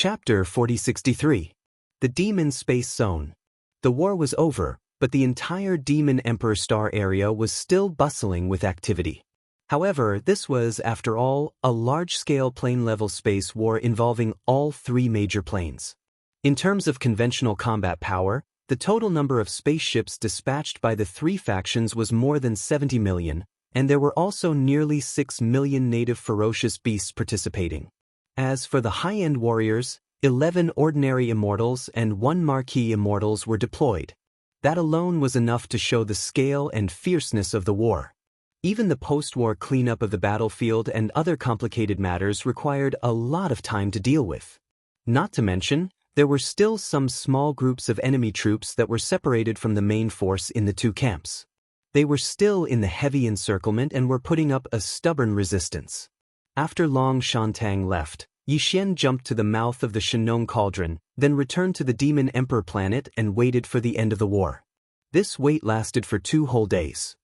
Chapter 4063. The Demon Space Zone. The war was over, but the entire Demon Emperor Star area was still bustling with activity. However, this was, after all, a large-scale plane-level space war involving all three major planes. In terms of conventional combat power, the total number of spaceships dispatched by the three factions was more than 70 million, and there were also nearly 6 million native ferocious beasts participating. As for the high-end warriors, 11 ordinary immortals and 1 marquee immortals were deployed. That alone was enough to show the scale and fierceness of the war. Even the post-war cleanup of the battlefield and other complicated matters required a lot of time to deal with. Not to mention, there were still some small groups of enemy troops that were separated from the main force in the two camps. They were still in the heavy encirclement and were putting up a stubborn resistance. After Long Shantung left, Yixian jumped to the mouth of the Shenong Cauldron, then returned to the Demon Emperor planet and waited for the end of the war. This wait lasted for 2 whole days.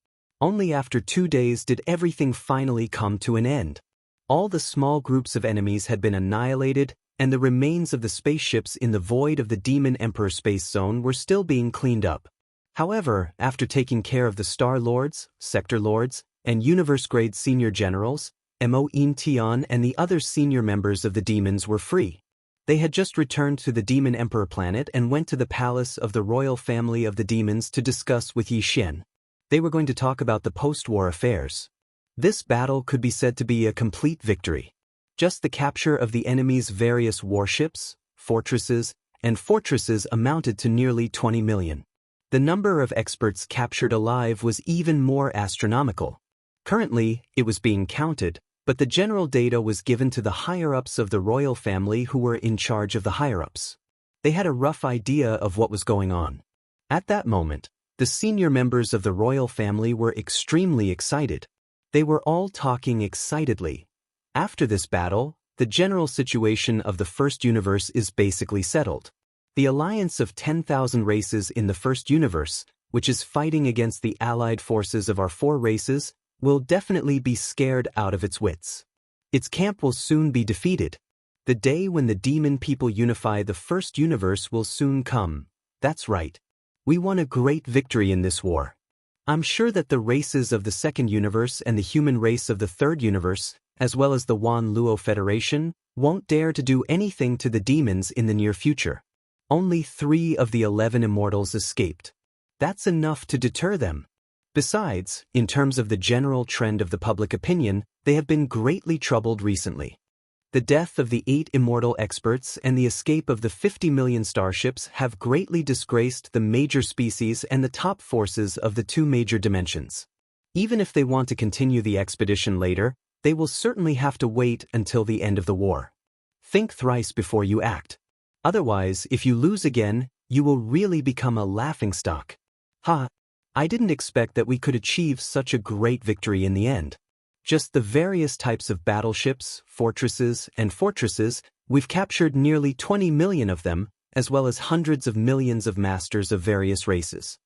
Only after 2 days did everything finally come to an end. All the small groups of enemies had been annihilated, and the remains of the spaceships in the void of the Demon Emperor space zone were still being cleaned up. However, after taking care of the Star Lords, Sector Lords, and Universe-grade senior generals, Mo In Tian and the other senior members of the demons were free. They had just returned to the Demon Emperor planet and went to the palace of the royal family of the demons to discuss with Yixian. They were going to talk about the post-war affairs. This battle could be said to be a complete victory. Just the capture of the enemy's various warships, fortresses, and fortresses amounted to nearly 20 million. The number of experts captured alive was even more astronomical. Currently, it was being counted, but the general data was given to the higher-ups of the royal family who were in charge of the higher-ups. They had a rough idea of what was going on. At that moment, the senior members of the royal family were extremely excited. They were all talking excitedly. After this battle, the general situation of the first universe is basically settled. The alliance of 10,000 races in the first universe, which is fighting against the allied forces of our 4 races, will definitely be scared out of its wits. Its camp will soon be defeated. The day when the demon people unify the first universe will soon come. That's right. We won a great victory in this war. I'm sure that the races of the second universe and the human race of the third universe, as well as the Wan Luo Federation, won't dare to do anything to the demons in the near future. Only 3 of the 11 immortals escaped. That's enough to deter them. Besides, in terms of the general trend of the public opinion, they have been greatly troubled recently. The death of the 8 immortal experts and the escape of the 50 million starships have greatly disgraced the major species and the top forces of the 2 major dimensions. Even if they want to continue the expedition later, they will certainly have to wait until the end of the war. Think thrice before you act. Otherwise, if you lose again, you will really become a laughingstock. I didn't expect that we could achieve such a great victory in the end. Just the various types of battleships, fortresses, and fortresses, we've captured nearly 20 million of them, as well as hundreds of millions of masters of various races.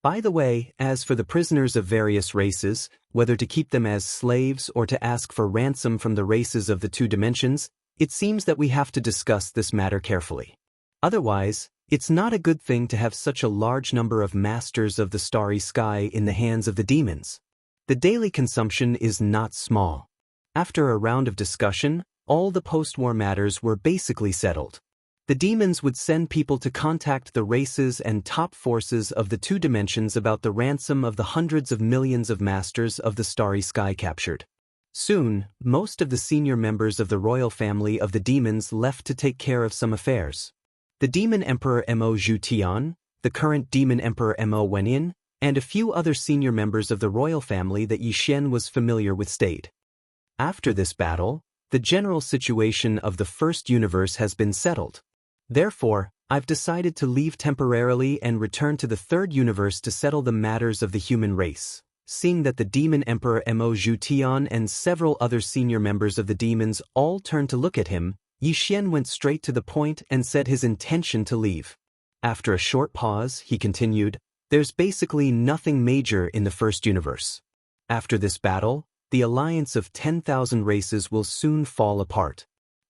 By the way, as for the prisoners of various races, whether to keep them as slaves or to ask for ransom from the races of the 2 dimensions, it seems that we have to discuss this matter carefully. Otherwise, it's not a good thing to have such a large number of masters of the starry sky in the hands of the demons. The daily consumption is not small. After a round of discussion, all the post-war matters were basically settled. The demons would send people to contact the races and top forces of the 2 dimensions about the ransom of the hundreds of millions of masters of the starry sky captured. Soon, most of the senior members of the royal family of the demons left to take care of some affairs. The Demon Emperor Mo Tian, the current Demon Emperor Mo Wen, and a few other senior members of the royal family that Yixian was familiar with stayed. After this battle, the general situation of the first universe has been settled. Therefore, I've decided to leave temporarily and return to the third universe to settle the matters of the human race. Seeing that the Demon Emperor Mo Tian and several other senior members of the demons all turned to look at him, Yixian went straight to the point and said his intention to leave. After a short pause, he continued, "There's basically nothing major in the first universe. After this battle, the alliance of 10,000 races will soon fall apart.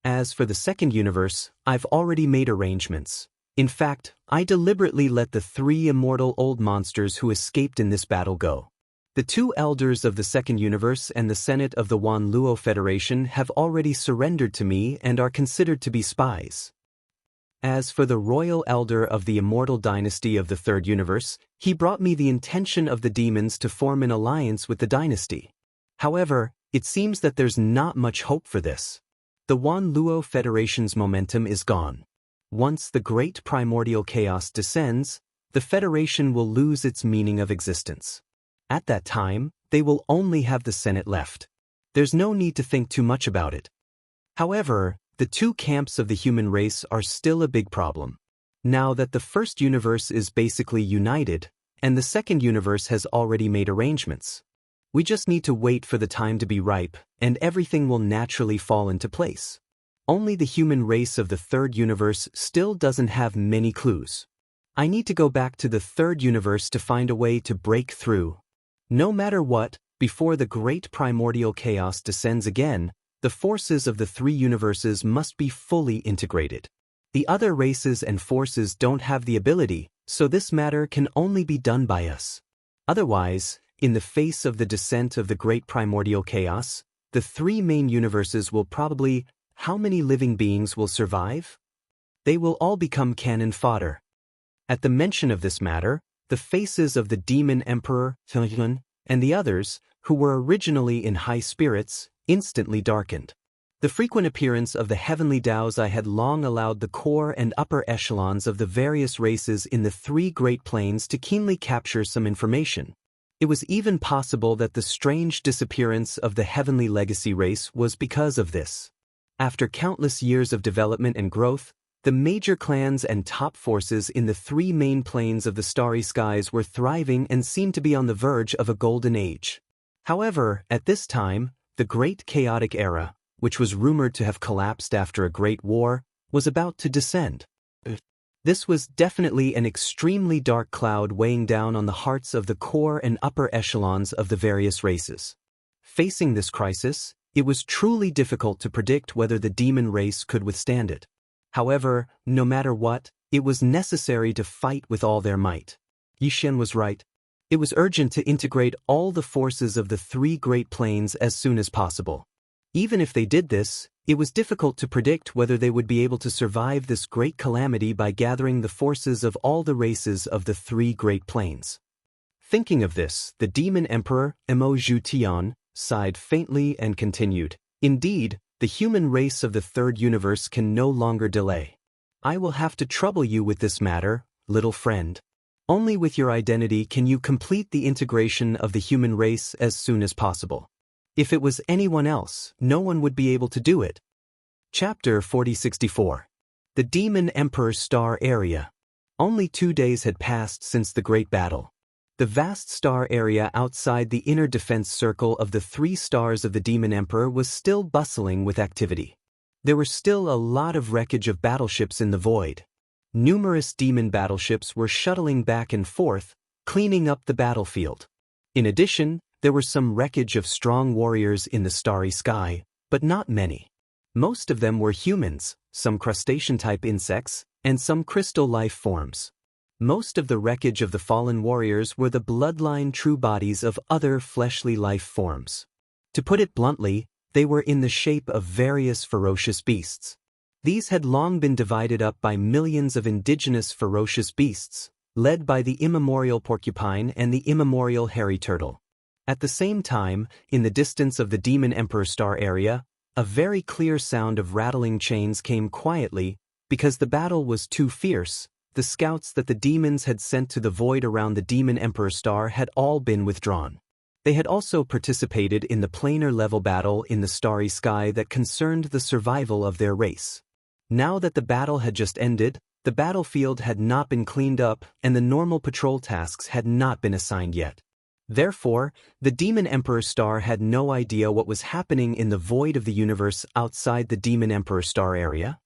As for the second universe, I've already made arrangements. In fact, I deliberately let the 3 immortal old monsters who escaped in this battle go. The 2 elders of the second universe and the Senate of the Wan Luo Federation have already surrendered to me and are considered to be spies. As for the royal elder of the immortal dynasty of the third universe, he brought me the intention of the demons to form an alliance with the dynasty. However, it seems that there's not much hope for this. The Wan Luo Federation's momentum is gone. Once the great primordial chaos descends, the Federation will lose its meaning of existence. At that time, they will only have the Senate left. There's no need to think too much about it. However, the 2 camps of the human race are still a big problem. Now that the first universe is basically united, and the second universe has already made arrangements. We just need to wait for the time to be ripe, and everything will naturally fall into place. Only the human race of the third universe still doesn't have many clues. I need to go back to the third universe to find a way to break through. No matter what, before the great primordial chaos descends again, the forces of the 3 universes must be fully integrated. The other races and forces don't have the ability, so this matter can only be done by us. Otherwise, in the face of the descent of the great primordial chaos, the 3 main universes will probably... How many living beings will survive? They will all become cannon fodder. At the mention of this matter, the faces of the demon emperor, and the others, who were originally in high spirits, instantly darkened. The frequent appearance of the heavenly Daos I had long allowed the core and upper echelons of the various races in the 3 great planes to keenly capture some information. It was even possible that the strange disappearance of the heavenly legacy race was because of this. After countless years of development and growth, the major clans and top forces in the 3 main planes of the starry skies were thriving and seemed to be on the verge of a golden age. However, at this time, the Great Chaotic Era, which was rumored to have collapsed after a great war, was about to descend. This was definitely an extremely dark cloud weighing down on the hearts of the core and upper echelons of the various races. Facing this crisis, it was truly difficult to predict whether the demon race could withstand it. However, no matter what, it was necessary to fight with all their might. Yishen was right. It was urgent to integrate all the forces of the 3 great planes as soon as possible. Even if they did this, it was difficult to predict whether they would be able to survive this great calamity by gathering the forces of all the races of the 3 great planes. Thinking of this, the demon emperor, Mo Zhu sighed faintly and continued, "Indeed, the human race of the third universe can no longer delay. I will have to trouble you with this matter, little friend. Only with your identity can you complete the integration of the human race as soon as possible. If it was anyone else, no one would be able to do it." Chapter 4064. The Demon Emperor Star Area. Only 2 days had passed since the great battle. The vast star area outside the inner defense circle of the 3 stars of the Demon Emperor was still bustling with activity. There were still a lot of wreckage of battleships in the void. Numerous demon battleships were shuttling back and forth, cleaning up the battlefield. In addition, there were some wreckage of strong warriors in the starry sky, but not many. Most of them were humans, some crustacean-type insects, and some crystal life forms. Most of the wreckage of the fallen warriors were the bloodline true bodies of other fleshly life forms. To put it bluntly, they were in the shape of various ferocious beasts. These had long been divided up by millions of indigenous ferocious beasts, led by the immemorial porcupine and the immemorial hairy turtle. At the same time, in the distance of the Demon Emperor Star area, a very clear sound of rattling chains came quietly. Because the battle was too fierce, the scouts that the demons had sent to the void around the Demon Emperor Star had all been withdrawn. They had also participated in the planar level battle in the starry sky that concerned the survival of their race. Now that the battle had just ended, the battlefield had not been cleaned up and the normal patrol tasks had not been assigned yet. Therefore, the Demon Emperor Star had no idea what was happening in the void of the universe outside the Demon Emperor Star area.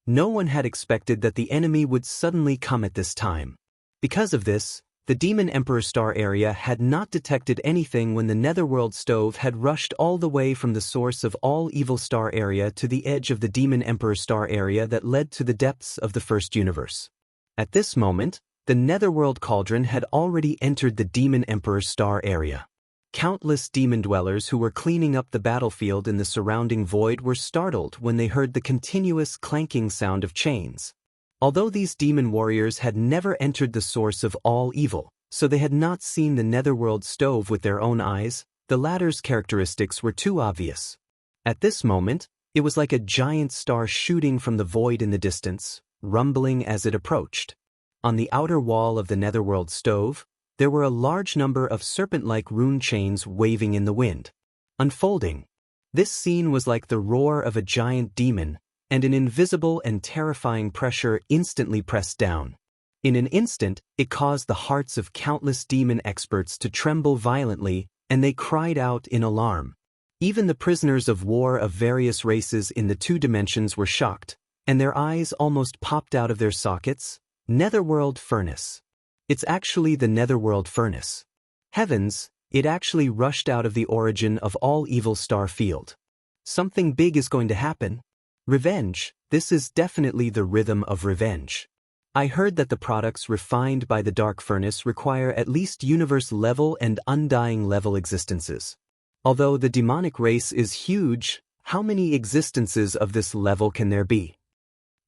No one had expected that the enemy would suddenly come at this time. Because of this, The Demon Emperor Star area had not detected anything when the Netherworld Stove had rushed all the way from the source of all evil star area to the edge of the Demon Emperor Star area that led to the depths of the first universe. At this moment, the Netherworld Cauldron had already entered the Demon Emperor Star area. Countless demon dwellers who were cleaning up the battlefield in the surrounding void were startled when they heard the continuous clanking sound of chains. Although these demon warriors had never entered the source of all evil, so they had not seen the Netherworld Stove with their own eyes, the latter's characteristics were too obvious. At this moment, it was like a giant star shooting from the void in the distance, rumbling as it approached. On the outer wall of the Netherworld Stove, there were a large number of serpent-like rune chains waving in the wind. Unfolding. This scene was like the roar of a giant demon, and an invisible and terrifying pressure instantly pressed down. In an instant, it caused the hearts of countless demon experts to tremble violently, and they cried out in alarm. Even the prisoners of war of various races in the two dimensions were shocked, and their eyes almost popped out of their sockets. Netherworld Furnace. It's actually the Netherworld Furnace. Heavens, it actually rushed out of the origin of all evil star field. Something big is going to happen. Revenge, this is definitely the rhythm of revenge. I heard that the products refined by the Dark Furnace require at least universe-level and undying-level existences. Although the demonic race is huge, how many existences of this level can there be?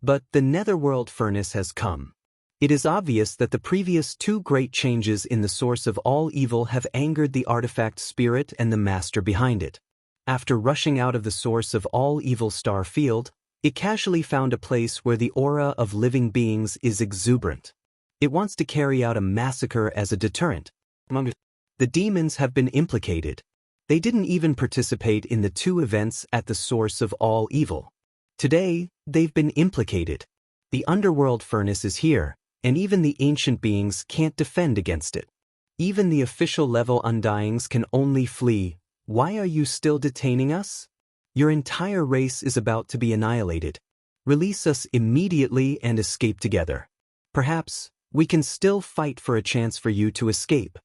But the Netherworld Furnace has come. It is obvious that the previous two great changes in the source of all evil have angered the artifact spirit and the master behind it. After rushing out of the source of all evil star field, it casually found a place where the aura of living beings is exuberant. It wants to carry out a massacre as a deterrent. The demons have been implicated. They didn't even participate in the two events at the source of all evil. Today, they've been implicated. The Underworld Furnace is here, and even the ancient beings can't defend against it. Even the official level Undyings can only flee. Why are you still detaining us? Your entire race is about to be annihilated. Release us immediately and escape together. Perhaps, we can still fight for a chance for you to escape.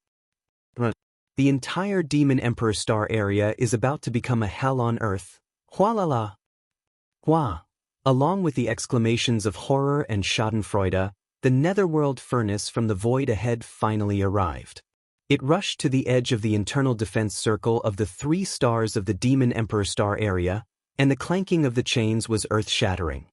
The entire Demon Emperor Star area is about to become a hell on earth. Hualala! Hua! Along with the exclamations of horror and schadenfreude, the Netherworld Furnace from the void ahead finally arrived. It rushed to the edge of the internal defense circle of the 3 stars of the Demon Emperor Star area, and the clanking of the chains was earth-shattering.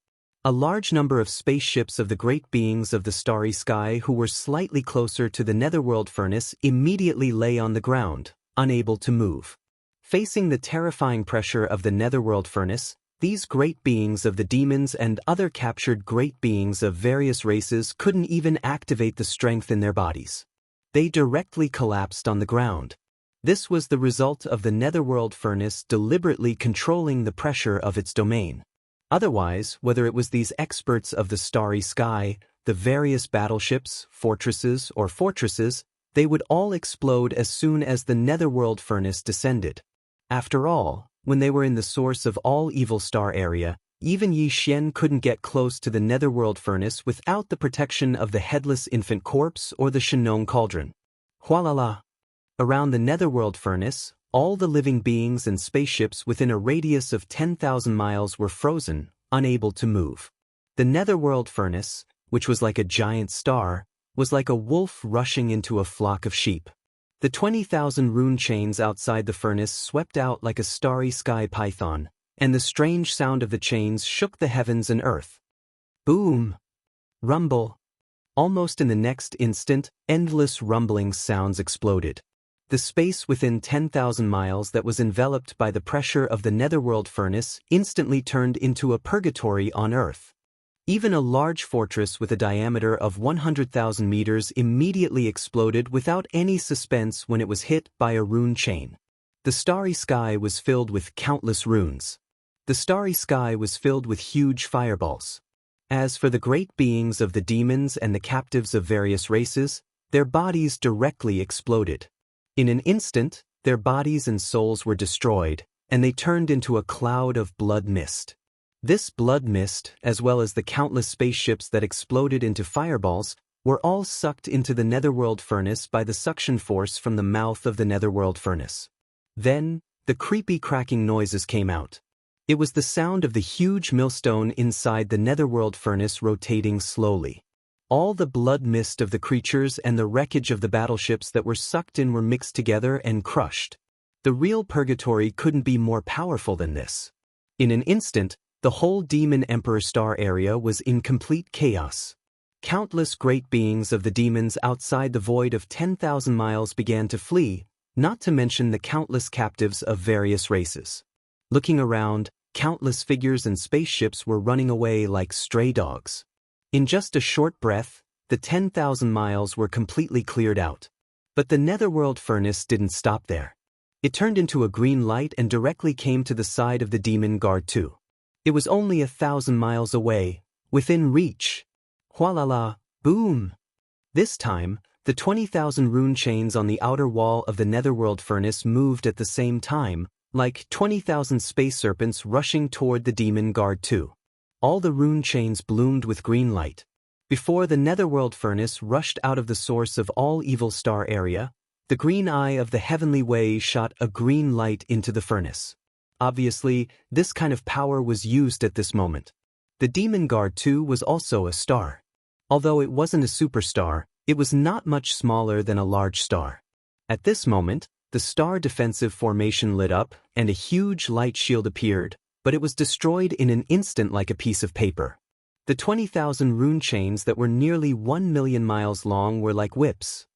A large number of spaceships of the great beings of the starry sky who were slightly closer to the Netherworld Furnace immediately lay on the ground, unable to move. Facing the terrifying pressure of the Netherworld Furnace, these great beings of the demons and other captured great beings of various races couldn't even activate the strength in their bodies. They directly collapsed on the ground. This was the result of the Netherworld Furnace deliberately controlling the pressure of its domain. Otherwise, whether it was these experts of the starry sky, the various battleships, fortresses, or fortresses, they would all explode as soon as the Netherworld Furnace descended. After all, when they were in the source of all evil star area, even Yi Xian couldn't get close to the Netherworld Furnace without the protection of the headless infant corpse or the Shenong Cauldron. Hualala! Around the Netherworld Furnace, all the living beings and spaceships within a radius of 10,000 miles were frozen, unable to move. The Netherworld Furnace, which was like a giant star, was like a wolf rushing into a flock of sheep. The 20,000 rune chains outside the furnace swept out like a starry sky python, and the strange sound of the chains shook the heavens and earth. Boom! Rumble! Almost in the next instant, endless rumbling sounds exploded. The space within 10,000 miles that was enveloped by the pressure of the Netherworld Furnace instantly turned into a purgatory on Earth. Even a large fortress with a diameter of 100,000 meters immediately exploded without any suspense when it was hit by a rune chain. The starry sky was filled with countless runes. The starry sky was filled with huge fireballs. As for the great beings of the demons and the captives of various races, their bodies directly exploded. In an instant, their bodies and souls were destroyed, and they turned into a cloud of blood mist. This blood mist, as well as the countless spaceships that exploded into fireballs, were all sucked into the netherworld furnace by the suction force from the mouth of the netherworld furnace. Then, the creepy cracking noises came out. It was the sound of the huge millstone inside the netherworld furnace rotating slowly. All the blood mist of the creatures and the wreckage of the battleships that were sucked in were mixed together and crushed. The real purgatory couldn't be more powerful than this. In an instant, the whole Demon Emperor Star area was in complete chaos. Countless great beings of the demons outside the void of 10,000 miles began to flee, not to mention the countless captives of various races. Looking around, countless figures and spaceships were running away like stray dogs. In just a short breath, the 10,000 miles were completely cleared out. But the netherworld furnace didn't stop there. It turned into a green light and directly came to the side of the demon guard too. It was only 1,000 miles away, within reach. Hualala, boom! This time, the 20,000 rune chains on the outer wall of the netherworld furnace moved at the same time, like 20,000 space serpents rushing toward the demon guard too. All the rune chains bloomed with green light. Before the netherworld furnace rushed out of the source of all evil star area, the green eye of the heavenly way shot a green light into the furnace. Obviously, this kind of power was used at this moment. The demon guard too was also a star. Although it wasn't a superstar, it was not much smaller than a large star. At this moment, the star defensive formation lit up and a huge light shield appeared, but it was destroyed in an instant like a piece of paper. The 20,000 rune chains that were nearly 1 million miles long were like whips.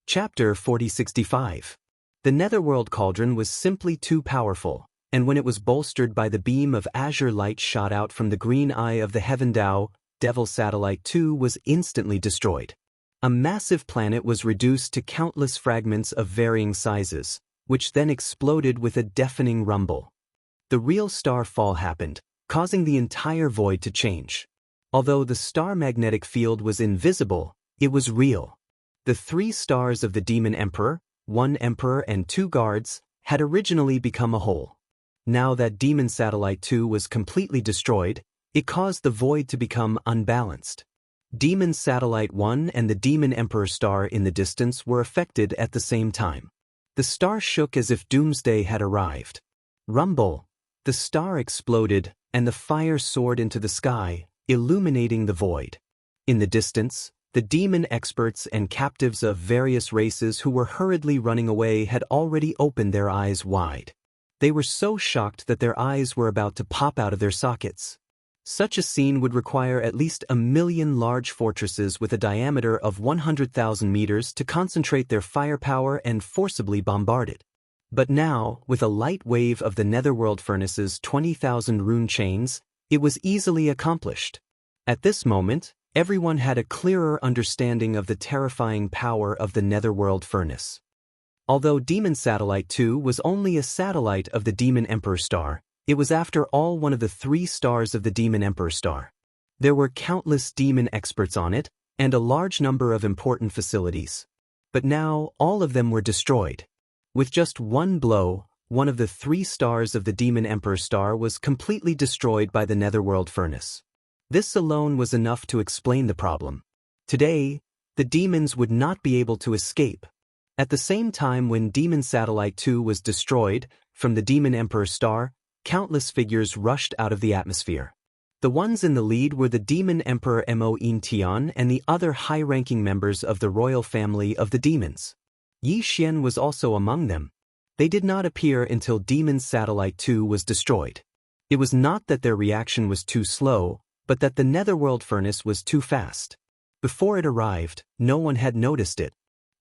Chapter 4065. The netherworld cauldron was simply too powerful, and when it was bolstered by the beam of azure light shot out from the green eye of the Heaven Dao, Devil Satellite 2 was instantly destroyed. A massive planet was reduced to countless fragments of varying sizes, which then exploded with a deafening rumble. The real star fall happened, causing the entire void to change. Although the star magnetic field was invisible, it was real. The 3 stars of the Demon Emperor, 1 Emperor and 2 guards, had originally become a whole. Now that Demon Satellite 2 was completely destroyed, it caused the void to become unbalanced. Demon Satellite 1 and the Demon Emperor star in the distance were affected at the same time. The star shook as if doomsday had arrived. Rumble! The star exploded, and the fire soared into the sky, illuminating the void. In the distance, the demon experts and captives of various races who were hurriedly running away had already opened their eyes wide. They were so shocked that their eyes were about to pop out of their sockets. Such a scene would require at least 1 million large fortresses with a diameter of 100,000 meters to concentrate their firepower and forcibly bombard it. But now, with a light wave of the netherworld furnace's 20,000 rune chains, it was easily accomplished. At this moment, everyone had a clearer understanding of the terrifying power of the netherworld furnace. Although Demon Satellite 2 was only a satellite of the Demon Emperor star, it was after all one of the 3 stars of the Demon Emperor star. There were countless demon experts on it, and a large number of important facilities. But now, all of them were destroyed. With just one blow, one of the 3 stars of the Demon Emperor star was completely destroyed by the netherworld furnace. This alone was enough to explain the problem. Today, the demons would not be able to escape. At the same time when Demon Satellite 2 was destroyed, from the Demon Emperor star, countless figures rushed out of the atmosphere. The ones in the lead were the Demon Emperor Mo In Tian and the other high-ranking members of the royal family of the demons. Yi Xian was also among them. They did not appear until Demon Satellite 2 was destroyed. It was not that their reaction was too slow, but that the netherworld furnace was too fast. Before it arrived, no one had noticed it.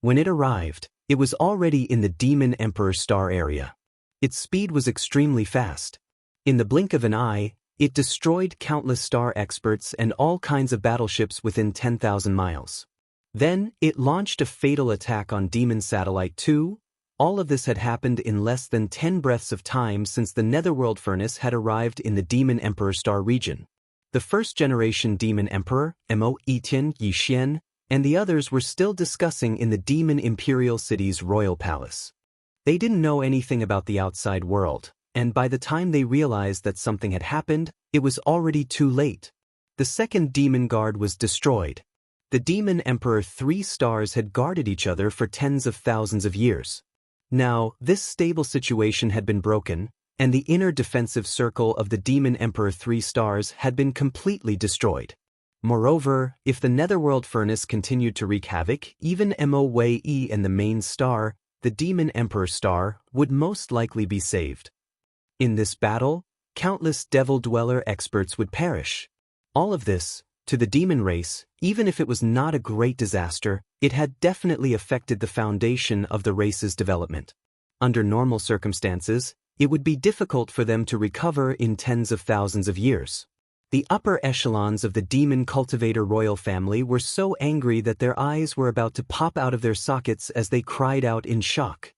When it arrived, it was already in the Demon Emperor star area. Its speed was extremely fast. In the blink of an eye, it destroyed countless star experts and all kinds of battleships within 10,000 miles. Then, it launched a fatal attack on Demon Satellite 2. All of this had happened in less than 10 breaths of time since the netherworld furnace had arrived in the Demon Emperor star region. The first-generation Demon Emperor, Mo Etian Yi Xian, and the others were still discussing in the Demon Imperial City's royal palace. They didn't know anything about the outside world, and by the time they realized that something had happened, it was already too late. The second demon guard was destroyed. The Demon Emperor 3 stars had guarded each other for tens of thousands of years. Now, this stable situation had been broken, and the inner defensive circle of the Demon Emperor 3 stars had been completely destroyed. Moreover, if the Netherworld Furnace continued to wreak havoc, even Moe and the main star, the Demon Emperor star, would most likely be saved. In this battle, countless Devil Dweller experts would perish. All of this, to the demon race, even if it was not a great disaster, it had definitely affected the foundation of the race's development. Under normal circumstances, it would be difficult for them to recover in tens of thousands of years. The upper echelons of the demon cultivator royal family were so angry that their eyes were about to pop out of their sockets as they cried out in shock.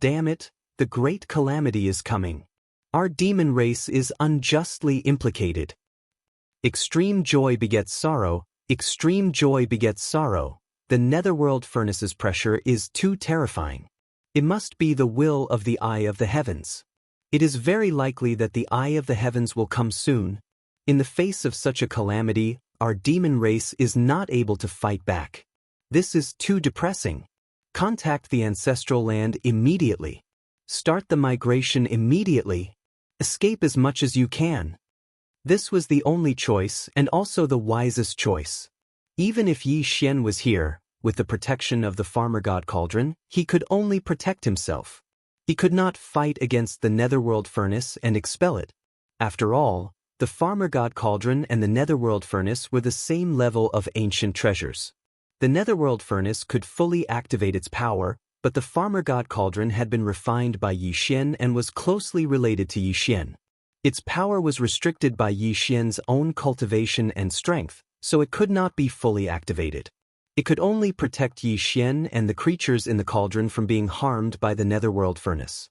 Damn it, the great calamity is coming. Our demon race is unjustly implicated. Extreme joy begets sorrow, extreme joy begets sorrow. The Netherworld Furnace's pressure is too terrifying. It must be the will of the Eye of the Heavens. It is very likely that the Eye of the Heavens will come soon. In the face of such a calamity, our demon race is not able to fight back. This is too depressing. Contact the ancestral land immediately. Start the migration immediately. Escape as much as you can. This was the only choice and also the wisest choice. Even if Yi Xian was here, with the protection of the Farmer God Cauldron, he could only protect himself. He could not fight against the Netherworld Furnace and expel it. After all, the Farmer God Cauldron and the Netherworld Furnace were the same level of ancient treasures. The Netherworld Furnace could fully activate its power, but the Farmer God Cauldron had been refined by Yi Xian and was closely related to Yi Xian. Its power was restricted by Yi Xian's own cultivation and strength, so it could not be fully activated. It could only protect Yi Xian and the creatures in the cauldron from being harmed by the Netherworld Furnace.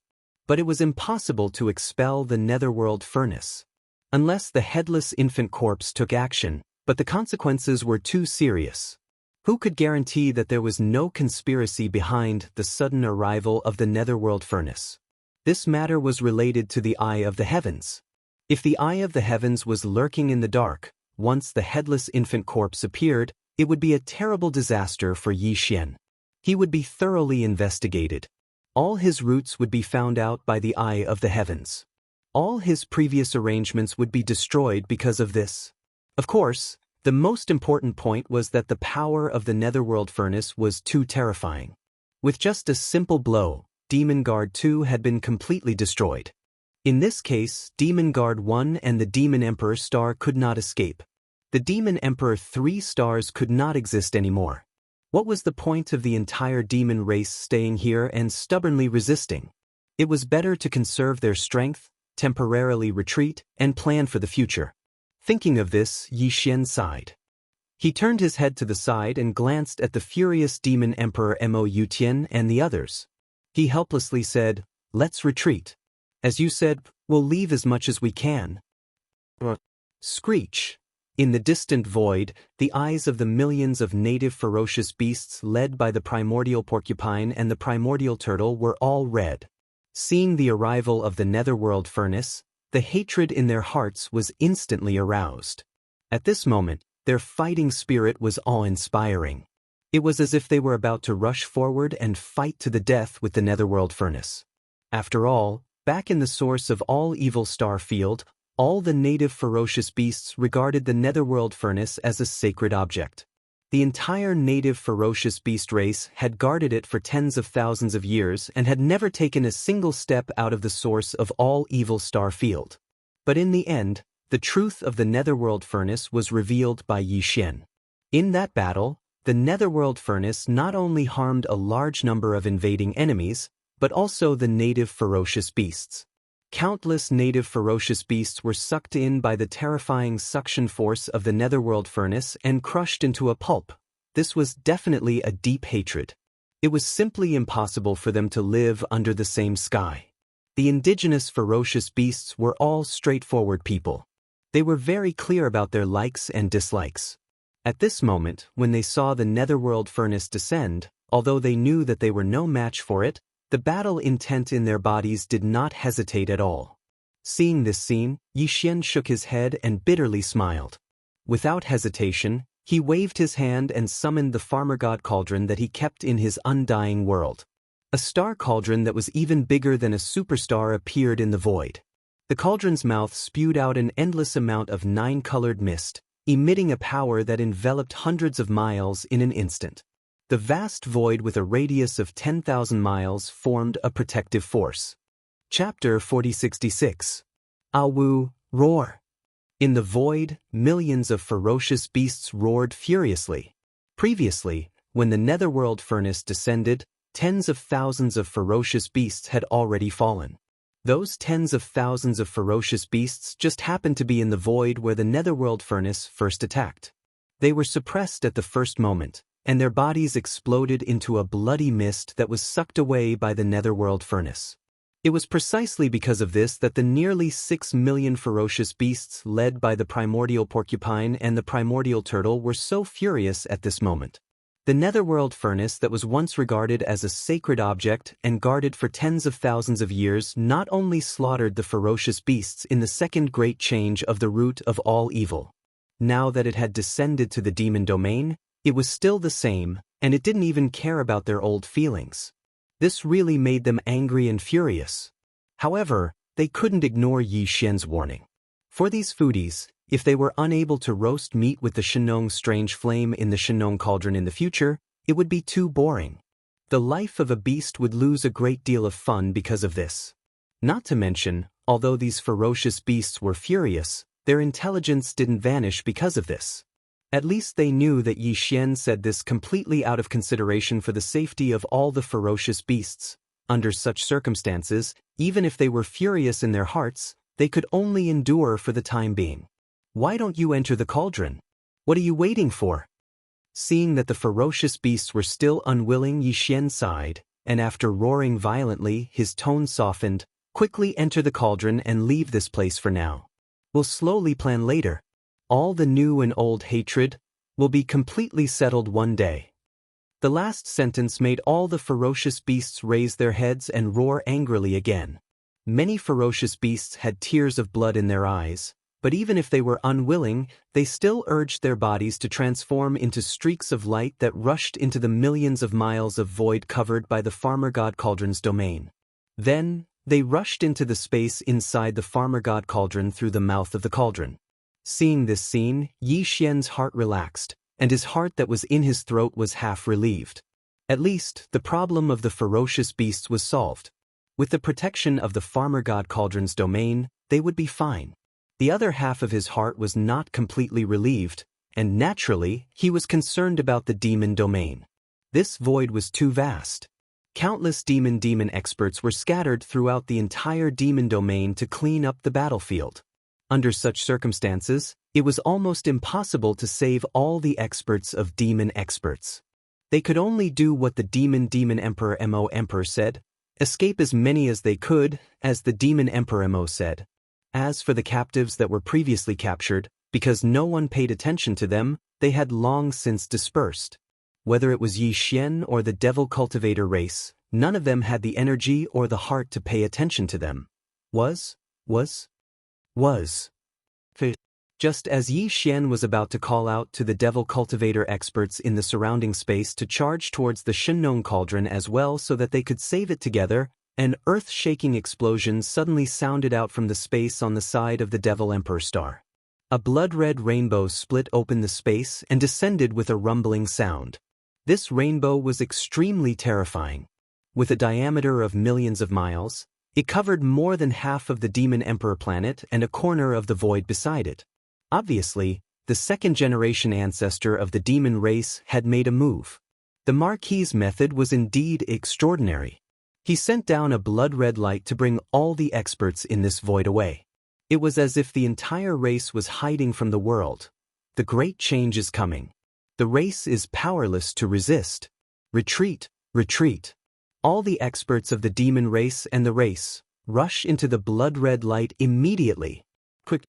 But it was impossible to expel the Netherworld Furnace. Unless the headless infant corpse took action, but the consequences were too serious. Who could guarantee that there was no conspiracy behind the sudden arrival of the Netherworld Furnace? This matter was related to the Eye of the Heavens. If the Eye of the Heavens was lurking in the dark, once the headless infant corpse appeared, it would be a terrible disaster for Yi Xian. He would be thoroughly investigated. All his roots would be found out by the Eye of the Heavens. All his previous arrangements would be destroyed because of this. Of course, the most important point was that the power of the Netherworld Furnace was too terrifying. With just a simple blow, Demon Guard 2 had been completely destroyed. In this case, Demon Guard 1 and the Demon Emperor star could not escape. The Demon Emperor 3 stars could not exist anymore. What was the point of the entire demon race staying here and stubbornly resisting? It was better to conserve their strength, temporarily retreat, and plan for the future. Thinking of this, Yi Xian sighed. He turned his head to the side and glanced at the furious Demon Emperor Mo Yutian and the others. He helplessly said, "Let's retreat. As you said, we'll leave as much as we can." Screech. In the distant void, the eyes of the millions of native ferocious beasts led by the primordial porcupine and the primordial turtle were all red. Seeing the arrival of the Netherworld Furnace, the hatred in their hearts was instantly aroused. At this moment, their fighting spirit was awe-inspiring. It was as if they were about to rush forward and fight to the death with the Netherworld Furnace. After all, back in the source of all evil star field, all the native ferocious beasts regarded the Netherworld Furnace as a sacred object. The entire native ferocious beast race had guarded it for tens of thousands of years and had never taken a single step out of the source of all evil star field. But in the end, the truth of the Netherworld Furnace was revealed by Yi Xian. In that battle, the Netherworld Furnace not only harmed a large number of invading enemies, but also the native ferocious beasts. Countless native ferocious beasts were sucked in by the terrifying suction force of the Netherworld Furnace and crushed into a pulp. This was definitely a deep hatred. It was simply impossible for them to live under the same sky. The indigenous ferocious beasts were all straightforward people. They were very clear about their likes and dislikes. At this moment, when they saw the Netherworld Furnace descend, although they knew that they were no match for it, the battle intent in their bodies did not hesitate at all. Seeing this scene, Yi Xian shook his head and bitterly smiled. Without hesitation, He waved his hand and summoned the farmer god cauldron that he kept in his undying world. A star cauldron that was even bigger than a superstar appeared in the void. The cauldron's mouth spewed out an endless amount of nine-colored mist, emitting a power that enveloped hundreds of miles in an instant. The vast void with a radius of 10,000 miles formed a protective force. Chapter 4066. Awu, Roar. In the void, millions of ferocious beasts roared furiously. Previously, when the netherworld furnace descended, tens of thousands of ferocious beasts had already fallen. Those tens of thousands of ferocious beasts just happened to be in the void where the netherworld furnace first attacked. They were suppressed at the first moment, and their bodies exploded into a bloody mist that was sucked away by the netherworld furnace. It was precisely because of this that the nearly 6 million ferocious beasts led by the primordial porcupine and the primordial turtle were so furious at this moment. The netherworld furnace that was once regarded as a sacred object and guarded for tens of thousands of years not only slaughtered the ferocious beasts in the second great change of the root of all evil. Now that it had descended to the demon domain, it was still the same, and it didn't even care about their old feelings. This really made them angry and furious. However, they couldn't ignore Yi Xian's warning. For these foodies, if they were unable to roast meat with the Shenong strange flame in the Shenong cauldron in the future, it would be too boring. The life of a beast would lose a great deal of fun because of this. Not to mention, although these ferocious beasts were furious, their intelligence didn't vanish because of this. At least they knew that Yi Xian said this completely out of consideration for the safety of all the ferocious beasts. Under such circumstances, even if they were furious in their hearts, they could only endure for the time being. Why don't you enter the cauldron? What are you waiting for? Seeing that the ferocious beasts were still unwilling, Yi Xian sighed, and after roaring violently, his tone softened. Quickly enter the cauldron and leave this place for now. We'll slowly plan later. All the new and old hatred will be completely settled one day. The last sentence made all the ferocious beasts raise their heads and roar angrily again. Many ferocious beasts had tears of blood in their eyes, but even if they were unwilling, they still urged their bodies to transform into streaks of light that rushed into the millions of miles of void covered by the farmer god cauldron's domain. Then, they rushed into the space inside the farmer god cauldron through the mouth of the cauldron. Seeing this scene, Yi Xian's heart relaxed, and his heart that was in his throat was half relieved. At least, the problem of the ferocious beasts was solved. With the protection of the farmer god cauldron's domain, they would be fine. The other half of his heart was not completely relieved, and naturally, he was concerned about the demon domain. This void was too vast. Countless demon experts were scattered throughout the entire demon domain to clean up the battlefield. Under such circumstances, it was almost impossible to save all the experts of demon experts. They could only do what the demon emperor Mo emperor said, escape as many as they could, as the demon emperor Mo said. As for the captives that were previously captured, because no one paid attention to them, they had long since dispersed. Whether it was Yi Xian or the devil cultivator race, none of them had the energy or the heart to pay attention to them. Just as Yi Xian was about to call out to the devil cultivator experts in the surrounding space to charge towards the Shenong cauldron as well so that they could save it together, an earth-shaking explosion suddenly sounded out from the space on the side of the devil emperor star. A blood-red rainbow split open the space and descended with a rumbling sound. This rainbow was extremely terrifying. With a diameter of millions of miles, it covered more than half of the demon emperor planet and a corner of the void beside it. Obviously, the second-generation ancestor of the demon race had made a move. The Marquis's method was indeed extraordinary. He sent down a blood-red light to bring all the experts in this void away. It was as if the entire race was hiding from the world. The great change is coming. The race is powerless to resist. Retreat, retreat. All the experts of the demon race and the race rush into the blood-red light immediately. Quick.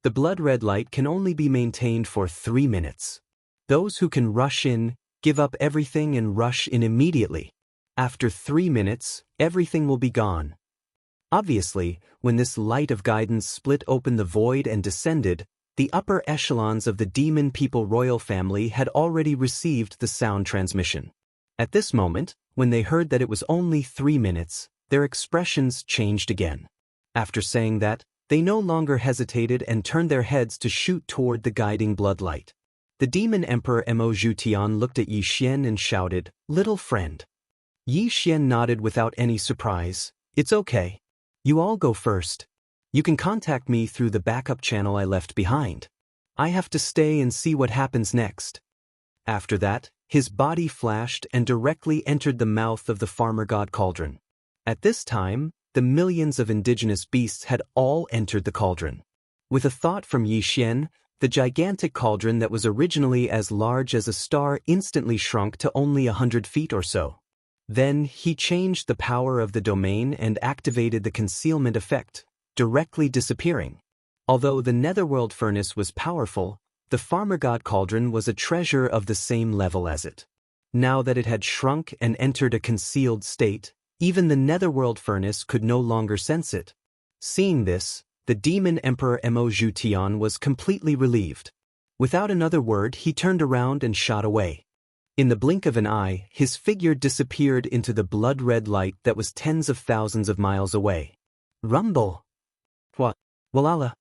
The blood-red light can only be maintained for 3 minutes. Those who can rush in, give up everything and rush in immediately. After 3 minutes, everything will be gone. Obviously, when this light of guidance split open the void and descended, The upper echelons of the demon people royal family had already received the sound transmission. At this moment, when they heard that it was only 3 minutes, their expressions changed again. After saying that, they no longer hesitated and turned their heads to shoot toward the guiding bloodlight. The demon emperor Mo Zhutian looked at Yi Xian and shouted, "Little friend." Yi Xian nodded without any surprise. "It's okay. You all go first. You can contact me through the backup channel I left behind. I have to stay and see what happens next." After that, his body flashed and directly entered the mouth of the farmer god cauldron. At this time, the millions of indigenous beasts had all entered the cauldron. With a thought from Yi Xian, the gigantic cauldron that was originally as large as a star instantly shrunk to only 100 feet or so. Then he changed the power of the domain and activated the concealment effect, directly disappearing. Although the netherworld furnace was powerful, the farmer god cauldron was a treasure of the same level as it. Now that it had shrunk and entered a concealed state, even the netherworld furnace could no longer sense it. Seeing this, the demon emperor Mo Zhutian was completely relieved. Without another word, he turned around and shot away. In the blink of an eye, his figure disappeared into the blood-red light that was tens of thousands of miles away. Rumble! What? Walala!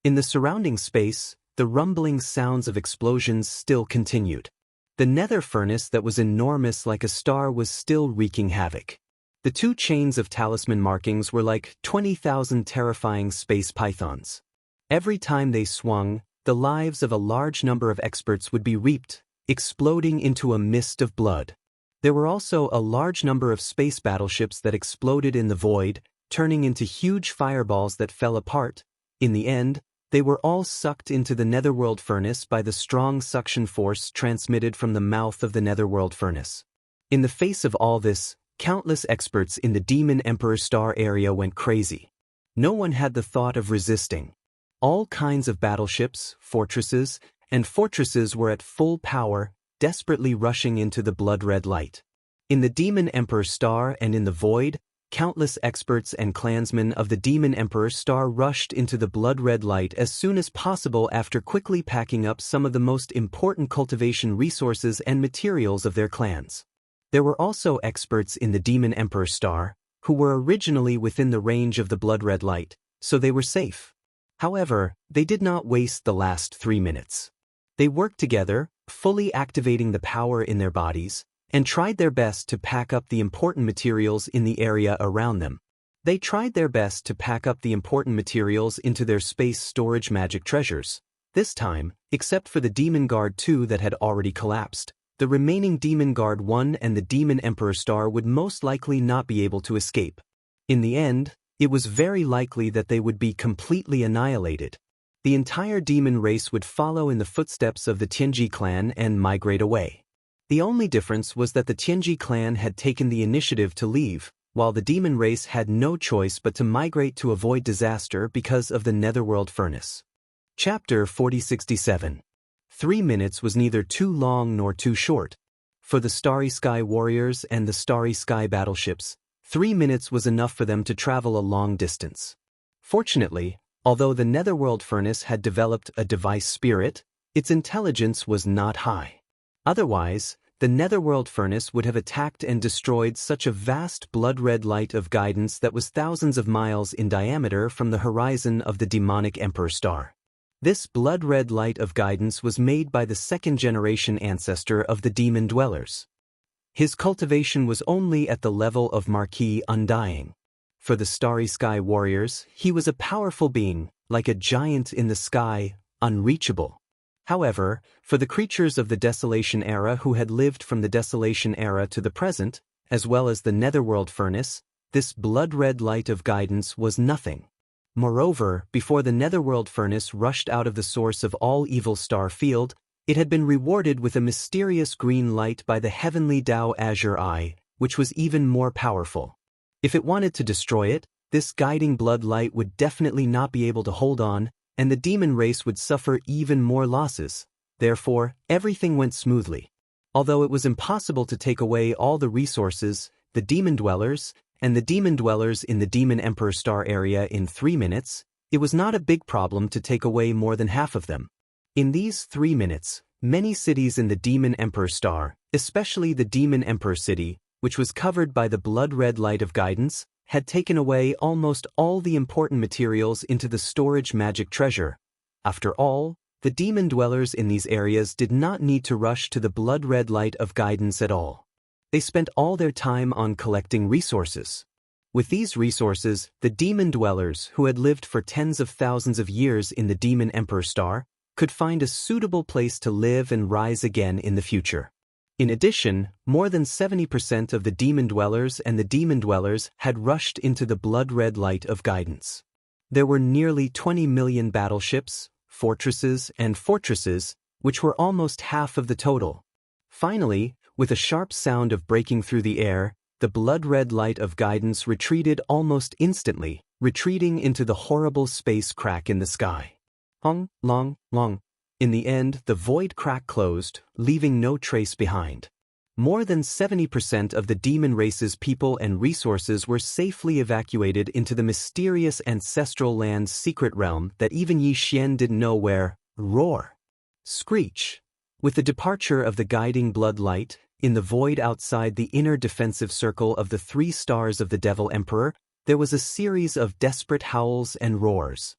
In the surrounding space, the rumbling sounds of explosions still continued. The nether furnace that was enormous like a star was still wreaking havoc. The 2 chains of talisman markings were like 20,000 terrifying space pythons. Every time they swung, the lives of a large number of experts would be reaped, exploding into a mist of blood. There were also a large number of space battleships that exploded in the void, turning into huge fireballs that fell apart. In the end, they were all sucked into the netherworld furnace by the strong suction force transmitted from the mouth of the netherworld furnace. In the face of all this, countless experts in the Demon Emperor Star area went crazy. No one had the thought of resisting. All kinds of battleships, fortresses were at full power, desperately rushing into the blood-red light. In the Demon Emperor Star and in the void, countless experts and clansmen of the Demon Emperor Star rushed into the blood-red light as soon as possible after quickly packing up some of the most important cultivation resources and materials of their clans. There were also experts in the Demon Emperor Star, who were originally within the range of the blood-red light, so they were safe. However, they did not waste the last 3 minutes. They worked together, fully activating the power in their bodies, and tried their best to pack up the important materials in the area around them. They tried their best to pack up the important materials into their space storage magic treasures. This time, except for the Demon Guard 2 that had already collapsed, the remaining Demon Guard 1 and the Demon Emperor Star would most likely not be able to escape. In the end, it was very likely that they would be completely annihilated. The entire demon race would follow in the footsteps of the Tianji clan and migrate away. The only difference was that the Tianji clan had taken the initiative to leave, while the demon race had no choice but to migrate to avoid disaster because of the netherworld furnace. Chapter 4067. 3 minutes was neither too long nor too short. For the Starry Sky Warriors and the Starry Sky battleships, 3 minutes was enough for them to travel a long distance. Fortunately, although the netherworld furnace had developed a device spirit, its intelligence was not high. Otherwise, the netherworld furnace would have attacked and destroyed such a vast blood-red light of guidance that was thousands of miles in diameter from the horizon of the demonic Emperor Star. This blood-red light of guidance was made by the second-generation ancestor of the demon dwellers. His cultivation was only at the level of Marquis Undying. For the Starry Sky Warriors, he was a powerful being, like a giant in the sky, unreachable. However, for the creatures of the Desolation Era who had lived from the Desolation Era to the present, as well as the netherworld furnace, this blood-red light of guidance was nothing. Moreover, before the netherworld furnace rushed out of the source of all evil star field, it had been rewarded with a mysterious green light by the heavenly Dao Azure Eye, which was even more powerful. If it wanted to destroy it, this guiding blood light would definitely not be able to hold on, and the demon race would suffer even more losses. Therefore, everything went smoothly. Although it was impossible to take away all the resources, the demon dwellers, and the demon dwellers in the Demon Emperor Star area in 3 minutes, It was not a big problem to take away more than half of them. In these 3 minutes, many cities in the Demon Emperor Star, especially the Demon Emperor City, which was covered by the blood-red light of guidance, had taken away almost all the important materials into the storage magic treasure. After all, the demon dwellers in these areas did not need to rush to the blood-red light of guidance at all. They spent all their time on collecting resources. With these resources, the demon dwellers, who had lived for tens of thousands of years in the Demon Emperor Star, could find a suitable place to live and rise again in the future. In addition, more than 70% of the demon dwellers and the demon dwellers had rushed into the blood-red light of guidance. There were nearly 20 million battleships, fortresses, and fortresses, which were almost half of the total. Finally, with a sharp sound of breaking through the air, the blood-red light of guidance retreated almost instantly, retreating into the horrible space crack in the sky. Long. In the end, the void crack closed, leaving no trace behind. More than 70% of the demon race's people and resources were safely evacuated into the mysterious ancestral land's secret realm that even Yi Xian didn't know where. Roar. Screech. With the departure of the guiding blood light, in the void outside the inner defensive circle of the 3 stars of the Devil Emperor, there was a series of desperate howls and roars.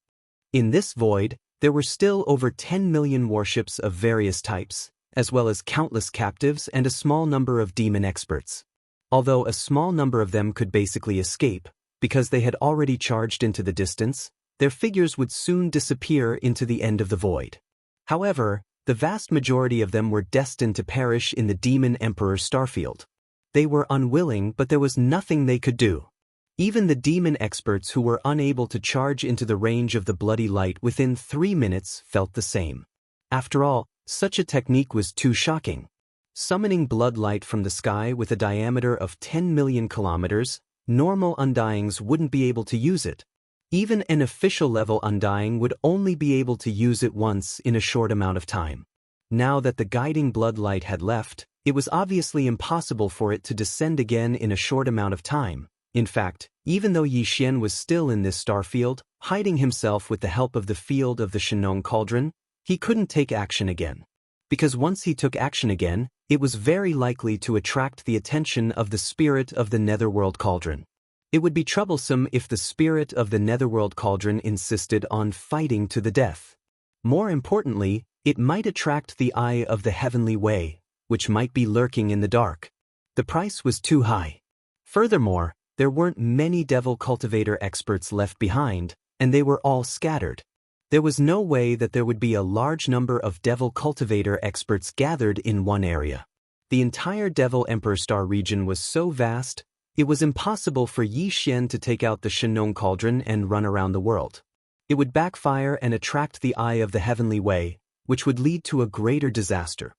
In this void, there were still over 10 million warships of various types, as well as countless captives and a small number of demon experts. Although a small number of them could basically escape, because they had already charged into the distance, their figures would soon disappear into the end of the void. However, the vast majority of them were destined to perish in the Demon Emperor Starfield. They were unwilling, but there was nothing they could do. Even the demon experts who were unable to charge into the range of the bloody light within 3 minutes felt the same. After all, such a technique was too shocking. Summoning blood light from the sky with a diameter of 10 million kilometers, normal undyings wouldn't be able to use it. Even an official level undying would only be able to use it once in a short amount of time. Now that the guiding blood light had left, it was obviously impossible for it to descend again in a short amount of time. In fact, even though Yi Xian was still in this star field, hiding himself with the help of the field of the Shenong Cauldron, he couldn't take action again. Because once he took action again, it was very likely to attract the attention of the spirit of the Netherworld Cauldron. It would be troublesome if the spirit of the Netherworld Cauldron insisted on fighting to the death. More importantly, it might attract the eye of the Heavenly Way, which might be lurking in the dark. The price was too high. Furthermore, there weren't many Devil Cultivator experts left behind, and they were all scattered. There was no way that there would be a large number of Devil Cultivator experts gathered in one area. The entire Devil Emperor Star region was so vast, it was impossible for Yi Xian to take out the Shenong Cauldron and run around the world. It would backfire and attract the eye of the Heavenly Way, which would lead to a greater disaster.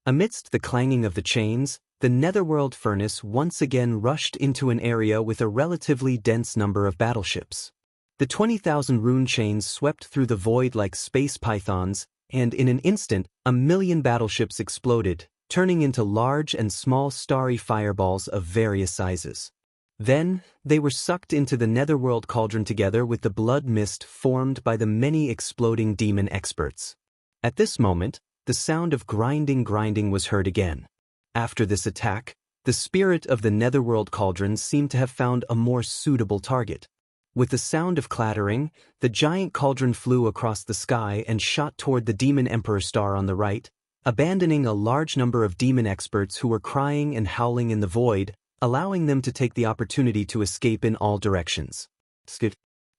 Amidst the clanging of the chains, the Netherworld Furnace once again rushed into an area with a relatively dense number of battleships. The 20,000 rune chains swept through the void like space pythons, and in an instant, 1,000,000 battleships exploded, turning into large and small starry fireballs of various sizes. Then, they were sucked into the Netherworld Cauldron together with the blood mist formed by the many exploding demon experts. At this moment, the sound of grinding was heard again. After this attack, the spirit of the Netherworld Cauldron seemed to have found a more suitable target. With the sound of clattering, the giant cauldron flew across the sky and shot toward the Demon Emperor Star on the right, abandoning a large number of demon experts who were crying and howling in the void, allowing them to take the opportunity to escape in all directions.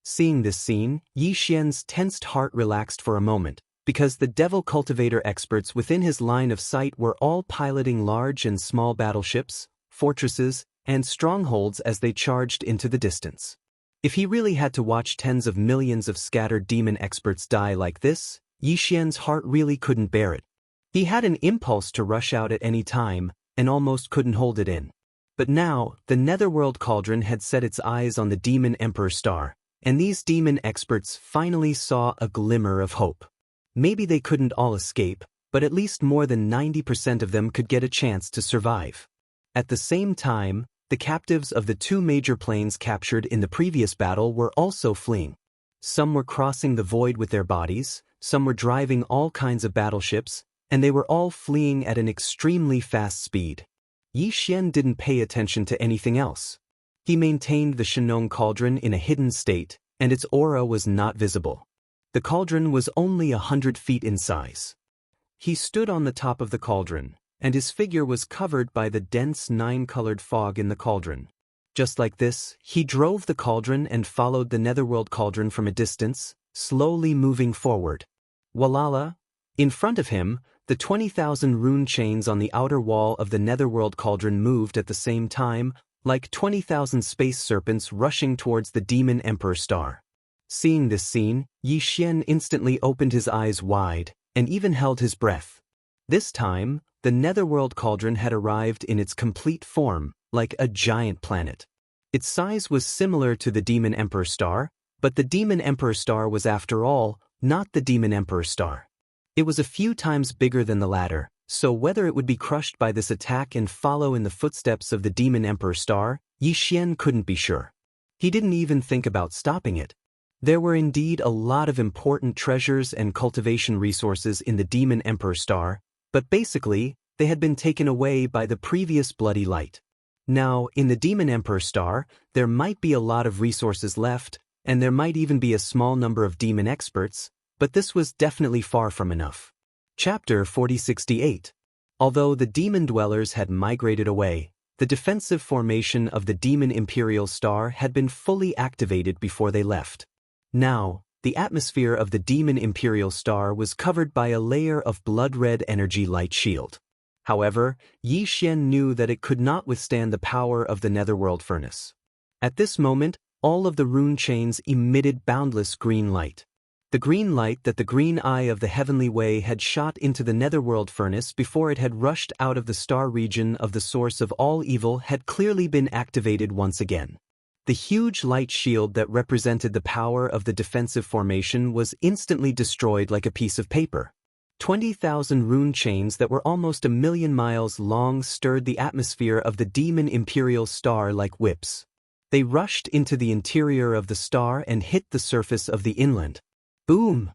Seeing this scene, Yi Xian's tensed heart relaxed for a moment, because the Devil Cultivator experts within his line of sight were all piloting large and small battleships, fortresses, and strongholds as they charged into the distance. If he really had to watch tens of millions of scattered demon experts die like this, Yi Xian's heart really couldn't bear it. He had an impulse to rush out at any time, and almost couldn't hold it in. But now, the Netherworld Cauldron had set its eyes on the Demon Emperor Star, and these demon experts finally saw a glimmer of hope. Maybe they couldn't all escape, but at least more than 90% of them could get a chance to survive. At the same time, The captives of the two major planes captured in the previous battle were also fleeing. Some were crossing the void with their bodies, some were driving all kinds of battleships, and they were all fleeing at an extremely fast speed. Yi Xian didn't pay attention to anything else. He maintained the Shenong cauldron in a hidden state, and its aura was not visible. The cauldron was only 100 feet in size. He stood on the top of the cauldron, and his figure was covered by the dense 9-colored fog in the cauldron. Just like this, he drove the cauldron and followed the netherworld cauldron from a distance, slowly moving forward. Walala! In front of him, the 20,000 rune chains on the outer wall of the netherworld cauldron moved at the same time, like 20,000 space serpents rushing towards the demon emperor star. Seeing this scene, Yi Xian instantly opened his eyes wide, and even held his breath. This time, the netherworld cauldron had arrived in its complete form, like a giant planet. Its size was similar to the demon emperor star, but the demon emperor star was, after all, not the demon emperor star. It was a few times bigger than the latter, so whether it would be crushed by this attack and follow in the footsteps of the demon emperor star, Yi Xian couldn't be sure. He didn't even think about stopping it. There were indeed a lot of important treasures and cultivation resources in the demon emperor star, but basically, they had been taken away by the previous bloody light. Now, in the demon emperor star, there might be a lot of resources left, and there might even be a small number of demon experts, but this was definitely far from enough. Chapter 4068. Although the demon dwellers had migrated away, the defensive formation of the demon imperial star had been fully activated before they left. Now, the atmosphere of the demon imperial star was covered by a layer of blood-red energy light shield. However, Yi Xian knew that it could not withstand the power of the netherworld furnace. At this moment, all of the rune chains emitted boundless green light. The green light that the green eye of the heavenly way had shot into the netherworld furnace before it had rushed out of the star region of the source of all evil had clearly been activated once again. The huge light shield that represented the power of the defensive formation was instantly destroyed like a piece of paper. 20,000 rune chains that were almost 1,000,000 miles long stirred the atmosphere of the demon imperial star like whips. They rushed into the interior of the star and hit the surface of the inland. Boom!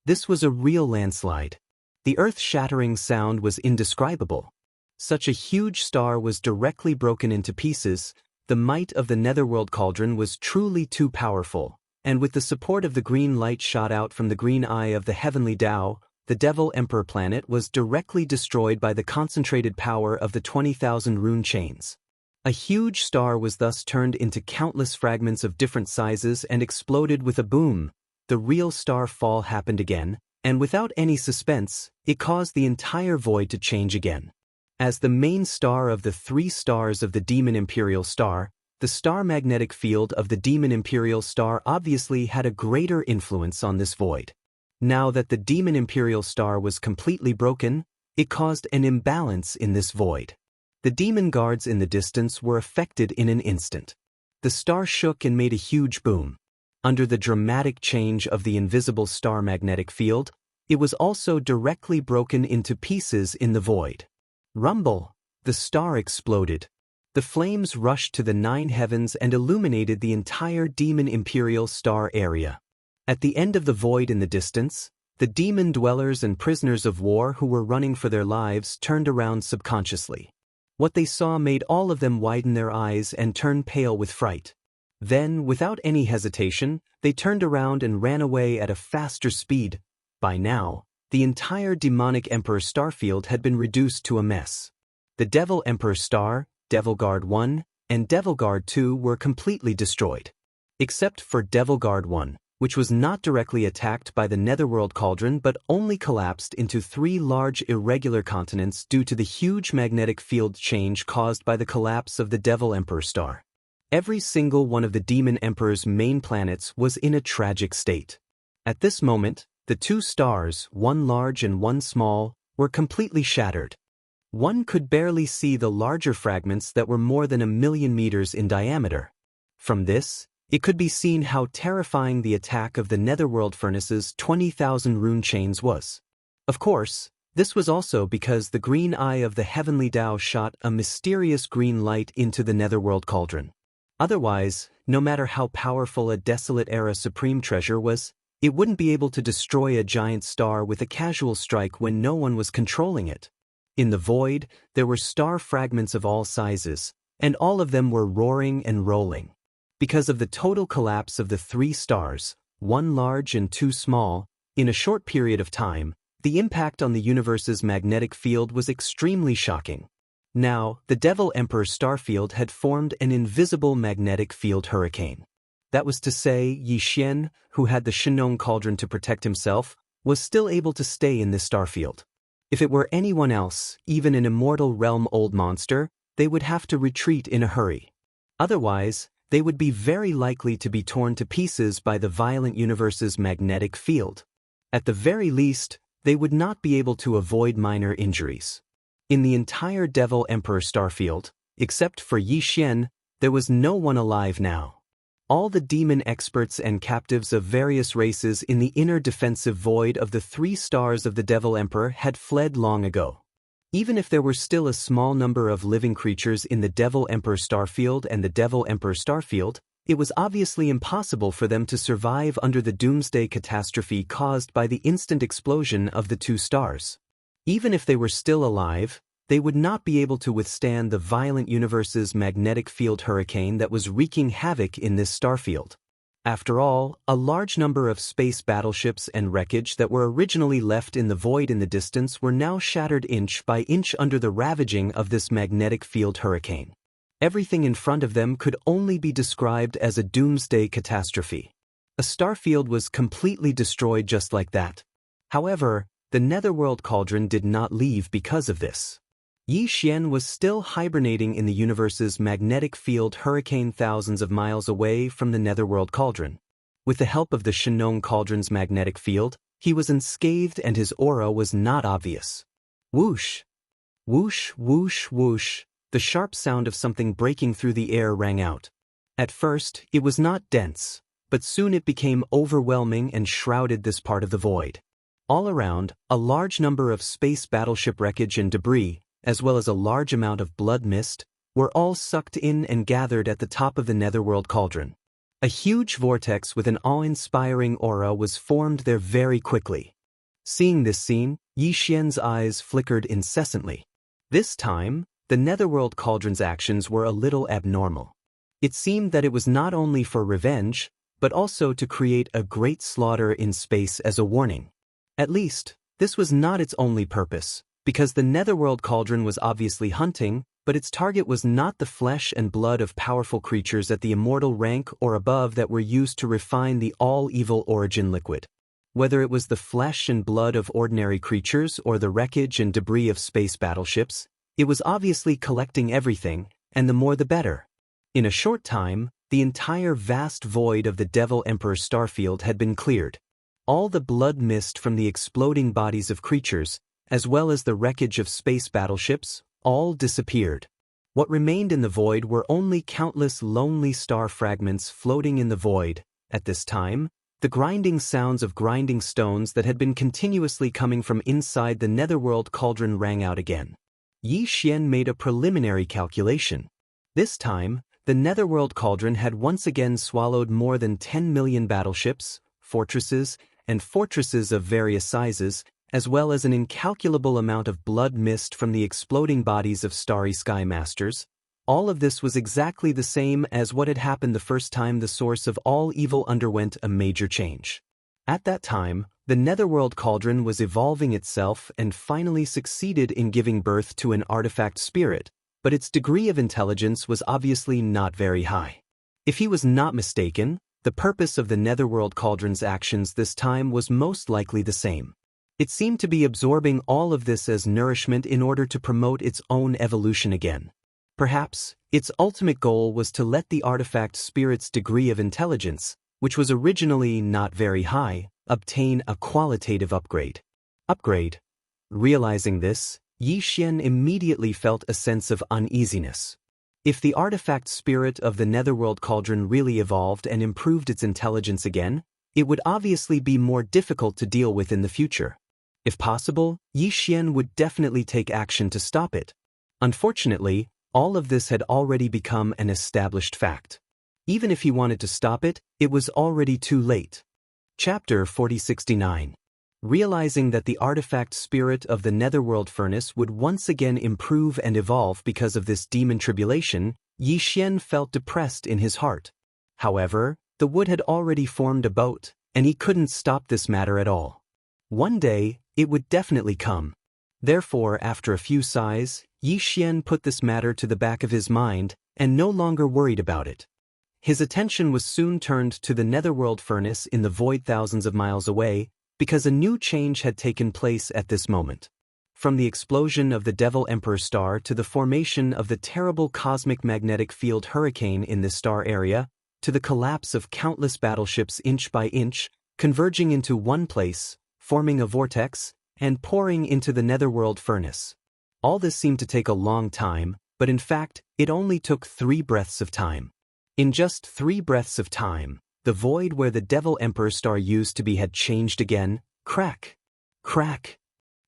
This was a real landslide. The earth-shattering sound was indescribable. Such a huge star was directly broken into pieces. The might of the netherworld cauldron was truly too powerful, and with the support of the green light shot out from the green eye of the heavenly Dao, the Devil Emperor planet was directly destroyed by the concentrated power of the 20,000 rune chains. A huge star was thus turned into countless fragments of different sizes and exploded with a boom. The real star fall happened again, and without any suspense, it caused the entire void to change again. As the main star of the 3 stars of the Demon Imperial Star, the star magnetic field of the Demon Imperial Star obviously had a greater influence on this void. Now that the Demon Imperial Star was completely broken, it caused an imbalance in this void. The demon guards in the distance were affected in an instant. The star shook and made a huge boom. Under the dramatic change of the invisible star magnetic field, it was also directly broken into pieces in the void. Rumble! The star exploded. The flames rushed to the 9 heavens and illuminated the entire Demon Imperial Star area. At the end of the void in the distance, the demon dwellers and prisoners of war who were running for their lives turned around subconsciously. What they saw made all of them widen their eyes and turn pale with fright. Then, without any hesitation, they turned around and ran away at a faster speed. By now, the entire demonic Emperor Starfield had been reduced to a mess. The Devil Emperor Star, Devil Guard 1, and Devil Guard 2 were completely destroyed. Except for Devil Guard 1, which was not directly attacked by the Netherworld Cauldron but only collapsed into 3 large irregular continents due to the huge magnetic field change caused by the collapse of the Devil Emperor Star. Every single one of the Demon Emperor's main planets was in a tragic state. At this moment, the 2 stars, one large and one small, were completely shattered. One could barely see the larger fragments that were more than 1,000,000 meters in diameter. From this, it could be seen how terrifying the attack of the Netherworld Furnace's 20,000 rune chains was. Of course, This was also because the green eye of the heavenly Tao shot a mysterious green light into the netherworld cauldron. Otherwise, no matter how powerful a desolate era supreme treasure was, it wouldn't be able to destroy a giant star with a casual strike when no one was controlling it. In the void, there were star fragments of all sizes, and all of them were roaring and rolling. Because of the total collapse of the 3 stars, 1 large and 2 small, in a short period of time, the impact on the universe's magnetic field was extremely shocking. Now, the Devil Emperor starfield had formed an invisible magnetic field hurricane. That was to say, Yi Xian, who had the Shenong cauldron to protect himself, was still able to stay in this starfield. If it were anyone else, even an immortal realm old monster, they would have to retreat in a hurry. Otherwise, they would be very likely to be torn to pieces by the violent universe's magnetic field. At the very least, they would not be able to avoid minor injuries. In the entire Devil Emperor starfield, except for Yi Xian, there was no one alive now. All the demon experts and captives of various races in the inner defensive void of the 3 stars of the Devil Emperor had fled long ago. Even if there were still a small number of living creatures in the Devil Emperor starfield and the Devil Emperor starfield, it was obviously impossible for them to survive under the doomsday catastrophe caused by the instant explosion of the 2 stars. Even if they were still alive, they would not be able to withstand the violent universe's magnetic field hurricane that was wreaking havoc in this starfield. After all, a large number of space battleships and wreckage that were originally left in the void in the distance were now shattered inch by inch under the ravaging of this magnetic field hurricane. Everything in front of them could only be described as a doomsday catastrophe. A starfield was completely destroyed just like that. However, the netherworld cauldron did not leave because of this. Yi Xian was still hibernating in the universe's magnetic field hurricane thousands of miles away from the netherworld cauldron. With the help of the Shenong cauldron's magnetic field, he was unscathed and his aura was not obvious. Whoosh! Whoosh, whoosh, whoosh! The sharp sound of something breaking through the air rang out. At first, it was not dense, but soon it became overwhelming and shrouded this part of the void. All around, a large number of space battleship wreckage and debris, as well as a large amount of blood mist, were all sucked in and gathered at the top of the netherworld cauldron. A huge vortex with an awe-inspiring aura was formed there very quickly. Seeing this scene, Yi Xian's eyes flickered incessantly. This time, the netherworld cauldron's actions were a little abnormal. It seemed that it was not only for revenge, but also to create a great slaughter in space as a warning. At least, this was not its only purpose, because the netherworld cauldron was obviously hunting, but its target was not the flesh and blood of powerful creatures at the immortal rank or above that were used to refine the all-evil origin liquid. Whether it was the flesh and blood of ordinary creatures or the wreckage and debris of space battleships, it was obviously collecting everything, and the more the better. In a short time, the entire vast void of the Devil Emperor starfield had been cleared. All the blood mist from the exploding bodies of creatures, as well as the wreckage of space battleships, all disappeared. What remained in the void were only countless lonely star fragments floating in the void. At this time, the grinding sounds of grinding stones that had been continuously coming from inside the netherworld cauldron rang out again. Yi Xian made a preliminary calculation. This time, the netherworld cauldron had once again swallowed more than 10 million battleships, fortresses, and fortresses of various sizes, as well as an incalculable amount of blood mist from the exploding bodies of starry sky masters. All of this was exactly the same as what had happened the first time the source of all evil underwent a major change. At that time, the netherworld cauldron was evolving itself and finally succeeded in giving birth to an artifact spirit, but its degree of intelligence was obviously not very high. If he was not mistaken, the purpose of the netherworld cauldron's actions this time was most likely the same. It seemed to be absorbing all of this as nourishment in order to promote its own evolution again. Perhaps, its ultimate goal was to let the artifact spirit's degree of intelligence, which was originally not very high, obtain a qualitative upgrade. Realizing this, Yi Xian immediately felt a sense of uneasiness. If the artifact spirit of the netherworld cauldron really evolved and improved its intelligence again, it would obviously be more difficult to deal with in the future. If possible, Yi Xian would definitely take action to stop it. Unfortunately, all of this had already become an established fact. Even if he wanted to stop it, it was already too late. Chapter 4069. Realizing that the artifact spirit of the netherworld furnace would once again improve and evolve because of this demon tribulation, Yi Xian felt depressed in his heart. However, the wood had already formed a boat, and he couldn't stop this matter at all. One day, it would definitely come. Therefore, after a few sighs, Yi Xian put this matter to the back of his mind and no longer worried about it. His attention was soon turned to the netherworld furnace in the void thousands of miles away, because a new change had taken place at this moment. From the explosion of the Devil Emperor star to the formation of the terrible cosmic magnetic field hurricane in this star area, to the collapse of countless battleships inch by inch, converging into one place, forming a vortex, and pouring into the netherworld furnace. All this seemed to take a long time, but in fact, it only took 3 breaths of time. In just 3 breaths of time, the void where the Devil Emperor star used to be had changed again. Crack! Crack!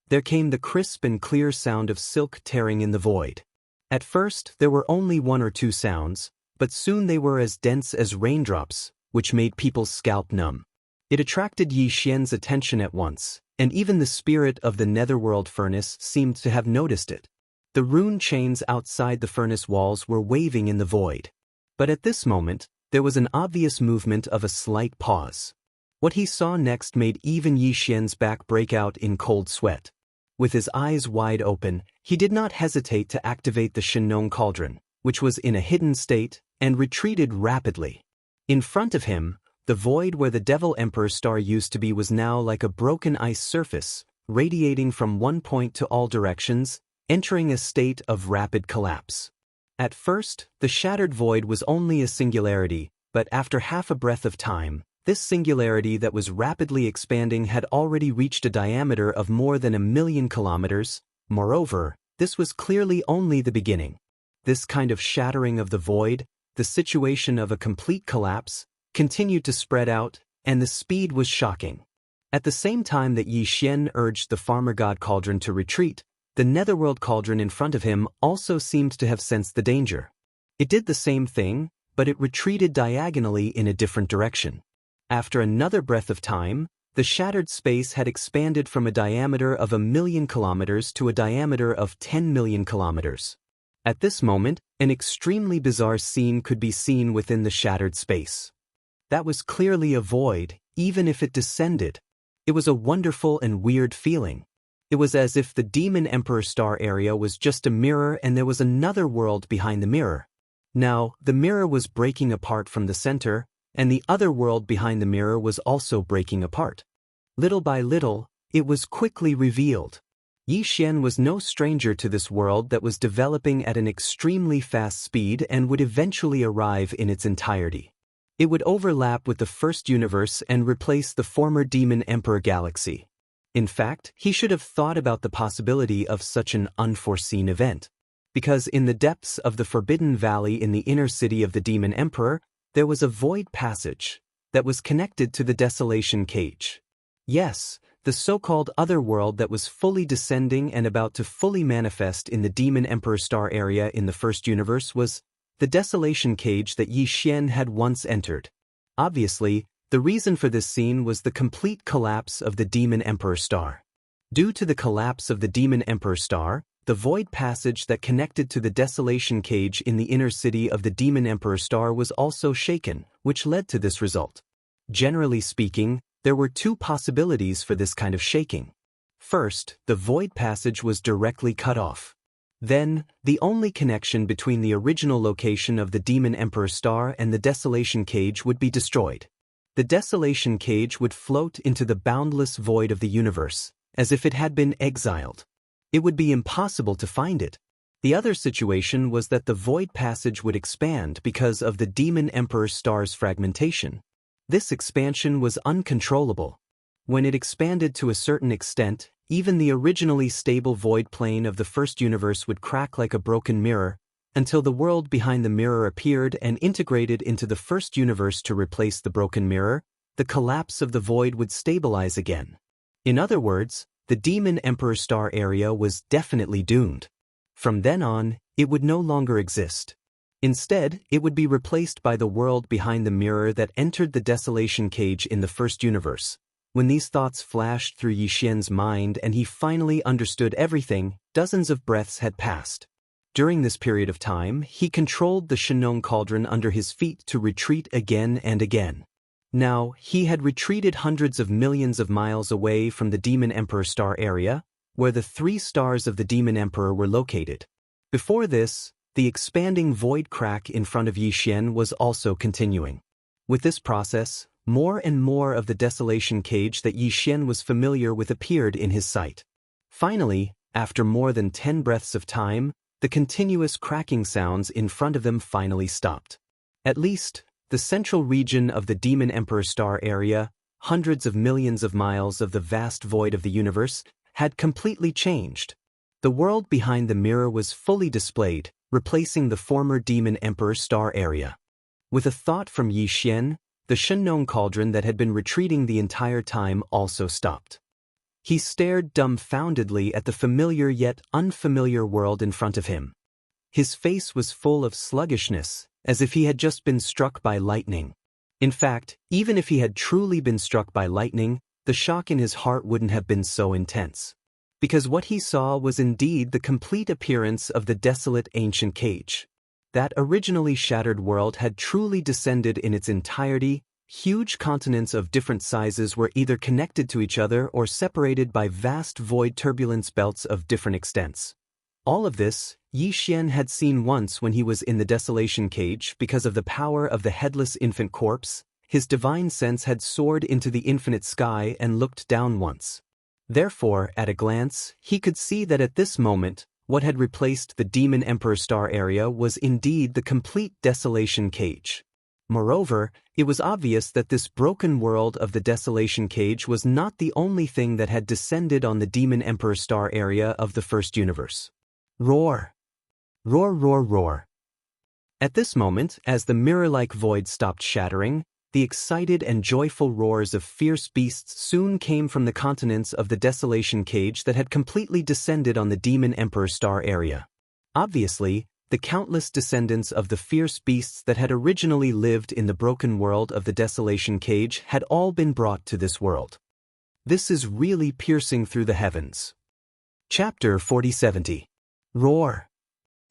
There came the crisp and clear sound of silk tearing in the void. At first, there were only 1 or 2 sounds, but soon they were as dense as raindrops, which made people's scalp numb. It attracted Yi Xian's attention at once, and even the spirit of the netherworld furnace seemed to have noticed it. The rune chains outside the furnace walls were waving in the void. But at this moment, there was an obvious movement of a slight pause. What he saw next made even Yi Xian's back break out in cold sweat. With his eyes wide open, he did not hesitate to activate the Shenong cauldron, which was in a hidden state, and retreated rapidly. In front of him, the void where the Devil Emperor star used to be was now like a broken ice surface, radiating from one point to all directions, entering a state of rapid collapse. At first, the shattered void was only a singularity, but after half a breath of time, this singularity that was rapidly expanding had already reached a diameter of more than 1,000,000 kilometers. Moreover, this was clearly only the beginning. This kind of shattering of the void, the situation of a complete collapse, continued to spread out, and the speed was shocking. At the same time that Yi Xian urged the farmer god cauldron to retreat, the netherworld cauldron in front of him also seemed to have sensed the danger. It did the same thing, but it retreated diagonally in a different direction. After another breath of time, the shattered space had expanded from a diameter of 1,000,000 kilometers to a diameter of 10,000,000 kilometers. At this moment, an extremely bizarre scene could be seen within the shattered space. That was clearly a void, even if it descended. It was a wonderful and weird feeling. It was as if the Demon Emperor star area was just a mirror and there was another world behind the mirror. Now, the mirror was breaking apart from the center, and the other world behind the mirror was also breaking apart. Little by little, it was quickly revealed. Yi Xian was no stranger to this world that was developing at an extremely fast speed and would eventually arrive in its entirety. It would overlap with the first universe and replace the former Demon Emperor galaxy. In fact, he should have thought about the possibility of such an unforeseen event. Because in the depths of the Forbidden Valley in the inner city of the Demon Emperor, there was a void passage that was connected to the Desolation Cage. Yes, the so-called other world that was fully descending and about to fully manifest in the Demon Emperor star area in the first universe was the Desolation Cage that Yi Xian had once entered. Obviously, the reason for this scene was the complete collapse of the Demon Emperor star. Due to the collapse of the Demon Emperor star, the void passage that connected to the Desolation Cage in the inner city of the Demon Emperor star was also shaken, which led to this result. Generally speaking, there were 2 possibilities for this kind of shaking. First, the void passage was directly cut off. Then, the only connection between the original location of the Demon Emperor star and the Desolation Cage would be destroyed. The Desolation Cage would float into the boundless void of the universe, as if it had been exiled. It would be impossible to find it. The other situation was that the void passage would expand because of the Demon Emperor star's fragmentation. This expansion was uncontrollable. When it expanded to a certain extent, even the originally stable void plane of the first universe would crack like a broken mirror, until the world behind the mirror appeared and integrated into the first universe to replace the broken mirror. The collapse of the void would stabilize again. In other words, the Demon Emperor Star area was definitely doomed. From then on, it would no longer exist. Instead, it would be replaced by the world behind the mirror that entered the Desolation Cage in the first universe. When these thoughts flashed through Yixian's mind and he finally understood everything, dozens of breaths had passed. During this period of time, he controlled the Shenong cauldron under his feet to retreat again and again. Now, he had retreated hundreds of millions of miles away from the Demon Emperor Star area, where the 3 stars of the Demon Emperor were located. Before this, the expanding void crack in front of Yixian was also continuing. With this process, more and more of the Desolation Cage that Yixian was familiar with appeared in his sight. Finally, after more than 10 breaths of time, the continuous cracking sounds in front of them finally stopped. At least, the central region of the Demon Emperor Star area, hundreds of millions of miles of the vast void of the universe, had completely changed. The world behind the mirror was fully displayed, replacing the former Demon Emperor Star area. With a thought from Yixian, the Shenong cauldron that had been retreating the entire time also stopped. He stared dumbfoundedly at the familiar yet unfamiliar world in front of him. His face was full of sluggishness, as if he had just been struck by lightning. In fact, even if he had truly been struck by lightning, the shock in his heart wouldn't have been so intense. Because what he saw was indeed the complete appearance of the desolate ancient cage. That originally shattered world had truly descended in its entirety. Huge continents of different sizes were either connected to each other or separated by vast void turbulence belts of different extents. All of this, Yixian had seen once when he was in the Desolation Cage. Because of the power of the headless infant corpse, his divine sense had soared into the infinite sky and looked down once. Therefore, at a glance, he could see that at this moment, what had replaced the Demon Emperor Star area was indeed the complete Desolation Cage. Moreover, it was obvious that this broken world of the Desolation Cage was not the only thing that had descended on the Demon Emperor Star area of the first universe. Roar! Roar, roar, roar! At this moment, as the mirror-like void stopped shattering, the excited and joyful roars of fierce beasts soon came from the continents of the Desolation Cage that had completely descended on the Demon Emperor Star area. Obviously, the countless descendants of the fierce beasts that had originally lived in the broken world of the Desolation Cage had all been brought to this world. This is really piercing through the heavens. Chapter 4070. Roar!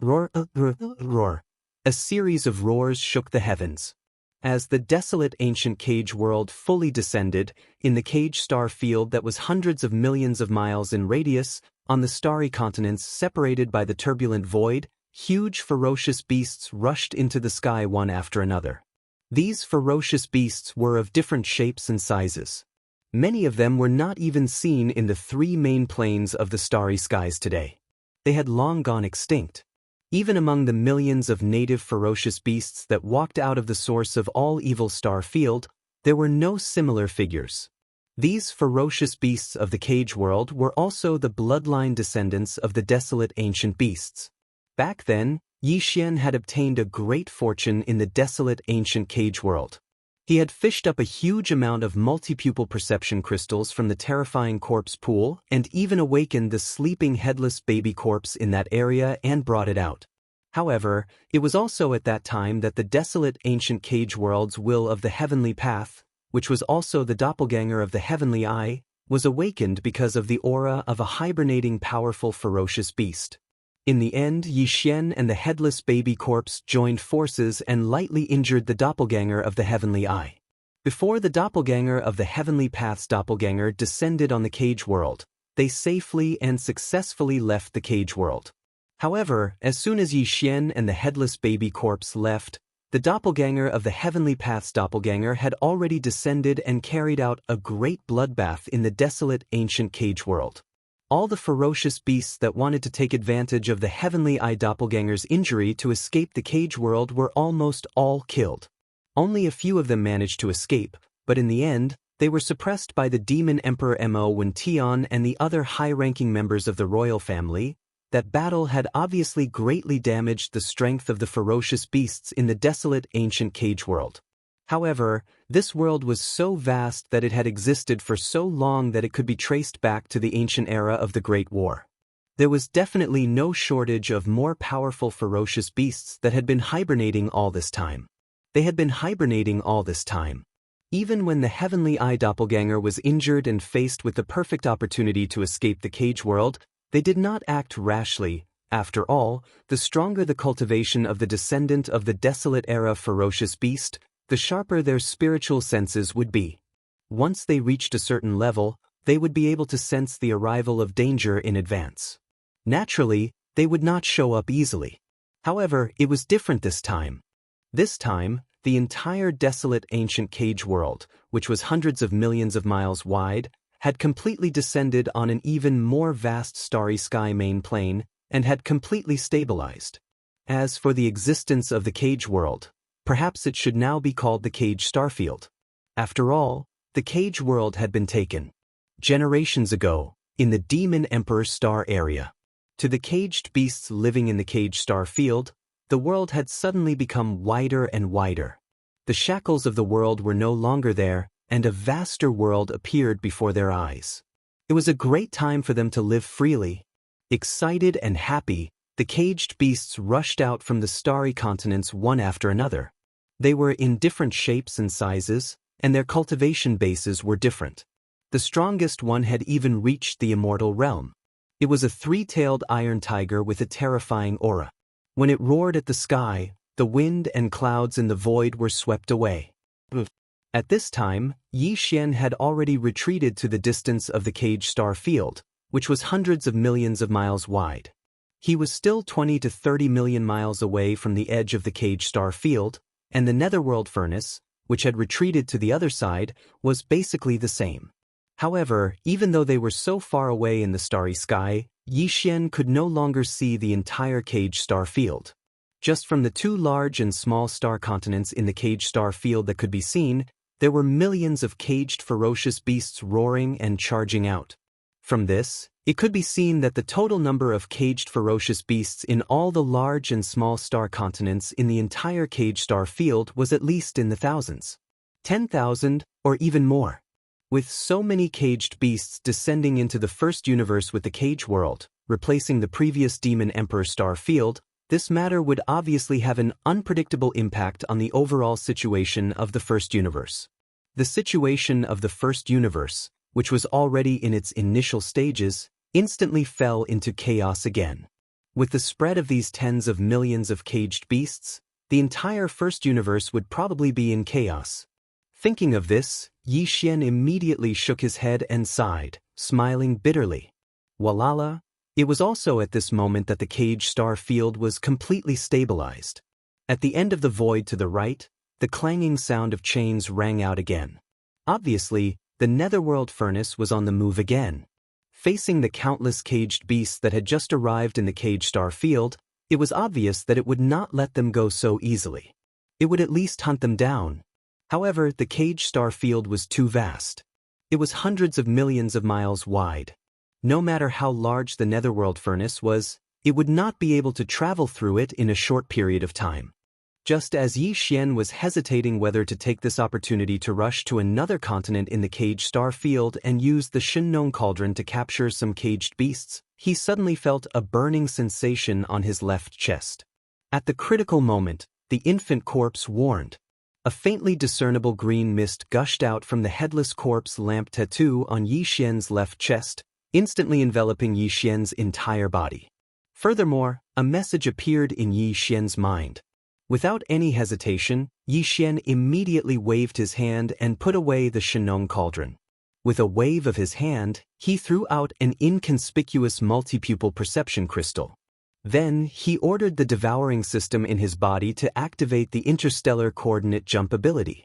Roar, roar. A series of roars shook the heavens. As the desolate ancient cage world fully descended, in the cage star field that was hundreds of millions of miles in radius, on the starry continents separated by the turbulent void, huge ferocious beasts rushed into the sky one after another. These ferocious beasts were of different shapes and sizes. Many of them were not even seen in the 3 main planes of the starry skies today. They had long gone extinct. Even among the millions of native ferocious beasts that walked out of the source of all evil star field, there were no similar figures. These ferocious beasts of the cage world were also the bloodline descendants of the desolate ancient beasts. Back then, Yixian had obtained a great fortune in the desolate ancient cage world. He had fished up a huge amount of multipupil perception crystals from the terrifying corpse pool and even awakened the sleeping headless baby corpse in that area and brought it out. However, it was also at that time that the desolate ancient cage world's will of the heavenly path, which was also the doppelganger of the heavenly eye, was awakened because of the aura of a hibernating powerful ferocious beast. In the end, Yixian and the headless baby corpse joined forces and lightly injured the doppelganger of the heavenly eye. Before the doppelganger of the heavenly path's doppelganger descended on the cage world, they safely and successfully left the cage world. However, as soon as Yixian and the headless baby corpse left, the doppelganger of the heavenly path's doppelganger had already descended and carried out a great bloodbath in the desolate ancient cage world. All the ferocious beasts that wanted to take advantage of the heavenly eye doppelganger's injury to escape the cage world were almost all killed. Only a few of them managed to escape, but in the end, they were suppressed by the Demon Emperor Mo Wen Tian and the other high-ranking members of the royal family. That battle had obviously greatly damaged the strength of the ferocious beasts in the desolate ancient cage world. However, this world was so vast that it had existed for so long that it could be traced back to the ancient era of the Great War. There was definitely no shortage of more powerful ferocious beasts that had been hibernating all this time. They had been hibernating all this time. Even when the Heavenly Eye doppelganger was injured and faced with the perfect opportunity to escape the cage world, they did not act rashly. After all, the stronger the cultivation of the descendant of the desolate era ferocious beast, the sharper their spiritual senses would be. Once they reached a certain level, they would be able to sense the arrival of danger in advance. Naturally, they would not show up easily. However, it was different this time. This time, the entire desolate ancient cage world, which was hundreds of millions of miles wide, had completely descended on an even more vast starry sky main plane and had completely stabilized. As for the existence of the cage world, perhaps it should now be called the cage starfield. After all, the cage world had been taken generations ago in the Demon Emperor star area. To the caged beasts living in the cage star field, the world had suddenly become wider and wider. The shackles of the world were no longer there, and a vaster world appeared before their eyes. It was a great time for them to live freely. Excited and happy, the caged beasts rushed out from the starry continents one after another. They were in different shapes and sizes, and their cultivation bases were different. The strongest one had even reached the immortal realm. It was a three-tailed iron tiger with a terrifying aura. When it roared at the sky, the wind and clouds in the void were swept away. At this time, Yi Xian had already retreated to the distance of the cage star field, which was hundreds of millions of miles wide. He was still 20 to 30 million miles away from the edge of the cage star field, and the netherworld furnace, which had retreated to the other side, was basically the same. However, even though they were so far away in the starry sky, Yi Xian could no longer see the entire cage star field. Just from the two large and small star continents in the cage star field that could be seen, there were millions of caged ferocious beasts roaring and charging out. From this, it could be seen that the total number of caged ferocious beasts in all the large and small star continents in the entire cage star field was at least in the thousands. 10,000, or even more. With so many caged beasts descending into the first universe with the cage world, replacing the previous Demon Emperor star field, this matter would obviously have an unpredictable impact on the overall situation of the first universe. The situation of the first universe, which was already in its initial stages, instantly fell into chaos again. With the spread of these tens of millions of caged beasts, the entire first universe would probably be in chaos. Thinking of this, Yi Xian immediately shook his head and sighed, smiling bitterly. Walala, it was also at this moment that the cage star field was completely stabilized. At the end of the void to the right, the clanging sound of chains rang out again. Obviously, the netherworld furnace was on the move again. Facing the countless caged beasts that had just arrived in the cage star field, it was obvious that it would not let them go so easily. It would at least hunt them down. However, the cage star field was too vast. It was hundreds of millions of miles wide. No matter how large the netherworld furnace was, it would not be able to travel through it in a short period of time. Just as Yi Xian was hesitating whether to take this opportunity to rush to another continent in the cage star field and use the Shinnon cauldron to capture some caged beasts, he suddenly felt a burning sensation on his left chest. At the critical moment, the infant corpse warned. A faintly discernible green mist gushed out from the headless corpse lamp tattoo on Yi Xian's left chest, instantly enveloping Yi Xian's entire body. Furthermore, a message appeared in Yi Xian's mind. Without any hesitation, Yi Xian immediately waved his hand and put away the Shinnon cauldron. With a wave of his hand, he threw out an inconspicuous multipupil perception crystal. Then, he ordered the devouring system in his body to activate the interstellar coordinate jump ability.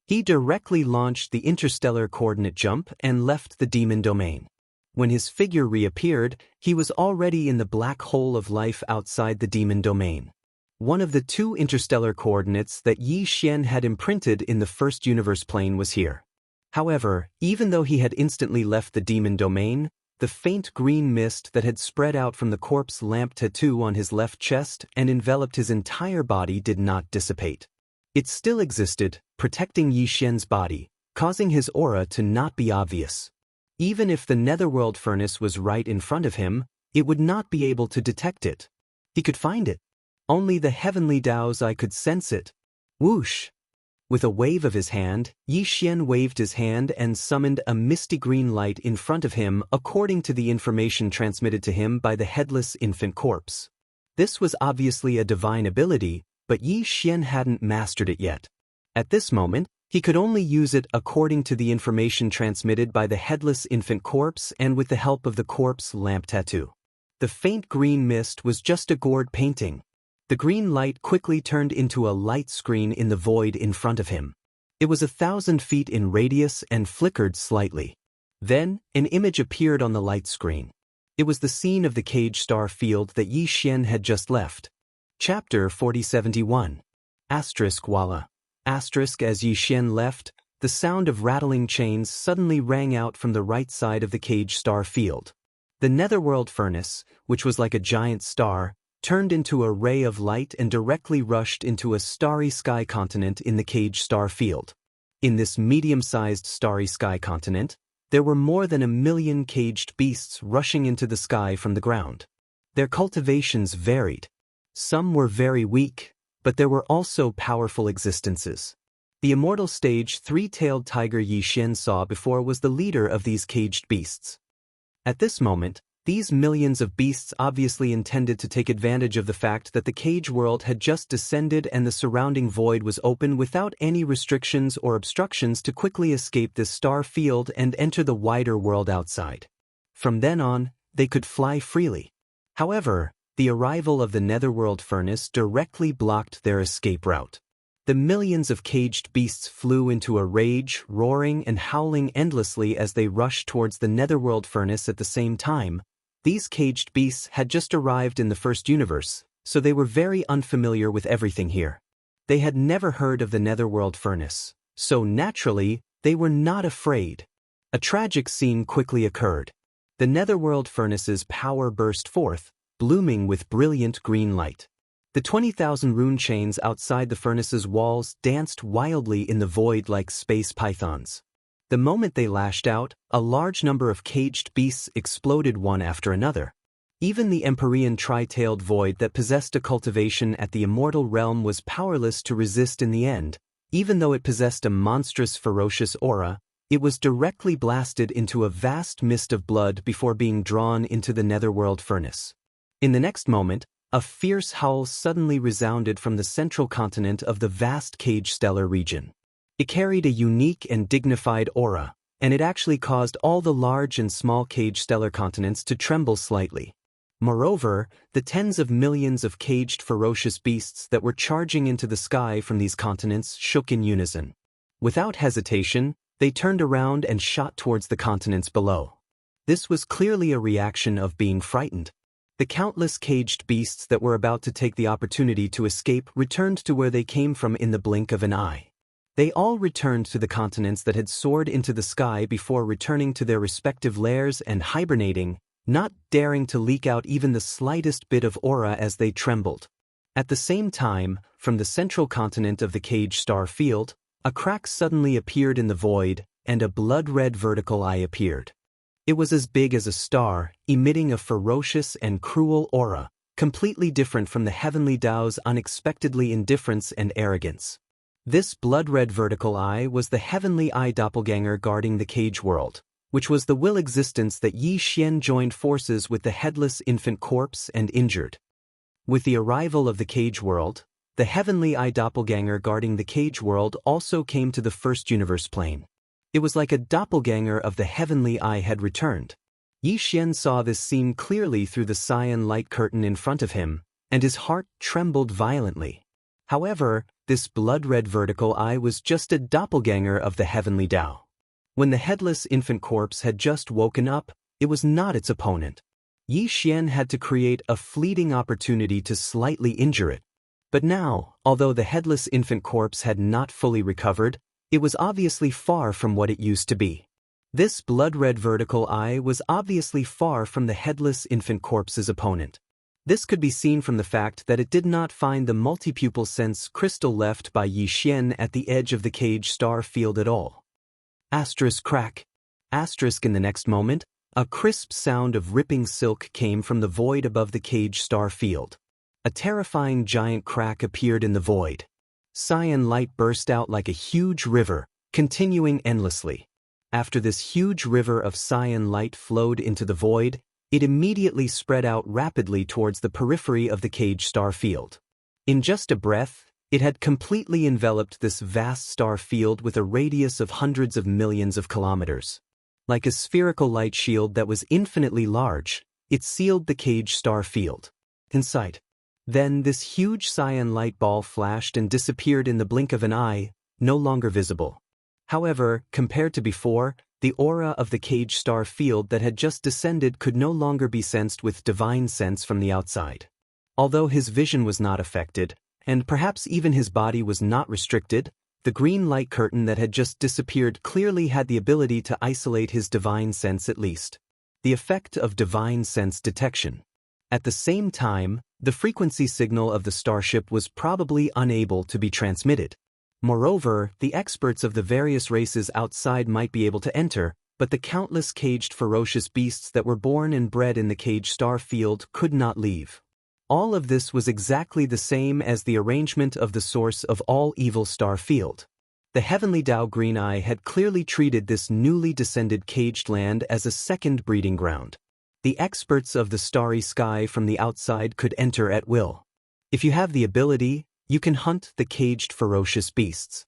He directly launched the interstellar coordinate jump and left the demon domain. When his figure reappeared, he was already in the black hole of life outside the demon domain. One of the two interstellar coordinates that Yi Xian had imprinted in the first universe plane was here. However, even though he had instantly left the demon domain, the faint green mist that had spread out from the corpse lamp tattoo on his left chest and enveloped his entire body did not dissipate. It still existed, protecting Yi Xian's body, causing his aura to not be obvious. Even if the netherworld furnace was right in front of him, it would not be able to detect it. He could find it. Only the heavenly Dao's eye could sense it. Whoosh! With a wave of his hand, Yi Xian waved his hand and summoned a misty green light in front of him according to the information transmitted to him by the headless infant corpse. This was obviously a divine ability, but Yi Xian hadn't mastered it yet. At this moment, he could only use it according to the information transmitted by the headless infant corpse and with the help of the corpse lamp tattoo. The faint green mist was just a gourd painting. The green light quickly turned into a light screen in the void in front of him. It was 1,000 feet in radius and flickered slightly. Then, an image appeared on the light screen. It was the scene of the cage star field that Yi Xian had just left. Chapter 4071. Asterisk Walla. Asterisk As Yi Xian left, the sound of rattling chains suddenly rang out from the right side of the cage star field. The netherworld furnace, which was like a giant star, turned into a ray of light and directly rushed into a starry sky continent in the cage star field. In this medium-sized starry sky continent, there were more than 1 million caged beasts rushing into the sky from the ground. Their cultivations varied. Some were very weak, but there were also powerful existences. The immortal stage three-tailed tiger Yi Xian saw before was the leader of these caged beasts. At this moment, these millions of beasts obviously intended to take advantage of the fact that the cage world had just descended and the surrounding void was open without any restrictions or obstructions to quickly escape this star field and enter the wider world outside. From then on, they could fly freely. However, the arrival of the netherworld furnace directly blocked their escape route. The millions of caged beasts flew into a rage, roaring and howling endlessly as they rushed towards the netherworld furnace at the same time. These caged beasts had just arrived in the first universe, so they were very unfamiliar with everything here. They had never heard of the netherworld furnace, so naturally, they were not afraid. A tragic scene quickly occurred. The netherworld furnace's power burst forth, blooming with brilliant green light. The 20,000 rune chains outside the furnace's walls danced wildly in the void like space pythons. The moment they lashed out, a large number of caged beasts exploded one after another. Even the Empyrean tri-tailed void that possessed a cultivation at the immortal realm was powerless to resist in the end. Even though it possessed a monstrous ferocious aura, it was directly blasted into a vast mist of blood before being drawn into the netherworld furnace. In the next moment, a fierce howl suddenly resounded from the central continent of the vast cage stellar region. It carried a unique and dignified aura, and it actually caused all the large and small cage stellar continents to tremble slightly. Moreover, the tens of millions of caged ferocious beasts that were charging into the sky from these continents shook in unison. Without hesitation, they turned around and shot towards the continents below. This was clearly a reaction of being frightened. The countless caged beasts that were about to take the opportunity to escape returned to where they came from in the blink of an eye. They all returned to the continents that had soared into the sky before returning to their respective lairs and hibernating, not daring to leak out even the slightest bit of aura as they trembled. At the same time, from the central continent of the cage star field, a crack suddenly appeared in the void, and a blood-red vertical eye appeared. It was as big as a star, emitting a ferocious and cruel aura, completely different from the heavenly Dao's unexpectedly indifference and arrogance. This blood-red vertical eye was the heavenly eye doppelganger guarding the cage world, which was the will existence that Yi Xian joined forces with the headless infant corpse and injured. With the arrival of the cage world, the heavenly eye doppelganger guarding the cage world also came to the first universe plane. It was like a doppelganger of the heavenly eye had returned. Yi Xian saw this scene clearly through the cyan light curtain in front of him, and his heart trembled violently. However, this blood-red vertical eye was just a doppelganger of the heavenly Dao. When the headless infant corpse had just woken up, it was not its opponent. Yi Xian had to create a fleeting opportunity to slightly injure it. But now, although the headless infant corpse had not fully recovered, it was obviously far from what it used to be. This blood-red vertical eye was obviously far from the headless infant corpse's opponent. This could be seen from the fact that it did not find the multipupil sense crystal left by Yi Xian at the edge of the cage star field at all. Asterisk crack. Asterisk in the next moment, a crisp sound of ripping silk came from the void above the cage star field. A terrifying giant crack appeared in the void. Cyan light burst out like a huge river, continuing endlessly. After this huge river of cyan light flowed into the void, it immediately spread out rapidly towards the periphery of the cage star field. In just a breath, it had completely enveloped this vast star field with a radius of hundreds of millions of kilometers. Like a spherical light shield that was infinitely large, it sealed the cage star field. In sight. Then this huge cyan light ball flashed and disappeared in the blink of an eye, no longer visible. However, compared to before, the aura of the cage star field that had just descended could no longer be sensed with divine sense from the outside. Although his vision was not affected, and perhaps even his body was not restricted, the green light curtain that had just disappeared clearly had the ability to isolate his divine sense at least. The effect of divine sense detection. At the same time, the frequency signal of the starship was probably unable to be transmitted. Moreover, the experts of the various races outside might be able to enter, but the countless caged ferocious beasts that were born and bred in the cage star field could not leave. All of this was exactly the same as the arrangement of the source of all evil star field. The heavenly Dao Green Eye had clearly treated this newly descended caged land as a second breeding ground. The experts of the starry sky from the outside could enter at will. If you have the ability, you can hunt the caged ferocious beasts.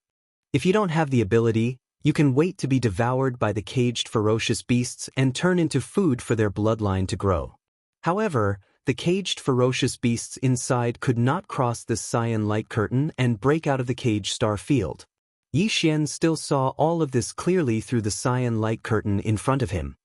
If you don't have the ability, you can wait to be devoured by the caged ferocious beasts and turn into food for their bloodline to grow. However, the caged ferocious beasts inside could not cross this cyan light curtain and break out of the cage star field. Yi Xian still saw all of this clearly through the cyan light curtain in front of him.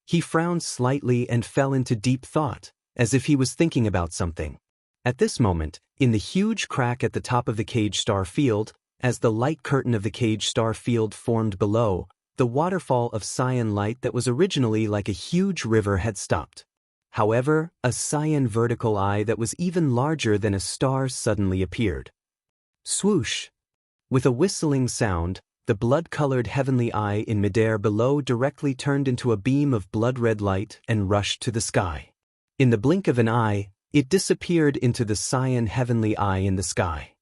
He frowned slightly and fell into deep thought, as if he was thinking about something. At this moment, in the huge crack at the top of the cage star field, as the light curtain of the cage star field formed below, the waterfall of cyan light that was originally like a huge river had stopped. However, a cyan vertical eye that was even larger than a star suddenly appeared. Swoosh! With a whistling sound, the blood-colored heavenly eye in midair below directly turned into a beam of blood-red light and rushed to the sky. In the blink of an eye, it disappeared into the cyan heavenly eye in the sky.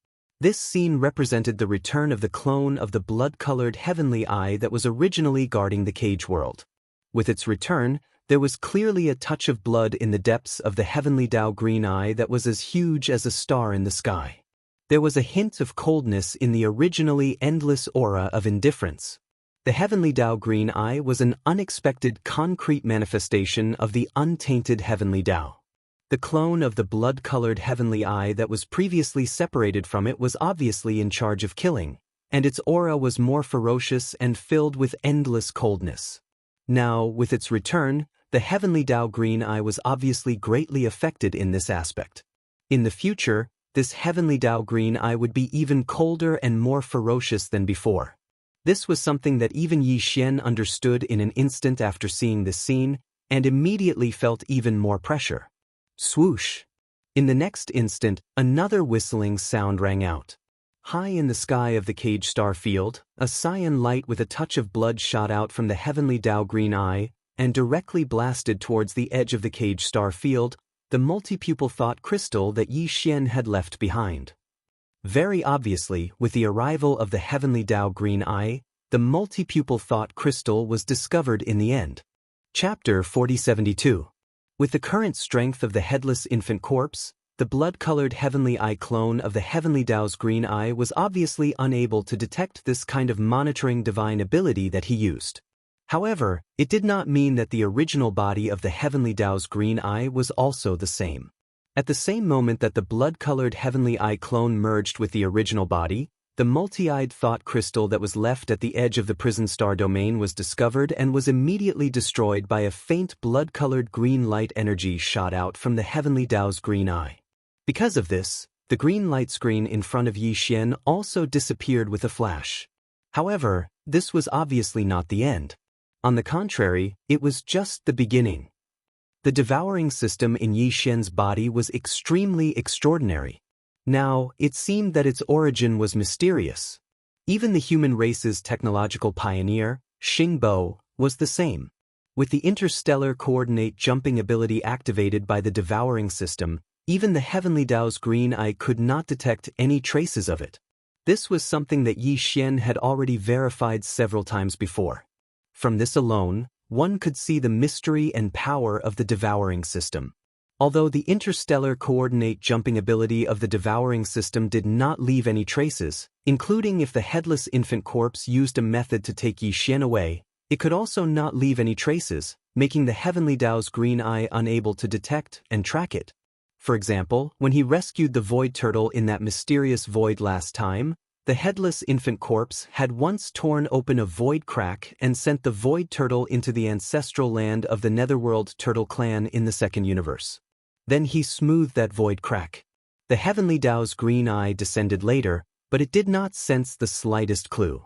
This scene represented the return of the clone of the blood-colored heavenly eye that was originally guarding the cage world. With its return, there was clearly a touch of blood in the depths of the heavenly Dao Green Eye that was as huge as a star in the sky. There was a hint of coldness in the originally endless aura of indifference. The heavenly Dao Green Eye was an unexpected concrete manifestation of the untainted heavenly Dao. The clone of the blood-colored heavenly eye that was previously separated from it was obviously in charge of killing, and its aura was more ferocious and filled with endless coldness. Now, with its return, the heavenly Dao Green Eye was obviously greatly affected in this aspect. In the future, this heavenly Dao Green Eye would be even colder and more ferocious than before. This was something that even Yi Xian understood in an instant after seeing this scene, and immediately felt even more pressure. Swoosh! In the next instant, another whistling sound rang out. High in the sky of the cage star field, a cyan light with a touch of blood shot out from the heavenly Dao Green Eye and directly blasted towards the edge of the cage star field, the multipupil thought crystal that Yi Xian had left behind. Very obviously, with the arrival of the heavenly Dao Green Eye, the multipupil thought crystal was discovered in the end. Chapter 4072. With the current strength of the headless infant corpse, the blood-colored heavenly eye clone of the heavenly Dao's green eye was obviously unable to detect this kind of monitoring divine ability that he used. However, it did not mean that the original body of the heavenly Dao's green eye was also the same. At the same moment that the blood-colored heavenly eye clone merged with the original body, the multi-eyed thought crystal that was left at the edge of the prison star domain was discovered and was immediately destroyed by a faint blood-colored green light energy shot out from the heavenly Dao's green eye. Because of this, the green light screen in front of Yi Xian also disappeared with a flash. However, this was obviously not the end. On the contrary, it was just the beginning. The devouring system in Yi Xian's body was extremely extraordinary. Now, it seemed that its origin was mysterious. Even the human race's technological pioneer, Xingbo, was the same. With the interstellar coordinate jumping ability activated by the devouring system, even the heavenly Dao's green eye could not detect any traces of it. This was something that Yi Xian had already verified several times before. From this alone, one could see the mystery and power of the devouring system. Although the interstellar coordinate jumping ability of the devouring system did not leave any traces, including if the headless infant corpse used a method to take Yi Xian away, it could also not leave any traces, making the heavenly Dao's green eye unable to detect and track it. For example, when he rescued the void turtle in that mysterious void last time, the headless infant corpse had once torn open a void crack and sent the void turtle into the ancestral land of the Netherworld Turtle clan in the second universe. Then he smoothed that void crack. The heavenly Dao's green eye descended later, but it did not sense the slightest clue.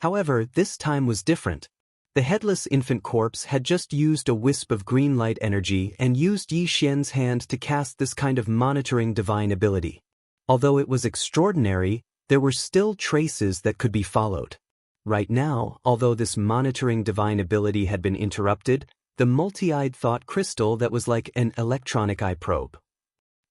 However, this time was different. The headless infant corpse had just used a wisp of green light energy and used Yi Xian's hand to cast this kind of monitoring divine ability. Although it was extraordinary, there were still traces that could be followed. Right now, although this monitoring divine ability had been interrupted, the multi-eyed thought crystal that was like an electronic eye probe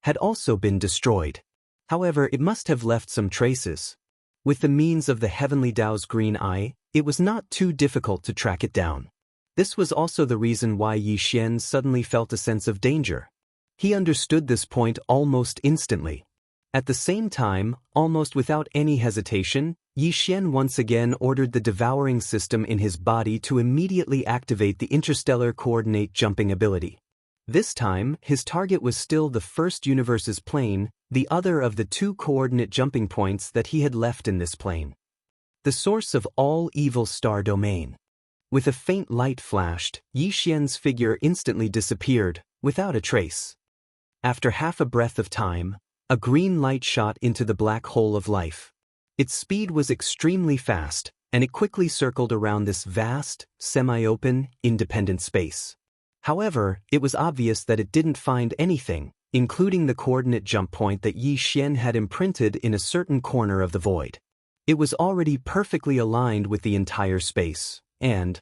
had also been destroyed. However, it must have left some traces. With the means of the heavenly Dao's green eye, it was not too difficult to track it down. This was also the reason why Yi Xian suddenly felt a sense of danger. He understood this point almost instantly. At the same time, almost without any hesitation, Yi Xian once again ordered the devouring system in his body to immediately activate the interstellar coordinate jumping ability. This time, his target was still the first universe's plane, the other of the two coordinate jumping points that he had left in this plane. The source of all evil star domain. With a faint light flashed, Yi Xian's figure instantly disappeared, without a trace. After half a breath of time, a green light shot into the black hole of life. Its speed was extremely fast, and it quickly circled around this vast, semi-open, independent space. However, it was obvious that it didn't find anything, including the coordinate jump point that Yi Xian had imprinted in a certain corner of the void. It was already perfectly aligned with the entire space, and,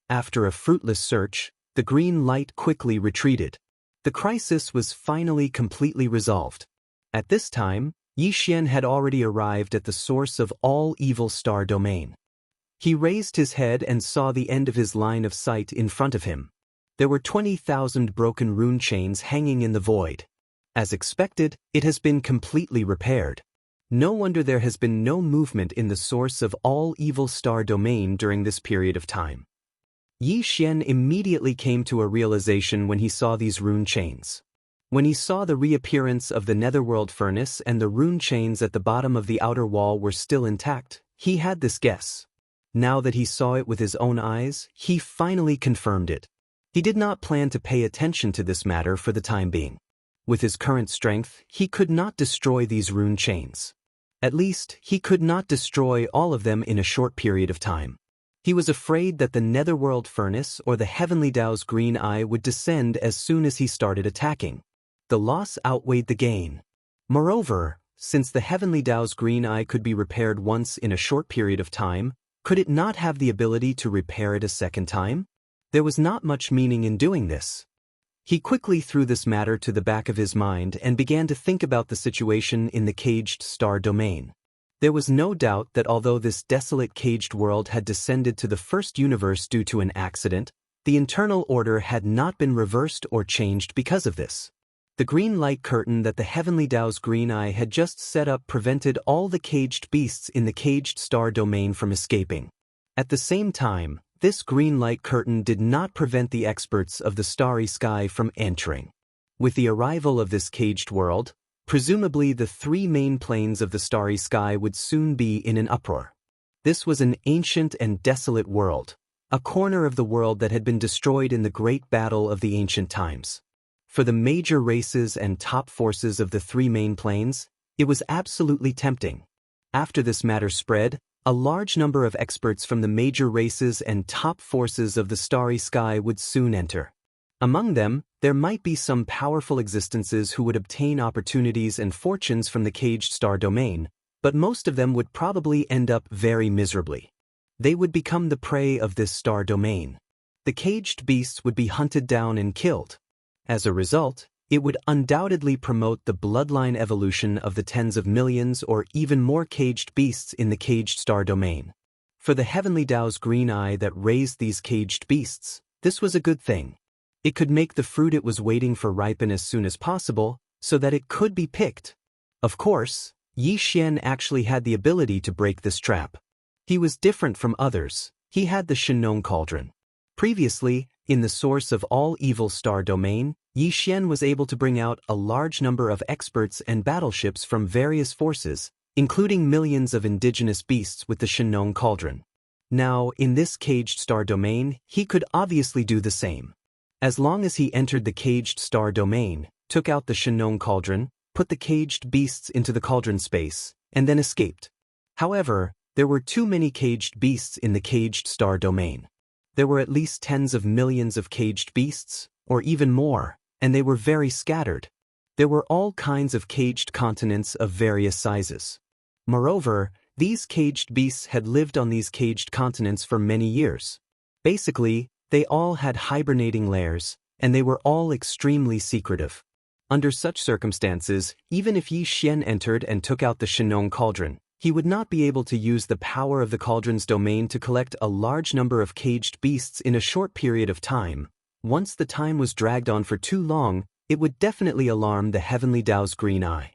after a fruitless search, the green light quickly retreated. The crisis was finally completely resolved. At this time, Yi Xian had already arrived at the source of all evil star domain. He raised his head and saw the end of his line of sight in front of him. There were 20,000 broken rune chains hanging in the void. As expected, it has been completely repaired. No wonder there has been no movement in the source of all evil star domain during this period of time. Yi Xian immediately came to a realization when he saw these rune chains. When he saw the reappearance of the netherworld furnace and the rune chains at the bottom of the outer wall were still intact, he had this guess. Now that he saw it with his own eyes, he finally confirmed it. He did not plan to pay attention to this matter for the time being. With his current strength, he could not destroy these rune chains. At least, he could not destroy all of them in a short period of time. He was afraid that the netherworld furnace or the heavenly Dao's green eye would descend as soon as he started attacking. The loss outweighed the gain. Moreover, since the heavenly Dao's green eye could be repaired once in a short period of time, could it not have the ability to repair it a second time? There was not much meaning in doing this. He quickly threw this matter to the back of his mind and began to think about the situation in the caged star domain. There was no doubt that although this desolate caged world had descended to the first universe due to an accident, the internal order had not been reversed or changed because of this. The green light curtain that the heavenly Dao's green eye had just set up prevented all the caged beasts in the caged star domain from escaping. At the same time, this green light curtain did not prevent the experts of the starry sky from entering. With the arrival of this caged world, presumably the three main planes of the starry sky would soon be in an uproar. This was an ancient and desolate world, a corner of the world that had been destroyed in the great battle of the ancient times. For the major races and top forces of the three main planes, it was absolutely tempting. After this matter spread, a large number of experts from the major races and top forces of the starry sky would soon enter. Among them, there might be some powerful existences who would obtain opportunities and fortunes from the caged star domain, but most of them would probably end up very miserably. They would become the prey of this star domain. The caged beasts would be hunted down and killed. As a result, it would undoubtedly promote the bloodline evolution of the tens of millions or even more caged beasts in the caged star domain. For the heavenly Dao's green eye that raised these caged beasts, this was a good thing. It could make the fruit it was waiting for ripen as soon as possible, so that it could be picked. Of course, Yi Xian actually had the ability to break this trap. He was different from others. He had the Shenong Cauldron. Previously, in the source of all evil star domain, Yi Xian was able to bring out a large number of experts and battleships from various forces, including millions of indigenous beasts with the Shenong Cauldron. Now, in this caged star domain, he could obviously do the same. As long as he entered the caged star domain, took out the Shenong Cauldron, put the caged beasts into the cauldron space, and then escaped. However, there were too many caged beasts in the caged star domain. There were at least tens of millions of caged beasts, or even more, and they were very scattered. There were all kinds of caged continents of various sizes. Moreover, these caged beasts had lived on these caged continents for many years. Basically, they all had hibernating lairs, and they were all extremely secretive. Under such circumstances, even if Yi Xian entered and took out the Shenong Cauldron, he would not be able to use the power of the cauldron's domain to collect a large number of caged beasts in a short period of time. Once the time was dragged on for too long, it would definitely alarm the heavenly Dao's green eye.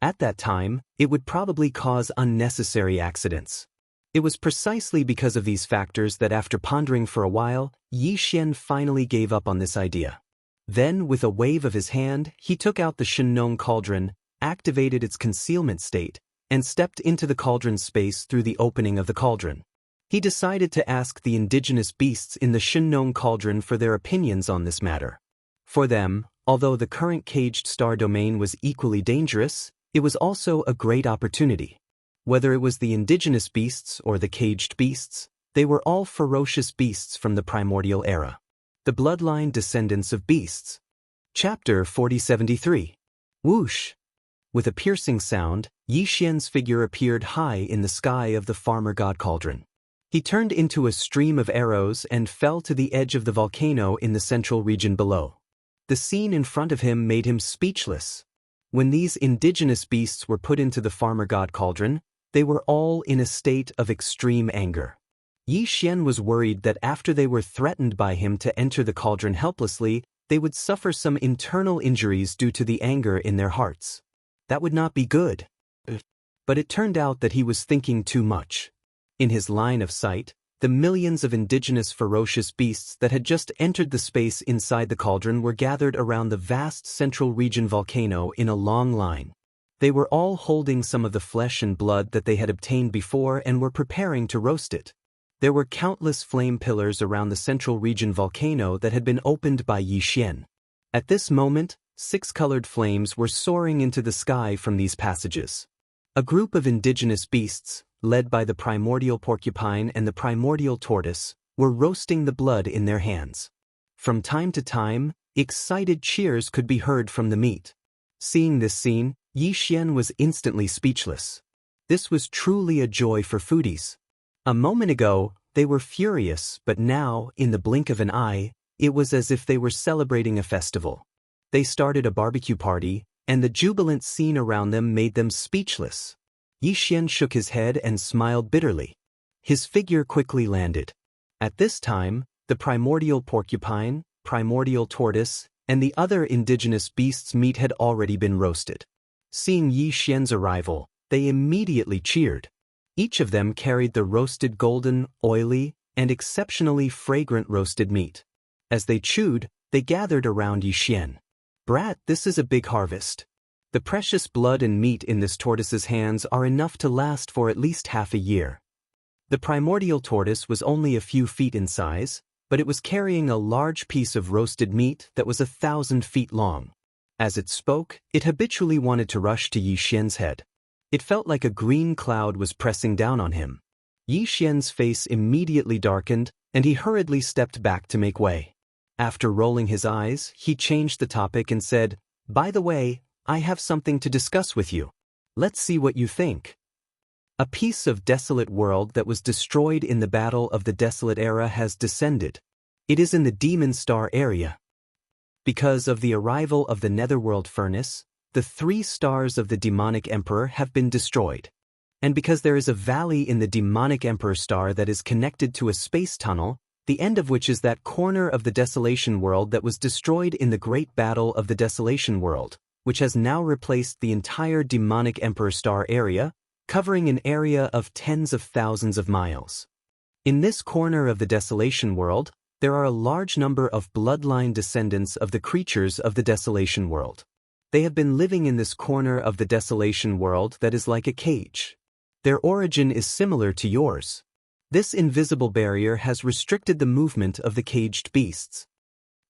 At that time, it would probably cause unnecessary accidents. It was precisely because of these factors that after pondering for a while, Yi Xian finally gave up on this idea. Then, with a wave of his hand, he took out the Shenong Cauldron, activated its concealment state, and stepped into the cauldron's space through the opening of the cauldron. He decided to ask the indigenous beasts in the Shenong Cauldron for their opinions on this matter. For them, although the current caged star domain was equally dangerous, it was also a great opportunity. Whether it was the indigenous beasts or the caged beasts, they were all ferocious beasts from the primordial era. The bloodline descendants of beasts. Chapter 4073. Whoosh! With a piercing sound, Yi Xian's figure appeared high in the sky of the farmer god cauldron. He turned into a stream of arrows and fell to the edge of the volcano in the central region below. The scene in front of him made him speechless. When these indigenous beasts were put into the farmer god cauldron, they were all in a state of extreme anger. Yi Xian was worried that after they were threatened by him to enter the cauldron helplessly, they would suffer some internal injuries due to the anger in their hearts. That would not be good. But it turned out that he was thinking too much. In his line of sight, the millions of indigenous ferocious beasts that had just entered the space inside the cauldron were gathered around the vast central region volcano in a long line. They were all holding some of the flesh and blood that they had obtained before and were preparing to roast it. There were countless flame pillars around the central region volcano that had been opened by Yi Xian. At this moment, 6 colored flames were soaring into the sky from these passages. A group of indigenous beasts, led by the primordial porcupine and the primordial tortoise, were roasting the blood in their hands. From time to time, excited cheers could be heard from the meat. Seeing this scene, Yi Xian was instantly speechless. This was truly a joy for foodies. A moment ago, they were furious, but now, in the blink of an eye, it was as if they were celebrating a festival. They started a barbecue party, and the jubilant scene around them made them speechless. Yi Xian shook his head and smiled bitterly. His figure quickly landed. At this time, the primordial porcupine, primordial tortoise, and the other indigenous beasts' meat had already been roasted. Seeing Yi Xian's arrival, they immediately cheered. Each of them carried the roasted golden, oily, and exceptionally fragrant roasted meat. As they chewed, they gathered around Yi Xian. "Brat, this is a big harvest. The precious blood and meat in this tortoise's hands are enough to last for at least half a year." The primordial tortoise was only a few feet in size, but it was carrying a large piece of roasted meat that was 1,000 feet long. As it spoke, it habitually wanted to rush to Yi Xian's head. It felt like a green cloud was pressing down on him. Yi Xian's face immediately darkened, and he hurriedly stepped back to make way. After rolling his eyes, he changed the topic and said, "By the way, I have something to discuss with you. Let's see what you think." A piece of desolate world that was destroyed in the Battle of the Desolate Era has descended. It is in the Demon Star area. Because of the arrival of the Netherworld Furnace, the 3 stars of the Demonic Emperor have been destroyed. And because there is a valley in the Demonic Emperor star that is connected to a space tunnel, the end of which is that corner of the Desolation World that was destroyed in the Great Battle of the Desolation World, which has now replaced the entire Demonic Emperor star area, covering an area of tens of thousands of miles. In this corner of the Desolation World, there are a large number of bloodline descendants of the creatures of the Desolation World. They have been living in this corner of the Desolation World that is like a cage. Their origin is similar to yours. This invisible barrier has restricted the movement of the caged beasts.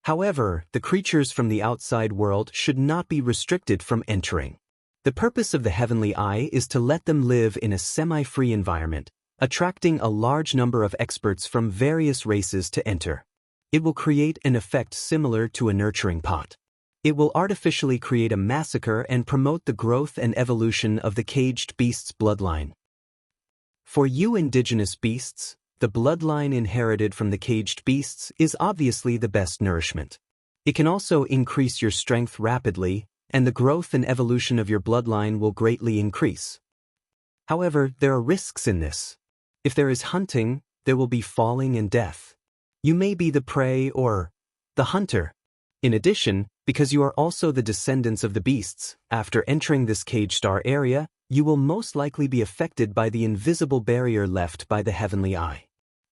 However, the creatures from the outside world should not be restricted from entering. The purpose of the Heavenly Eye is to let them live in a semi-free environment, attracting a large number of experts from various races to enter. It will create an effect similar to a nurturing pot. It will artificially create a massacre and promote the growth and evolution of the caged beast's bloodline. For you indigenous beasts, the bloodline inherited from the caged beasts is obviously the best nourishment. It can also increase your strength rapidly, and the growth and evolution of your bloodline will greatly increase. However, there are risks in this. If there is hunting, there will be falling and death. You may be the prey or the hunter. In addition, because you are also the descendants of the beasts, after entering this cage star area, you will most likely be affected by the invisible barrier left by the Heavenly Eye.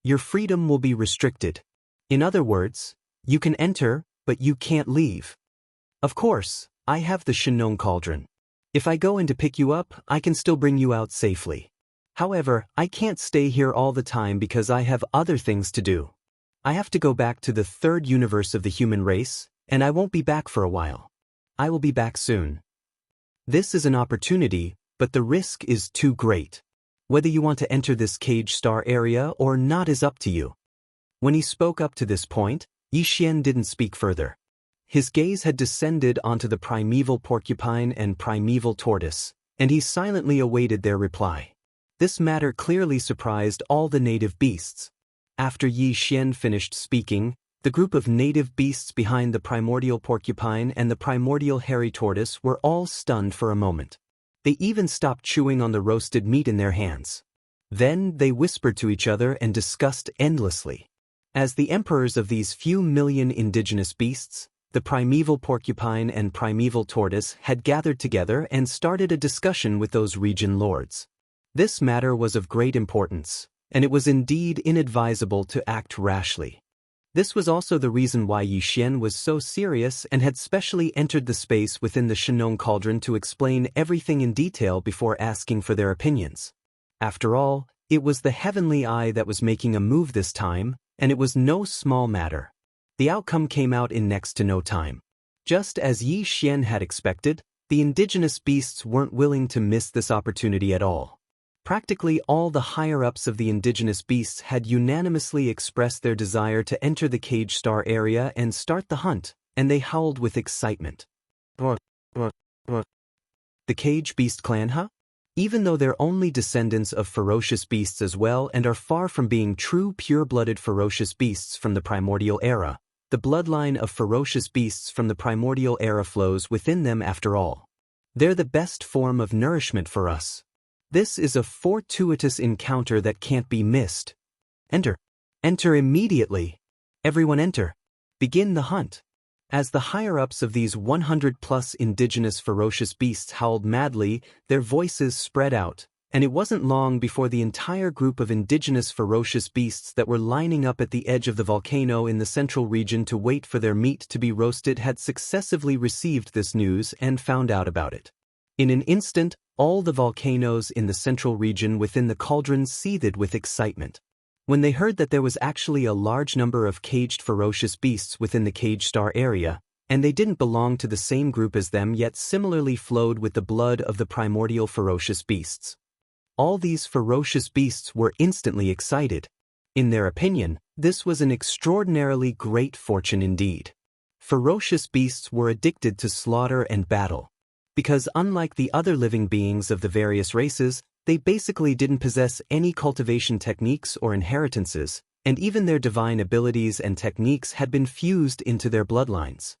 Your freedom will be restricted. In other words, you can enter, but you can't leave. Of course, I have the Shinong Cauldron. If I go in to pick you up, I can still bring you out safely. However, I can't stay here all the time because I have other things to do. I have to go back to the 3rd universe of the human race, and I won't be back for a while. I will be back soon. This is an opportunity, but the risk is too great. Whether you want to enter this cage star area or not is up to you. When he spoke up to this point, Yi Xian didn't speak further. His gaze had descended onto the primeval porcupine and primeval tortoise, and he silently awaited their reply. This matter clearly surprised all the native beasts. After Yi Xian finished speaking, the group of native beasts behind the primordial porcupine and the primordial hairy tortoise were all stunned for a moment. They even stopped chewing on the roasted meat in their hands. Then they whispered to each other and discussed endlessly. As the emperors of these few million indigenous beasts, the primeval porcupine and primeval tortoise had gathered together and started a discussion with those region lords. This matter was of great importance, and it was indeed inadvisable to act rashly. This was also the reason why Yi Xian was so serious and had specially entered the space within the Shinong Cauldron to explain everything in detail before asking for their opinions. After all, it was the Heavenly Eye that was making a move this time, and it was no small matter. The outcome came out in next to no time. Just as Yi Xian had expected, the indigenous beasts weren't willing to miss this opportunity at all. Practically all the higher-ups of the indigenous beasts had unanimously expressed their desire to enter the cage star area and start the hunt, and they howled with excitement. The cage beast clan, huh? Even though they're only descendants of ferocious beasts as well and are far from being true pure-blooded ferocious beasts from the primordial era, the bloodline of ferocious beasts from the primordial era flows within them after all. They're the best form of nourishment for us. This is a fortuitous encounter that can't be missed. Enter. Enter immediately. Everyone enter. Begin the hunt. As the higher-ups of these 100-plus indigenous ferocious beasts howled madly, their voices spread out, and it wasn't long before the entire group of indigenous ferocious beasts that were lining up at the edge of the volcano in the central region to wait for their meat to be roasted had successively received this news and found out about it. In an instant, all the volcanoes in the central region within the cauldron seethed with excitement. When they heard that there was actually a large number of caged ferocious beasts within the cage star area, and they didn't belong to the same group as them yet similarly flowed with the blood of the primordial ferocious beasts. All these ferocious beasts were instantly excited. In their opinion, this was an extraordinarily great fortune indeed. Ferocious beasts were addicted to slaughter and battle. Because unlike the other living beings of the various races, they basically didn't possess any cultivation techniques or inheritances, and even their divine abilities and techniques had been fused into their bloodlines.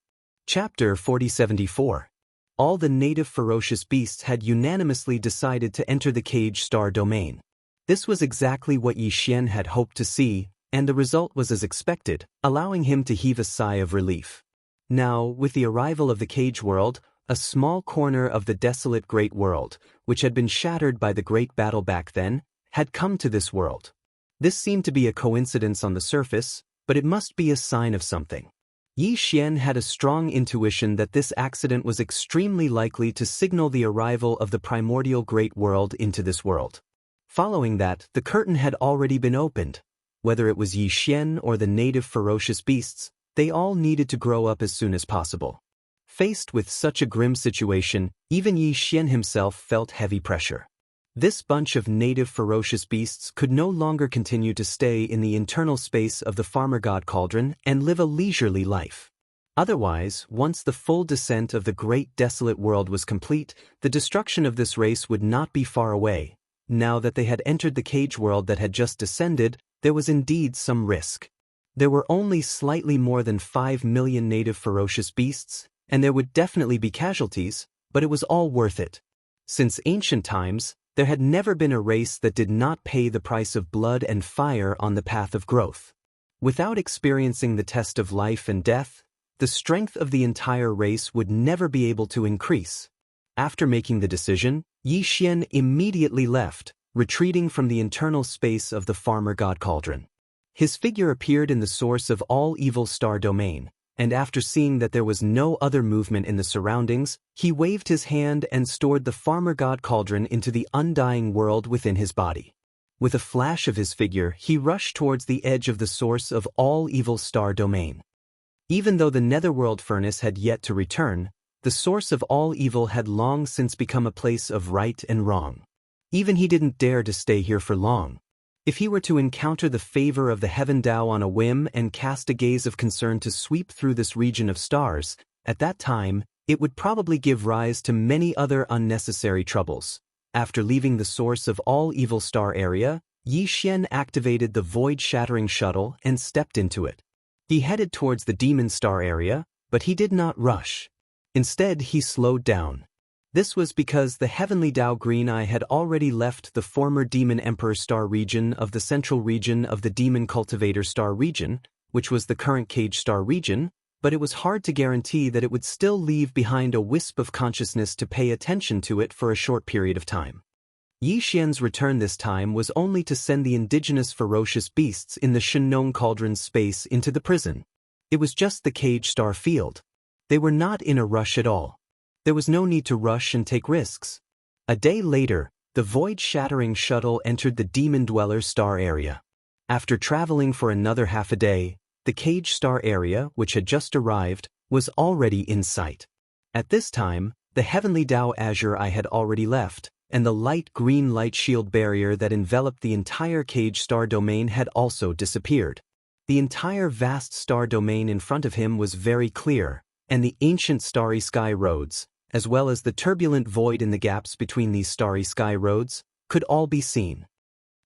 Chapter 4074. All the native ferocious beasts had unanimously decided to enter the cage star domain. This was exactly what Yi Xian had hoped to see, and the result was as expected, allowing him to heave a sigh of relief. Now, with the arrival of the cage world, a small corner of the desolate great world, which had been shattered by the great battle back then, had come to this world. This seemed to be a coincidence on the surface, but it must be a sign of something. Yi Xian had a strong intuition that this accident was extremely likely to signal the arrival of the primordial great world into this world. Following that, the curtain had already been opened. Whether it was Yi Xian or the native ferocious beasts, they all needed to grow up as soon as possible. Faced with such a grim situation, even Yi Xian himself felt heavy pressure. This bunch of native ferocious beasts could no longer continue to stay in the internal space of the farmer god cauldron and live a leisurely life. Otherwise, once the full descent of the great desolate world was complete, the destruction of this race would not be far away. Now that they had entered the cage world that had just descended, there was indeed some risk. There were only slightly more than 5 million native ferocious beasts, and there would definitely be casualties, but it was all worth it. Since ancient times, there had never been a race that did not pay the price of blood and fire on the path of growth. Without experiencing the test of life and death, the strength of the entire race would never be able to increase. After making the decision, Yi Xian immediately left, retreating from the internal space of the farmer god cauldron. His figure appeared in the source of all evil star domain, and after seeing that there was no other movement in the surroundings, he waved his hand and stored the farmer god cauldron into the undying world within his body. With a flash of his figure, he rushed towards the edge of the source of all evil star domain. Even though the netherworld furnace had yet to return, the source of all evil had long since become a place of right and wrong. Even he didn't dare to stay here for long. If he were to encounter the favor of the Heaven Dao on a whim and cast a gaze of concern to sweep through this region of stars, at that time, it would probably give rise to many other unnecessary troubles. After leaving the source of all evil star area, Yi Xian activated the void-shattering shuttle and stepped into it. He headed towards the demon star area, but he did not rush. Instead, he slowed down. This was because the heavenly Dao Green Eye had already left the former Demon Emperor star region of the central region of the Demon Cultivator star region, which was the current Cage star region, but it was hard to guarantee that it would still leave behind a wisp of consciousness to pay attention to it for a short period of time. Yi Xian's return this time was only to send the indigenous ferocious beasts in the Shenong Cauldron's space into the prison. It was just the Cage star field. They were not in a rush at all. There was no need to rush and take risks. A day later, the void-shattering shuttle entered the Demon Dweller star area. After traveling for another half a day, the Cage star area, which had just arrived, was already in sight. At this time, the heavenly Dao Azure Eye had already left, and the light green light shield barrier that enveloped the entire Cage star domain had also disappeared. The entire vast star domain in front of him was very clear, and the ancient starry sky roads, as well as the turbulent void in the gaps between these starry sky roads, could all be seen.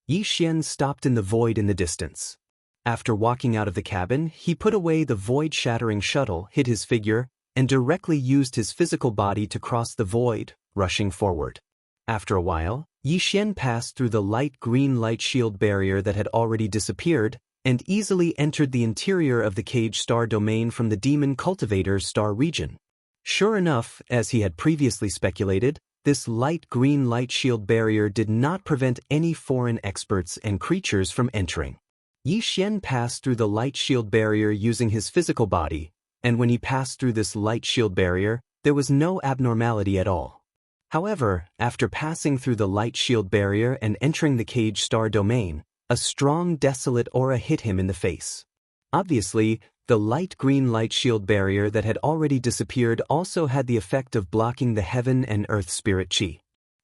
Yi Xian stopped in the void in the distance. After walking out of the cabin, he put away the void-shattering shuttle, hid his figure, and directly used his physical body to cross the void, rushing forward. After a while, Yi Xian passed through the light green light shield barrier that had already disappeared, and easily entered the interior of the Cage star domain from the Demon Cultivator star region. Sure enough, as he had previously speculated, this light green light shield barrier did not prevent any foreign experts and creatures from entering. Yi Xian passed through the light shield barrier using his physical body, and when he passed through this light shield barrier, there was no abnormality at all. However, after passing through the light shield barrier and entering the Cage star domain, a strong desolate aura hit him in the face. Obviously, the light green light shield barrier that had already disappeared also had the effect of blocking the heaven and earth spirit chi.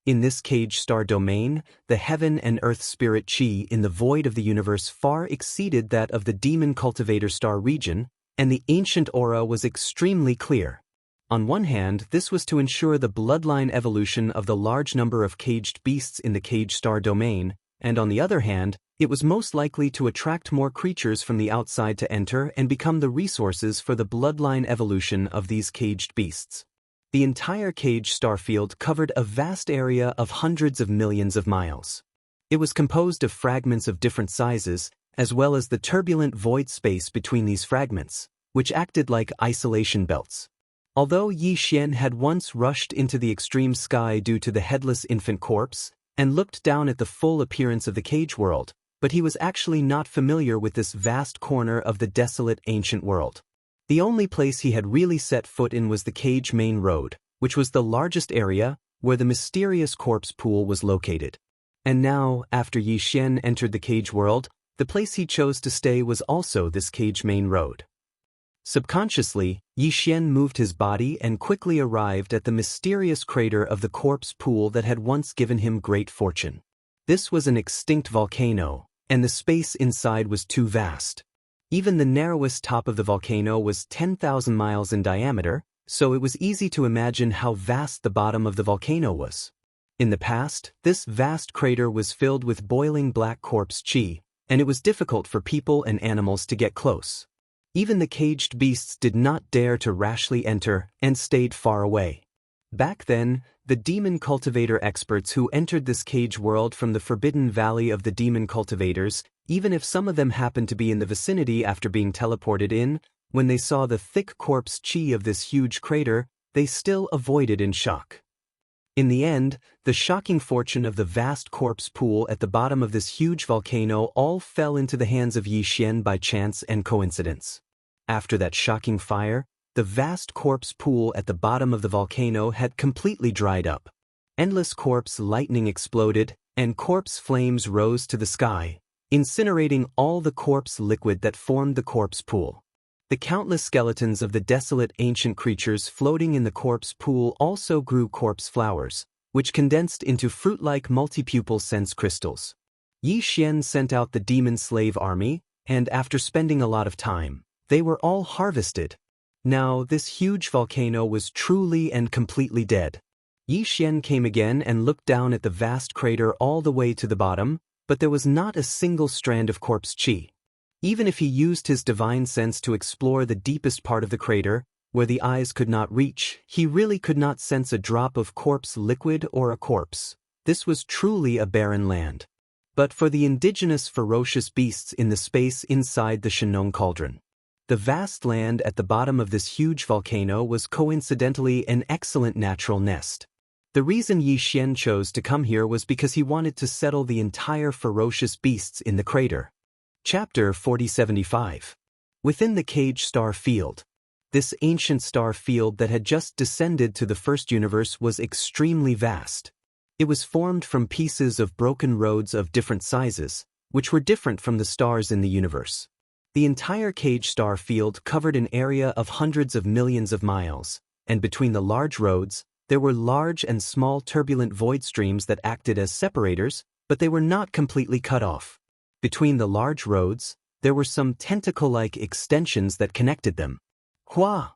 In this cage star domain, the heaven and earth spirit chi in the void of the universe far exceeded that of the demon cultivator star region, and the ancient aura was extremely clear. On one hand, this was to ensure the bloodline evolution of the large number of caged beasts in the cage star domain, and on the other hand, it was most likely to attract more creatures from the outside to enter and become the resources for the bloodline evolution of these caged beasts. The entire cage star field covered a vast area of hundreds of millions of miles. It was composed of fragments of different sizes, as well as the turbulent void space between these fragments, which acted like isolation belts. Although Yi Xian had once rushed into the extreme sky due to the headless infant corpse, and looked down at the full appearance of the cage world, but he was actually not familiar with this vast corner of the desolate ancient world. The only place he had really set foot in was the cage main road, which was the largest area where the mysterious corpse pool was located. And now, after Yi Xian entered the cage world, the place he chose to stay was also this cage main road. Subconsciously, Yi Xian moved his body and quickly arrived at the mysterious crater of the corpse pool that had once given him great fortune. This was an extinct volcano, and the space inside was too vast. Even the narrowest top of the volcano was 10,000 miles in diameter, so it was easy to imagine how vast the bottom of the volcano was. In the past, this vast crater was filled with boiling black corpse chi, and it was difficult for people and animals to get close. Even the caged beasts did not dare to rashly enter and stayed far away. Back then, the demon cultivator experts who entered this cage world from the forbidden valley of the demon cultivators, even if some of them happened to be in the vicinity after being teleported in, when they saw the thick corpse chi of this huge crater, they still avoided in shock. In the end, the shocking fortune of the vast corpse pool at the bottom of this huge volcano all fell into the hands of Yi Xian by chance and coincidence. After that shocking fire, the vast corpse pool at the bottom of the volcano had completely dried up. Endless corpse lightning exploded, and corpse flames rose to the sky, incinerating all the corpse liquid that formed the corpse pool. The countless skeletons of the desolate ancient creatures floating in the corpse pool also grew corpse flowers, which condensed into fruit-like multipupal sense crystals. Yi Xian sent out the demon slave army, and after spending a lot of time, they were all harvested. Now, this huge volcano was truly and completely dead. Yi Xian came again and looked down at the vast crater all the way to the bottom, but there was not a single strand of corpse chi. Even if he used his divine sense to explore the deepest part of the crater, where the eyes could not reach, he really could not sense a drop of corpse liquid or a corpse. This was truly a barren land. But for the indigenous ferocious beasts in the space inside the Shenong cauldron, the vast land at the bottom of this huge volcano was coincidentally an excellent natural nest. The reason Yi Xian chose to come here was because he wanted to settle the entire ferocious beasts in the crater. Chapter 4075. Within the cage star field. This ancient star field that had just descended to the first universe was extremely vast. It was formed from pieces of broken roads of different sizes, which were different from the stars in the universe. The entire cage star field covered an area of hundreds of millions of miles, and between the large roads, there were large and small turbulent void streams that acted as separators, but they were not completely cut off. Between the large roads, there were some tentacle-like extensions that connected them. Hua!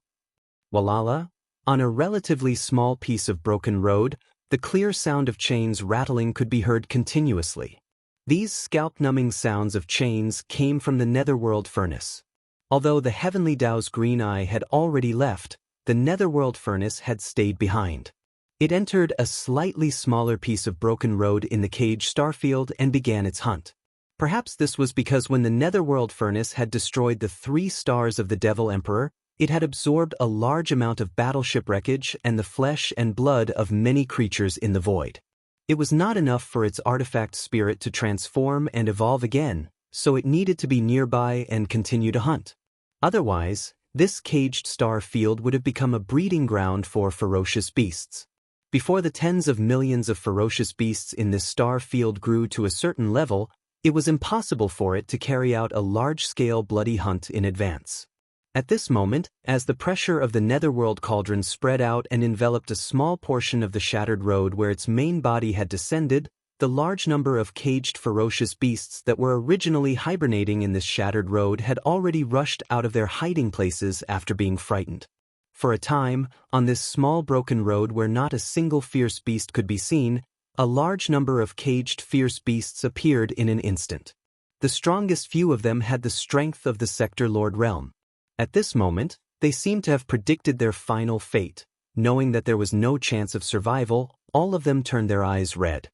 Walala! On a relatively small piece of broken road, the clear sound of chains rattling could be heard continuously. These scalp-numbing sounds of chains came from the netherworld furnace. Although the heavenly Dao's green eye had already left, the netherworld furnace had stayed behind. It entered a slightly smaller piece of broken road in the cage starfield and began its hunt. Perhaps this was because when the netherworld furnace had destroyed the 3 stars of the Devil Emperor, it had absorbed a large amount of battleship wreckage and the flesh and blood of many creatures in the void. It was not enough for its artifact spirit to transform and evolve again, so it needed to be nearby and continue to hunt. Otherwise, this caged star field would have become a breeding ground for ferocious beasts. Before the tens of millions of ferocious beasts in this star field grew to a certain level, it was impossible for it to carry out a large-scale bloody hunt in advance. At this moment, as the pressure of the netherworld cauldron spread out and enveloped a small portion of the shattered road where its main body had descended, the large number of caged ferocious beasts that were originally hibernating in this shattered road had already rushed out of their hiding places after being frightened. For a time, on this small broken road where not a single fierce beast could be seen, a large number of caged fierce beasts appeared in an instant. The strongest few of them had the strength of the Sector Lord realm. At this moment, they seemed to have predicted their final fate. Knowing that there was no chance of survival, all of them turned their eyes red.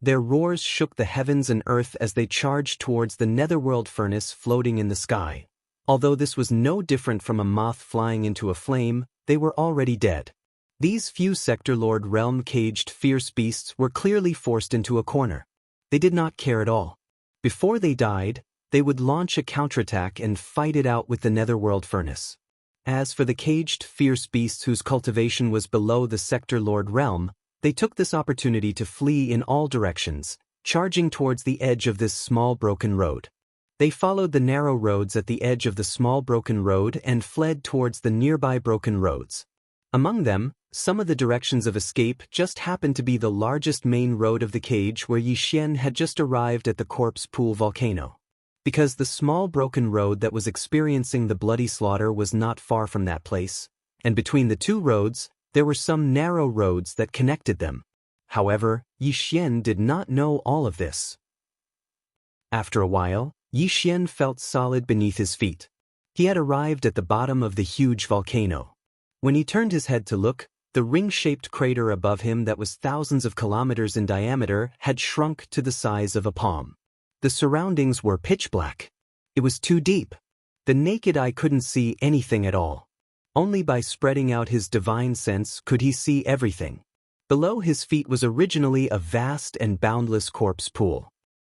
Their roars shook the heavens and earth as they charged towards the netherworld furnace floating in the sky. Although this was no different from a moth flying into a flame, they were already dead. These few Sector Lord realm caged fierce beasts were clearly forced into a corner. They did not care at all. Before they died, they would launch a counterattack and fight it out with the netherworld furnace. As for the caged fierce beasts whose cultivation was below the Sector Lord realm, they took this opportunity to flee in all directions, charging towards the edge of this small broken road. They followed the narrow roads at the edge of the small broken road and fled towards the nearby broken roads. Among them, some of the directions of escape just happened to be the largest main road of the cage where Yixian had just arrived at the Corpse Pool volcano. Because the small broken road that was experiencing the bloody slaughter was not far from that place, and between the two roads, there were some narrow roads that connected them. However, Yixian did not know all of this. After a while, Yixian felt solid beneath his feet. He had arrived at the bottom of the huge volcano. When he turned his head to look, the ring-shaped crater above him that was thousands of kilometers in diameter had shrunk to the size of a palm. The surroundings were pitch black. It was too deep. The naked eye couldn't see anything at all. Only by spreading out his divine sense could he see everything. Below his feet was originally a vast and boundless corpse pool.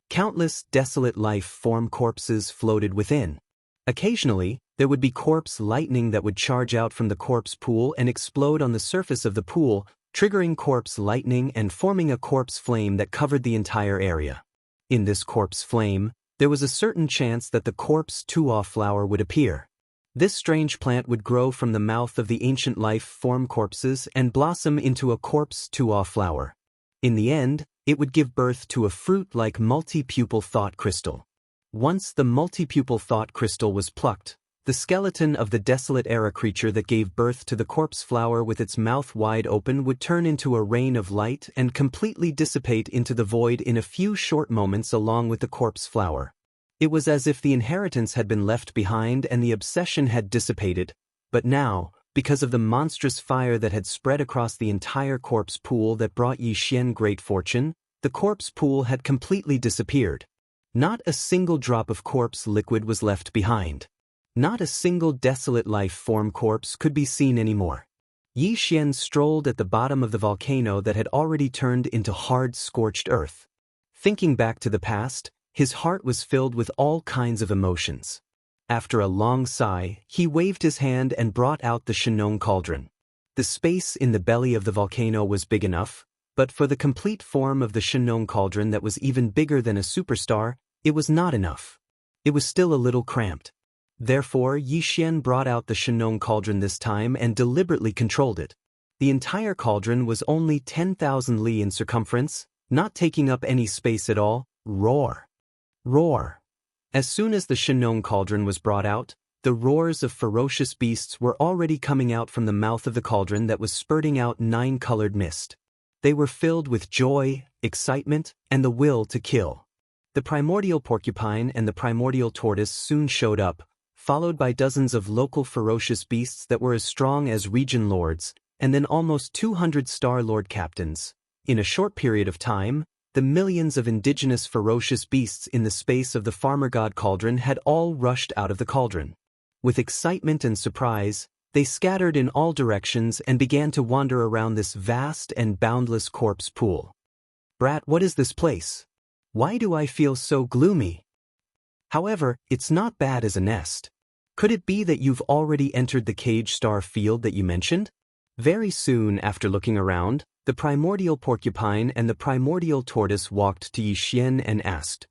Countless desolate life-form corpses floated within. Occasionally, there would be corpse lightning that would charge out from the corpse pool and explode on the surface of the pool, triggering corpse lightning and forming a corpse flame that covered the entire area. In this corpse flame, there was a certain chance that the corpse tuo flower would appear. This strange plant would grow from the mouth of the ancient life-form corpses and blossom into a corpse tuo flower. In the end, it would give birth to a fruit-like multi-pupil thought crystal. Once the multi-pupil thought crystal was plucked, the skeleton of the desolate era creature that gave birth to the corpse flower with its mouth wide open would turn into a rain of light and completely dissipate into the void in a few short moments along with the corpse flower. It was as if the inheritance had been left behind and the obsession had dissipated, but now, because of the monstrous fire that had spread across the entire corpse pool that brought Yixian great fortune, the corpse pool had completely disappeared. Not a single drop of corpse liquid was left behind. Not a single desolate life-form corpse could be seen anymore. Yixian strolled at the bottom of the volcano that had already turned into hard, scorched earth. Thinking back to the past, his heart was filled with all kinds of emotions. After a long sigh, he waved his hand and brought out the Shenong cauldron. The space in the belly of the volcano was big enough, but for the complete form of the Shenong cauldron that was even bigger than a superstar, it was not enough. It was still a little cramped. Therefore, Yixian brought out the Shenong cauldron this time and deliberately controlled it. The entire cauldron was only 10,000 li in circumference, not taking up any space at all. Roar! Roar! As soon as the Shenong cauldron was brought out, the roars of ferocious beasts were already coming out from the mouth of the cauldron that was spurting out 9-colored mist. They were filled with joy, excitement, and the will to kill. The primordial porcupine and the primordial tortoise soon showed up, followed by dozens of local ferocious beasts that were as strong as region lords, and then almost 200 star lord captains. In a short period of time, the millions of indigenous ferocious beasts in the space of the farmer god cauldron had all rushed out of the cauldron. With excitement and surprise, they scattered in all directions and began to wander around this vast and boundless corpse pool. Brat, what is this place? Why do I feel so gloomy? However, it's not bad as a nest. Could it be that you've already entered the cage star field that you mentioned? Very soon after looking around, the primordial porcupine and the primordial tortoise walked to Yixian and asked,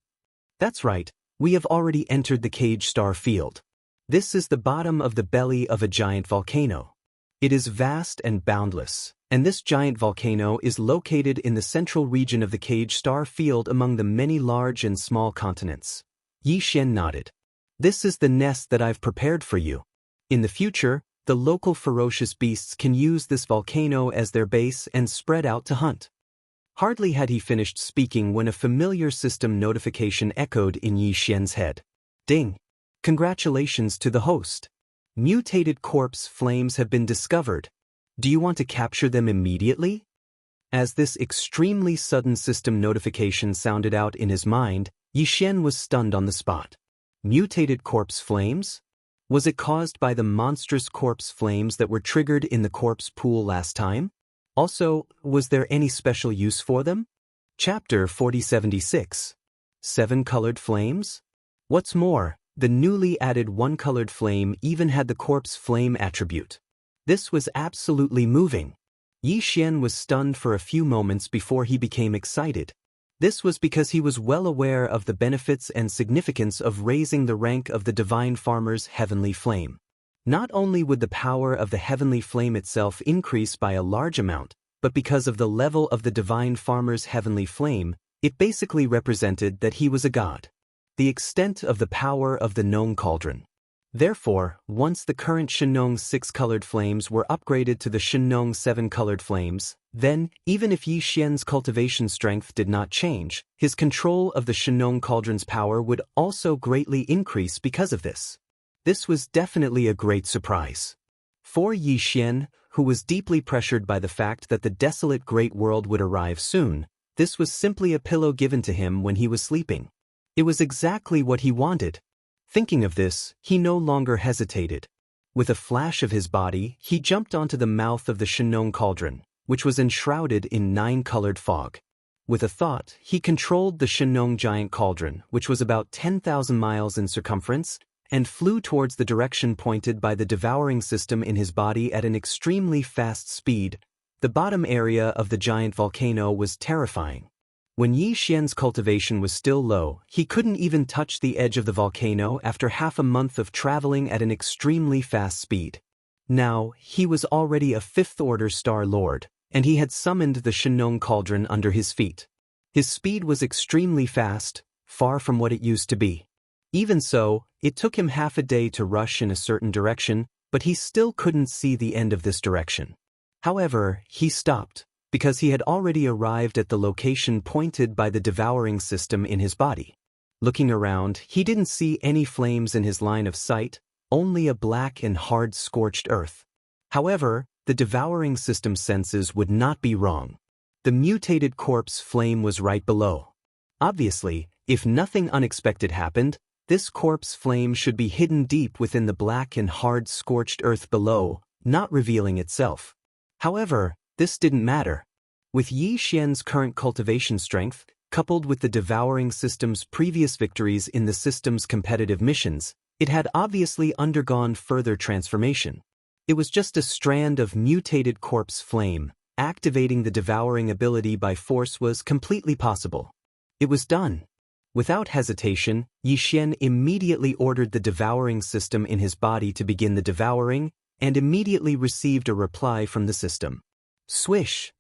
"That's right, we have already entered the cage star field. This is the bottom of the belly of a giant volcano. It is vast and boundless, and this giant volcano is located in the central region of the cage star field among the many large and small continents. Yi Xian nodded. This is the nest that I've prepared for you. In the future, the local ferocious beasts can use this volcano as their base and spread out to hunt. Hardly had he finished speaking when a familiar system notification echoed in Yi Xian's head. Ding! Congratulations to the host. Mutated corpse flames have been discovered. Do you want to capture them immediately? As this extremely sudden system notification sounded out in his mind, Yi Xian was stunned on the spot. Mutated corpse flames? Was it caused by the monstrous corpse flames that were triggered in the corpse pool last time? Also, was there any special use for them? Chapter 4076. 7 colored flames? What's more, the newly added 1 colored flame even had the corpse flame attribute. This was absolutely moving. Yi Xian was stunned for a few moments before he became excited. This was because he was well aware of the benefits and significance of raising the rank of the divine farmer's heavenly flame. Not only would the power of the heavenly flame itself increase by a large amount, but because of the level of the divine farmer's heavenly flame, it basically represented that he was a god. The extent of the power of the Nong Cauldron. Therefore, once the current Shenong 6-colored flames were upgraded to the Shenong 7-colored flames, then, even if Yi Xian's cultivation strength did not change, his control of the Shenong Cauldron's power would also greatly increase because of this. This was definitely a great surprise. For Yi Xian, who was deeply pressured by the fact that the desolate great world would arrive soon, this was simply a pillow given to him when he was sleeping. It was exactly what he wanted. Thinking of this, he no longer hesitated. With a flash of his body, he jumped onto the mouth of the Shenong Cauldron, which was enshrouded in 9-colored fog. With a thought, he controlled the Shenong Giant Cauldron, which was about 10,000 miles in circumference, and flew towards the direction pointed by the devouring system in his body at an extremely fast speed. The bottom area of the giant volcano was terrifying. When Yi Xian's cultivation was still low, he couldn't even touch the edge of the volcano after half a month of traveling at an extremely fast speed. Now, he was already a 5th-order Star Lord, and he had summoned the Shenong Cauldron under his feet. His speed was extremely fast, far from what it used to be. Even so, it took him half a day to rush in a certain direction, but he still couldn't see the end of this direction. However, he stopped, because he had already arrived at the location pointed by the devouring system in his body. Looking around, he didn't see any flames in his line of sight, only a black and hard scorched earth. However, the devouring system's senses would not be wrong. The mutated corpse flame was right below. Obviously, if nothing unexpected happened, this corpse flame should be hidden deep within the black and hard scorched earth below, not revealing itself. However, this didn't matter. With Yi Xian's current cultivation strength, coupled with the devouring system's previous victories in the system's competitive missions, it had obviously undergone further transformation. It was just a strand of mutated corpse flame. Activating the devouring ability by force was completely possible. It was done. Without hesitation, Yi Xian immediately ordered the devouring system in his body to begin the devouring, and immediately received a reply from the system. Swish!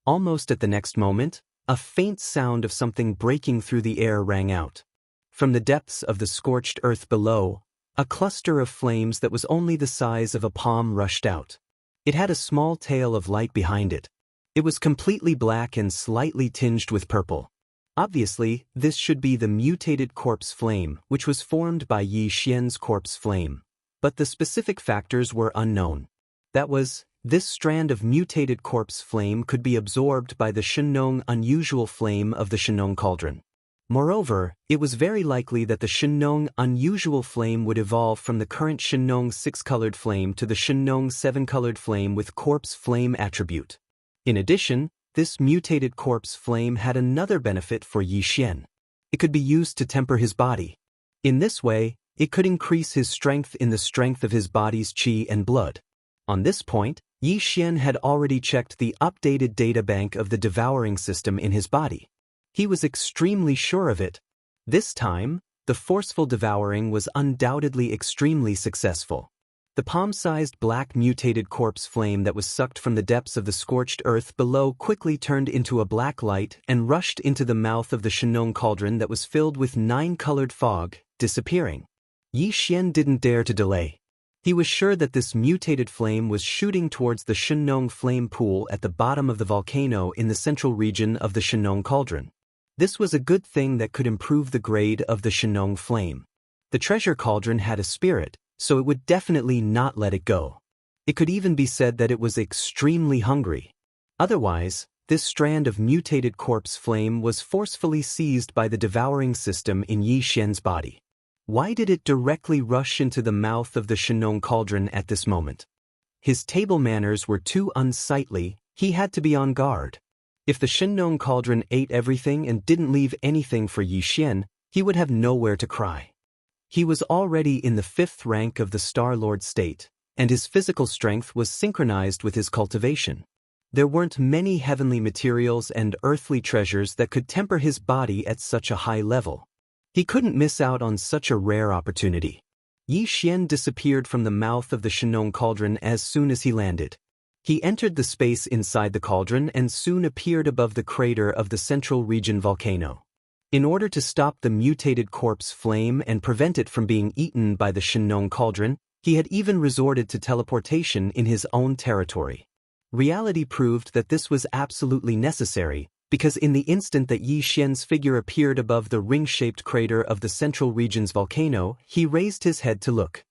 Almost at the next moment, a faint sound of something breaking through the air rang out. From the depths of the scorched earth below, a cluster of flames that was only the size of a palm rushed out. It had a small tail of light behind it. It was completely black and slightly tinged with purple. Obviously, this should be the mutated corpse flame, which was formed by Yi Xian's corpse flame. But the specific factors were unknown. That was, this strand of mutated corpse flame could be absorbed by the Shenong unusual flame of the Shenong Cauldron. Moreover, it was very likely that the Shenong unusual flame would evolve from the current Shenong 6-colored flame to the Shenong 7-colored flame with corpse flame attribute. In addition, this mutated corpse flame had another benefit for Yi Xian. It could be used to temper his body. In this way, it could increase his strength in the strength of his body's qi and blood. On this point, Yi Xian had already checked the updated data bank of the devouring system in his body. He was extremely sure of it. This time, the forceful devouring was undoubtedly extremely successful. The palm-sized black mutated corpse flame that was sucked from the depths of the scorched earth below quickly turned into a black light and rushed into the mouth of the Shenong cauldron that was filled with 9-colored fog, disappearing. Yi Xian didn't dare to delay. He was sure that this mutated flame was shooting towards the Shenong flame pool at the bottom of the volcano in the central region of the Shenong cauldron. This was a good thing that could improve the grade of the Shenong flame. The treasure cauldron had a spirit, so it would definitely not let it go. It could even be said that it was extremely hungry. Otherwise, this strand of mutated corpse flame was forcefully seized by the devouring system in Yi Xian's body. Why did it directly rush into the mouth of the Shenong cauldron at this moment? His table manners were too unsightly, he had to be on guard. If the Shenong cauldron ate everything and didn't leave anything for Yi Xian, he would have nowhere to cry. He was already in the 5th rank of the Star Lord state, and his physical strength was synchronized with his cultivation. There weren't many heavenly materials and earthly treasures that could temper his body at such a high level. He couldn't miss out on such a rare opportunity. Yi Xian disappeared from the mouth of the Shenong cauldron as soon as he landed. He entered the space inside the cauldron and soon appeared above the crater of the central region volcano. In order to stop the mutated corpse flame and prevent it from being eaten by the Shenong cauldron, he had even resorted to teleportation in his own territory. Reality proved that this was absolutely necessary, because in the instant that Yi Xian's figure appeared above the ring-shaped crater of the central region's volcano, he raised his head to look.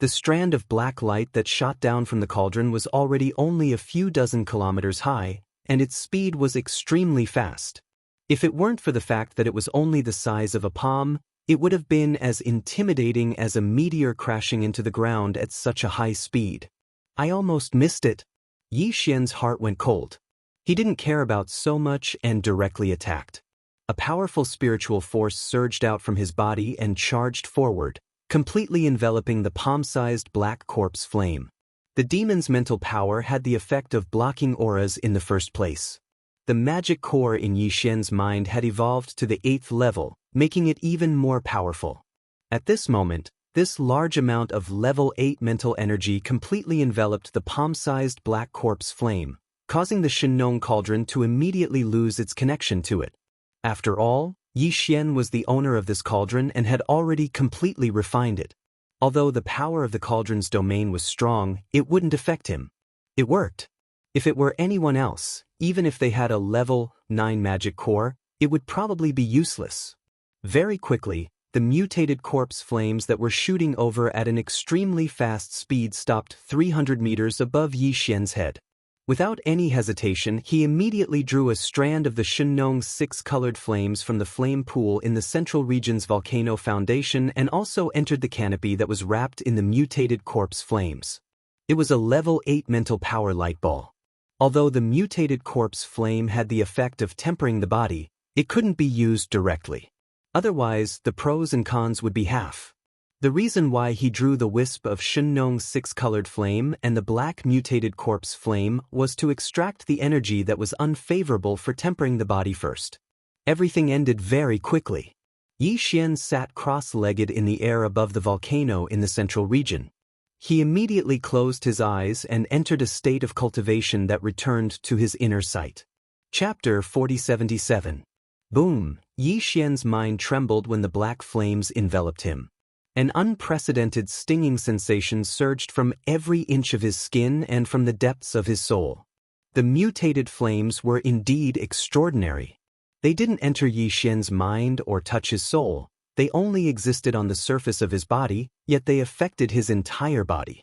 The strand of black light that shot down from the cauldron was already only a few dozen kilometers high, and its speed was extremely fast. If it weren't for the fact that it was only the size of a palm, it would have been as intimidating as a meteor crashing into the ground at such a high speed. I almost missed it. Yi Xian's heart went cold. He didn't care about so much and directly attacked. A powerful spiritual force surged out from his body and charged forward, completely enveloping the palm-sized black corpse flame. The demon's mental power had the effect of blocking auras in the first place. The magic core in Yi Xian's mind had evolved to the 8th level, making it even more powerful. At this moment, this large amount of level 8 mental energy completely enveloped the palm-sized black corpse flame, causing the Shenong cauldron to immediately lose its connection to it. After all, Yi Xian was the owner of this cauldron and had already completely refined it. Although the power of the cauldron's domain was strong, it wouldn't affect him. It worked. If it were anyone else, even if they had a level 9 magic core, it would probably be useless. Very quickly, the mutated corpse flames that were shooting over at an extremely fast speed stopped 300 meters above Yi Xian's head. Without any hesitation, he immediately drew a strand of the Shenong's 6-colored flames from the flame pool in the central region's volcano foundation and also entered the canopy that was wrapped in the mutated corpse flames. It was a level 8 mental power light ball. Although the mutated corpse flame had the effect of tempering the body, it couldn't be used directly. Otherwise, the pros and cons would be half. The reason why he drew the wisp of Shenong's 6-colored flame and the black mutated corpse flame was to extract the energy that was unfavorable for tempering the body first. Everything ended very quickly. Yi Xian sat cross-legged in the air above the volcano in the central region. He immediately closed his eyes and entered a state of cultivation that returned to his inner sight. Chapter 4077. Boom! Yi Xian's mind trembled when the black flames enveloped him. An unprecedented stinging sensation surged from every inch of his skin and from the depths of his soul. The mutated flames were indeed extraordinary. They didn't enter Yi Xian's mind or touch his soul. They only existed on the surface of his body, yet they affected his entire body.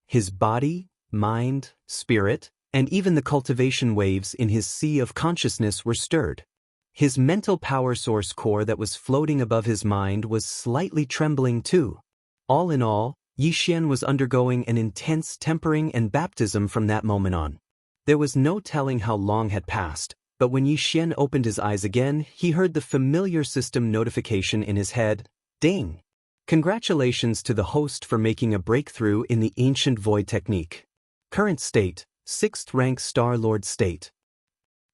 His body, mind, spirit, and even the cultivation waves in his sea of consciousness were stirred. His mental power source core that was floating above his mind was slightly trembling too. All in all, Yi Xian was undergoing an intense tempering and baptism from that moment on. There was no telling how long had passed, but when Yi Xian opened his eyes again, he heard the familiar system notification in his head, ding! Congratulations to the host for making a breakthrough in the ancient void technique. Current state, 6th rank Star Lord state.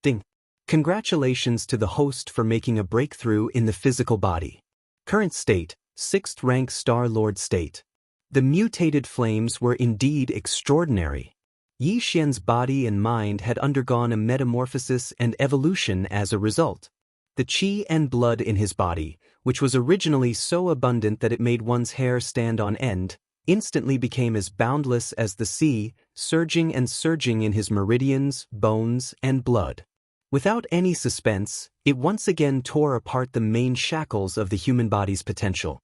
Ding! Congratulations to the host for making a breakthrough in the physical body. Current state, 6th rank Star Lord state. The mutated flames were indeed extraordinary. Yi Xian's body and mind had undergone a metamorphosis and evolution as a result. The qi and blood in his body, which was originally so abundant that it made one's hair stand on end, instantly became as boundless as the sea, surging and surging in his meridians, bones, and blood. Without any suspense, it once again tore apart the main shackles of the human body's potential.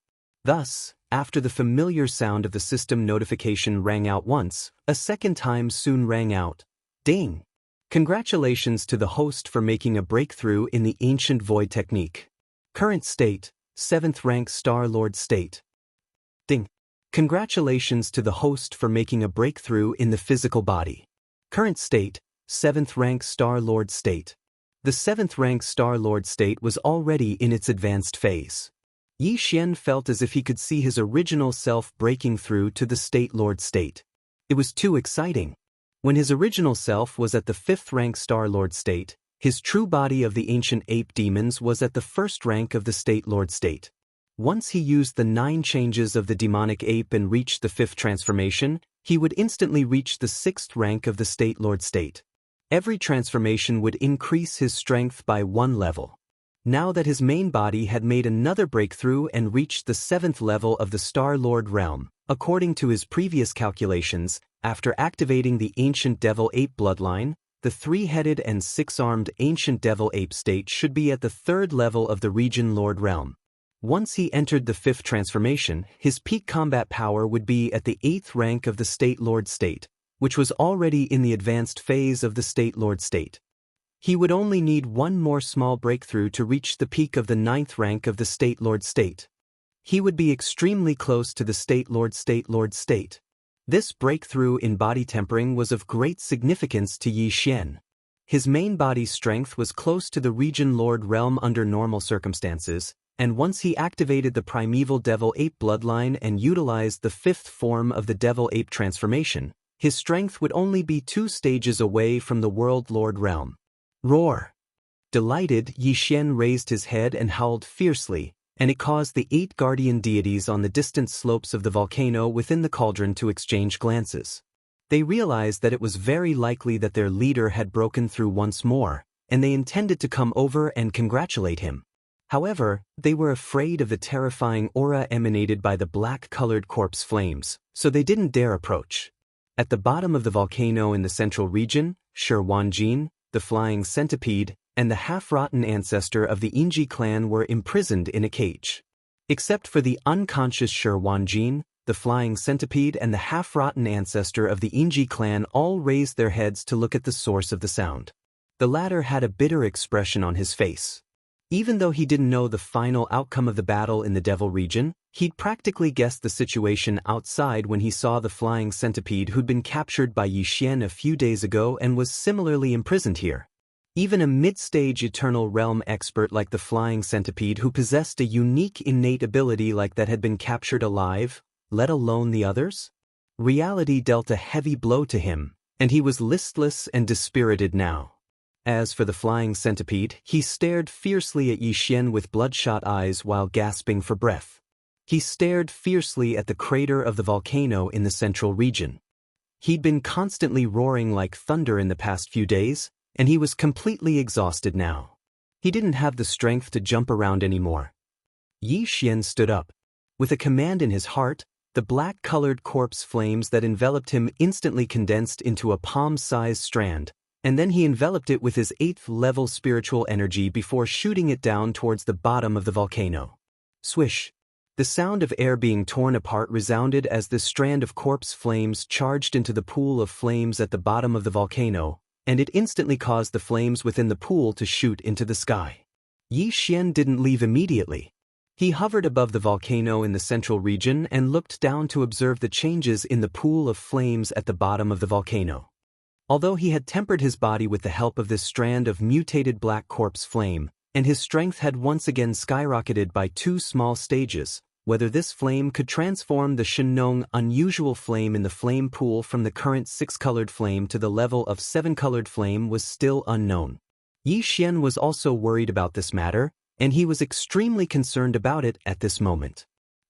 Thus, after the familiar sound of the system notification rang out once, a second time soon rang out. Ding! Congratulations to the host for making a breakthrough in the ancient void technique. Current state, 7th rank Star Lord state. Ding! Congratulations to the host for making a breakthrough in the physical body. Current state, 7th rank Star Lord state. The 7th rank Star Lord state was already in its advanced phase. Yi Xian felt as if he could see his original self breaking through to the State Lord state. It was too exciting. When his original self was at the 5th rank Star Lord state, his true body of the ancient ape demons was at the 1st rank of the State Lord state. Once he used the 9 changes of the demonic ape and reached the 5th transformation, he would instantly reach the 6th rank of the State Lord state. Every transformation would increase his strength by 1 level. Now that his main body had made another breakthrough and reached the 7th level of the Star Lord realm, according to his previous calculations, after activating the ancient devil ape bloodline, the 3-headed and 6-armed ancient devil ape state should be at the 3rd level of the region Lord realm. Once he entered the 5th transformation, his peak combat power would be at the 8th rank of the State Lord state, which was already in the advanced phase of the State Lord state. He would only need one more small breakthrough to reach the peak of the 9th rank of the State Lord state. He would be extremely close to the State Lord state. This breakthrough in body tempering was of great significance to Yi Xian. His main body strength was close to the region Lord realm under normal circumstances, and once he activated the primeval devil ape bloodline and utilized the 5th form of the devil ape transformation, his strength would only be 2 stages away from the world Lord realm. Roar! Delighted, Yi Xian raised his head and howled fiercely, and it caused the 8 guardian deities on the distant slopes of the volcano within the cauldron to exchange glances. They realized that it was very likely that their leader had broken through once more, and they intended to come over and congratulate him. However, they were afraid of the terrifying aura emanated by the black-colored corpse flames, so they didn't dare approach. At the bottom of the volcano in the central region, Shi Wanjin, the flying centipede, and the half-rotten ancestor of the Yingji clan were imprisoned in a cage. Except for the unconscious Shi Wanjin, the flying centipede and the half-rotten ancestor of the Yingji clan all raised their heads to look at the source of the sound. The latter had a bitter expression on his face. Even though he didn't know the final outcome of the battle in the Devil region, he'd practically guessed the situation outside when he saw the flying centipede who'd been captured by Yi Xian a few days ago and was similarly imprisoned here. Even a mid-stage Eternal Realm expert like the flying centipede who possessed a unique innate ability like that had been captured alive, let alone the others? Reality dealt a heavy blow to him, and he was listless and dispirited now. As for the flying centipede, he stared fiercely at Yi Xian with bloodshot eyes while gasping for breath. He stared fiercely at the crater of the volcano in the central region. He'd been constantly roaring like thunder in the past few days, and he was completely exhausted now. He didn't have the strength to jump around anymore. Yi Xian stood up. With a command in his heart, the black-colored corpse flames that enveloped him instantly condensed into a palm-sized strand, and then he enveloped it with his 8th-level spiritual energy before shooting it down towards the bottom of the volcano. Swish! The sound of air being torn apart resounded as this strand of corpse flames charged into the pool of flames at the bottom of the volcano, and it instantly caused the flames within the pool to shoot into the sky. Yi Xian didn't leave immediately. He hovered above the volcano in the central region and looked down to observe the changes in the pool of flames at the bottom of the volcano. Although he had tempered his body with the help of this strand of mutated black corpse flame, and his strength had once again skyrocketed by 2 small stages, whether this flame could transform the Shenong unusual flame in the flame pool from the current 6-colored flame to the level of 7-colored flame was still unknown. Yi Xian was also worried about this matter, and he was extremely concerned about it at this moment.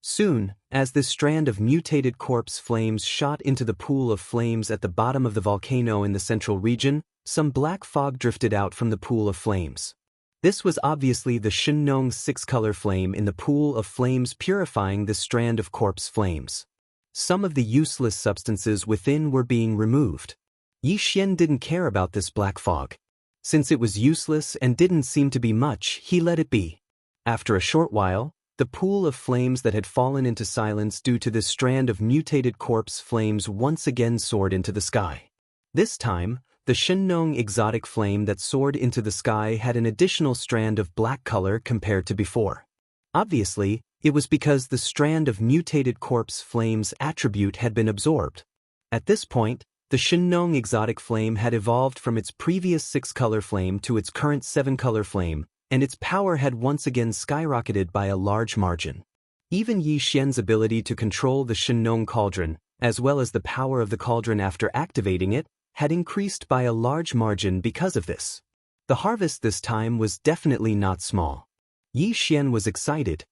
Soon, as this strand of mutated corpse flames shot into the pool of flames at the bottom of the volcano in the central region, some black fog drifted out from the pool of flames. This was obviously the Shenong six-color flame in the pool of flames purifying this strand of corpse flames. Some of the useless substances within were being removed. Yi Xian didn't care about this black fog. Since it was useless and didn't seem to be much, he let it be. After a short while, the pool of flames that had fallen into silence due to this strand of mutated corpse flames once again soared into the sky. This time, the Shenong exotic flame that soared into the sky had an additional strand of black color compared to before. Obviously, it was because the strand of mutated corpse flame's attribute had been absorbed. At this point, the Shenong exotic flame had evolved from its previous six-color flame to its current seven-color flame, and its power had once again skyrocketed by a large margin. Even Yi Xian's ability to control the Shenong cauldron, as well as the power of the cauldron after activating it, had increased by a large margin because of this. The harvest this time was definitely not small. Yi Xian was excited.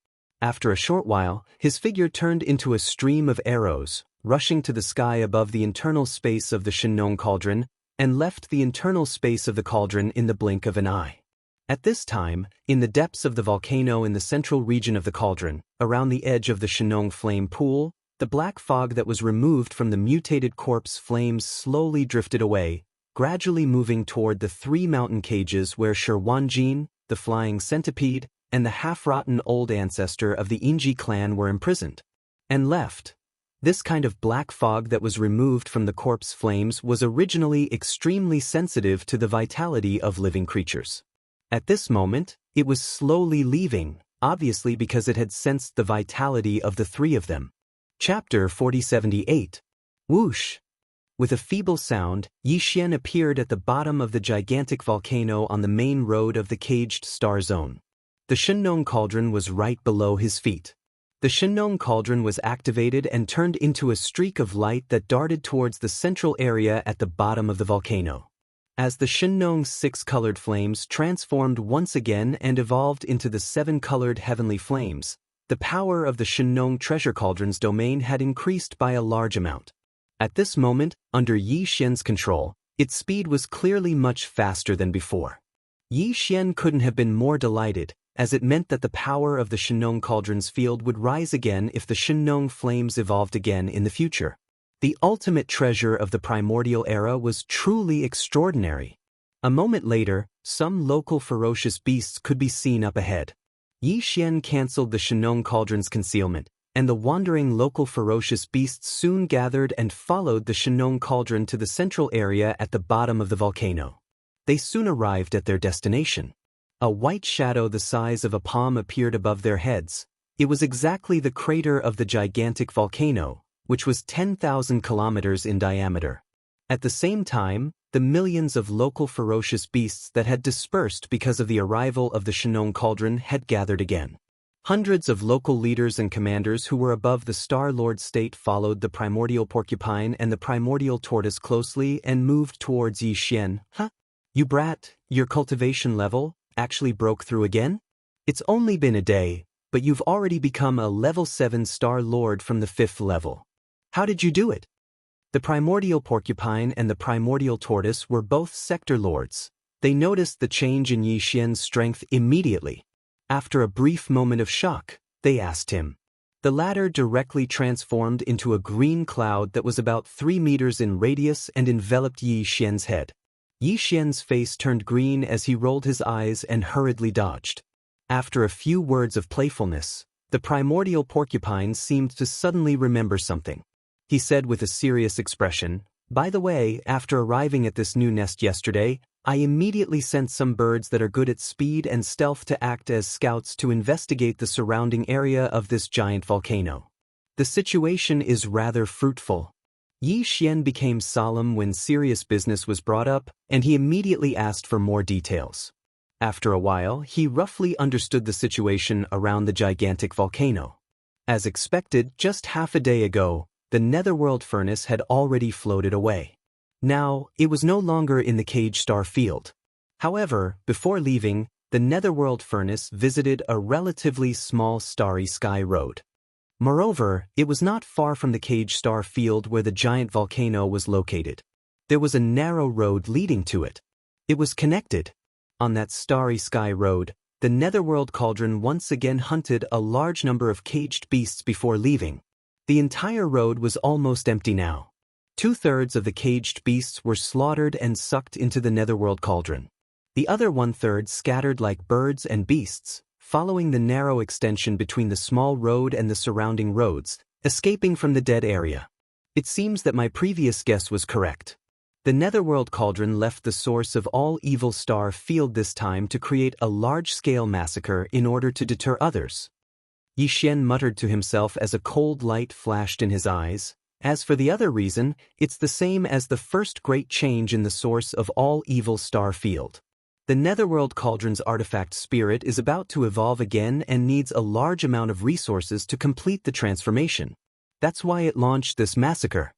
After a short while, his figure turned into a stream of arrows, rushing to the sky above the internal space of the Shenong cauldron, and left the internal space of the cauldron in the blink of an eye. At this time, in the depths of the volcano in the central region of the cauldron, around the edge of the Shenong flame pool, the black fog that was removed from the mutated corpse flames slowly drifted away, gradually moving toward the three mountain cages where Shi Wanjin, the flying centipede, and the half-rotten old ancestor of the Inji clan were imprisoned. And left. This kind of black fog that was removed from the corpse flames was originally extremely sensitive to the vitality of living creatures. At this moment, it was slowly leaving, obviously because it had sensed the vitality of the three of them. Chapter 4078. Whoosh! With a feeble sound, Yi Xian appeared at the bottom of the gigantic volcano on the main road of the caged star zone. The Shenong cauldron was right below his feet. The Shenong cauldron was activated and turned into a streak of light that darted towards the central area at the bottom of the volcano. As the Shenong six-colored flames transformed once again and evolved into the seven-colored heavenly flames, the power of the Shenong treasure cauldron's domain had increased by a large amount. At this moment, under Yi Xian's control, its speed was clearly much faster than before. Yi Xian couldn't have been more delighted, as it meant that the power of the Shenong cauldron's field would rise again if the Shenong flames evolved again in the future. The ultimate treasure of the primordial era was truly extraordinary. A moment later, some local ferocious beasts could be seen up ahead. Yi Xian cancelled the Shenong cauldron's concealment, and the wandering local ferocious beasts soon gathered and followed the Shenong cauldron to the central area at the bottom of the volcano. They soon arrived at their destination. A white shadow the size of a palm appeared above their heads. It was exactly the crater of the gigantic volcano, which was 10,000 kilometers in diameter. At the same time, the millions of local ferocious beasts that had dispersed because of the arrival of the Shenong cauldron had gathered again. Hundreds of local leaders and commanders who were above the Star Lord state followed the primordial porcupine and the primordial tortoise closely and moved towards Yi Xian. Huh? You brat, your cultivation level actually broke through again? It's only been a day, but you've already become a level 7 Star Lord from the 5th level. How did you do it? The primordial porcupine and the primordial tortoise were both sector lords. They noticed the change in Yi Xian's strength immediately. After a brief moment of shock, they asked him. The latter directly transformed into a green cloud that was about 3 meters in radius and enveloped Yi Xian's head. Yi Xian's face turned green as he rolled his eyes and hurriedly dodged. After a few words of playfulness, the primordial porcupine seemed to suddenly remember something. He said with a serious expression, "By the way, after arriving at this new nest yesterday, I immediately sent some birds that are good at speed and stealth to act as scouts to investigate the surrounding area of this giant volcano. The situation is rather fruitful." Yi Xian became solemn when serious business was brought up, and he immediately asked for more details. After a while, he roughly understood the situation around the gigantic volcano. As expected, just half a day ago, the netherworld furnace had already floated away. Now, it was no longer in the cage star field. However, before leaving, the netherworld furnace visited a relatively small starry sky road. Moreover, it was not far from the caged star field where the giant volcano was located. There was a narrow road leading to it. It was connected. On that starry sky road, the netherworld cauldron once again hunted a large number of caged beasts before leaving. The entire road was almost empty now. 2/3 of the caged beasts were slaughtered and sucked into the netherworld cauldron. The other 1/3 scattered like birds and beasts, following the narrow extension between the small road and the surrounding roads, escaping from the dead area. It seems that my previous guess was correct. The netherworld cauldron left the source of all evil star field this time to create a large-scale massacre in order to deter others. Yi Xian muttered to himself as a cold light flashed in his eyes. As for the other reason, it's the same as the first great change in the source of all evil star field. The netherworld cauldron's artifact spirit is about to evolve again and needs a large amount of resources to complete the transformation. That's why it launched this massacre.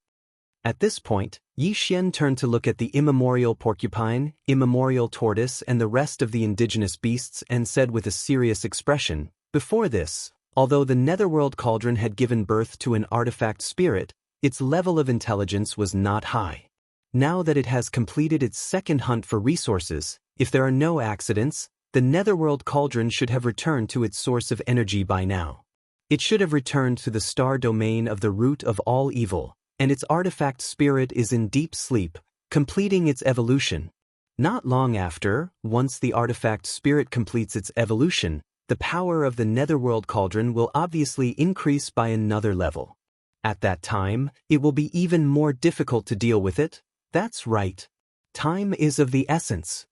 At this point, Yi Xian turned to look at the immemorial porcupine, immemorial tortoise and the rest of the indigenous beasts and said with a serious expression, "Before this, although the netherworld cauldron had given birth to an artifact spirit, its level of intelligence was not high. Now that it has completed its second hunt for resources, if there are no accidents, the netherworld cauldron should have returned to its source of energy by now. It should have returned to the star domain of the root of all evil, and its artifact spirit is in deep sleep, completing its evolution. Not long after, once the artifact spirit completes its evolution, the power of the netherworld cauldron will obviously increase by another level. At that time, it will be even more difficult to deal with it. That's right. Time is of the essence.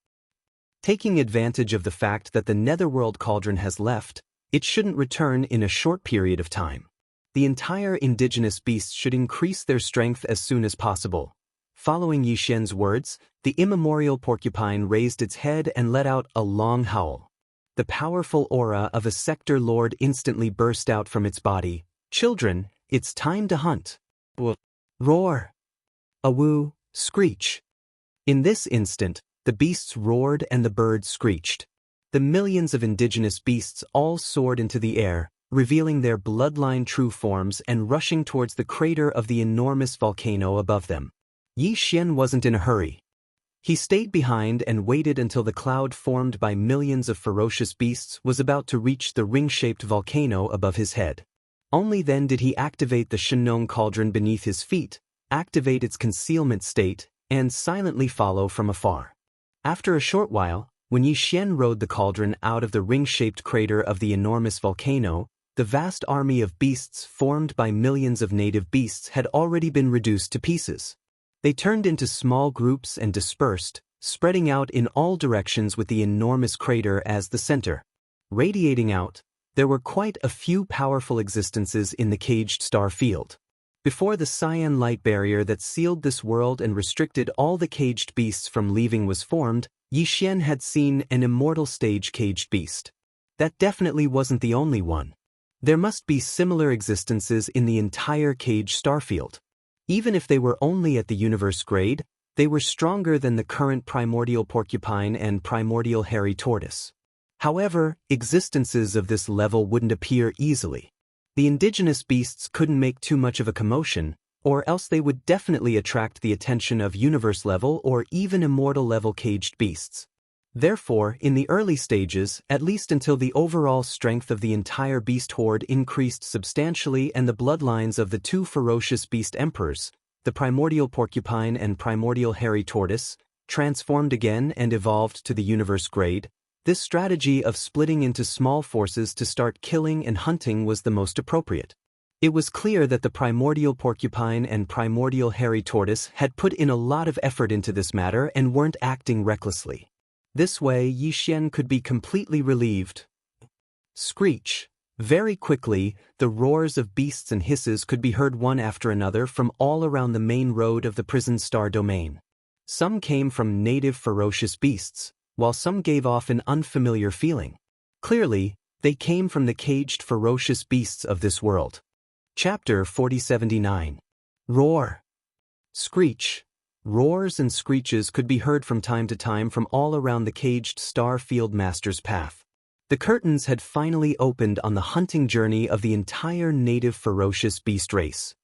Taking advantage of the fact that the netherworld cauldron has left, it shouldn't return in a short period of time. The entire indigenous beasts should increase their strength as soon as possible. Following Yi Xian's words, the immemorial porcupine raised its head and let out a long howl. The powerful aura of a sector lord instantly burst out from its body. "Children, it's time to hunt." Roar. Awoo, screech. In this instant, the beasts roared and the birds screeched. The millions of indigenous beasts all soared into the air, revealing their bloodline true forms and rushing towards the crater of the enormous volcano above them. Yi Xian wasn't in a hurry. He stayed behind and waited until the cloud formed by millions of ferocious beasts was about to reach the ring-shaped volcano above his head. Only then did he activate the Shenong cauldron beneath his feet, activate its concealment state, and silently follow from afar. After a short while, when Yi Xian rode the cauldron out of the ring-shaped crater of the enormous volcano, the vast army of beasts formed by millions of native beasts had already been reduced to pieces. They turned into small groups and dispersed, spreading out in all directions with the enormous crater as the center. Radiating out, there were quite a few powerful existences in the caged star field. Before the cyan light barrier that sealed this world and restricted all the caged beasts from leaving was formed, Yi Xian had seen an immortal stage caged beast. That definitely wasn't the only one. There must be similar existences in the entire caged starfield. Even if they were only at the universe grade, they were stronger than the current primordial porcupine and primordial hairy tortoise. However, existences of this level wouldn't appear easily. The indigenous beasts couldn't make too much of a commotion, or else they would definitely attract the attention of universe-level or even immortal-level caged beasts. Therefore, in the early stages, at least until the overall strength of the entire beast horde increased substantially and the bloodlines of the two ferocious beast emperors, the primordial porcupine and primordial hairy tortoise, transformed again and evolved to the universe grade, this strategy of splitting into small forces to start killing and hunting was the most appropriate. It was clear that the primordial porcupine and primordial hairy tortoise had put in a lot of effort into this matter and weren't acting recklessly. This way, Yi Xian could be completely relieved. Screech. Very quickly, the roars of beasts and hisses could be heard one after another from all around the main road of the prison star domain. Some came from native ferocious beasts, while some gave off an unfamiliar feeling. Clearly, they came from the caged ferocious beasts of this world. Chapter 4079. Roar. Screech. Roars and screeches could be heard from time to time from all around the caged star field master's path. The curtains had finally opened on the hunting journey of the entire native ferocious beast race.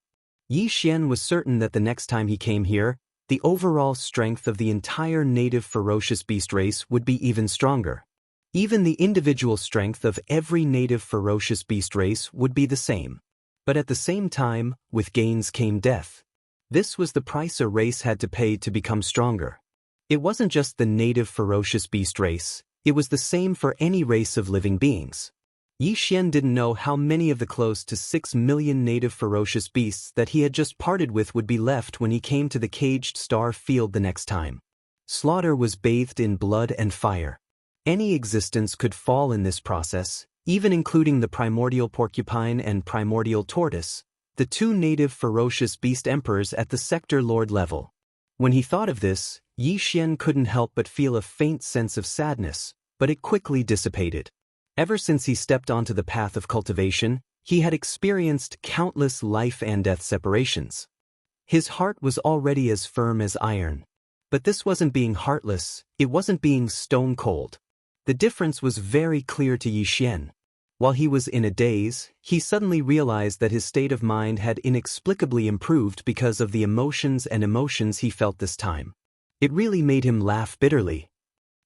Yi Xian was certain that the next time he came here, the overall strength of the entire native ferocious beast race would be even stronger. Even the individual strength of every native ferocious beast race would be the same. But at the same time, with gains came death. This was the price a race had to pay to become stronger. It wasn't just the native ferocious beast race, it was the same for any race of living beings. Yi Xian didn't know how many of the close to 6 million native ferocious beasts that he had just parted with would be left when he came to the caged star field the next time. Slaughter was bathed in blood and fire. Any existence could fall in this process, even including the primordial porcupine and primordial tortoise, the two native ferocious beast emperors at the sector lord level. When he thought of this, Yi Xian couldn't help but feel a faint sense of sadness, but it quickly dissipated. Ever since he stepped onto the path of cultivation, he had experienced countless life and death separations. His heart was already as firm as iron. But this wasn't being heartless, it wasn't being stone cold. The difference was very clear to Yi Xian. While he was in a daze, he suddenly realized that his state of mind had inexplicably improved because of the emotions he felt this time. It really made him laugh bitterly.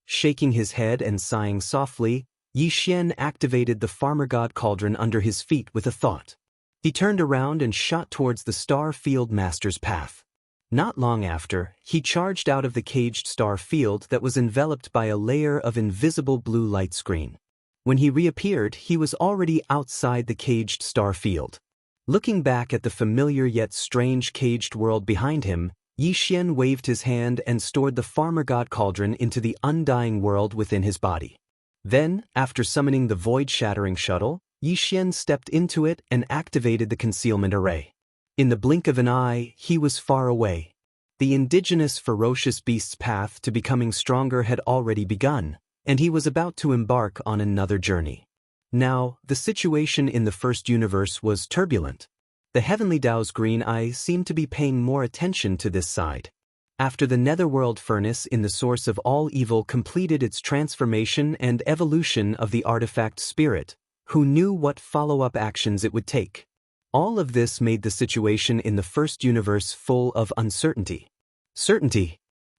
Shaking his head and sighing softly, Yi Xian activated the farmer god cauldron under his feet with a thought. He turned around and shot towards the star field master's path. Not long after, he charged out of the caged star field that was enveloped by a layer of invisible blue light screen. When he reappeared, he was already outside the caged star field. Looking back at the familiar yet strange caged world behind him, Yi Xian waved his hand and stored the farmer god cauldron into the undying world within his body. Then, after summoning the void-shattering shuttle, Yi Xian stepped into it and activated the concealment array. In the blink of an eye, he was far away. The indigenous ferocious beast's path to becoming stronger had already begun, and he was about to embark on another journey. Now, the situation in the first universe was turbulent. The heavenly Dao's green eye seemed to be paying more attention to this side. After the netherworld furnace in the source of all evil completed its transformation and evolution of the artifact spirit, who knew what follow-up actions it would take? All of this made the situation in the first universe full of uncertainty. Certainty.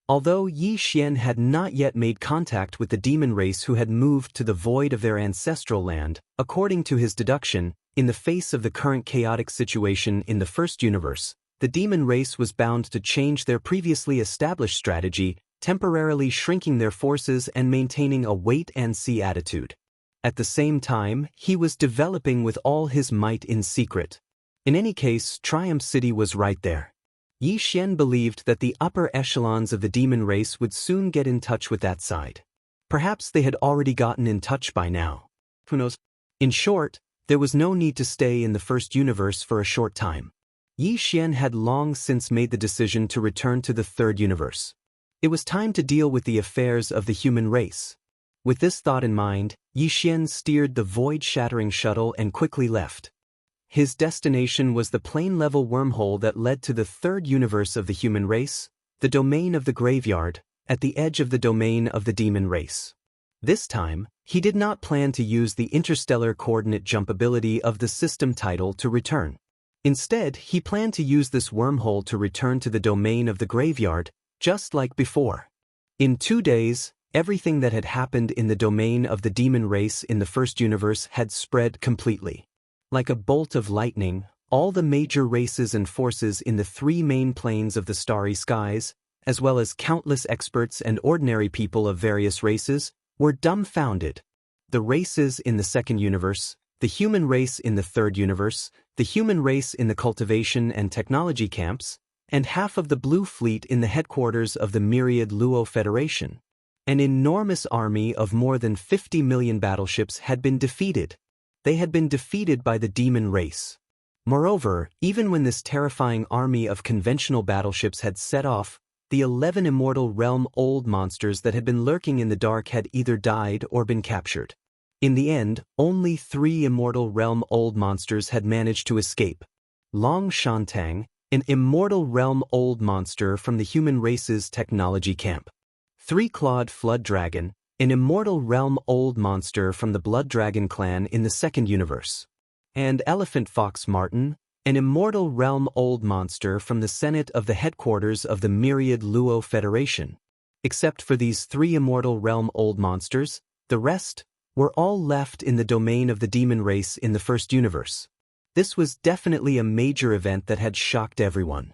Although Yi Xian had not yet made contact with the demon race who had moved to the void of their ancestral land, according to his deduction, in the face of the current chaotic situation in the first universe, the demon race was bound to change their previously established strategy, temporarily shrinking their forces and maintaining a wait-and-see attitude. At the same time, he was developing with all his might in secret. In any case, Triumph City was right there. Yi Xian believed that the upper echelons of the demon race would soon get in touch with that side. Perhaps they had already gotten in touch by now. Who knows? In short, there was no need to stay in the first universe for a short time. Yi Xian had long since made the decision to return to the third universe. It was time to deal with the affairs of the human race. With this thought in mind, Yi Xian steered the void-shattering shuttle and quickly left. His destination was the plane-level wormhole that led to the third universe of the human race, the domain of the graveyard, at the edge of the domain of the demon race. This time, he did not plan to use the interstellar coordinate jump ability of the system title to return. Instead, he planned to use this wormhole to return to the domain of the graveyard, just like before. In 2 days, everything that had happened in the domain of the demon race in the first universe had spread completely. Like a bolt of lightning, all the major races and forces in the 3 main planes of the starry skies, as well as countless experts and ordinary people of various races, were dumbfounded. The races in the second universe, the human race in the third universe, the human race in the cultivation and technology camps, and half of the Blue Fleet in the headquarters of the myriad Luo Federation. An enormous army of more than 50 million battleships had been defeated. They had been defeated by the demon race. Moreover, even when this terrifying army of conventional battleships had set off, the 11 immortal realm old monsters that had been lurking in the dark had either died or been captured. In the end, only 3 immortal realm old monsters had managed to escape. Long Shantang, an immortal realm old monster from the human race's technology camp. 3-clawed flood dragon, an immortal realm old monster from the Blood Dragon clan in the second universe, and Elephant Fox Martin, an immortal realm old monster from the Senate of the headquarters of the Myriad Luo Federation. Except for these 3 immortal realm old monsters, the rest were all left in the domain of the demon race in the first universe. This was definitely a major event that had shocked everyone.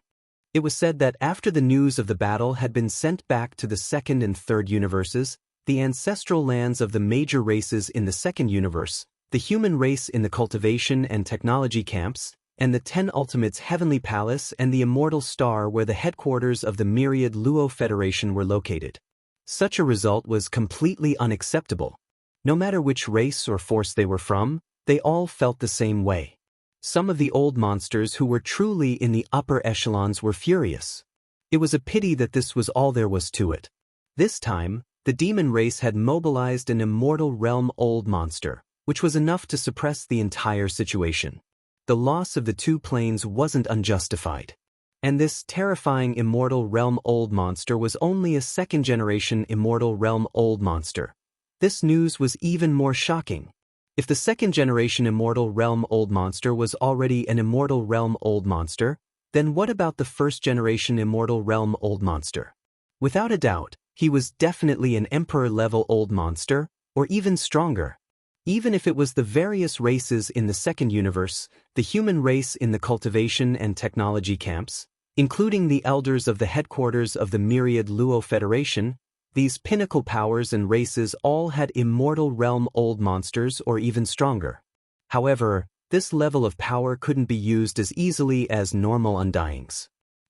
It was said that after the news of the battle had been sent back to the second and third universes, the ancestral lands of the major races in the second universe, the human race in the cultivation and technology camps, and the 10 Ultimates Heavenly Palace and the Immortal Star where the headquarters of the Myriad Luo Federation were located. Such a result was completely unacceptable. No matter which race or force they were from, they all felt the same way. Some of the old monsters who were truly in the upper echelons were furious. It was a pity that this was all there was to it. This time, the demon race had mobilized an immortal realm old monster, which was enough to suppress the entire situation. The loss of the 2 planes wasn't unjustified. And this terrifying immortal realm old monster was only a second-generation immortal realm old monster. This news was even more shocking. If the second-generation immortal realm old monster was already an immortal realm old monster, then what about the first-generation immortal realm old monster? Without a doubt, he was definitely an emperor-level old monster, or even stronger. Even if it was the various races in the second universe, the human race in the cultivation and technology camps, including the elders of the headquarters of the Myriad Luo Federation, these pinnacle powers and races all had immortal realm old monsters or even stronger. However, this level of power couldn't be used as easily as normal undyings.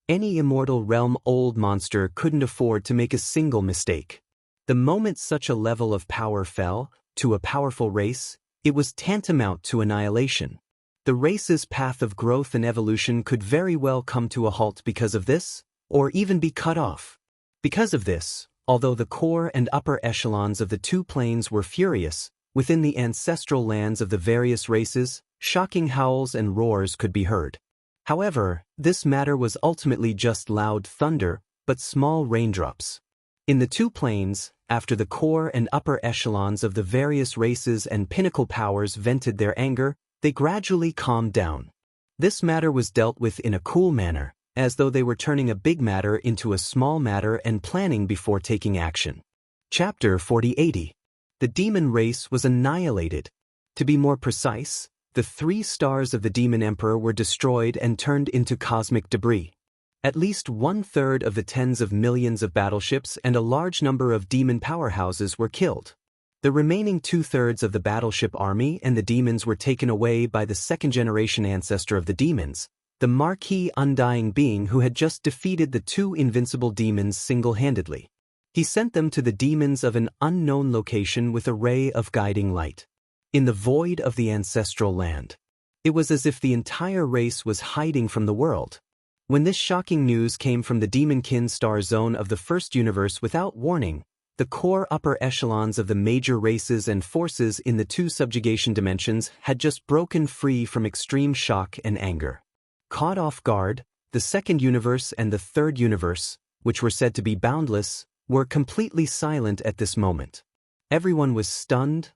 Any immortal realm old monster couldn't afford to make a single mistake. The moment such a level of power fell to a powerful race, it was tantamount to annihilation. The race's path of growth and evolution could very well come to a halt because of this, or even be cut off. Because of this, although the core and upper echelons of the 2 planes were furious, within the ancestral lands of the various races, shocking howls and roars could be heard. However, this matter was ultimately just loud thunder, but small raindrops. In the 2 planes, after the core and upper echelons of the various races and pinnacle powers vented their anger, they gradually calmed down. This matter was dealt with in a cool manner, as though they were turning a big matter into a small matter and planning before taking action. Chapter 4080. The demon race was annihilated. To be more precise, the 3 stars of the Demon Emperor were destroyed and turned into cosmic debris. At least 1/3 of the tens of millions of battleships and a large number of demon powerhouses were killed. The remaining 2/3 of the battleship army and the demons were taken away by the second-generation ancestor of the demons, the Marquis Undying Being who had just defeated the 2 invincible demons single-handedly. He sent them to the demons of an unknown location with a ray of guiding light. In the void of the ancestral land. It was as if the entire race was hiding from the world. When this shocking news came from the Demonkin star zone of the first universe without warning, the core upper echelons of the major races and forces in the 2 subjugation dimensions had just broken free from extreme shock and anger. Caught off guard, the second universe and the third universe, which were said to be boundless, were completely silent at this moment. Everyone was stunned,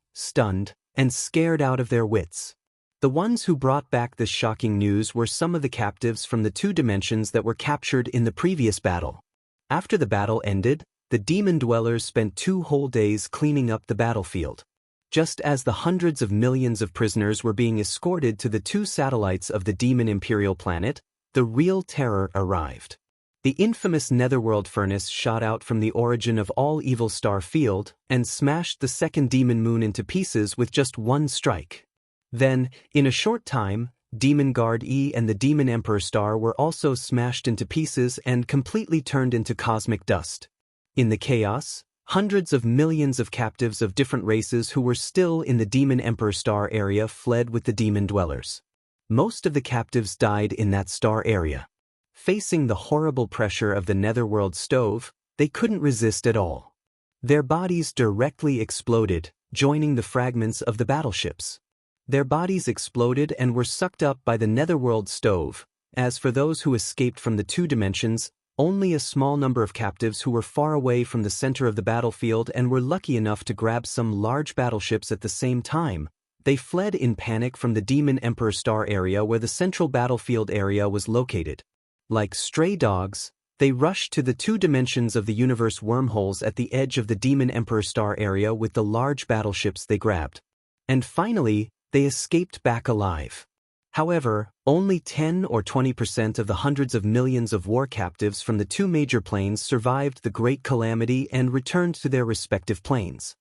and scared out of their wits. The ones who brought back this shocking news were some of the captives from the 2 dimensions that were captured in the previous battle. After the battle ended, the demon dwellers spent 2 whole days cleaning up the battlefield. Just as the hundreds of millions of prisoners were being escorted to the 2 satellites of the demon imperial planet, the real terror arrived. The infamous netherworld furnace shot out from the origin of all evil star field and smashed the second demon moon into pieces with just 1 strike. Then, in a short time, Demon Guard E and the Demon Emperor star were also smashed into pieces and completely turned into cosmic dust. In the chaos, hundreds of millions of captives of different races who were still in the Demon Emperor star area fled with the demon dwellers. Most of the captives died in that star area. Facing the horrible pressure of the netherworld stove, they couldn't resist at all. Their bodies directly exploded, joining the fragments of the battleships. Their bodies exploded and were sucked up by the netherworld stove. As for those who escaped from the 2 dimensions, Only a small number of captives who were far away from the center of the battlefield and were lucky enough to grab some large battleships at the same time. They fled in panic from the Demon Emperor Star area where the central battlefield area was located. Like stray dogs, they rushed to the two dimensions of the universe wormholes at the edge of the Demon Emperor Star area with the large battleships they grabbed. And finally, they escaped back alive. However, only 10 or 20% of the hundreds of millions of war captives from the two major planes survived the Great Calamity and returned to their respective planes.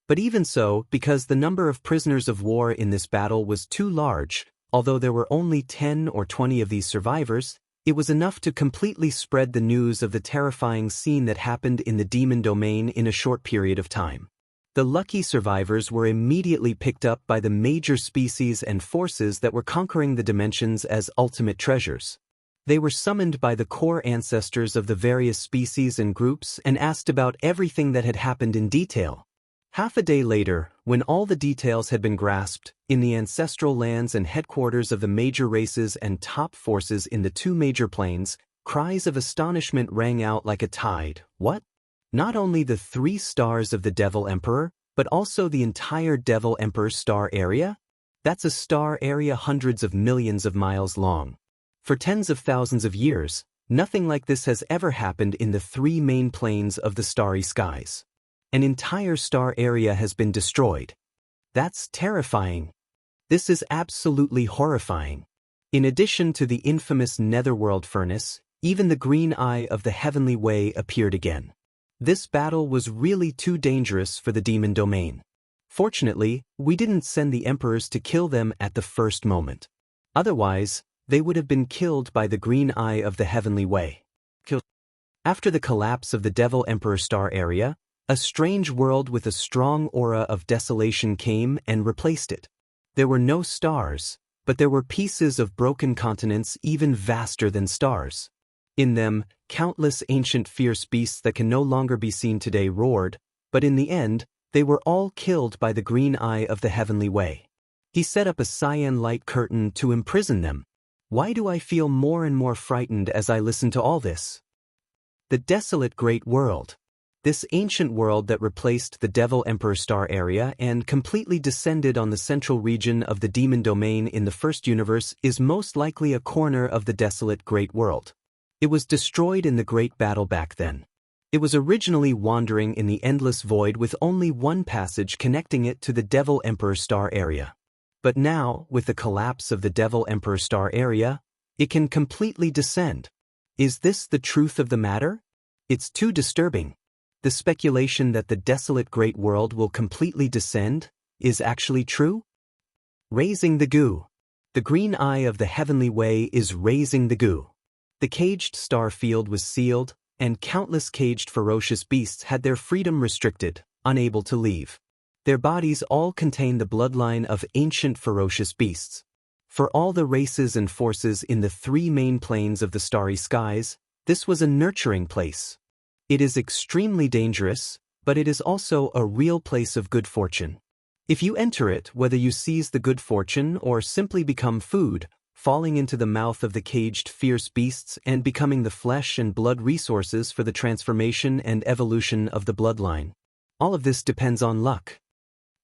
But even so, because the number of prisoners of war in this battle was too large, although there were only 10 or 20 of these survivors, it was enough to completely spread the news of the terrifying scene that happened in the demon domain in a short period of time. The lucky survivors were immediately picked up by the major species and forces that were conquering the dimensions as ultimate treasures. They were summoned by the core ancestors of the various species and groups and asked about everything that had happened in detail. Half a day later, when all the details had been grasped, in the ancestral lands and headquarters of the major races and top forces in the two major planes, cries of astonishment rang out like a tide. What? Not only the 3 stars of the Devil Emperor, but also the entire Devil Emperor star area? That's a star area hundreds of millions of miles long. For tens of thousands of years, nothing like this has ever happened in the 3 main planes of the starry skies. An entire star area has been destroyed. That's terrifying. This is absolutely horrifying. In addition to the infamous Netherworld furnace, even the green eye of the heavenly way appeared again. This battle was really too dangerous for the demon domain. Fortunately, we didn't send the emperors to kill them at the first moment. Otherwise, they would have been killed by the green eye of the heavenly way. After the collapse of the Devil Emperor star area, a strange world with a strong aura of desolation came and replaced it. There were no stars, but there were pieces of broken continents even vaster than stars. In them, countless ancient fierce beasts that can no longer be seen today roared, but in the end, they were all killed by the green eye of the heavenly way. He set up a cyan light curtain to imprison them. Why do I feel more and more frightened as I listen to all this? The desolate great world. This ancient world that replaced the Devil Emperor star area and completely descended on the central region of the demon domain in the first universe is most likely a corner of the desolate great world. It was destroyed in the great battle back then. It was originally wandering in the endless void with only one passage connecting it to the Devil Emperor star area. But now, with the collapse of the Devil Emperor star area, it can completely descend. Is this the truth of the matter? It's too disturbing. The speculation that the desolate great world will completely descend is actually true? Raising the goo. The green eye of the heavenly way is raising the goo. The caged star field was sealed, and countless caged ferocious beasts had their freedom restricted, unable to leave. Their bodies all contain the bloodline of ancient ferocious beasts. For all the races and forces in the 3 main planes of the starry skies, this was a nurturing place. It is extremely dangerous, but it is also a real place of good fortune. If you enter it, whether you seize the good fortune or simply become food, falling into the mouth of the caged fierce beasts and becoming the flesh and blood resources for the transformation and evolution of the bloodline. All of this depends on luck.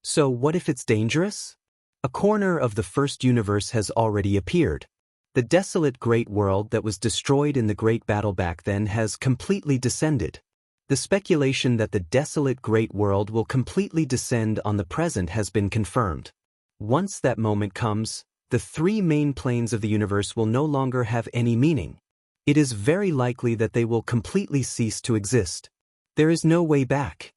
So what if it's dangerous? A corner of the first universe has already appeared. The desolate great world that was destroyed in the great battle back then has completely descended. The speculation that the desolate great world will completely descend on the present has been confirmed. Once that moment comes, the 3 main planes of the universe will no longer have any meaning. It is very likely that they will completely cease to exist. There is no way back.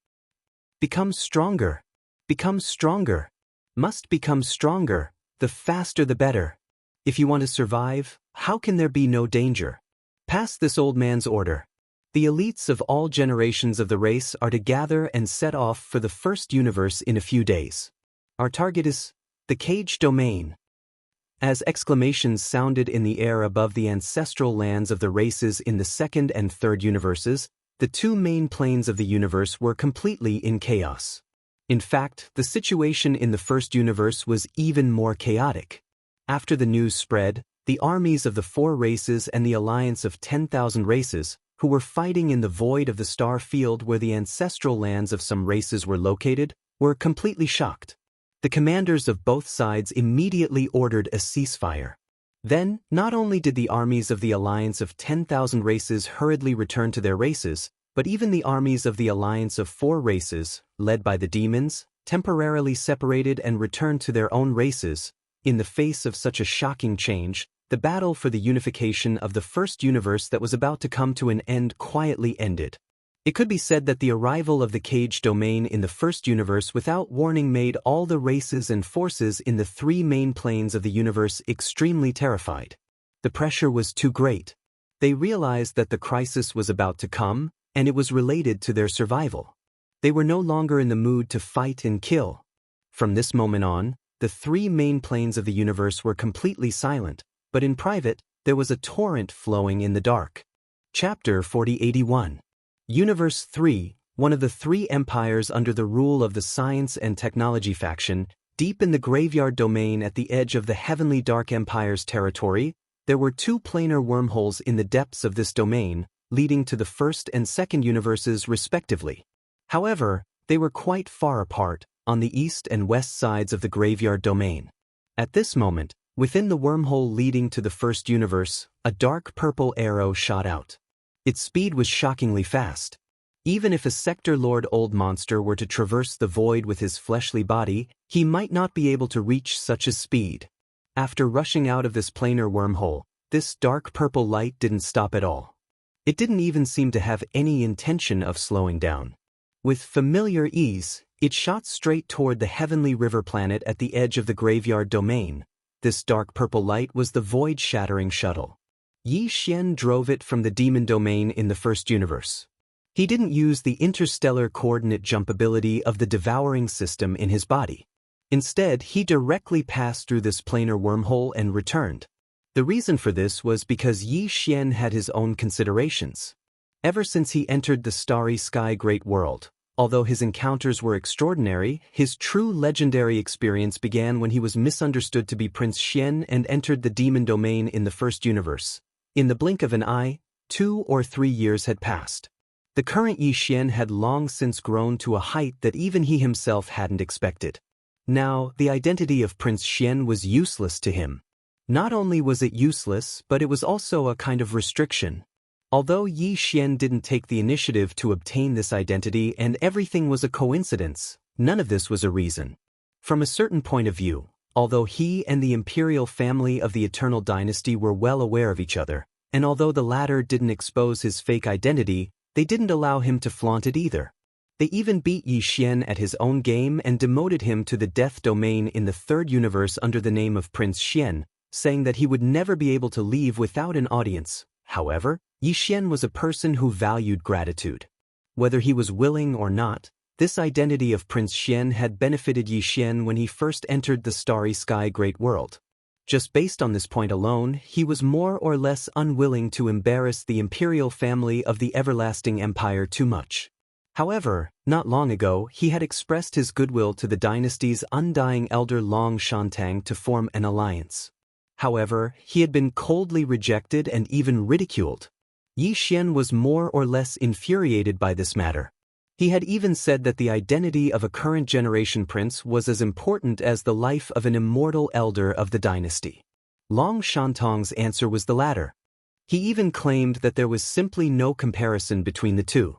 Become stronger. Become stronger. Must become stronger. The faster the better. If you want to survive, how can there be no danger? Pass this old man's order. The elites of all generations of the race are to gather and set off for the first universe in a few days. Our target is the cage domain. As exclamations sounded in the air above the ancestral lands of the races in the second and third universes, the 2 main planes of the universe were completely in chaos. In fact, the situation in the first universe was even more chaotic. After the news spread, the armies of the 4 races and the alliance of 10,000 races, who were fighting in the void of the star field where the ancestral lands of some races were located, were completely shocked. The commanders of both sides immediately ordered a ceasefire. Then, not only did the armies of the alliance of 10,000 races hurriedly return to their races, but even the armies of the alliance of 4 races, led by the demons, temporarily separated and returned to their own races. In the face of such a shocking change, the battle for the unification of the first universe that was about to come to an end quietly ended. It could be said that the arrival of the cage domain in the first universe without warning made all the races and forces in the 3 main planes of the universe extremely terrified. The pressure was too great. They realized that the crisis was about to come, and it was related to their survival. They were no longer in the mood to fight and kill. From this moment on, the 3 main planes of the universe were completely silent, but in private, there was a torrent flowing in the dark. Chapter 4081. Universe 3, one of the 3 empires under the rule of the Science and Technology faction, deep in the graveyard domain at the edge of the Heavenly Dark Empire's territory, there were 2 planar wormholes in the depths of this domain, leading to the first and second universes respectively. However, they were quite far apart, on the east and west sides of the graveyard domain. At this moment, within the wormhole leading to the first universe, a dark purple arrow shot out. Its speed was shockingly fast. Even if a Sector Lord Old Monster were to traverse the void with his fleshly body, he might not be able to reach such a speed. After rushing out of this planar wormhole, this dark purple light didn't stop at all. It didn't even seem to have any intention of slowing down. With familiar ease, it shot straight toward the heavenly river planet at the edge of the graveyard domain. This dark purple light was the void-shattering shuttle. Yi Xian drove it from the demon domain in the first universe. He didn't use the interstellar coordinate jump ability of the devouring system in his body. Instead, he directly passed through this planar wormhole and returned. The reason for this was because Yi Xian had his own considerations. Ever since he entered the starry sky great world, although his encounters were extraordinary, his true legendary experience began when he was misunderstood to be Prince Xian and entered the demon domain in the first universe. In the blink of an eye, 2 or 3 years had passed. The current Yi Xian had long since grown to a height that even he himself hadn't expected. Now, the identity of Prince Xian was useless to him. Not only was it useless, but it was also a kind of restriction. Although Yi Xian didn't take the initiative to obtain this identity and everything was a coincidence, none of this was a reason. From a certain point of view, although he and the imperial family of the Eternal Dynasty were well aware of each other, and although the latter didn't expose his fake identity, they didn't allow him to flaunt it either. They even beat Yi Xian at his own game and demoted him to the death domain in the third universe under the name of Prince Xian, saying that he would never be able to leave without an audience. However, Yi Xian was a person who valued gratitude. Whether he was willing or not, this identity of Prince Xian had benefited Yi Xian when he first entered the starry sky great world. Just based on this point alone, he was more or less unwilling to embarrass the imperial family of the everlasting empire too much. However, not long ago, he had expressed his goodwill to the dynasty's undying elder Long Xianxia to form an alliance. However, he had been coldly rejected and even ridiculed. Yi Xian was more or less infuriated by this matter. He had even said that the identity of a current generation prince was as important as the life of an immortal elder of the dynasty. Long Xianxia's answer was the latter. He even claimed that there was simply no comparison between the two.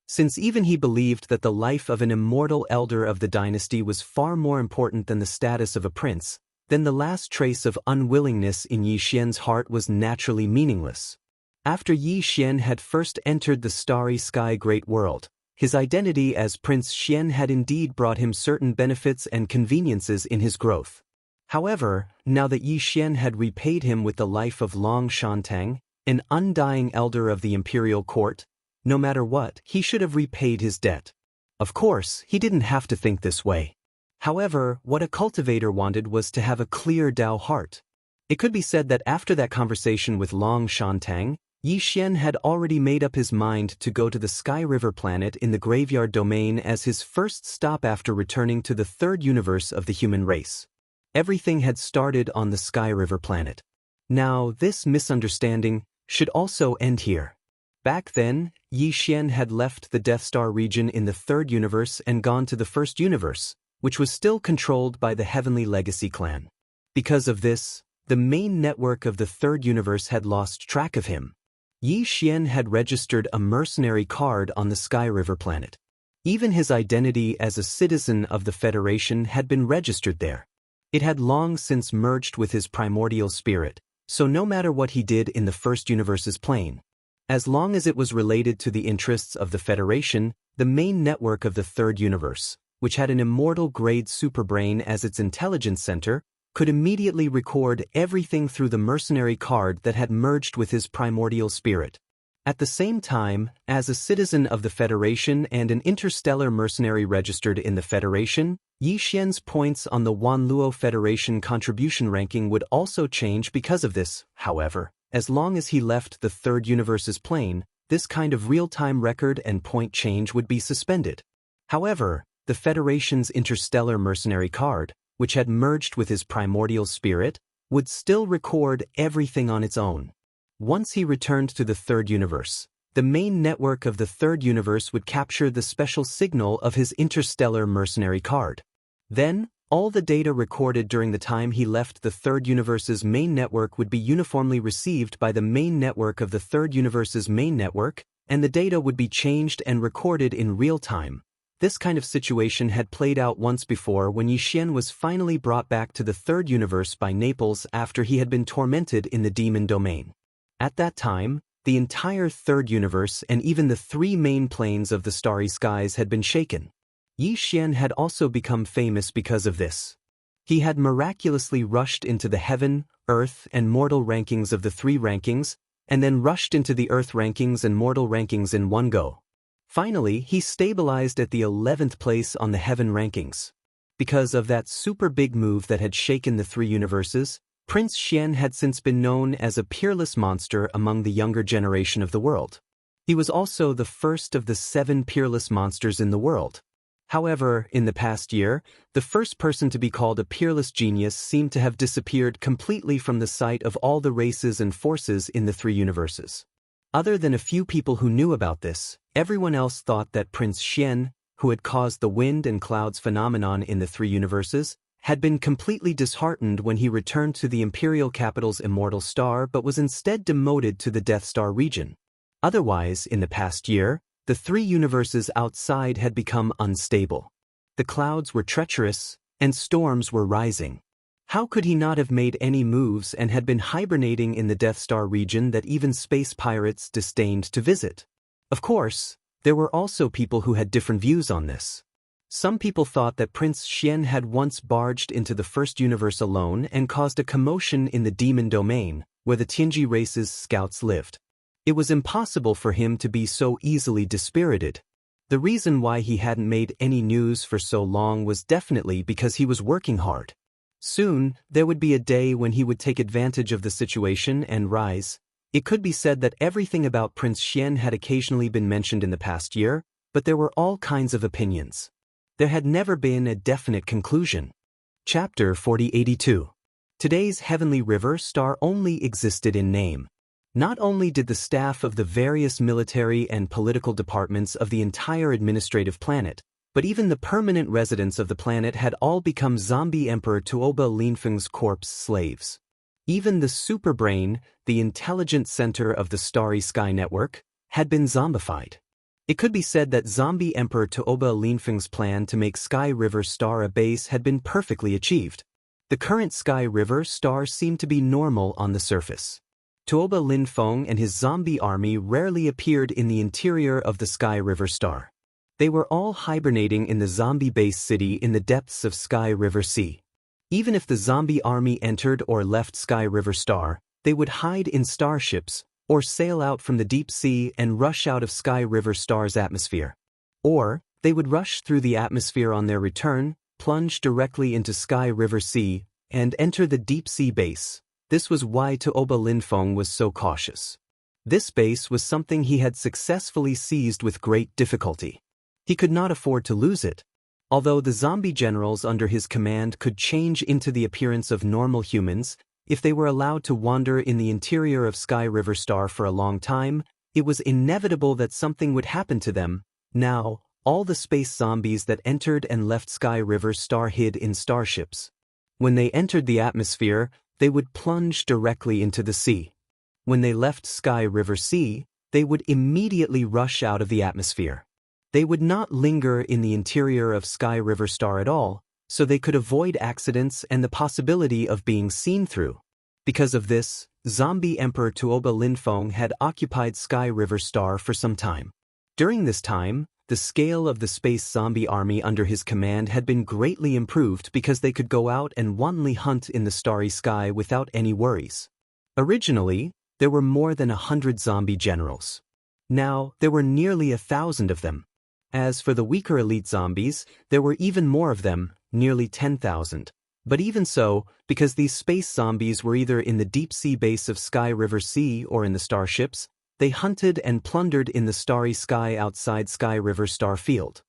Since even he believed that the life of an immortal elder of the dynasty was far more important than the status of a prince, then the last trace of unwillingness in Yi Xian's heart was naturally meaningless. After Yi Xian had first entered the starry sky great world, his identity as Prince Xian had indeed brought him certain benefits and conveniences in his growth. However, now that Yi Xian had repaid him with the life of Long Xianxia, an undying elder of the imperial court, no matter what, he should have repaid his debt. Of course, he didn't have to think this way. However, what a cultivator wanted was to have a clear Dao heart. It could be said that after that conversation with Long Xianxia, Yi Xian had already made up his mind to go to the Sky River planet in the graveyard domain as his first stop after returning to the third universe of the human race. Everything had started on the Sky River planet. Now, this misunderstanding should also end here. Back then, Yi Xian had left the Death Star region in the third universe and gone to the first universe, which was still controlled by the Heavenly Legacy clan. Because of this, the main network of the third universe had lost track of him. Yi Xian had registered a mercenary card on the Sky River planet. Even his identity as a citizen of the Federation had been registered there. It had long since merged with his primordial spirit, so no matter what he did in the first universe's plane, as long as it was related to the interests of the Federation, the main network of the third universe, which had an immortal-grade superbrain as its intelligence center, could immediately record everything through the mercenary card that had merged with his primordial spirit. At the same time, as a citizen of the Federation and an interstellar mercenary registered in the Federation, Yi Xian's points on the Wanluo Federation contribution ranking would also change because of this. However, as long as he left the third universe's plane, this kind of real-time record and point change would be suspended. However, the Federation's interstellar mercenary card, which had merged with his primordial spirit, would still record everything on its own. Once he returned to the third universe, the main network of the third universe would capture the special signal of his interstellar mercenary card. Then, all the data recorded during the time he left the third universe's main network would be uniformly received by the main network of the third universe's main network, and the data would be changed and recorded in real time. This kind of situation had played out once before when Yi Xian was finally brought back to the third universe by Naples after he had been tormented in the demon domain. At that time, the entire third universe and even the three main planes of the starry skies had been shaken. Yi Xian had also become famous because of this. He had miraculously rushed into the heaven, earth, and mortal rankings of the three rankings, and then rushed into the earth rankings and mortal rankings in one go. Finally, he stabilized at the 11th place on the heaven rankings. Because of that super big move that had shaken the three universes, Prince Xian had since been known as a peerless monster among the younger generation of the world. He was also the first of the 7 peerless monsters in the world. However, in the past year, the first person to be called a peerless genius seemed to have disappeared completely from the sight of all the races and forces in the three universes. Other than a few people who knew about this, everyone else thought that Prince Xian, who had caused the wind and clouds phenomenon in the three universes, had been completely disheartened when he returned to the imperial capital's immortal star but was instead demoted to the Death Star region. Otherwise, in the past year, the three universes outside had become unstable. The clouds were treacherous, and storms were rising. How could he not have made any moves and had been hibernating in the Death Star region that even space pirates disdained to visit? Of course, there were also people who had different views on this. Some people thought that Prince Xian had once barged into the first universe alone and caused a commotion in the demon domain, where the Tianji race's scouts lived. It was impossible for him to be so easily dispirited. The reason why he hadn't made any news for so long was definitely because he was working hard. Soon, there would be a day when he would take advantage of the situation and rise. It could be said that everything about Prince Xian had occasionally been mentioned in the past year, but there were all kinds of opinions. There had never been a definite conclusion. Chapter 4082. Today's heavenly river star only existed in name. Not only did the staff of the various military and political departments of the entire administrative planet, but even the permanent residents of the planet had all become zombie Emperor Tuoba Linfeng's corpse slaves. Even the superbrain, the intelligent center of the Starry Sky Network, had been zombified. It could be said that zombie Emperor Tuoba Linfeng's plan to make Sky River Star a base had been perfectly achieved. The current Sky River Star seemed to be normal on the surface. Tuoba Linfeng and his zombie army rarely appeared in the interior of the Sky River Star. They were all hibernating in the zombie base city in the depths of Sky River Sea. Even if the zombie army entered or left Sky River Star, they would hide in starships, or sail out from the deep sea and rush out of Sky River Star's atmosphere. Or, they would rush through the atmosphere on their return, plunge directly into Sky River Sea, and enter the deep sea base. This was why Tuoba Linfeng was so cautious. This base was something he had successfully seized with great difficulty. He could not afford to lose it. Although the zombie generals under his command could change into the appearance of normal humans, if they were allowed to wander in the interior of Sky River Star for a long time, It was inevitable that something would happen to them. Now, all the space zombies that entered and left Sky River Star hid in starships. When they entered the atmosphere, they would plunge directly into the sea. When they left Sky River Sea, they would immediately rush out of the atmosphere. They would not linger in the interior of Sky River Star at all, so they could avoid accidents and the possibility of being seen through. Because of this, Zombie Emperor Tuoba Linfeng had occupied Sky River Star for some time. During this time, the scale of the space zombie army under his command had been greatly improved because they could go out and wantonly hunt in the starry sky without any worries. Originally, there were more than 100 zombie generals. Now, there were nearly 1,000 of them. As for the weaker elite zombies, there were even more of them, nearly 10,000. But even so, because these space zombies were either in the deep-sea base of Sky River Sea or in the starships, they hunted and plundered in the starry sky outside Sky River Star Field.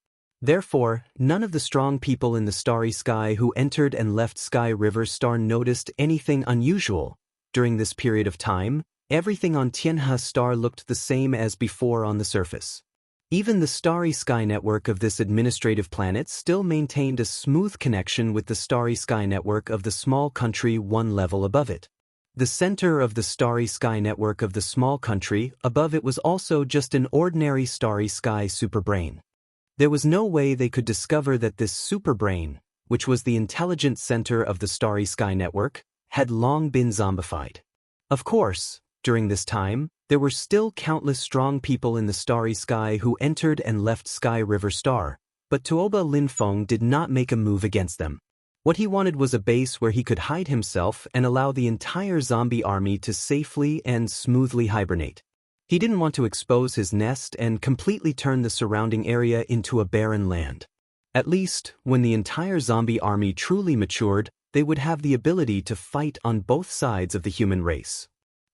Therefore, none of the strong people in the starry sky who entered and left Sky River Star noticed anything unusual. During this period of time, everything on Tianhe Star looked the same as before on the surface. Even the starry sky network of this administrative planet still maintained a smooth connection with the starry sky network of the small country one level above it. The center of the starry sky network of the small country above it was also just an ordinary starry sky superbrain. There was no way they could discover that this superbrain, which was the intelligent center of the starry sky network, had long been zombified. Of course, during this time, there were still countless strong people in the starry sky who entered and left Sky River Star, but Tuoba Linfeng did not make a move against them. What he wanted was a base where he could hide himself and allow the entire zombie army to safely and smoothly hibernate. He didn't want to expose his nest and completely turn the surrounding area into a barren land. At least, when the entire zombie army truly matured, they would have the ability to fight on both sides of the human race.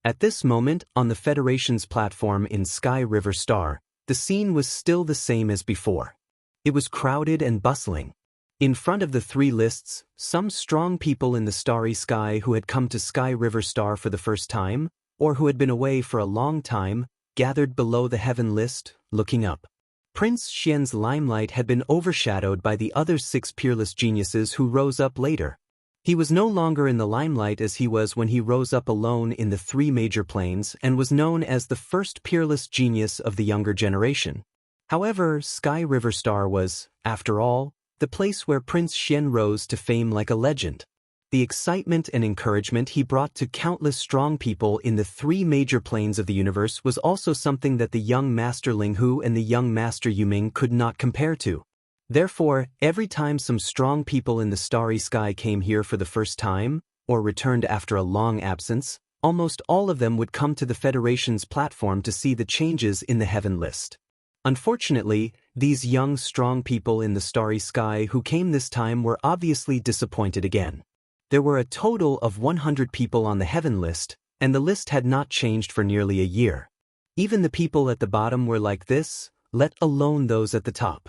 At this moment, on the Federation's platform in Sky River Star, the scene was still the same as before. It was crowded and bustling. In front of the three lists, some strong people in the starry sky who had come to Sky River Star for the first time, or who had been away for a long time, gathered below the heaven list, looking up. Prince Xian's limelight had been overshadowed by the other 6 peerless geniuses who rose up later. He was no longer in the limelight as he was when he rose up alone in the 3 major planes and was known as the first peerless genius of the younger generation. However, Sky River Star was, after all, the place where Prince Xian rose to fame like a legend. The excitement and encouragement he brought to countless strong people in the 3 major planes of the universe was also something that the young Master Ling Hu and the young Master Yuming could not compare to. Therefore, every time some strong people in the starry sky came here for the first time, or returned after a long absence, almost all of them would come to the Federation's platform to see the changes in the heaven list. Unfortunately, these young strong people in the starry sky who came this time were obviously disappointed again. There were a total of 100 people on the heaven list, and the list had not changed for nearly a year. Even the people at the bottom were like this, let alone those at the top.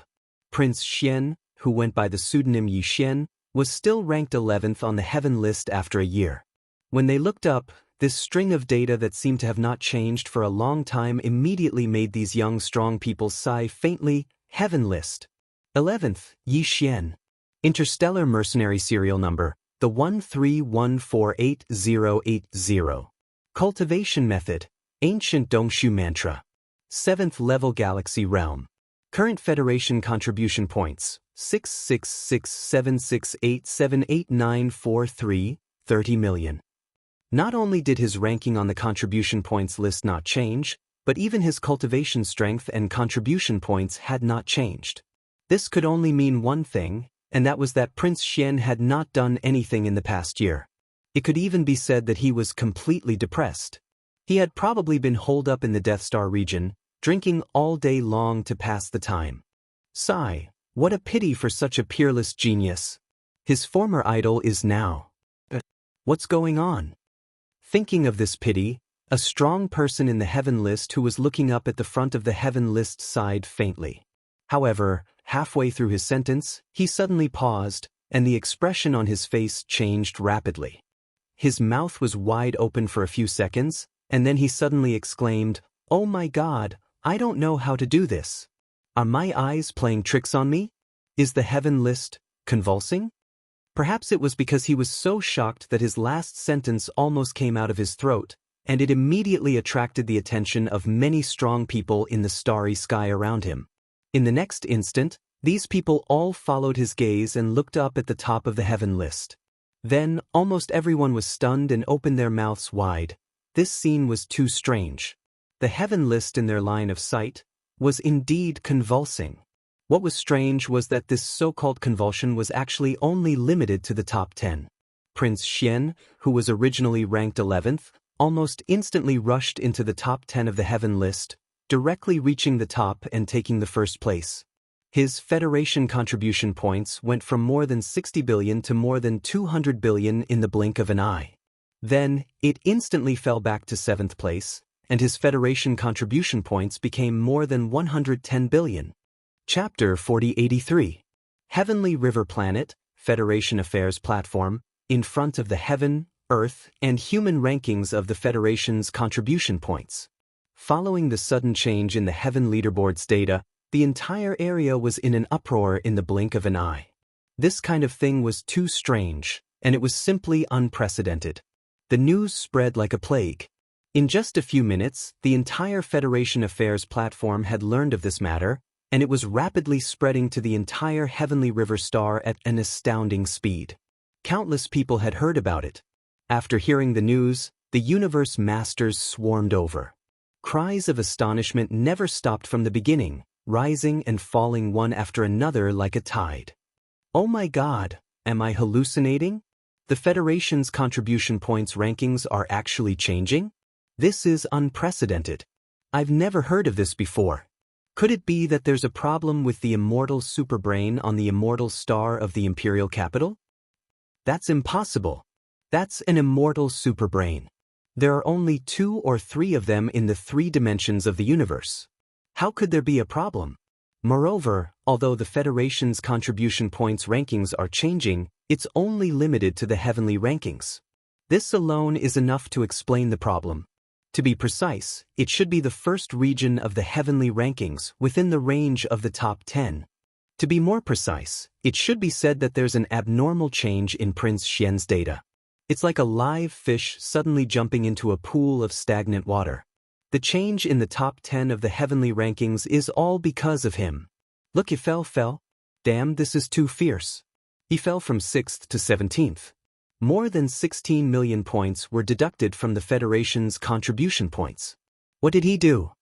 Prince Xian, who went by the pseudonym Yi Xian, was still ranked 11th on the heaven list after a year. When they looked up, this string of data that seemed to have not changed for a long time immediately made these young strong people sigh faintly, heaven list. 11th, Yi Xian. Interstellar Mercenary Serial Number, the 13148080. Cultivation Method, Ancient Dongshu Mantra. 7th Level Galaxy Realm. Current Federation Contribution Points, 66676878943, 30 million. Not only did his ranking on the contribution points list not change, but even his cultivation strength and contribution points had not changed. This could only mean one thing, and that was that Prince Xian had not done anything in the past year. It could even be said that he was completely depressed. He had probably been holed up in the Death Star region, drinking all day long to pass the time. Sigh, what a pity for such a peerless genius. His former idol is now. But what's going on? Thinking of this pity, a strong person in the heaven list who was looking up at the front of the heaven list sighed faintly. However, halfway through his sentence, he suddenly paused, and the expression on his face changed rapidly. His mouth was wide open for a few seconds, and then he suddenly exclaimed, Oh my God, I don't know how to do this. Are my eyes playing tricks on me? Is the heaven list convulsing? Perhaps it was because he was so shocked that his last sentence almost came out of his throat, and it immediately attracted the attention of many strong people in the starry sky around him. In the next instant, these people all followed his gaze and looked up at the top of the heaven list. Then, almost everyone was stunned and opened their mouths wide. This scene was too strange. The heaven list in their line of sight was indeed convulsing. What was strange was that this so-called convulsion was actually only limited to the top 10. Prince Xian, who was originally ranked 11th, almost instantly rushed into the top 10 of the heaven list, directly reaching the top and taking the first place. His Federation contribution points went from more than 60 billion to more than 200 billion in the blink of an eye. Then, it instantly fell back to 7th place, and his Federation contribution points became more than 110 billion. Chapter 4083. Heavenly River Planet, Federation Affairs Platform, in front of the Heaven, Earth, and Human rankings of the Federation's contribution points. Following the sudden change in the Heaven leaderboard's data, the entire area was in an uproar in the blink of an eye. This kind of thing was too strange, and it was simply unprecedented. The news spread like a plague. In just a few minutes, the entire Federation Affairs platform had learned of this matter, and it was rapidly spreading to the entire Heavenly River star at an astounding speed. Countless people had heard about it. After hearing the news, the universe masters swarmed over. Cries of astonishment never stopped from the beginning, rising and falling one after another like a tide. Oh my God, am I hallucinating? The Federation's contribution points rankings are actually changing? This is unprecedented. I've never heard of this before. Could it be that there's a problem with the immortal superbrain on the immortal star of the imperial capital? That's impossible. That's an immortal superbrain. There are only 2 or 3 of them in the 3 dimensions of the universe. How could there be a problem? Moreover, although the Federation's contribution points rankings are changing, it's only limited to the heavenly rankings. This alone is enough to explain the problem. To be precise, it should be the first region of the heavenly rankings within the range of the top 10. To be more precise, it should be said that there's an abnormal change in Prince Xian's data. It's like a live fish suddenly jumping into a pool of stagnant water. The change in the top 10 of the heavenly rankings is all because of him. Look, he fell. Damn, this is too fierce. He fell from 6th to 17th. More than 16 million points were deducted from the Federation's contribution points. What did he do?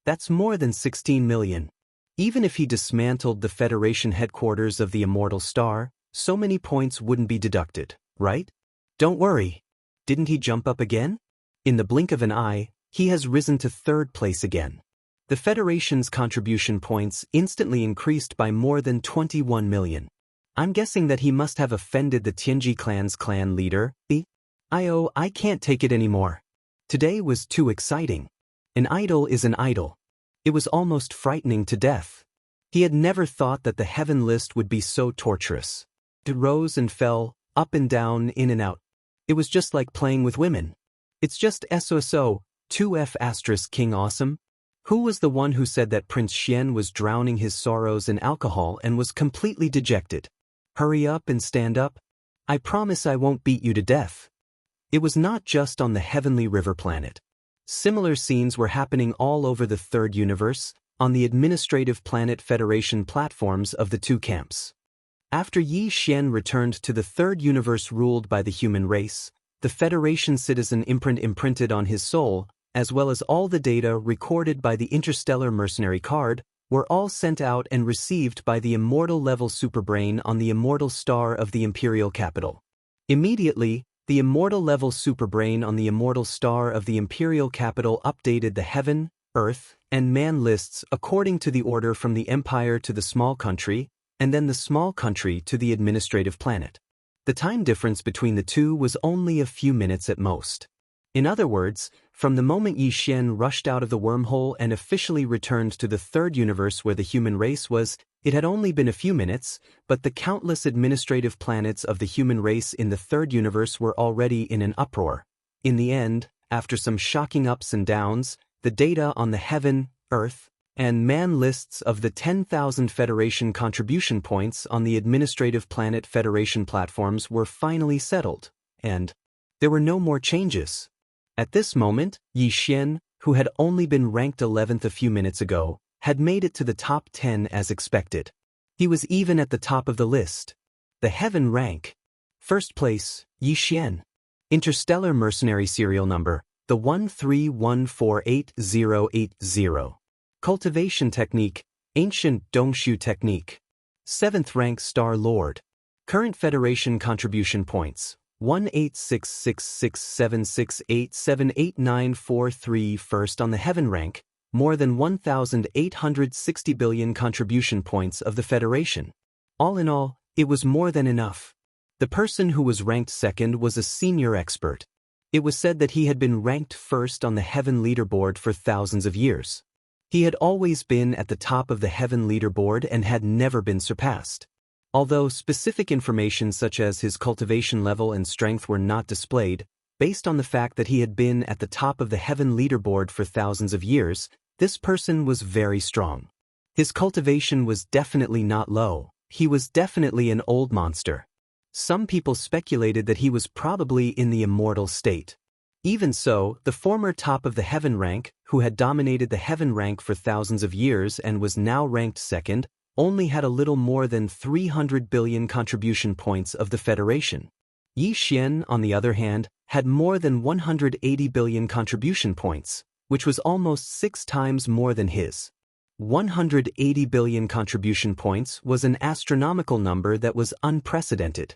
That's more than 16 million. Even if he dismantled the Federation headquarters of the Immortal Star, so many points wouldn't be deducted, right? Don't worry. Didn't he jump up again? In the blink of an eye, he has risen to 3rd place again. The Federation's contribution points instantly increased by more than 21 million. I'm guessing that he must have offended the Tianji clan's clan leader. I can't take it anymore. Today was too exciting. An idol is an idol. It was almost frightening to death. He had never thought that the heaven list would be so torturous. It rose and fell, up and down, in and out. It was just like playing with women. It's just SOSO, 2F** King Awesome. Who was the one who said that Prince Xian was drowning his sorrows in alcohol and was completely dejected? Hurry up and stand up. I promise I won't beat you to death. It was not just on the Heavenly River planet. Similar scenes were happening all over the 3rd universe, on the administrative planet Federation platforms of the 2 camps. After Yi Xian returned to the 3rd universe ruled by the human race, the Federation citizen imprint imprinted on his soul, as well as all the data recorded by the interstellar mercenary card, were all sent out and received by the immortal-level superbrain on the immortal star of the imperial capital. Immediately, the immortal-level superbrain on the immortal star of the imperial capital updated the heaven, earth, and man lists according to the order from the empire to the small country, and then the small country to the administrative planet. The time difference between the 2 was only a few minutes at most. In other words, from the moment Yi Xian rushed out of the wormhole and officially returned to the 3rd universe where the human race was, it had only been a few minutes, but the countless administrative planets of the human race in the 3rd universe were already in an uproar. In the end, after some shocking ups and downs, the data on the heaven, earth, and man lists of the 10,000 Federation contribution points on the administrative planet Federation platforms were finally settled, and there were no more changes. At this moment, Yi Xian, who had only been ranked 11th a few minutes ago, had made it to the top 10 as expected. He was even at the top of the list. The heaven rank. First place, Yi Xian. Interstellar Mercenary serial number, the 13148080. Cultivation technique, Ancient Dongshu technique. 7th rank Star Lord. Current Federation contribution points, 1866676878943. First on the heaven rank, more than 1,860 billion contribution points of the Federation. All in all, it was more than enough. The person who was ranked second was a senior expert. It was said that he had been ranked first on the heaven leaderboard for thousands of years. He had always been at the top of the heaven leaderboard and had never been surpassed. Although specific information such as his cultivation level and strength were not displayed, based on the fact that he had been at the top of the heaven leaderboard for thousands of years, this person was very strong. His cultivation was definitely not low. He was definitely an old monster. Some people speculated that he was probably in the immortal state. Even so, the former top of the heaven rank, who had dominated the heaven rank for thousands of years and was now ranked second, only had a little more than 300 billion contribution points of the Federation. Yi Xian, on the other hand, had more than 180 billion contribution points, which was almost 6 times more than his. 180 billion contribution points was an astronomical number that was unprecedented.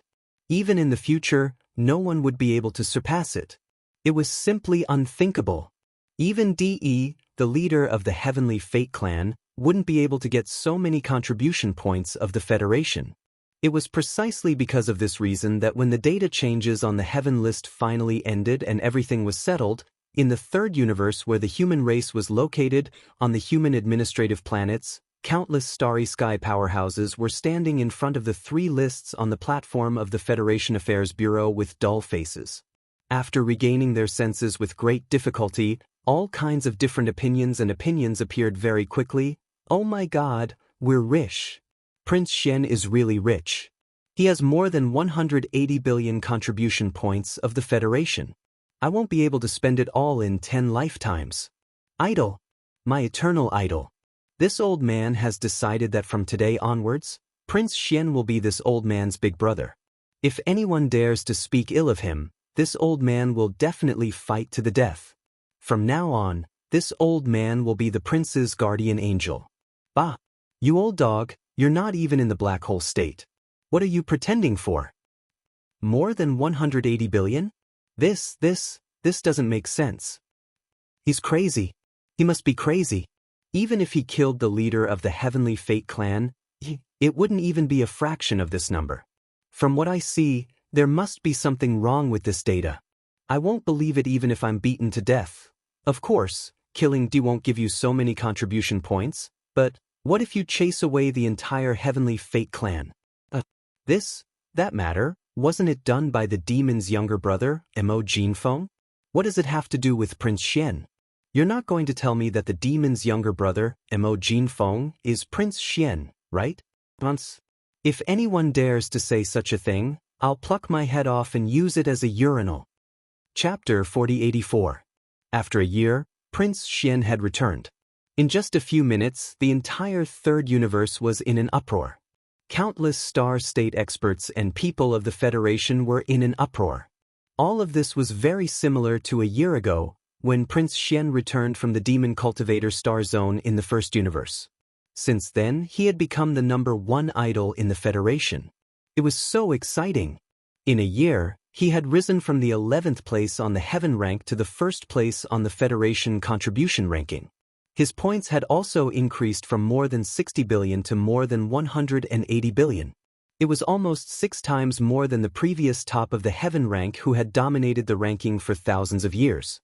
Even in the future, no one would be able to surpass it. It was simply unthinkable. Even De, the leader of the Heavenly Fate clan, wouldn't be able to get so many contribution points of the Federation. It was precisely because of this reason that when the data changes on the heaven list finally ended and everything was settled, in the third universe where the human race was located, on the human administrative planets, countless starry sky powerhouses were standing in front of the 3 lists on the platform of the Federation Affairs Bureau with dull faces. After regaining their senses with great difficulty, all kinds of different opinions appeared very quickly. Oh my God, we're rich. Prince Xian is really rich. He has more than 180 billion contribution points of the Federation. I won't be able to spend it all in 10 lifetimes. Idol. My eternal idol. This old man has decided that from today onwards, Prince Xian will be this old man's big brother. If anyone dares to speak ill of him, this old man will definitely fight to the death. From now on, this old man will be the prince's guardian angel. Bah! You old dog, you're not even in the black hole state. What are you pretending for? More than 180 billion? This doesn't make sense. He's crazy. He must be crazy. Even if he killed the leader of the Heavenly Fate clan, it wouldn't even be a fraction of this number. From what I see, there must be something wrong with this data. I won't believe it even if I'm beaten to death. Of course, killing D won't give you so many contribution points, but what if you chase away the entire Heavenly Fate clan? That matter, wasn't it done by the demon's younger brother, Mo Jinfeng? What does it have to do with Prince Xian? You're not going to tell me that the demon's younger brother, Mo Jinfeng, is Prince Xian, right? If anyone dares to say such a thing, I'll pluck my head off and use it as a urinal. Chapter 4084. After a year, Prince Xian had returned. In just a few minutes, the entire third universe was in an uproar. Countless star state experts and people of the Federation were in an uproar. All of this was very similar to a year ago, when Prince Xian returned from the Demon Cultivator Star Zone in the first universe. Since then, he had become the #1 idol in the Federation. It was so exciting. In a year, he had risen from the 11th place on the heaven rank to the 1st place on the Federation contribution ranking. His points had also increased from more than 60 billion to more than 180 billion. It was almost 6 times more than the previous top of the heaven rank who had dominated the ranking for thousands of years.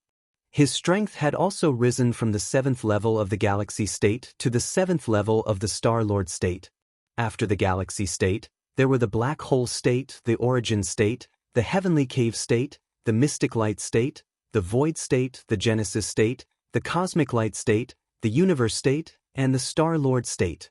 His strength had also risen from the 7th level of the Galaxy State to the 7th level of the Star-Lord State. After the Galaxy State, there were the Black Hole State, the Origin State, the Heavenly Cave State, the Mystic Light State, the Void State, the Genesis State, the cosmic light state, the universe state, and the Star-Lord state.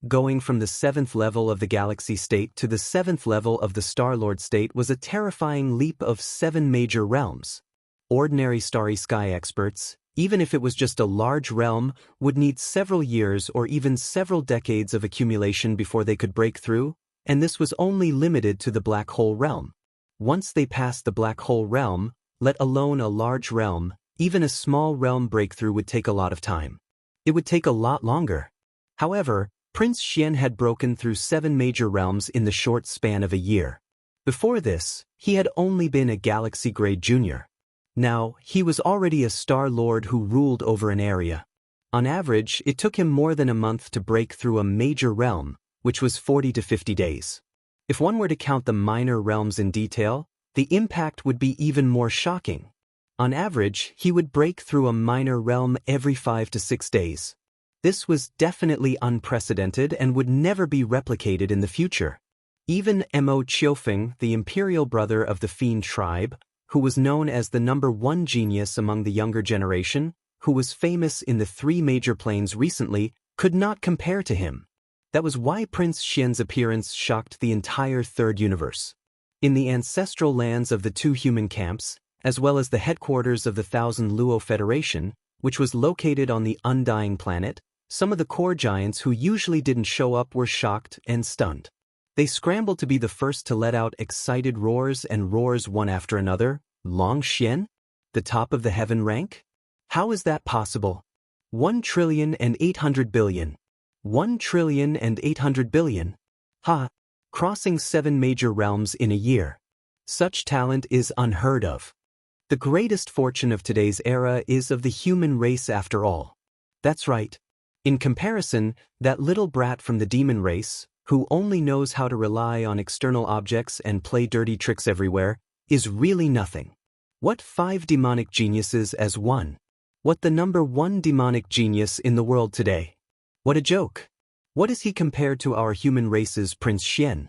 Going from the 7th level of the galaxy state to the 7th level of the Star-Lord state was a terrifying leap of 7 major realms. Ordinary starry sky experts, even if it was just a large realm, would need several years or even several decades of accumulation before they could break through, and this was only limited to the black hole realm. Once they passed the black hole realm, let alone a large realm, even a small realm breakthrough would take a lot of time. It would take a lot longer. However, Prince Xian had broken through 7 major realms in the short span of a year. Before this, he had only been a galaxy-grade junior. Now, he was already a Star-Lord who ruled over an area. On average, it took him more than a month to break through a major realm, which was 40 to 50 days. If one were to count the minor realms in detail, the impact would be even more shocking. On average, he would break through a minor realm every 5 to 6 days. This was definitely unprecedented and would never be replicated in the future. Even Mo Qiufeng, the imperial brother of the Fiend tribe, who was known as the #1 genius among the younger generation, who was famous in the 3 major planes recently, could not compare to him. That was why Prince Xian's appearance shocked the entire third universe. In the ancestral lands of the 2 human camps, as well as the headquarters of the Thousand Luo Federation, which was located on the Undying Planet, some of the core giants who usually didn't show up were shocked and stunned. They scrambled to be the first to let out excited roars and roars one after another. Long Xian? The top of the heaven rank? How is that possible? 1,800 billion. 1,800 billion. Ha! Crossing 7 major realms in a year. Such talent is unheard of. The greatest fortune of today's era is of the human race after all. That's right. In comparison, that little brat from the demon race, who only knows how to rely on external objects and play dirty tricks everywhere, is really nothing. What 5 demonic geniuses as one? What the #1 demonic genius in the world today? What a joke. What is he compared to our human race's Prince Xian?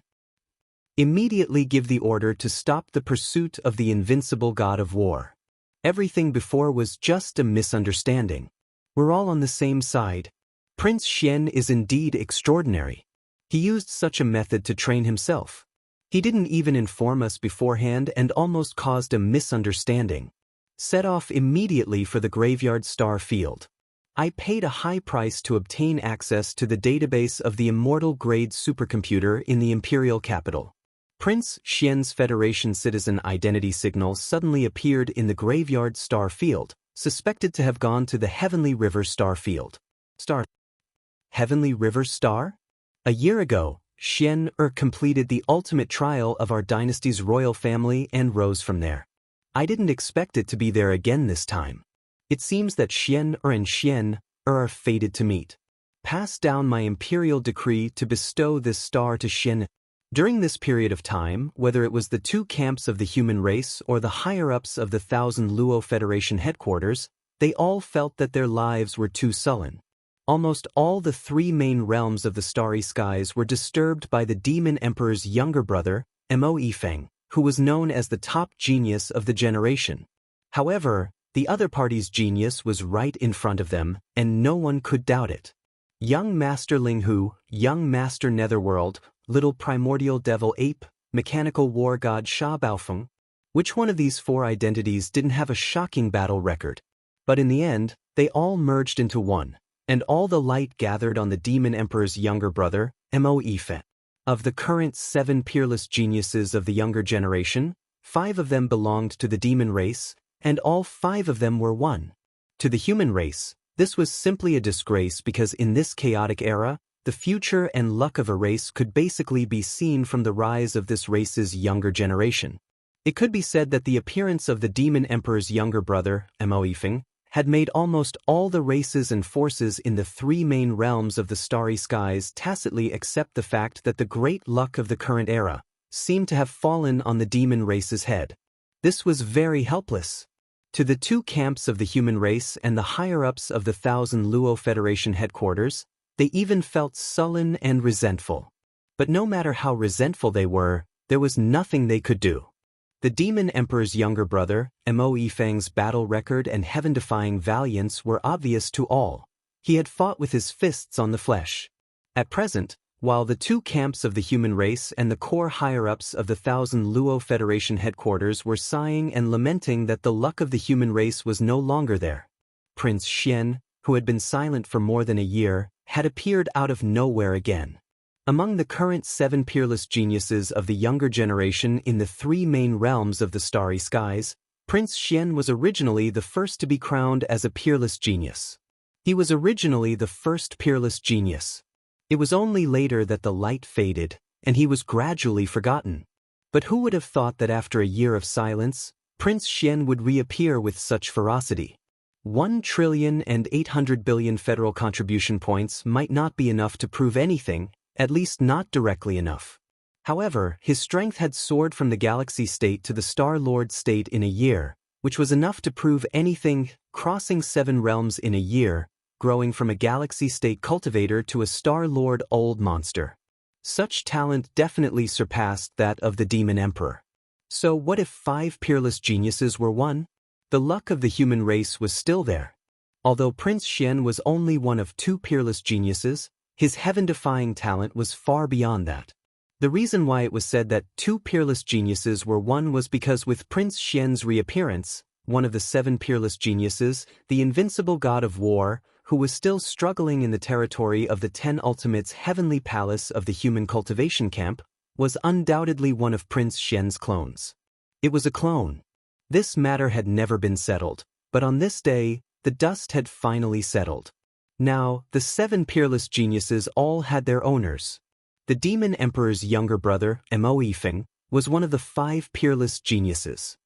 Immediately give the order to stop the pursuit of the invincible god of war. Everything before was just a misunderstanding. We're all on the same side. Prince Xian is indeed extraordinary. He used such a method to train himself. He didn't even inform us beforehand and almost caused a misunderstanding. Set off immediately for the graveyard star field. I paid a high price to obtain access to the database of the Immortal grade supercomputer in the imperial capital. Prince Xian's Federation citizen identity signal suddenly appeared in the graveyard star field, suspected to have gone to the Heavenly River star field. Heavenly River star? A year ago, Xian completed the ultimate trial of our dynasty's royal family and rose from there. I didn't expect it to be there again this time. It seems that Xian and Xian are fated to meet. Pass down my imperial decree to bestow this star to Xian. During this period of time, whether it was the 2 camps of the human race or the higher-ups of the Thousand Luo Federation headquarters, they all felt that their lives were too sullen. Almost all the 3 main realms of the starry skies were disturbed by the Demon Emperor's younger brother, Mo Yifeng, who was known as the top genius of the generation. However, the other party's genius was right in front of them, and no one could doubt it. Young Master Linghu, Young Master Netherworld, Little Primordial Devil Ape, Mechanical War God Sha Baofeng. Which one of these 4 identities didn't have a shocking battle record? But in the end, they all merged into one. And all the light gathered on the Demon Emperor's younger brother, Mo Yifeng. Of the current 7 peerless geniuses of the younger generation, 5 of them belonged to the demon race, and all 5 of them were one. To the human race, this was simply a disgrace because in this chaotic era, the future and luck of a race could basically be seen from the rise of this race's younger generation. It could be said that the appearance of the Demon Emperor's younger brother, Mo Yifeng, had made almost all the races and forces in the 3 main realms of the starry skies tacitly accept the fact that the great luck of the current era seemed to have fallen on the demon race's head. This was very helpless. To the 2 camps of the human race and the higher-ups of the Thousand Luo Federation headquarters, they even felt sullen and resentful. But no matter how resentful they were, there was nothing they could do. The Demon Emperor's younger brother, Mo Yifeng's battle record and heaven-defying valiance were obvious to all. He had fought with his fists on the flesh. At present, while the two camps of the human race and the core higher-ups of the Thousand Luo Federation headquarters were sighing and lamenting that the luck of the human race was no longer there, Prince Xian, who had been silent for more than a year, had appeared out of nowhere again. Among the current 7 peerless geniuses of the younger generation in the 3 main realms of the starry skies, Prince Xian was originally the first to be crowned as a peerless genius. He was originally the first peerless genius. It was only later that the light faded, and he was gradually forgotten. But who would have thought that after a year of silence, Prince Xian would reappear with such ferocity? 1,800 billion federal contribution points might not be enough to prove anything, at least not directly enough. However, his strength had soared from the Galaxy State to the Star Lord State in a year, which was enough to prove anything, crossing 7 realms in a year, growing from a Galaxy State cultivator to a Star Lord old monster. Such talent definitely surpassed that of the Demon Emperor. So what if 5 peerless geniuses were one? The luck of the human race was still there. Although Prince Xian was only one of 2 peerless geniuses, his heaven-defying talent was far beyond that. The reason why it was said that 2 peerless geniuses were one was because with Prince Xian's reappearance, one of the 7 peerless geniuses, the invincible god of war, who was still struggling in the territory of the 10 Ultimates' heavenly palace of the human cultivation camp, was undoubtedly one of Prince Xian's clones. It was a clone. This matter had never been settled, but on this day, the dust had finally settled. Now, the 7 peerless geniuses all had their owners. The Demon Emperor's younger brother, Mo Yifeng, was one of the 5 peerless geniuses.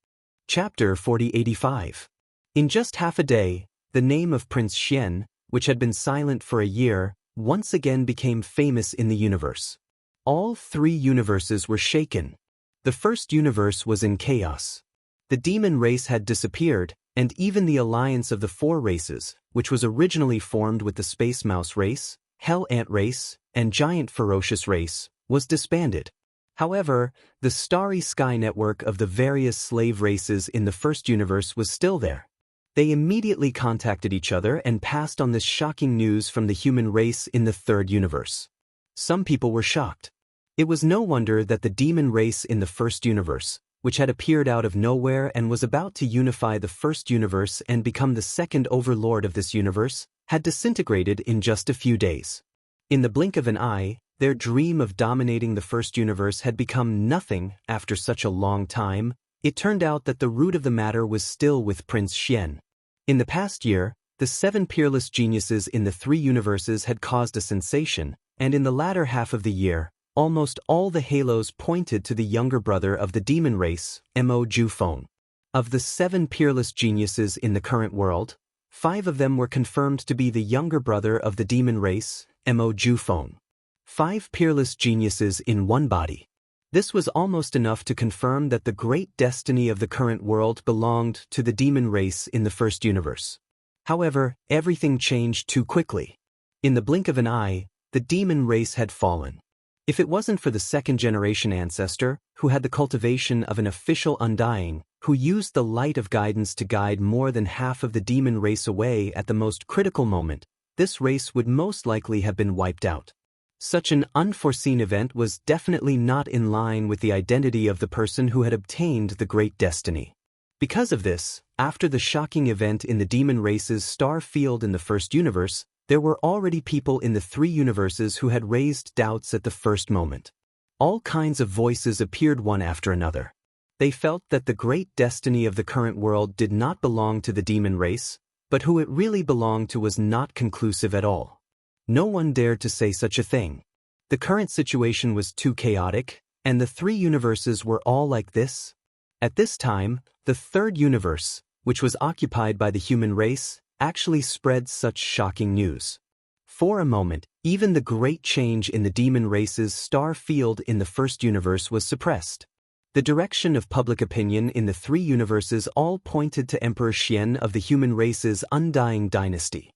Chapter 4085. In just half a day, the name of Prince Xian, which had been silent for a year, once again became famous in the universe. All 3 universes were shaken. The first universe was in chaos. The demon race had disappeared, and even the alliance of the 4 races, which was originally formed with the Space Mouse race, Hell Ant race, and Giant Ferocious race, was disbanded. However, the starry sky network of the various slave races in the first universe was still there. They immediately contacted each other and passed on this shocking news from the human race in the 3rd universe. Some people were shocked. It was no wonder that the demon race in the first universe, which had appeared out of nowhere and was about to unify the first universe and become the second overlord of this universe, had disintegrated in just a few days. In the blink of an eye, their dream of dominating the first universe had become nothing after such a long time. It turned out that the root of the matter was still with Prince Xian. In the past year, the 7 peerless geniuses in the 3 universes had caused a sensation, and in the latter half of the year, almost all the halos pointed to the younger brother of the demon race, Mo Jufeng. Of the 7 peerless geniuses in the current world, 5 of them were confirmed to be the younger brother of the demon race, Mo Jufeng. 5 peerless geniuses in one body. This was almost enough to confirm that the great destiny of the current world belonged to the demon race in the first universe. However, everything changed too quickly. In the blink of an eye, the demon race had fallen. If it wasn't for the 2nd-generation ancestor, who had the cultivation of an official undying, who used the light of guidance to guide more than half of the demon race away at the most critical moment, this race would most likely have been wiped out. Such an unforeseen event was definitely not in line with the identity of the person who had obtained the great destiny. Because of this, after the shocking event in the demon race's star field in the first universe, there were already people in the 3 universes who had raised doubts at the first moment. All kinds of voices appeared one after another. They felt that the great destiny of the current world did not belong to the demon race, but who it really belonged to was not conclusive at all. No one dared to say such a thing. The current situation was too chaotic, and the 3 universes were all like this. At this time, the 3rd universe, which was occupied by the human race, actually spread such shocking news. For a moment, even the great change in the demon race's star field in the first universe was suppressed. The direction of public opinion in the 3 universes all pointed to Emperor Xian of the human race's undying dynasty.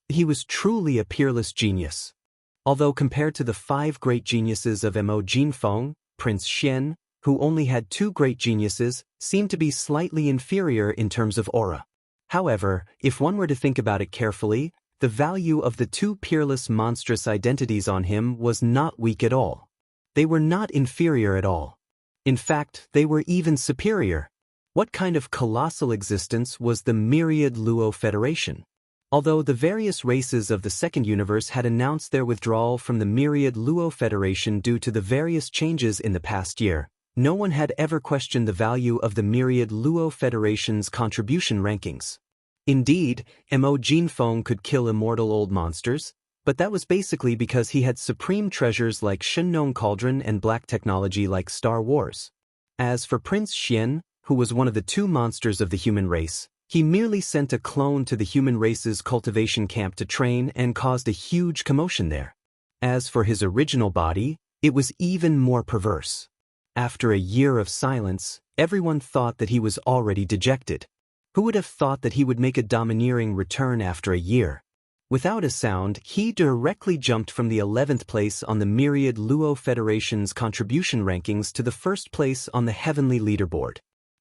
He was truly a peerless genius. Although compared to the 5 great geniuses of Mo Jinfeng, Prince Xian, who only had 2 great geniuses, seemed to be slightly inferior in terms of aura. However, if one were to think about it carefully, the value of the 2 peerless monstrous identities on him was not weak at all. They were not inferior at all. In fact, they were even superior. What kind of colossal existence was the Myriad Luo Federation? Although the various races of the second universe had announced their withdrawal from the Myriad Luo Federation due to the various changes in the past year, no one had ever questioned the value of the Myriad Luo Federation's contribution rankings. Indeed, Mo Jinfeng could kill immortal old monsters, but that was basically because he had supreme treasures like Shenong Cauldron and black technology like Star Wars. As for Prince Xian, who was one of the 2 monsters of the human race, he merely sent a clone to the human race's cultivation camp to train and caused a huge commotion there. As for his original body, it was even more perverse. After a year of silence, everyone thought that he was already dejected. Who would have thought that he would make a domineering return after a year? Without a sound, he directly jumped from the 11th place on the Myriad Luo Federation's contribution rankings to the 1st place on the heavenly leaderboard.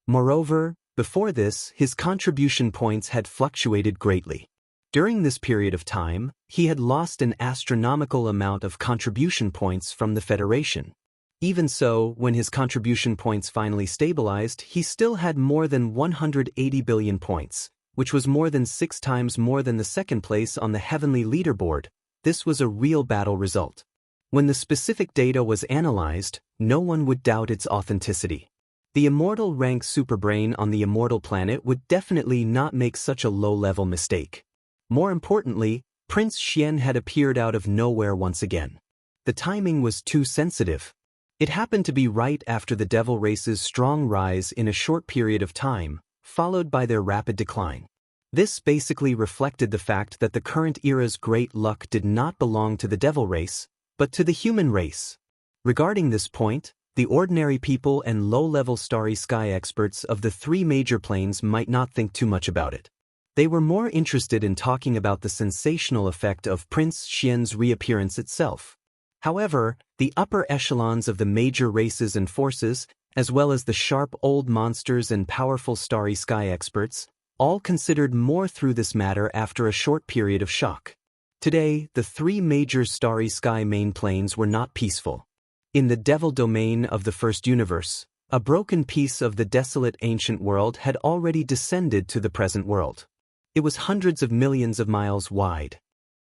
Moreover, before this, his contribution points had fluctuated greatly. During this period of time, he had lost an astronomical amount of contribution points from the Federation. Even so, when his contribution points finally stabilized, he still had more than 180 billion points, which was more than 6 times more than the 2nd place on the heavenly leaderboard. This was a real battle result. When the specific data was analyzed, no one would doubt its authenticity. The immortal rank superbrain on the immortal planet would definitely not make such a low-level mistake. More importantly, Prince Xian had appeared out of nowhere once again. The timing was too sensitive. It happened to be right after the devil race's strong rise in a short period of time, followed by their rapid decline. This basically reflected the fact that the current era's great luck did not belong to the devil race, but to the human race. Regarding this point, the ordinary people and low-level starry sky experts of the 3 major planes might not think too much about it. They were more interested in talking about the sensational effect of Prince Xian's reappearance itself. However, the upper echelons of the major races and forces, as well as the sharp old monsters and powerful starry sky experts, all considered more through this matter after a short period of shock. Today, the 3 major starry sky main planes were not peaceful. In the devil domain of the first universe, a broken piece of the desolate ancient world had already descended to the present world. It was hundreds of millions of miles wide.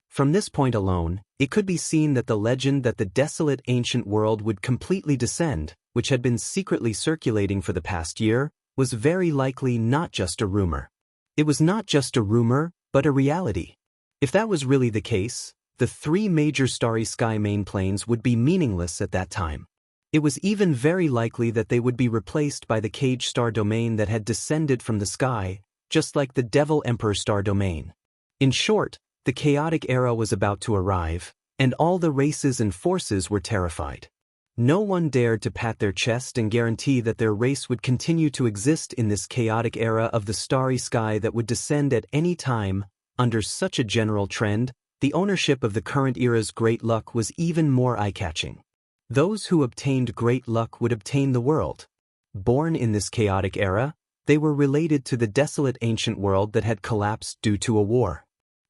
From this point alone, it could be seen that the legend that the desolate ancient world would completely descend, which had been secretly circulating for the past year, was very likely not just a rumor. It was not just a rumor, but a reality. If that was really the case, the 3 major starry sky main planes would be meaningless at that time. It was even very likely that they would be replaced by the cage star domain that had descended from the sky, just like the Devil Emperor star domain. In short, the chaotic era was about to arrive, and all the races and forces were terrified. No one dared to pat their chest and guarantee that their race would continue to exist in this chaotic era of the starry sky that would descend at any time. Under such a general trend, the ownership of the current era's great luck was even more eye-catching. Those who obtained great luck would obtain the world. Born in this chaotic era, they were related to the desolate ancient world that had collapsed due to a war.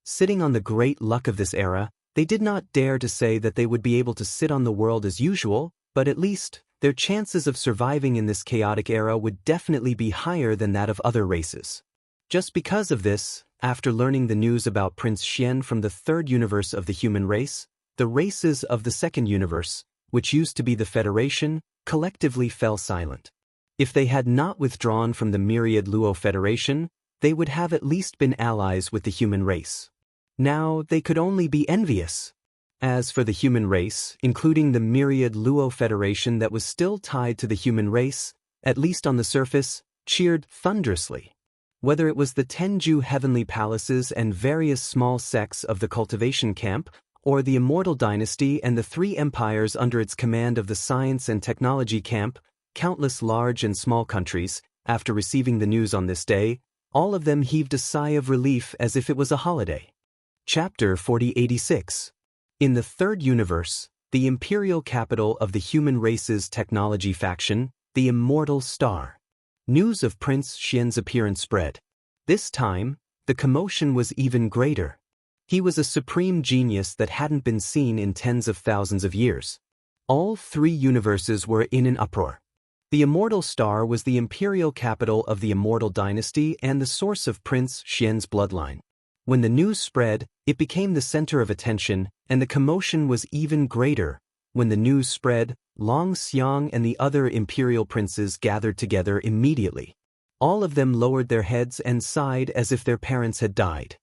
Sitting on the great luck of this era, they did not dare to say that they would be able to sit on the world as usual, but at least, their chances of surviving in this chaotic era would definitely be higher than that of other races. Just because of this, after learning the news about Prince Xian from the 3rd universe of the human race, the races of the 2nd universe, which used to be the Federation, collectively fell silent. If they had not withdrawn from the Myriad Luo Federation, they would have at least been allies with the human race. Now, they could only be envious. As for the human race, including the Myriad Luo Federation that was still tied to the human race, at least on the surface, cheered thunderously. Whether it was the Tenju heavenly palaces and various small sects of the cultivation camp, or the Immortal dynasty and the 3 empires under its command of the science and technology camp, countless large and small countries, after receiving the news on this day, all of them heaved a sigh of relief as if it was a holiday. Chapter 4086. In the 3rd universe, the imperial capital of the human race's technology faction, the Immortal Star. News of Prince Xian's appearance spread. This time, the commotion was even greater. He was a supreme genius that hadn't been seen in tens of thousands of years. All three universes were in an uproar. The Immortal Star was the imperial capital of the Immortal dynasty and the source of Prince Xian's bloodline. When the news spread, it became the center of attention, and the commotion was even greater. When the news spread, Long Xiang and the other imperial princes gathered together immediately. All of them lowered their heads and sighed as if their parents had died.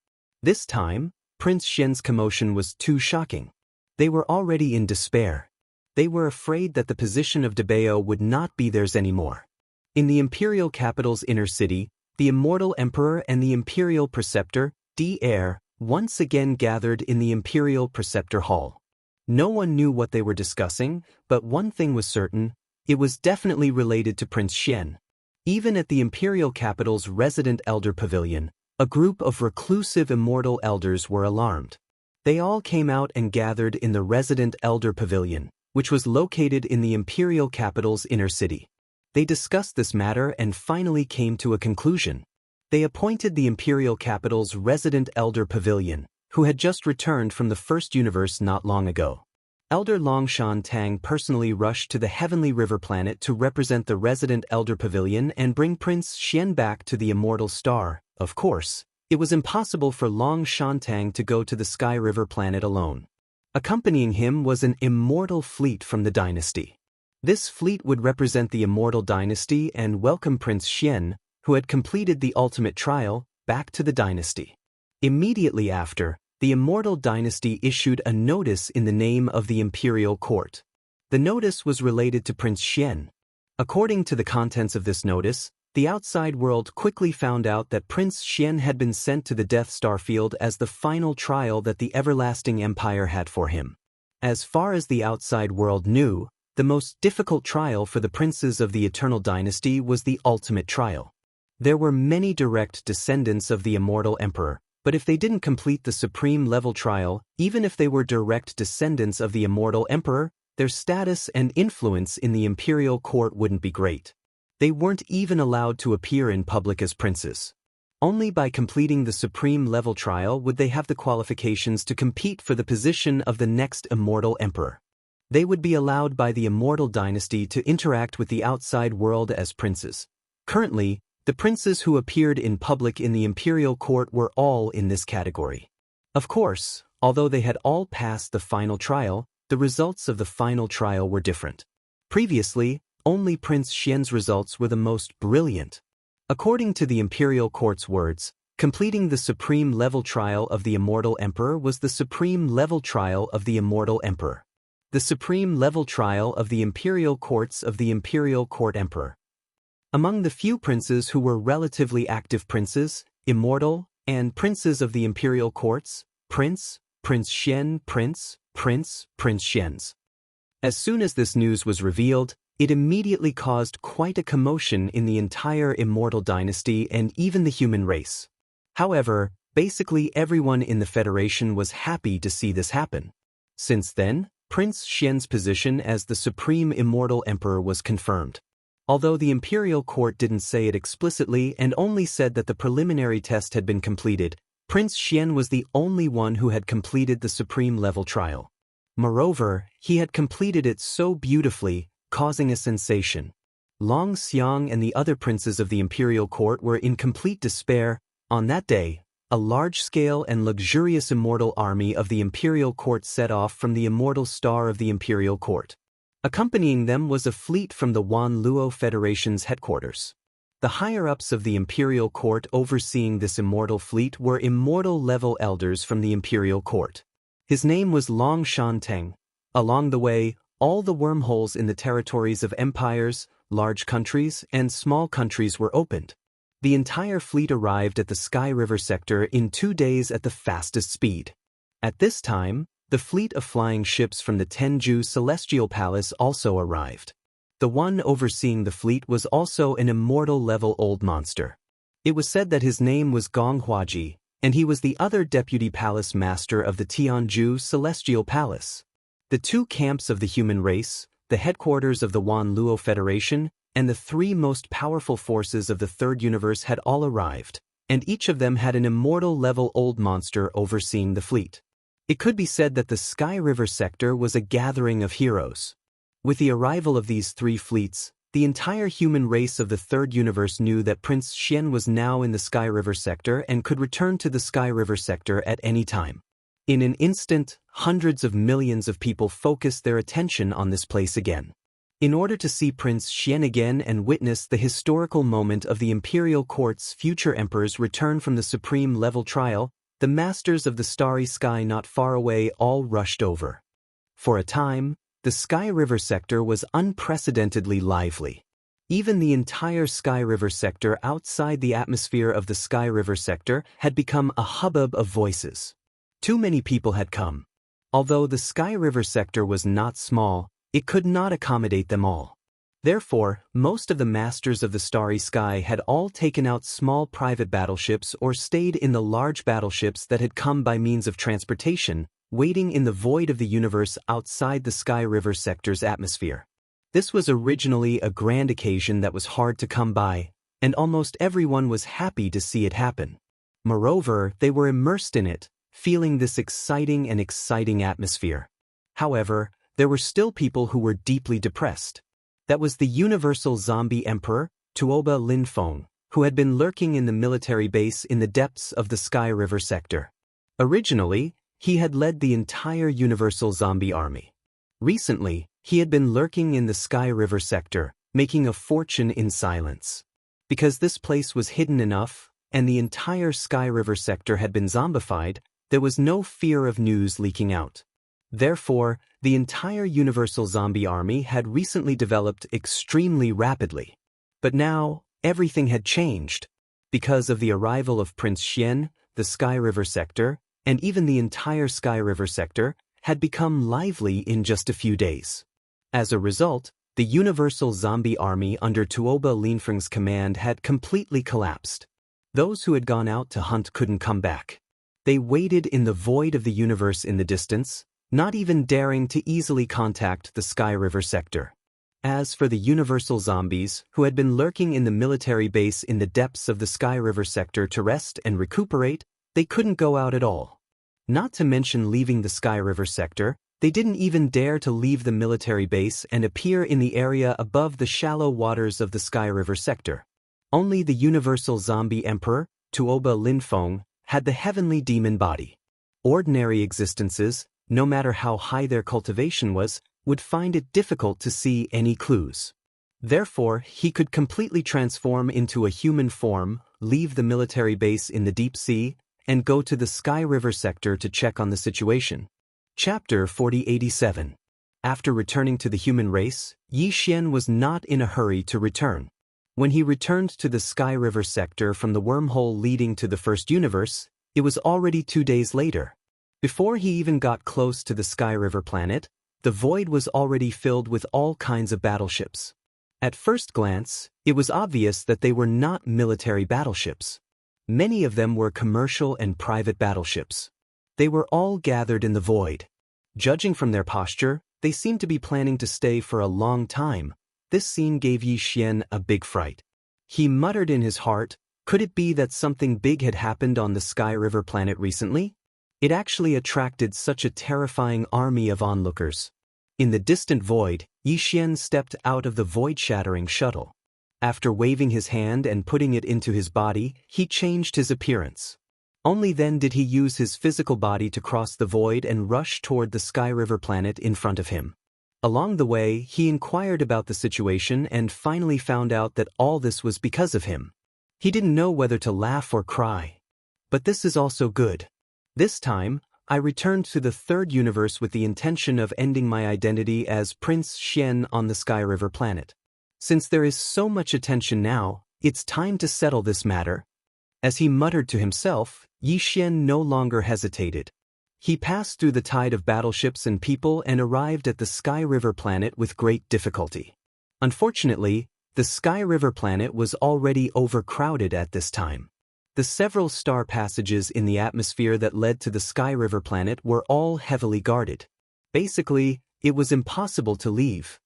This time, Prince Xian's commotion was too shocking. They were already in despair. They were afraid that the position of Dabao would not be theirs anymore. In the imperial capital's inner city, the Immortal Emperor and the Imperial Preceptor, D-Heir, once again gathered in the Imperial Preceptor Hall. No one knew what they were discussing, but one thing was certain: it was definitely related to Prince Xian. Even at the imperial capital's resident elder pavilion, a group of reclusive immortal elders were alarmed. They all came out and gathered in the resident elder pavilion, which was located in the imperial capital's inner city. They discussed this matter and finally came to a conclusion. They appointed the imperial capital's resident elder pavilion, who had just returned from the first universe not long ago. Elder Longshan Tang personally rushed to the Heavenly River planet to represent the resident elder pavilion and bring Prince Xian back to the Immortal Star. Of course, it was impossible for Longshan Tang to go to the Sky River planet alone. Accompanying him was an immortal fleet from the dynasty. This fleet would represent the Immortal dynasty and welcome Prince Xian, who had completed the ultimate trial, back to the dynasty. Immediately after, the Immortal dynasty issued a notice in the name of the imperial court. The notice was related to Prince Xian. According to the contents of this notice, the outside world quickly found out that Prince Xian had been sent to the Death Star field as the final trial that the Everlasting Empire had for him. As far as the outside world knew, the most difficult trial for the princes of the Eternal Dynasty was the ultimate trial. There were many direct descendants of the Immortal Emperor, but if they didn't complete the supreme level trial, even if they were direct descendants of the Immortal Emperor, their status and influence in the imperial court wouldn't be great. They weren't even allowed to appear in public as princes. Only by completing the supreme level trial would they have the qualifications to compete for the position of the next Immortal Emperor. They would be allowed by the Immortal dynasty to interact with the outside world as princes. Currently, the princes who appeared in public in the imperial court were all in this category. Of course, although they had all passed the final trial, the results of the final trial were different. Previously, only Prince Xian's results were the most brilliant. According to the imperial court's words, completing the supreme level trial of the Immortal Emperor was the supreme level trial of the Immortal Emperor. The supreme level trial of the imperial courts of the Imperial Court Emperor. Among the few princes who were relatively active princes, immortal, and princes of the imperial courts, Prince Xian, Prince Xian's. As soon as this news was revealed, it immediately caused quite a commotion in the entire Immortal dynasty and even the human race. However, basically everyone in the Federation was happy to see this happen. Since then, Prince Xian's position as the Supreme Immortal Emperor was confirmed. Although the imperial court didn't say it explicitly and only said that the preliminary test had been completed, Prince Xian was the only one who had completed the supreme level trial. Moreover, he had completed it so beautifully, causing a sensation. Long Xiang and the other princes of the imperial court were in complete despair. On that day, a large-scale and luxurious immortal army of the imperial court set off from the Immortal Star of the imperial court. Accompanying them was a fleet from the Wan Luo Federation's headquarters. The higher-ups of the imperial court overseeing this immortal fleet were immortal-level elders from the imperial court. His name was Longshan Tang. Along the way, all the wormholes in the territories of empires, large countries, and small countries were opened. The entire fleet arrived at the Sky River sector in 2 days at the fastest speed. At this time, the fleet of flying ships from the Tenju Celestial Palace also arrived. The one overseeing the fleet was also an immortal-level old monster. It was said that his name was Gong Huaji, and he was the other deputy palace master of the Tianju Celestial Palace. The two camps of the human race, the headquarters of the Wan Luo Federation, and the three most powerful forces of the third universe had all arrived, and each of them had an immortal-level old monster overseeing the fleet. It could be said that the Sky River sector was a gathering of heroes. With the arrival of these three fleets, the entire human race of the third universe knew that Prince Xian was now in the Sky River sector and could return to the Sky River sector at any time. In an instant, hundreds of millions of people focused their attention on this place again. In order to see Prince Xian again and witness the historical moment of the Imperial Court's future emperor's return from the supreme level trial, the masters of the starry sky not far away all rushed over. For a time, the Sky River sector was unprecedentedly lively. Even the entire Sky River sector outside the atmosphere of the Sky River sector had become a hubbub of voices. Too many people had come. Although the Sky River sector was not small, it could not accommodate them all. Therefore, most of the masters of the starry sky had all taken out small private battleships or stayed in the large battleships that had come by means of transportation, waiting in the void of the universe outside the Sky River sector's atmosphere. This was originally a grand occasion that was hard to come by, and almost everyone was happy to see it happen. Moreover, they were immersed in it, feeling this exciting atmosphere. However, there were still people who were deeply depressed. That was the Universal Zombie Emperor, Tuoba Linfeng, who had been lurking in the military base in the depths of the Sky River sector. Originally, he had led the entire Universal Zombie Army. Recently, he had been lurking in the Sky River sector, making a fortune in silence. Because this place was hidden enough, and the entire Sky River sector had been zombified, there was no fear of news leaking out. Therefore, the entire Universal Zombie Army had recently developed extremely rapidly. But now, everything had changed. Because of the arrival of Prince Xian, the Sky River sector, and even the entire Sky River sector, had become lively in just a few days. As a result, the Universal Zombie Army under Tuoba Linfeng's command had completely collapsed. Those who had gone out to hunt couldn't come back. They waited in the void of the universe in the distance, not even daring to easily contact the Sky River sector. As for the Universal Zombies, who had been lurking in the military base in the depths of the Sky River sector to rest and recuperate, they couldn't go out at all. Not to mention leaving the Sky River sector, they didn't even dare to leave the military base and appear in the area above the shallow waters of the Sky River sector. Only the Universal Zombie Emperor, Tuoba Linfeng, had the heavenly demon body. Ordinary existences, no matter how high their cultivation was, would find it difficult to see any clues. Therefore, he could completely transform into a human form, leave the military base in the deep sea, and go to the Sky River sector to check on the situation. Chapter 4087. After returning to the human race, Yi Xian was not in a hurry to return. When he returned to the Sky River sector from the wormhole leading to the first universe, it was already 2 days later. Before he even got close to the Sky River planet, the void was already filled with all kinds of battleships. At first glance, it was obvious that they were not military battleships. Many of them were commercial and private battleships. They were all gathered in the void. Judging from their posture, they seemed to be planning to stay for a long time. This scene gave Yi Xian a big fright. He muttered in his heart, could it be that something big had happened on the Sky River planet recently? It actually attracted such a terrifying army of onlookers. In the distant void, Yi Xian stepped out of the void-shattering shuttle. After waving his hand and putting it into his body, he changed his appearance. Only then did he use his physical body to cross the void and rush toward the Sky River planet in front of him. Along the way, he inquired about the situation and finally found out that all this was because of him. He didn't know whether to laugh or cry. But this is also good. This time, I returned to the third universe with the intention of ending my identity as Prince Xian on the Sky River planet. Since there is so much attention now, it's time to settle this matter. As he muttered to himself, Yi Xian no longer hesitated. He passed through the tide of battleships and people and arrived at the Sky River planet with great difficulty. Unfortunately, the Sky River planet was already overcrowded at this time. The several star passages in the atmosphere that led to the Sky River planet were all heavily guarded. Basically, it was impossible to leave.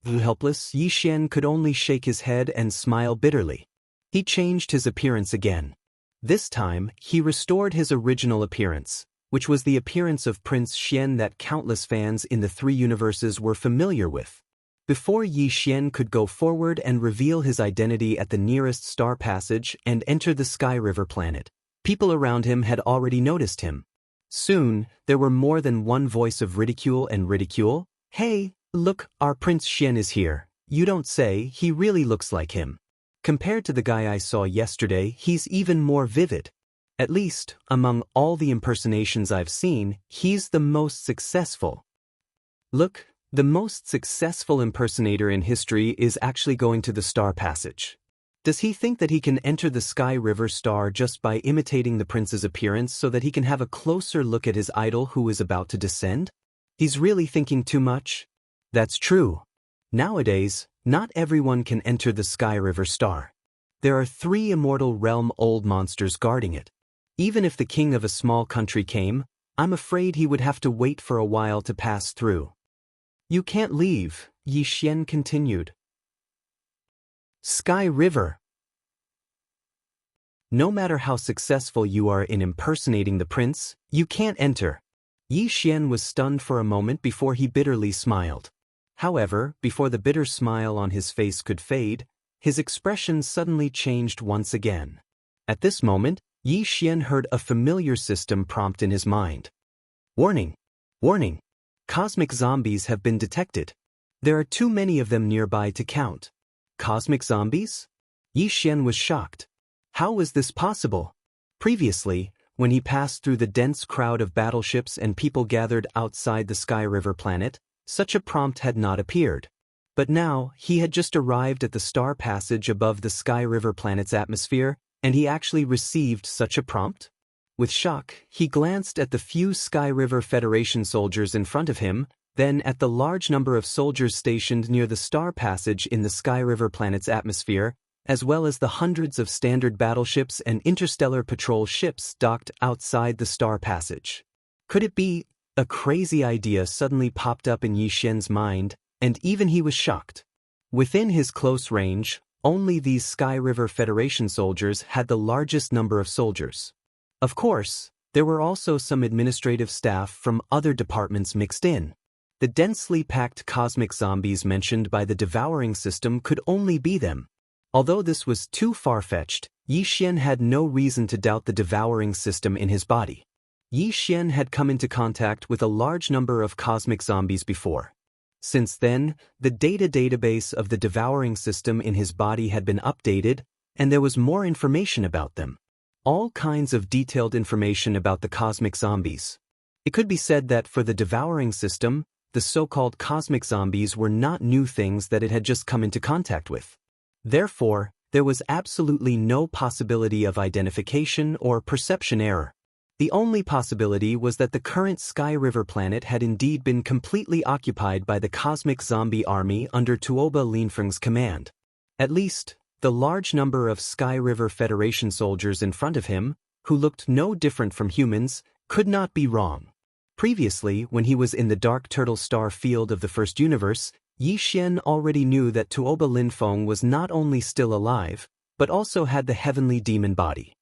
Helpless, Yi Xian could only shake his head and smile bitterly. He changed his appearance again. This time, he restored his original appearance, which was the appearance of Prince Xian that countless fans in the three universes were familiar with. Before Yi Xian could go forward and reveal his identity at the nearest star passage and enter the Sky River planet, people around him had already noticed him. Soon, there were more than one voice of ridicule and ridicule. "Hey, look, our Prince Xian is here. You don't say, he really looks like him. Compared to the guy I saw yesterday, he's even more vivid. At least, among all the impersonations I've seen, he's the most successful." Look, the most successful impersonator in history is actually going to the star passage. Does he think that he can enter the Sky River star just by imitating the prince's appearance so that he can have a closer look at his idol who is about to descend? He's really thinking too much? That's true. Nowadays, not everyone can enter the Sky River star. There are 3 immortal realm old monsters guarding it. Even if the king of a small country came, I'm afraid he would have to wait for a while to pass through. You can't leave, Yi Xian continued. Sky River. No matter how successful you are in impersonating the prince, you can't enter. Yi Xian was stunned for a moment before he bitterly smiled. However, before the bitter smile on his face could fade, his expression suddenly changed once again. At this moment, Yi Xian heard a familiar system prompt in his mind. Warning! Warning! Cosmic zombies have been detected. There are too many of them nearby to count. Cosmic zombies? Yi Xian was shocked. How was this possible? Previously, when he passed through the dense crowd of battleships and people gathered outside the Sky River planet, such a prompt had not appeared. But now, he had just arrived at the star passage above the Sky River planet's atmosphere, and he actually received such a prompt? With shock, he glanced at the few Sky River Federation soldiers in front of him, then at the large number of soldiers stationed near the star passage in the Sky River planet's atmosphere, as well as the hundreds of standard battleships and interstellar patrol ships docked outside the star passage. Could it be? A crazy idea suddenly popped up in Yi Xian's mind, and even he was shocked. Within his close range, only these Sky River Federation soldiers had the largest number of soldiers. Of course, there were also some administrative staff from other departments mixed in. The densely packed cosmic zombies mentioned by the devouring system could only be them. Although this was too far-fetched, Yi Xian had no reason to doubt the devouring system in his body. Yi Xian had come into contact with a large number of cosmic zombies before. Since then, the database of the devouring system in his body had been updated, and there was more information about them. All kinds of detailed information about the cosmic zombies. It could be said that for the devouring system, the so-called cosmic zombies were not new things that it had just come into contact with. Therefore, there was absolutely no possibility of identification or perception error. The only possibility was that the current Sky River planet had indeed been completely occupied by the cosmic zombie army under Tuoba Linfeng's command. At least, the large number of Sky River Federation soldiers in front of him, who looked no different from humans, could not be wrong. Previously, when he was in the Dark Turtle Star field of the First Universe, Yi Xian already knew that Tuoba Linfeng was not only still alive, but also had the heavenly demon body.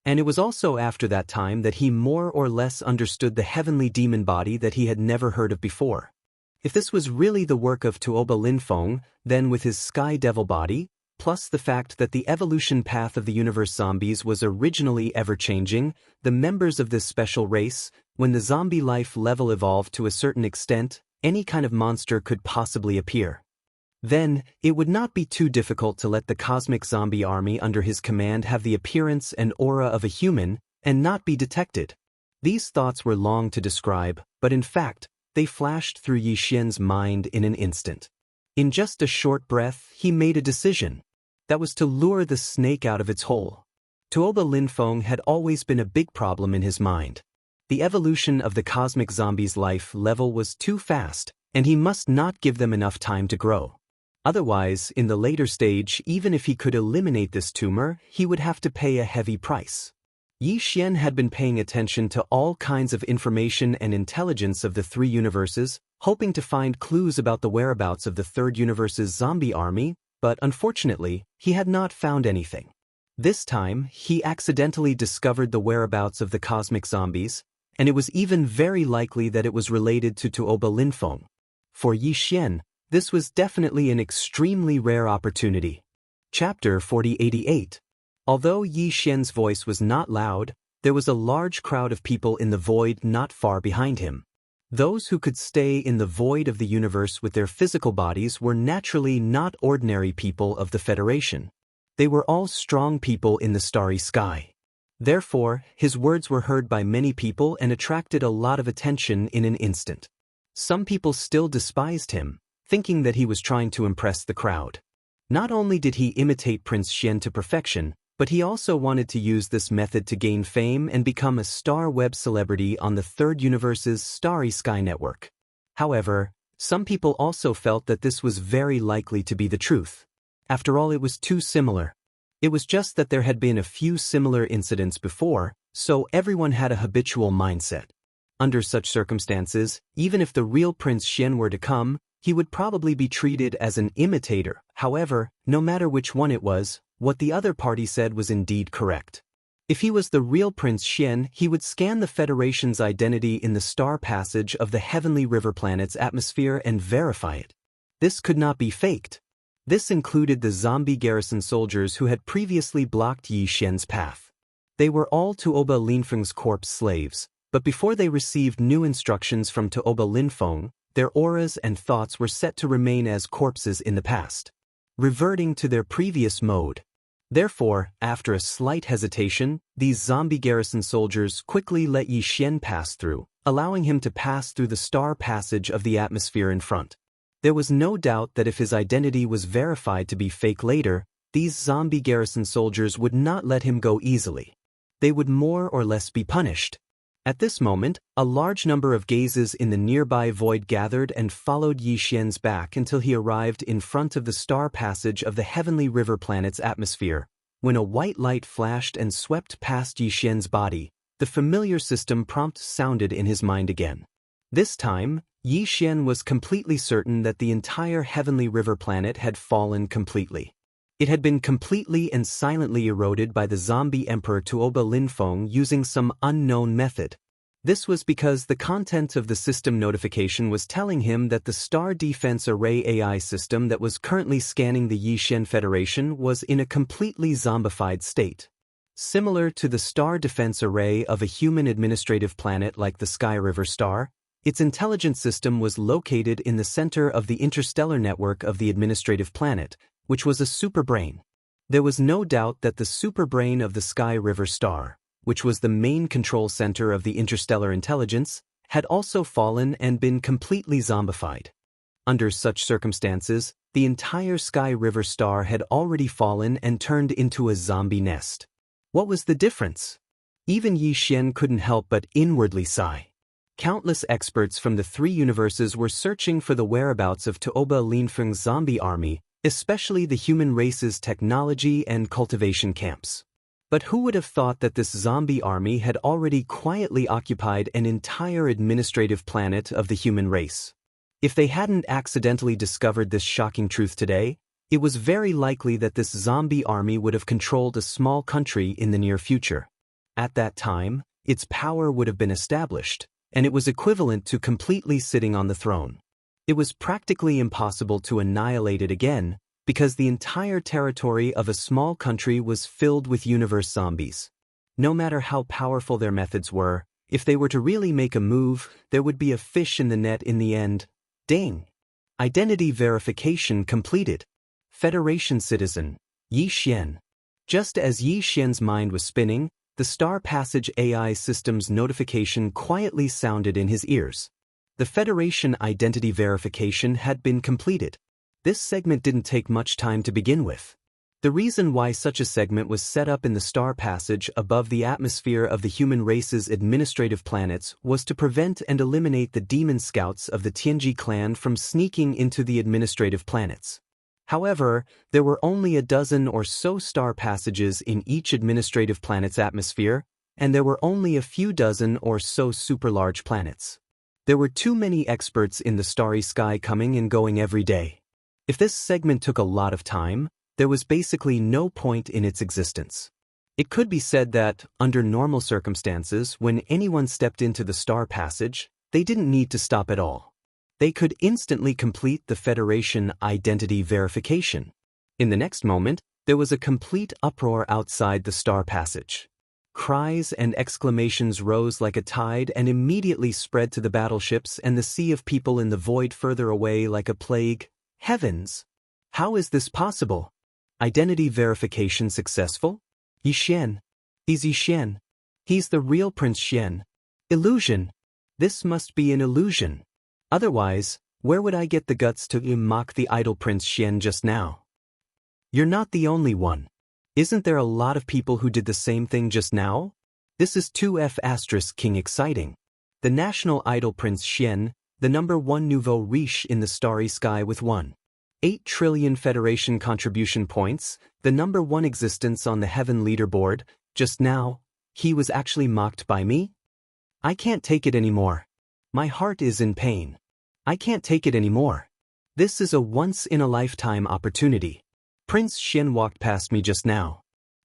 And it was also after that time that he more or less understood the heavenly demon body that he had never heard of before. If this was really the work of Tuoba Linfeng, then with his Sky Devil body, plus the fact that the evolution path of the universe zombies was originally ever-changing, the members of this special race, when the zombie life level evolved to a certain extent, any kind of monster could possibly appear. Then, it would not be too difficult to let the cosmic zombie army under his command have the appearance and aura of a human, and not be detected. These thoughts were long to describe, but in fact, they flashed through Yi Xian's mind in an instant. In just a short breath, he made a decision. That was to lure the snake out of its hole. Tuoba Linfeng had always been a big problem in his mind. The evolution of the cosmic zombies' life level was too fast, and he must not give them enough time to grow. Otherwise, in the later stage, even if he could eliminate this tumor, he would have to pay a heavy price. Yi Xian had been paying attention to all kinds of information and intelligence of the three universes, hoping to find clues about the whereabouts of the third universe's zombie army, but unfortunately, he had not found anything. This time, he accidentally discovered the whereabouts of the cosmic zombies, and it was even very likely that it was related to Tuoba Linfeng. For Yi Xian, this was definitely an extremely rare opportunity. Chapter 4088. Although Yi Xian's voice was not loud, there was a large crowd of people in the void not far behind him. Those who could stay in the void of the universe with their physical bodies were naturally not ordinary people of the Federation. They were all strong people in the starry sky. Therefore, his words were heard by many people and attracted a lot of attention in an instant. Some people still despised him, thinking that he was trying to impress the crowd. Not only did he imitate Prince Xian to perfection, but he also wanted to use this method to gain fame and become a star web celebrity on the third universe's starry sky network. However, some people also felt that this was very likely to be the truth. After all, it was too similar. It was just that there had been a few similar incidents before, so everyone had a habitual mindset. Under such circumstances, even if the real Prince Xian were to come, he would probably be treated as an imitator. However, no matter which one it was, what the other party said was indeed correct. If he was the real Prince Xian, he would scan the Federation's identity in the star passage of the heavenly river planet's atmosphere and verify it. This could not be faked. This included the zombie garrison soldiers who had previously blocked Yi Xian's path. They were all Tuoba Linfeng's corpse slaves, but before they received new instructions from Tuoba Linfeng, their auras and thoughts were set to remain as corpses in the past, reverting to their previous mode. Therefore, after a slight hesitation, these zombie garrison soldiers quickly let Yi Xian pass through, allowing him to pass through the star passage of the atmosphere in front. There was no doubt that if his identity was verified to be fake later, these zombie garrison soldiers would not let him go easily. They would more or less be punished. At this moment, a large number of gazes in the nearby void gathered and followed Yi Xian's back until he arrived in front of the star passage of the heavenly river planet's atmosphere. When a white light flashed and swept past Yi Xian's body, the familiar system prompt sounded in his mind again. This time, Yi Xian was completely certain that the entire heavenly river planet had fallen completely. It had been completely and silently eroded by the zombie emperor Tuoba Linfeng using some unknown method. This was because the content of the system notification was telling him that the Star Defense Array AI system that was currently scanning the Yi Xian Federation was in a completely zombified state. Similar to the Star Defense Array of a human administrative planet like the Sky River Star, its intelligence system was located in the center of the interstellar network of the administrative planet, which was a superbrain. There was no doubt that the superbrain of the Sky River Star, which was the main control center of the interstellar intelligence, had also fallen and been completely zombified. Under such circumstances, the entire Sky River Star had already fallen and turned into a zombie nest. What was the difference? Even Yi Xian couldn't help but inwardly sigh. Countless experts from the three universes were searching for the whereabouts of Tuoba Linfeng's zombie army, especially the human race's technology and cultivation camps. But who would have thought that this zombie army had already quietly occupied an entire administrative planet of the human race? If they hadn't accidentally discovered this shocking truth today, it was very likely that this zombie army would have controlled a small country in the near future. At that time, its power would have been established, and it was equivalent to completely sitting on the throne. It was practically impossible to annihilate it again, because the entire territory of a small country was filled with universe zombies. No matter how powerful their methods were, if they were to really make a move, there would be a fish in the net in the end. Dang! Identity verification completed. Federation citizen, Yi Xian. Just as Yi Xian's mind was spinning, the Star Passage AI system's notification quietly sounded in his ears. The Federation identity verification had been completed. This segment didn't take much time to begin with. The reason why such a segment was set up in the Star Passage above the atmosphere of the human race's administrative planets was to prevent and eliminate the demon scouts of the Tianji clan from sneaking into the administrative planets. However, there were only a dozen or so star passages in each administrative planet's atmosphere, and there were only a few dozen or so super-large planets. There were too many experts in the starry sky coming and going every day. If this segment took a lot of time, there was basically no point in its existence. It could be said that, under normal circumstances, when anyone stepped into the star passage, they didn't need to stop at all. They could instantly complete the Federation identity verification. In the next moment, there was a complete uproar outside the star passage. Cries and exclamations rose like a tide and immediately spread to the battleships and the sea of people in the void further away like a plague. Heavens! How is this possible? Identity verification successful? Yi Xian. He's Yi Xian. He's the real Prince Xian. Illusion. This must be an illusion. Otherwise, where would I get the guts to mock the idol Prince Xian just now? You're not the only one. Isn't there a lot of people who did the same thing just now? This is 2F** King exciting. The national idol Prince Xian, the #1 nouveau riche in the starry sky with 1.8 trillion Federation contribution points, the #1 existence on the heaven leaderboard, just now, he was actually mocked by me? I can't take it anymore. My heart is in pain. I can't take it anymore. This is a once-in-a-lifetime opportunity. Prince Xian walked past me just now.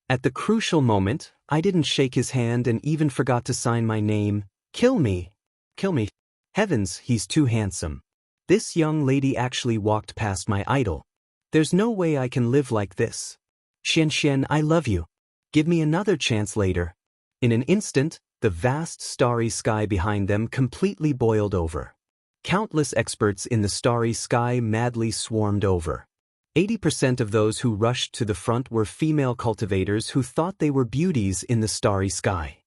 At the crucial moment, I didn't shake his hand and even forgot to sign my name. Kill me. Kill me. Heavens, he's too handsome. This young lady actually walked past my idol. There's no way I can live like this. Xian, I love you. Give me another chance later. In an instant, the vast starry sky behind them completely boiled over. Countless experts in the starry sky madly swarmed over. 80% of those who rushed to the front were female cultivators who thought they were beauties in the starry sky.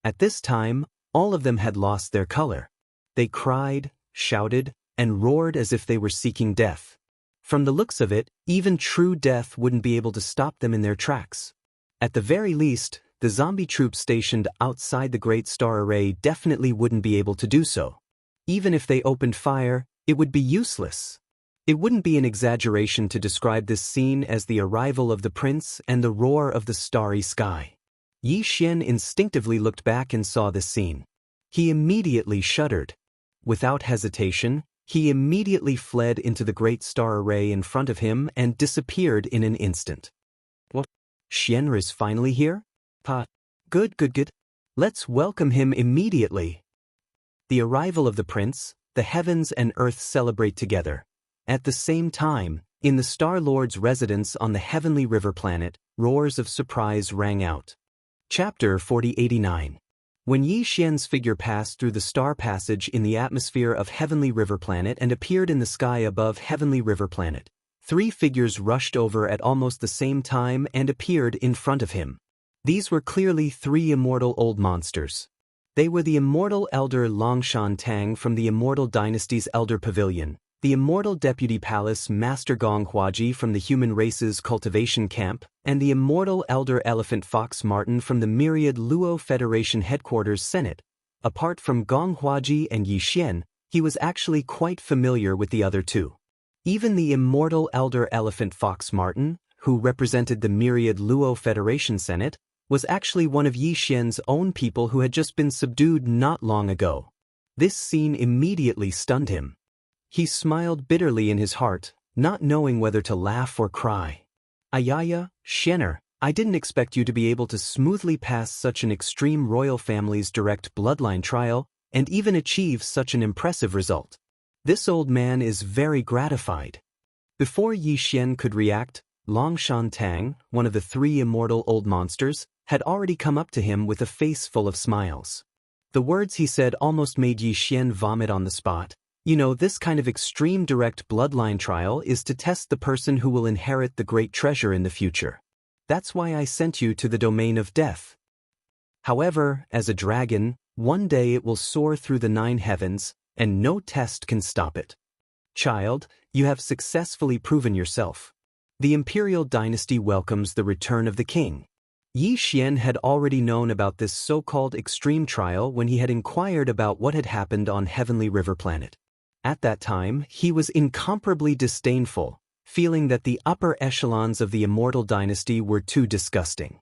At this time, all of them had lost their color. They cried, shouted, and roared as if they were seeking death. From the looks of it, even true death wouldn't be able to stop them in their tracks. At the very least, the zombie troops stationed outside the Great Star Array definitely wouldn't be able to do so. Even if they opened fire, it would be useless. It wouldn't be an exaggeration to describe this scene as the arrival of the prince and the roar of the starry sky. Yi Xian instinctively looked back and saw this scene. He immediately shuddered. Without hesitation, he immediately fled into the Great Star Array in front of him and disappeared in an instant. What? Xian is finally here? Good. Let's welcome him immediately. The arrival of the prince, the heavens and earth celebrate together. At the same time, in the Star Lord's residence on the heavenly river planet, roars of surprise rang out. Chapter 4089. When Yi Xian's figure passed through the star passage in the atmosphere of Heavenly River Planet and appeared in the sky above Heavenly River Planet, 3 figures rushed over at almost the same time and appeared in front of him. These were clearly 3 immortal old monsters. They were the immortal elder Longtime from the Immortal Dynasty's Elder Pavilion, the immortal Deputy Palace Master Gong Huaji from the human race's Cultivation Camp, and the immortal Elder Elephant Fox Martin from the myriad Luo Federation Headquarters Senate. Apart from Gong Huaji and Yi Xian, he was actually quite familiar with the other 2. Even the immortal Elder Elephant Fox Martin, who represented the myriad Luo Federation Senate, was actually one of Yi Xian's own people who had just been subdued not long ago. This scene immediately stunned him. He smiled bitterly in his heart, not knowing whether to laugh or cry. Ayaya, Xianer, I didn't expect you to be able to smoothly pass such an extreme royal family's direct bloodline trial and even achieve such an impressive result. This old man is very gratified. Before Yi Xian could react, Longtime, one of the 3 immortal old monsters, had already come up to him with a face full of smiles. The words he said almost made Yi Xian vomit on the spot. You know, this kind of extreme direct bloodline trial is to test the person who will inherit the great treasure in the future. That's why I sent you to the domain of death. However, as a dragon, one day it will soar through the 9 heavens, and no test can stop it. Child, you have successfully proven yourself. The Imperial Dynasty welcomes the return of the king. Yi Xian had already known about this so-called extreme trial when he had inquired about what had happened on Heavenly River Planet. At that time, he was incomparably disdainful, feeling that the upper echelons of the Immortal Dynasty were too disgusting.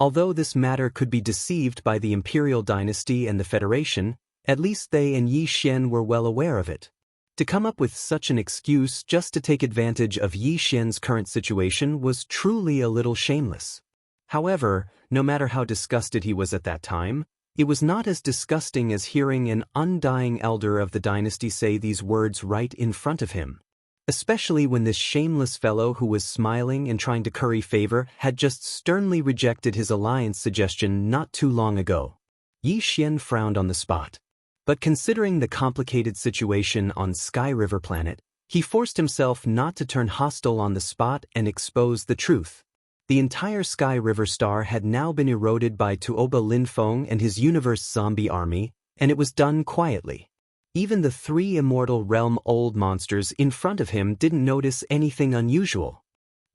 Although this matter could be deceived by the Imperial Dynasty and the Federation, at least they and Yi Xian were well aware of it. To come up with such an excuse just to take advantage of Yi Xian's current situation was truly a little shameless. However, no matter how disgusted he was at that time, it was not as disgusting as hearing an undying elder of the dynasty say these words right in front of him. Especially when this shameless fellow who was smiling and trying to curry favor had just sternly rejected his alliance suggestion not too long ago. Yi Xian frowned on the spot. But considering the complicated situation on Sky River Planet, he forced himself not to turn hostile on the spot and expose the truth. The entire Sky River Star had now been eroded by Tuoba Linfeng and his universe zombie army, and it was done quietly. Even the three Immortal Realm old monsters in front of him didn't notice anything unusual.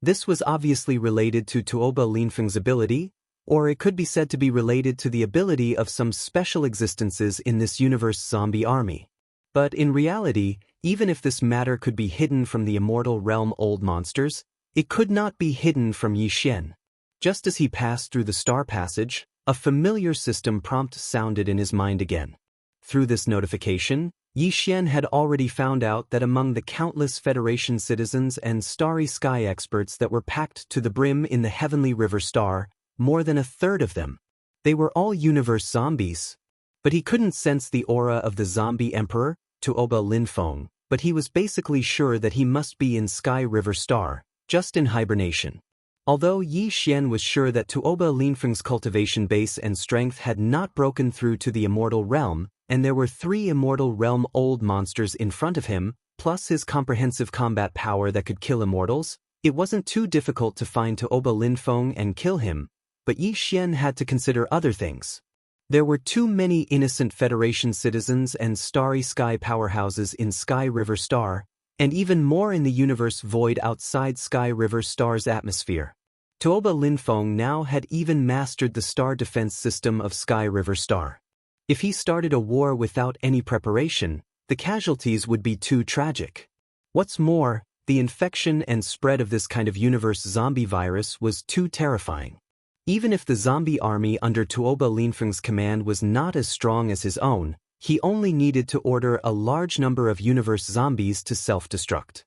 This was obviously related to Tuoba Linfeng's ability, or it could be said to be related to the ability of some special existences in this universe zombie army. But in reality, even if this matter could be hidden from the Immortal Realm old monsters, it could not be hidden from Yi Xian. Just as he passed through the star passage, a familiar system prompt sounded in his mind again. Through this notification, Yi Xian had already found out that among the countless Federation citizens and starry sky experts that were packed to the brim in the Heavenly River Star, more than a third of them, they were all universe zombies. But he couldn't sense the aura of the zombie emperor, Tuoba Linfeng, but he was basically sure that he must be in Sky River Star, just in hibernation. Although Yi Xian was sure that Tuoba Linfeng's cultivation base and strength had not broken through to the Immortal Realm, and there were three Immortal Realm old monsters in front of him, plus his comprehensive combat power that could kill immortals, it wasn't too difficult to find Tuoba Linfeng and kill him, but Yi Xian had to consider other things. There were too many innocent Federation citizens and starry sky powerhouses in Sky River Star, and even more in the universe void outside Sky River Star's atmosphere. Tuoba Linfeng now had even mastered the star defense system of Sky River Star. If he started a war without any preparation, the casualties would be too tragic. What's more, the infection and spread of this kind of universe zombie virus was too terrifying. Even if the zombie army under Tuoba Linfeng's command was not as strong as his own, he only needed to order a large number of universe zombies to self-destruct.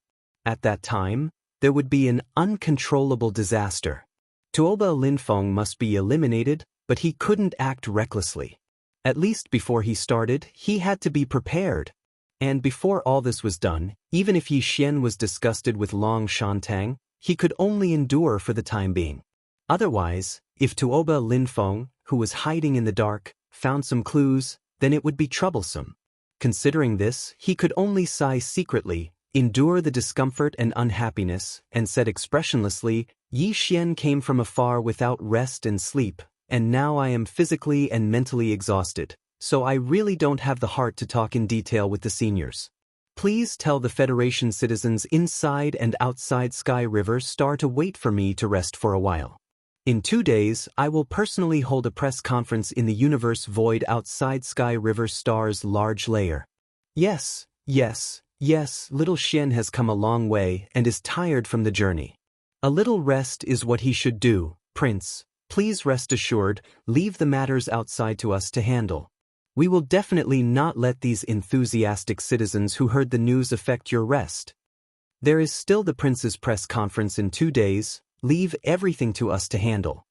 At that time, there would be an uncontrollable disaster. Tuoba Linfeng must be eliminated, but he couldn't act recklessly. At least before he started, he had to be prepared. And before all this was done, even if Yi Xian was disgusted with Long Shantang, he could only endure for the time being. Otherwise, if Tuoba Linfeng, who was hiding in the dark, found some clues, then it would be troublesome. Considering this, he could only sigh secretly, endure the discomfort and unhappiness, and said expressionlessly, Yi Xian came from afar without rest and sleep, and now I am physically and mentally exhausted, so I really don't have the heart to talk in detail with the seniors. Please tell the Federation citizens inside and outside Sky River Star to wait for me to rest for a while. In 2 days, I will personally hold a press conference in the universe void outside Sky River Star's large lair. Yes, little Xian has come a long way and is tired from the journey. A little rest is what he should do, Prince. Please rest assured, leave the matters outside to us to handle. We will definitely not let these enthusiastic citizens who heard the news affect your rest. There is still the Prince's press conference in 2 days. Leave everything to us to handle.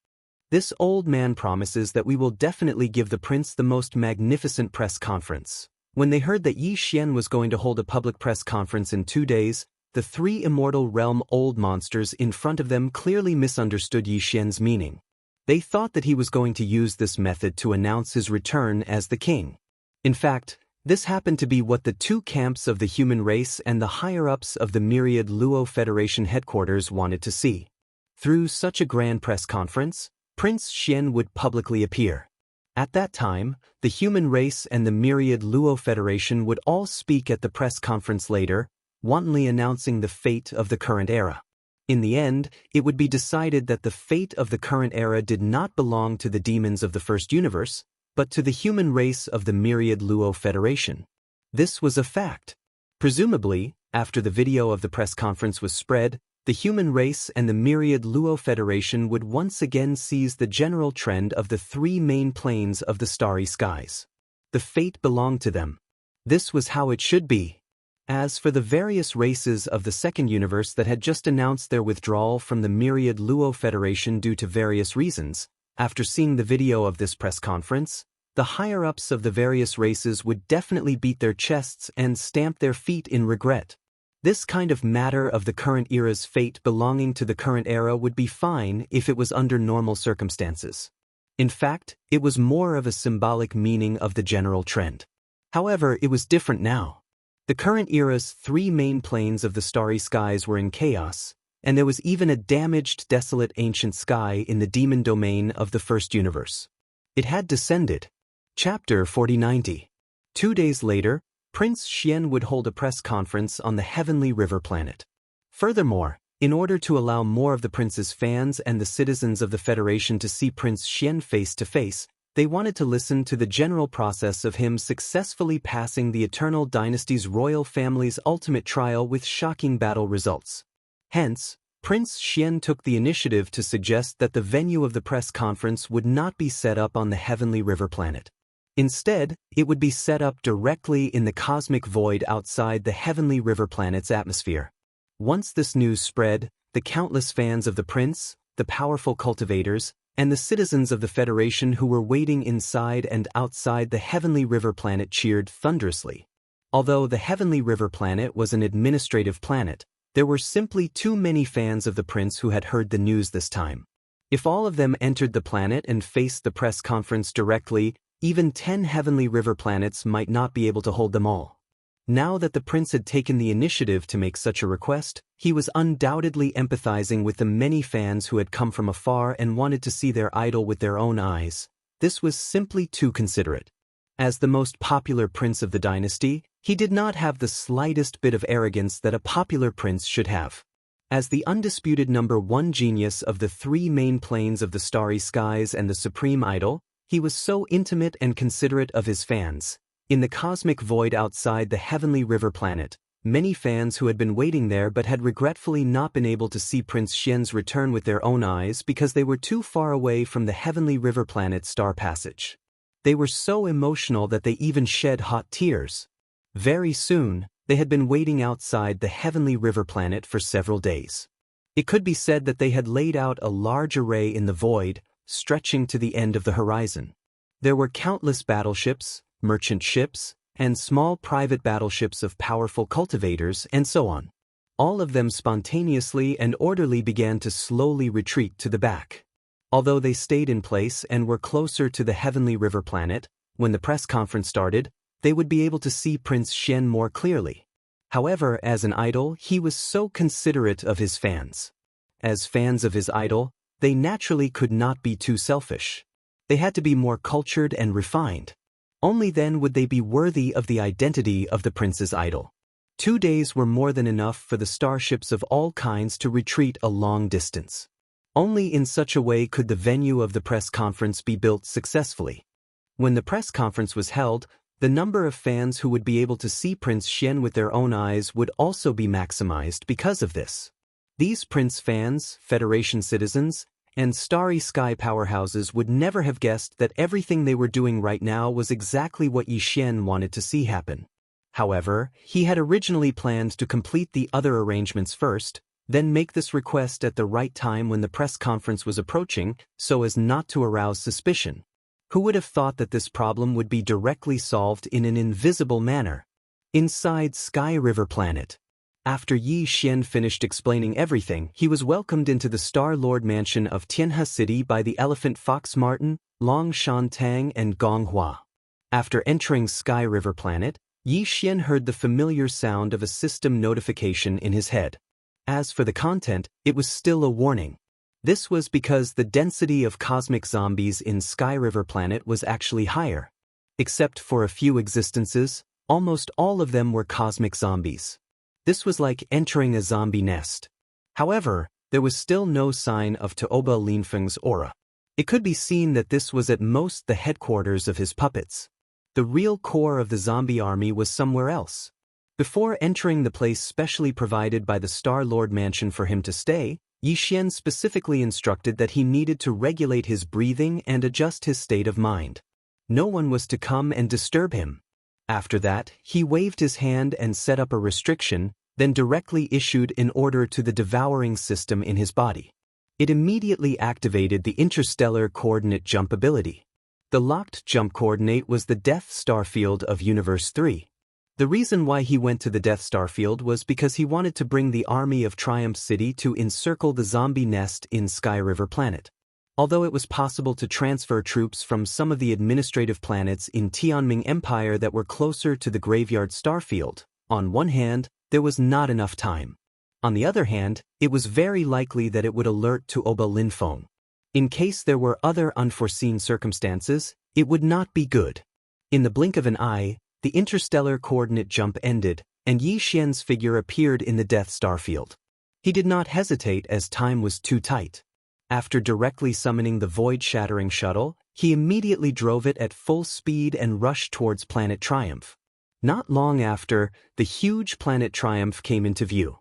This old man promises that we will definitely give the prince the most magnificent press conference. When they heard that Yi Xian was going to hold a public press conference in 2 days, the three Immortal Realm old monsters in front of them clearly misunderstood Yi Xian's meaning. They thought that he was going to use this method to announce his return as the king. In fact, this happened to be what the two camps of the human race and the higher-ups of the myriad Luo Federation headquarters wanted to see. Through such a grand press conference, Prince Xian would publicly appear. At that time, the human race and the myriad Luo Federation would all speak at the press conference later, wantonly announcing the fate of the current era. In the end, it would be decided that the fate of the current era did not belong to the demons of the first universe, but to the human race of the myriad Luo Federation. This was a fact. Presumably, after the video of the press conference was spread, The human race and the myriad Luo Federation would once again seize the general trend of the three main planes of the starry skies. The fate belonged to them. This was how it should be. As for the various races of the second universe that had just announced their withdrawal from the myriad Luo Federation due to various reasons, after seeing the video of this press conference, the higher-ups of the various races would definitely beat their chests and stamp their feet in regret. This kind of matter of the current era's fate belonging to the current era would be fine if it was under normal circumstances. In fact, it was more of a symbolic meaning of the general trend. However, it was different now. The current era's three main planes of the starry skies were in chaos, and there was even a damaged, desolate ancient sky in the demon domain of the first universe. It had descended. Chapter 4090. 2 days later, Prince Xian would hold a press conference on the heavenly river planet. Furthermore, in order to allow more of the prince's fans and the citizens of the Federation to see Prince Xian face to face, they wanted to listen to the general process of him successfully passing the Eternal Dynasty's royal family's ultimate trial with shocking battle results. Hence, Prince Xian took the initiative to suggest that the venue of the press conference would not be set up on the heavenly river planet. Instead, it would be set up directly in the cosmic void outside the heavenly river planet's atmosphere. Once this news spread, the countless fans of the prince, the powerful cultivators, and the citizens of the Federation who were waiting inside and outside the heavenly river planet cheered thunderously. Although the heavenly river planet was an administrative planet, there were simply too many fans of the prince who had heard the news this time. If all of them entered the planet and faced the press conference directly, even 10 heavenly river planets might not be able to hold them all. Now that the prince had taken the initiative to make such a request, he was undoubtedly empathizing with the many fans who had come from afar and wanted to see their idol with their own eyes. This was simply too considerate. As the most popular prince of the dynasty, he did not have the slightest bit of arrogance that a popular prince should have. As the undisputed number one genius of the three main planes of the starry skies and the supreme idol, he was so intimate and considerate of his fans. In the cosmic void outside the heavenly river planet, many fans who had been waiting there but had regretfully not been able to see Prince Xian's return with their own eyes because they were too far away from the heavenly river planet's star passage. They were so emotional that they even shed hot tears. Very soon, they had been waiting outside the heavenly river planet for several days. It could be said that they had laid out a large array in the void, stretching to the end of the horizon. There were countless battleships, merchant ships, and small private battleships of powerful cultivators, and so on. All of them spontaneously and orderly began to slowly retreat to the back. Although they stayed in place and were closer to the heavenly river planet, when the press conference started, they would be able to see Prince Xian more clearly. However, as an idol, he was so considerate of his fans. As fans of his idol, they naturally could not be too selfish. They had to be more cultured and refined. Only then would they be worthy of the identity of the prince's idol. 2 days were more than enough for the starships of all kinds to retreat a long distance. Only in such a way could the venue of the press conference be built successfully. When the press conference was held, the number of fans who would be able to see Prince Xian with their own eyes would also be maximized because of this. These prince fans, Federation citizens, and starry sky powerhouses would never have guessed that everything they were doing right now was exactly what Yi Xian wanted to see happen. However, he had originally planned to complete the other arrangements first, then make this request at the right time when the press conference was approaching, so as not to arouse suspicion. Who would have thought that this problem would be directly solved in an invisible manner? Inside Sky River Planet. After Yi Xian finished explaining everything, he was welcomed into the Star Lord mansion of Tianhe City by the elephant Fox Martin, Long Shan and Gong Hua. After entering Sky River Planet, Yi Xian heard the familiar sound of a system notification in his head. As for the content, it was still a warning. This was because the density of cosmic zombies in Sky River Planet was actually higher. Except for a few existences, almost all of them were cosmic zombies. This was like entering a zombie nest. However, there was still no sign of Daoba Linfeng's aura. It could be seen that this was at most the headquarters of his puppets. The real core of the zombie army was somewhere else. Before entering the place specially provided by the Star Lord Mansion for him to stay, Yi Xian specifically instructed that he needed to regulate his breathing and adjust his state of mind. No one was to come and disturb him. After that, he waved his hand and set up a restriction, then directly issued an order to the devouring system in his body. It immediately activated the interstellar coordinate jump ability. The locked jump coordinate was the Death Star field of Universe 3. The reason why he went to the Death Star field was because he wanted to bring the army of Triumph City to encircle the zombie nest in Sky River Planet. Although it was possible to transfer troops from some of the administrative planets in Tianming Empire that were closer to the Graveyard Star field, on one hand, there was not enough time. On the other hand, it was very likely that it would alert to Oba Linfeng. In case there were other unforeseen circumstances, it would not be good. In the blink of an eye, the interstellar coordinate jump ended, and Yi Xian's figure appeared in the Death Star field. He did not hesitate as time was too tight. After directly summoning the void-shattering shuttle, he immediately drove it at full speed and rushed towards Planet Triumph. Not long after, the huge Planet Triumph came into view.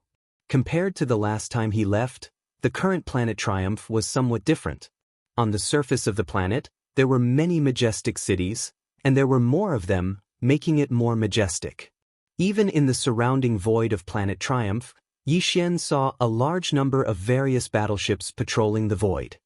Compared to the last time he left, the current Planet Triumph was somewhat different. On the surface of the planet, there were many majestic cities, and there were more of them, making it more majestic. Even in the surrounding void of Planet Triumph, Yi Xian saw a large number of various battleships patrolling the void.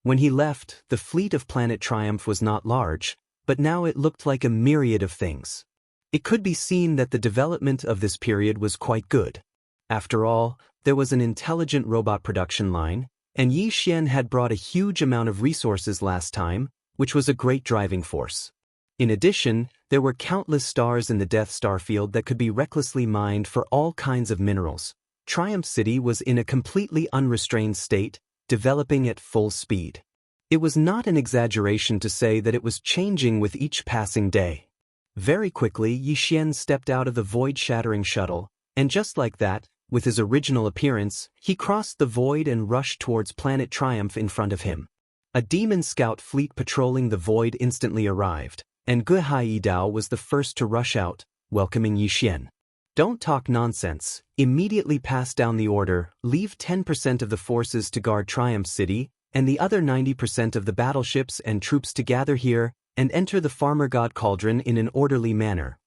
When he left, the fleet of Planet Triumph was not large, but now it looked like a myriad of things. It could be seen that the development of this period was quite good. After all, there was an intelligent robot production line, and Yi Xian had brought a huge amount of resources last time, which was a great driving force. In addition, there were countless stars in the Death Star field that could be recklessly mined for all kinds of minerals. Triumph City was in a completely unrestrained state, developing at full speed. It was not an exaggeration to say that it was changing with each passing day. Very quickly, Yi Xian stepped out of the void-shattering shuttle, and just like that, with his original appearance, he crossed the void and rushed towards Planet Triumph in front of him. A demon scout fleet patrolling the void instantly arrived, and Guihai Dao was the first to rush out, welcoming Yi Xian. Don't talk nonsense. Immediately pass down the order, leave 10% of the forces to guard Triumph City, and the other 90% of the battleships and troops to gather here, and enter the Farmer God Cauldron in an orderly manner.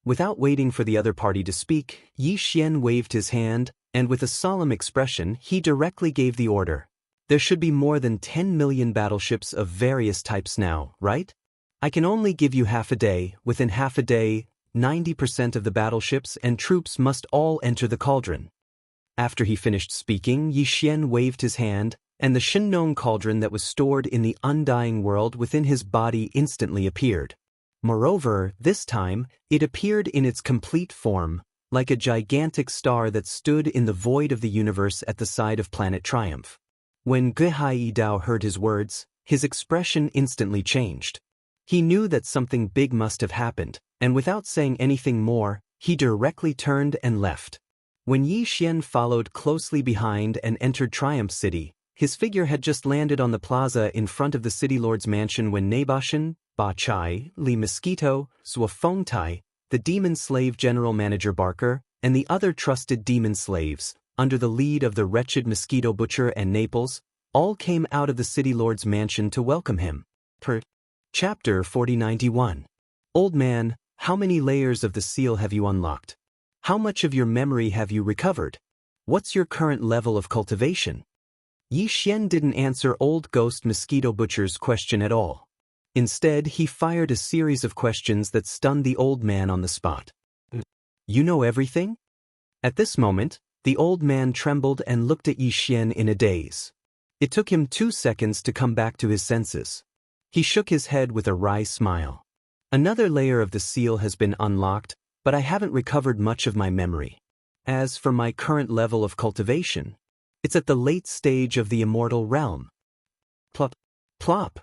Without waiting for the other party to speak, Yi Xian waved his hand, and with a solemn expression, he directly gave the order. There should be more than 10 million battleships of various types now, right? I can only give you half a day. Within half a day, 90% of the battleships and troops must all enter the cauldron. After he finished speaking, Yi Xian waved his hand, and the Shenong cauldron that was stored in the undying world within his body instantly appeared. Moreover, this time, it appeared in its complete form, like a gigantic star that stood in the void of the universe at the side of Planet Triumph. When Guihai Dao heard his words, his expression instantly changed. He knew that something big must have happened, and without saying anything more, he directly turned and left. When Yi Xian followed closely behind and entered Triumph City, his figure had just landed on the plaza in front of the City Lord's mansion when Nabashan, Ba Chai, Li Mosquito, Zhuo Fengtai, the demon slave general manager Barker, and the other trusted demon slaves, under the lead of the wretched mosquito butcher and Naples, all came out of the City Lord's mansion to welcome him. Chapter 4091. Old man, how many layers of the seal have you unlocked? How much of your memory have you recovered? What's your current level of cultivation? Yi Xian didn't answer old ghost mosquito butcher's question at all. Instead, he fired a series of questions that stunned the old man on the spot. You know everything? At this moment, the old man trembled and looked at Yi Xian in a daze. It took him 2 seconds to come back to his senses. He shook his head with a wry smile. Another layer of the seal has been unlocked, but I haven't recovered much of my memory. As for my current level of cultivation, it's at the late stage of the immortal realm. Plop, plop.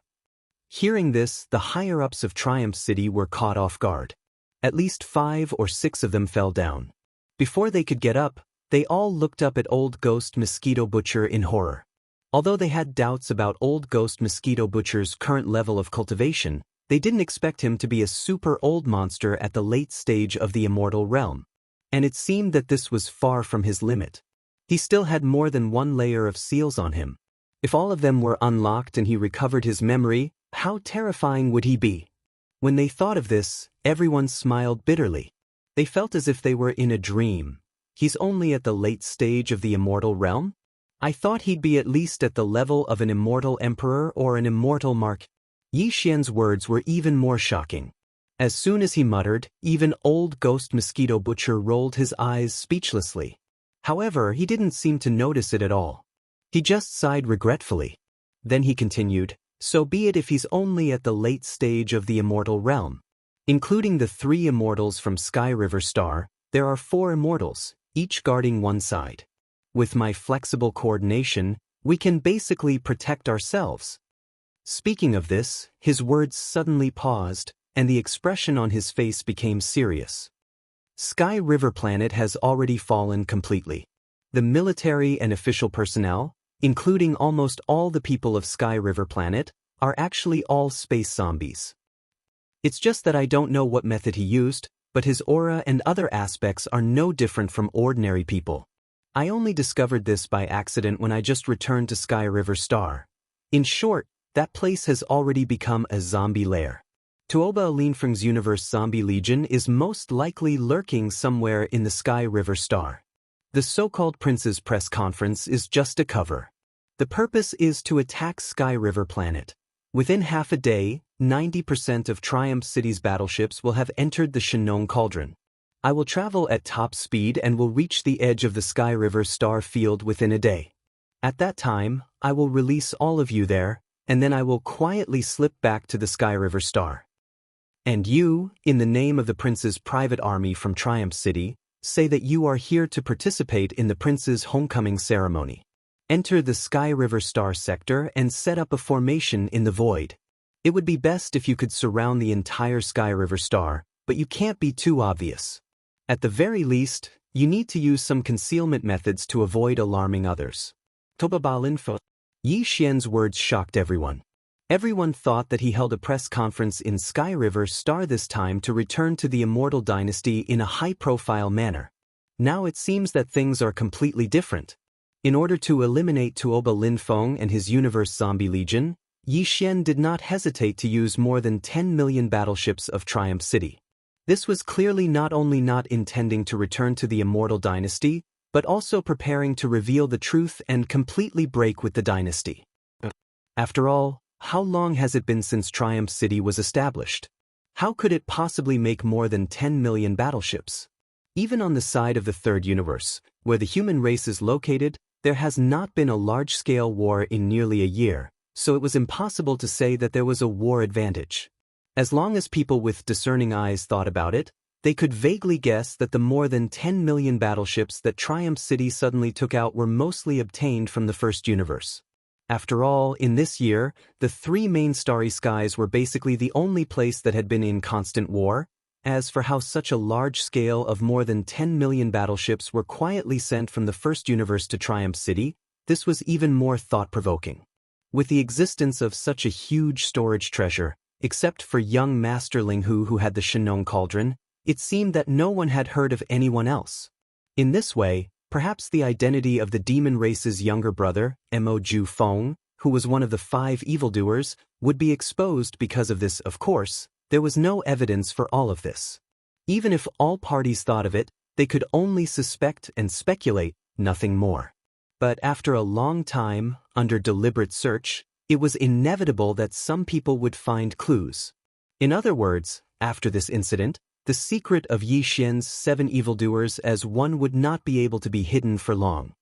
Hearing this, the higher-ups of Triumph City were caught off guard. At least 5 or 6 of them fell down. Before they could get up, they all looked up at old ghost mosquito butcher in horror. Although they had doubts about old ghost mosquito butcher's current level of cultivation, they didn't expect him to be a super old monster at the late stage of the immortal realm. And it seemed that this was far from his limit. He still had more than one layer of seals on him. If all of them were unlocked and he recovered his memory, how terrifying would he be? When they thought of this, everyone smiled bitterly. They felt as if they were in a dream. He's only at the late stage of the immortal realm? I thought he'd be at least at the level of an immortal emperor or an immortal mark. Yi Xian's words were even more shocking. As soon as he muttered, even old ghost mosquito butcher rolled his eyes speechlessly. However, he didn't seem to notice it at all. He just sighed regretfully. Then he continued, so be it if he's only at the late stage of the immortal realm. Including the 3 immortals from Sky River Star, there are 4 immortals, each guarding one side. With my flexible coordination, we can basically protect ourselves. Speaking of this, his words suddenly paused, and the expression on his face became serious. Sky River Planet has already fallen completely. The military and official personnel, including almost all the people of Sky River Planet, are actually all space zombies. It's just that I don't know what method he used, but his aura and other aspects are no different from ordinary people. I only discovered this by accident when I just returned to Sky River Star. In short, that place has already become a zombie lair. Tuoba Linfeng's Universe Zombie Legion is most likely lurking somewhere in the Sky River Star. The so-called Prince's press conference is just a cover. The purpose is to attack Sky River Planet. Within half a day, 90% of Triumph City's battleships will have entered the Shenong Cauldron. I will travel at top speed and will reach the edge of the Sky River Star field within a day. At that time, I will release all of you there, and then I will quietly slip back to the Sky River Star. And you, in the name of the Prince's private army from Triumph City, say that you are here to participate in the Prince's homecoming ceremony. Enter the Sky River Star sector and set up a formation in the void. It would be best if you could surround the entire Sky River Star, but you can't be too obvious. At the very least, you need to use some concealment methods to avoid alarming others. Tobabalinfo. Yi Xian's words shocked everyone. Everyone thought that he held a press conference in Sky River Star this time to return to the Immortal dynasty in a high-profile manner. Now it seems that things are completely different. In order to eliminate Tuoba Linfeng and his Universe Zombie Legion, Yi Xian did not hesitate to use more than 10 million battleships of Triumph City. This was clearly not only not intending to return to the Immortal dynasty, but also preparing to reveal the truth and completely break with the dynasty. After all, how long has it been since Triumph City was established? How could it possibly make more than 10 million battleships? Even on the side of the Third Universe, where the human race is located, there has not been a large-scale war in nearly a year, so it was impossible to say that there was a war advantage. As long as people with discerning eyes thought about it, they could vaguely guess that the more than 10 million battleships that Triumph City suddenly took out were mostly obtained from the First Universe. After all, in this year, the 3 main starry skies were basically the only place that had been in constant war. As for how such a large scale of more than 10 million battleships were quietly sent from the First Universe to Triumph City, this was even more thought-provoking. With the existence of such a huge storage treasure, except for young Master Ling Hu who had the Shenong Cauldron, it seemed that no one had heard of anyone else. In this way, perhaps the identity of the demon race's younger brother, Mo Ju Feng, who was one of the 5 evildoers, would be exposed because of this. Of course, there was no evidence for all of this. Even if all parties thought of it, they could only suspect and speculate, nothing more. But after a long time, under deliberate search, it was inevitable that some people would find clues. In other words, after this incident, the secret of Yi Xian's 7 evildoers as one would not be able to be hidden for long.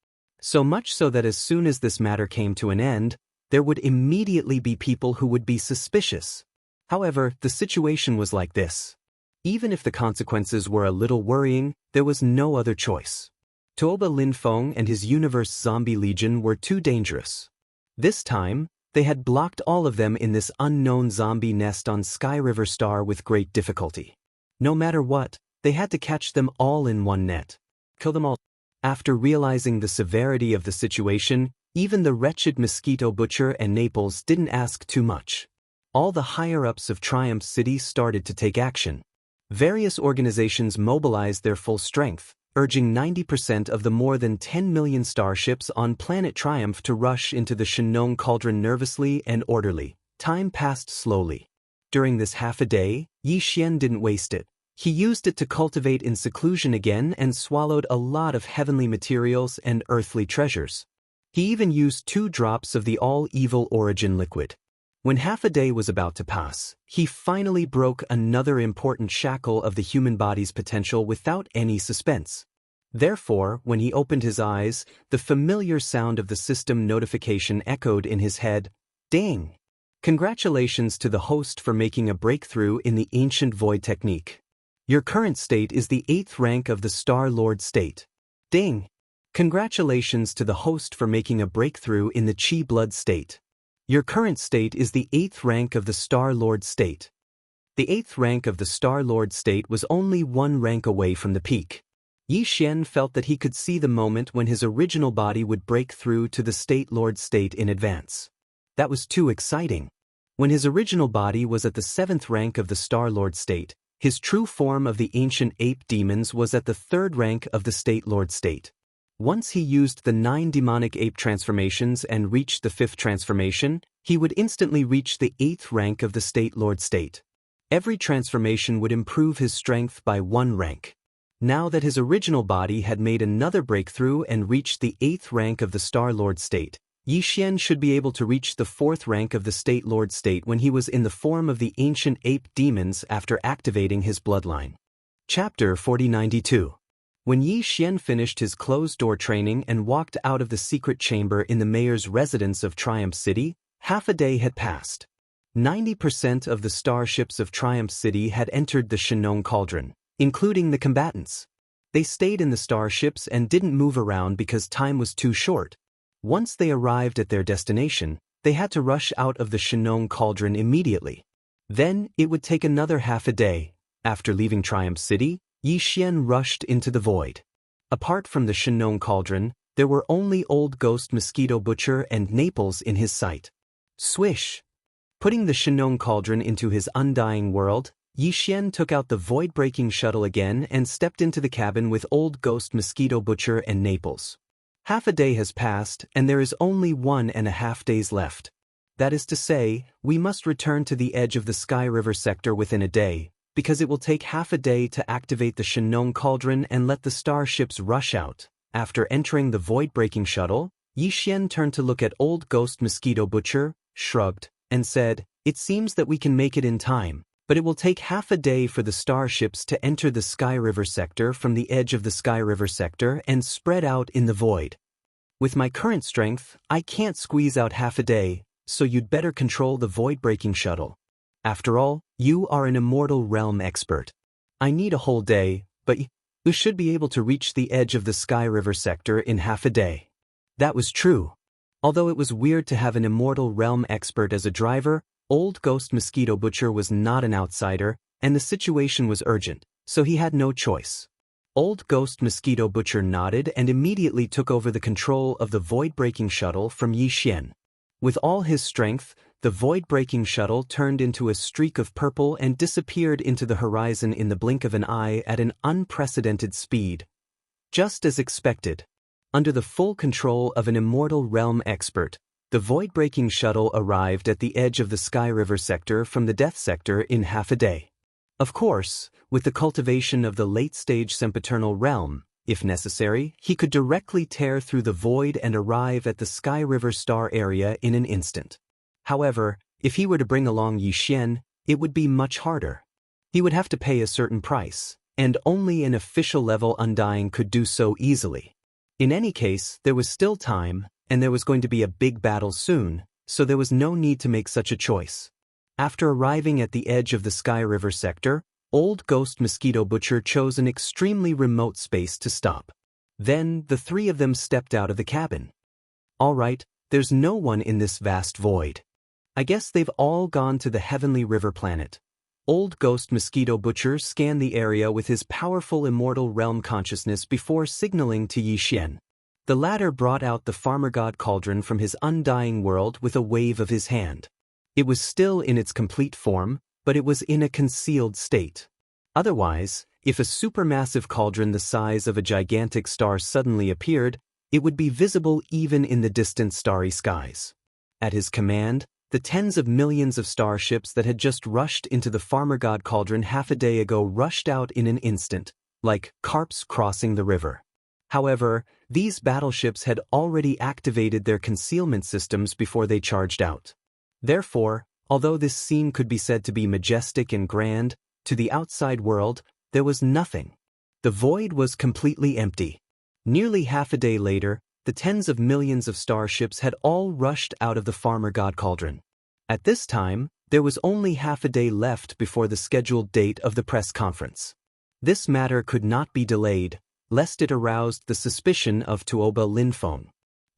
So much so that as soon as this matter came to an end, there would immediately be people who would be suspicious. However, the situation was like this. Even if the consequences were a little worrying, there was no other choice. Tuoba Linfeng and his Universe Zombie Legion were too dangerous. This time, they had blocked all of them in this unknown zombie nest on Sky River Star with great difficulty. No matter what, they had to catch them all in one net. Kill them all. After realizing the severity of the situation, even the wretched mosquito butcher and Naples didn't ask too much. All the higher-ups of Triumph City started to take action. Various organizations mobilized their full strength, urging 90% of the more than 10 million starships on planet Triumph to rush into the Shenong cauldron nervously and orderly. Time passed slowly. During this half a day, Yi Xian didn't waste it. He used it to cultivate in seclusion again and swallowed a lot of heavenly materials and earthly treasures. He even used 2 drops of the all-evil origin liquid. When half a day was about to pass, he finally broke another important shackle of the human body's potential without any suspense. Therefore, when he opened his eyes, the familiar sound of the system notification echoed in his head. Ding! Congratulations to the host for making a breakthrough in the ancient void technique. Your current state is the 8th rank of the Star Lord state. Ding! Congratulations to the host for making a breakthrough in the Qi blood state. Your current state is the 8th rank of the Star Lord state. The 8th rank of the Star Lord state was only 1 rank away from the peak. Yi Xian felt that he could see the moment when his original body would break through to the State Lord state in advance. That was too exciting. When his original body was at the 7th rank of the Star Lord state, his true form of the ancient ape demons was at the 3rd rank of the State Lord state. Once he used the 9 demonic ape transformations and reached the 5th transformation, he would instantly reach the 8th rank of the State Lord state. Every transformation would improve his strength by 1 rank. Now that his original body had made another breakthrough and reached the 8th rank of the Star Lord state, Yi Xian should be able to reach the 4th rank of the State Lord state when he was in the form of the ancient ape demons after activating his bloodline. Chapter 4092. When Yi Xian finished his closed-door training and walked out of the secret chamber in the mayor's residence of Triumph City, half a day had passed. 90% of the starships of Triumph City had entered the Shenong cauldron, including the combatants. They stayed in the starships and didn't move around because time was too short. Once they arrived at their destination, they had to rush out of the Shenong cauldron immediately. Then, it would take another half a day. After leaving Triumph City, Yi Xian rushed into the void. Apart from the Shenong cauldron, there were only Old Ghost Mosquito Butcher and Naples in his sight. Swish! Putting the Shenong cauldron into his undying world, Yi Xian took out the void-breaking shuttle again and stepped into the cabin with Old Ghost Mosquito Butcher and Naples. Half a day has passed, and there is only 1.5 days left. That is to say, we must return to the edge of the Sky River sector within a day, because it will take half a day to activate the Shenong cauldron and let the starships rush out. After entering the void-breaking shuttle, Yi Xian turned to look at Old Ghost Mosquito Butcher, shrugged, and said, "It seems that we can make it in time, but it will take half a day for the starships to enter the Sky River sector from the edge of the Sky River sector and spread out in the void. With my current strength, I can't squeeze out half a day, so you'd better control the void-breaking shuttle. After all, you are an immortal realm expert. I need a whole day, but you should be able to reach the edge of the Sky River sector in half a day." That was true. Although it was weird to have an immortal realm expert as a driver, Old Ghost Mosquito Butcher was not an outsider, and the situation was urgent, so he had no choice. Old Ghost Mosquito Butcher nodded and immediately took over the control of the void-breaking shuttle from Yi Xian. With all his strength, the void-breaking shuttle turned into a streak of purple and disappeared into the horizon in the blink of an eye at an unprecedented speed. Just as expected. Under the full control of an immortal realm expert, the void-breaking shuttle arrived at the edge of the Sky River sector from the Death sector in half a day. Of course, with the cultivation of the late-stage sempiternal realm, if necessary, he could directly tear through the void and arrive at the Sky River star area in an instant. However, if he were to bring along Yi Xian, it would be much harder. He would have to pay a certain price, and only an official-level Undying could do so easily. In any case, there was still time, and there was going to be a big battle soon, so there was no need to make such a choice. After arriving at the edge of the Sky River sector, Old Ghost Mosquito Butcher chose an extremely remote space to stop. Then, the 3 of them stepped out of the cabin. "All right, there's no one in this vast void. I guess they've all gone to the Heavenly River planet." Old Ghost Mosquito Butcher scanned the area with his powerful immortal realm consciousness before signaling to Yi Xian. The latter brought out the Farmer God Cauldron from his undying world with a wave of his hand. It was still in its complete form, but it was in a concealed state. Otherwise, if a supermassive cauldron the size of a gigantic star suddenly appeared, it would be visible even in the distant starry skies. At his command, the tens of millions of starships that had just rushed into the farmer god cauldron half a day ago rushed out in an instant, like carps crossing the river. However, these battleships had already activated their concealment systems before they charged out. Therefore, although this scene could be said to be majestic and grand, to the outside world, there was nothing. The void was completely empty. Nearly half a day later, the tens of millions of starships had all rushed out of the farmer god cauldron. At this time, there was only half a day left before the scheduled date of the press conference. This matter could not be delayed, lest it aroused the suspicion of Tuoba Linfeng.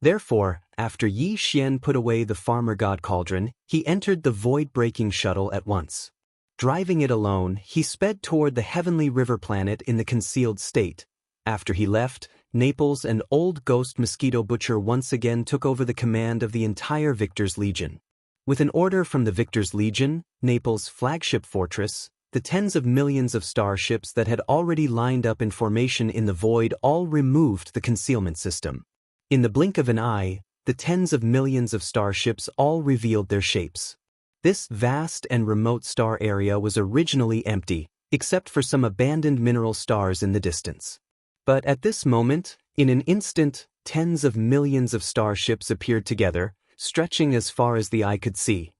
Therefore, after Yi Xian put away the farmer god cauldron, he entered the void-breaking shuttle at once. Driving it alone, he sped toward the heavenly river planet in the concealed state. After he left, Naples and old ghost Mosquito Butcher once again took over the command of the entire Victor's Legion. With an order from the Victor's Legion, Naples' flagship fortress, the tens of millions of starships that had already lined up in formation in the void all removed the concealment system. In the blink of an eye, the tens of millions of starships all revealed their shapes. This vast and remote star area was originally empty, except for some abandoned mineral stars in the distance. But at this moment, in an instant, tens of millions of starships appeared together, stretching as far as the eye could see.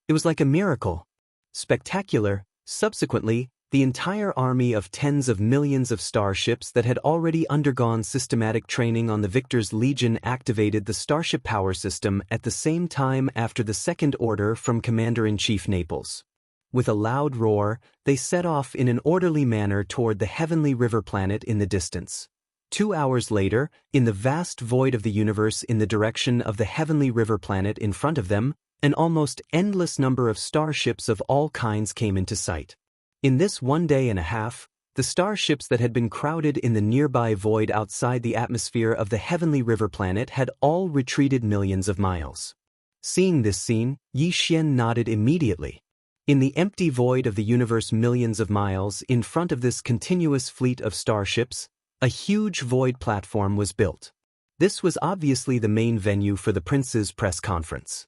It was like a miracle. Spectacular. Subsequently, the entire army of tens of millions of starships that had already undergone systematic training on the Victor's Legion activated the starship power system at the same time after the second order from Commander-in-Chief Naples. With a loud roar, they set off in an orderly manner toward the heavenly river planet in the distance. 2 hours later, in the vast void of the universe in the direction of the heavenly river planet in front of them, an almost endless number of starships of all kinds came into sight. In this 1 day and a half, the starships that had been crowded in the nearby void outside the atmosphere of the heavenly river planet had all retreated millions of miles. Seeing this scene, Yi Xian nodded immediately. In the empty void of the universe millions of miles in front of this continuous fleet of starships, a huge void platform was built. This was obviously the main venue for the prince's press conference.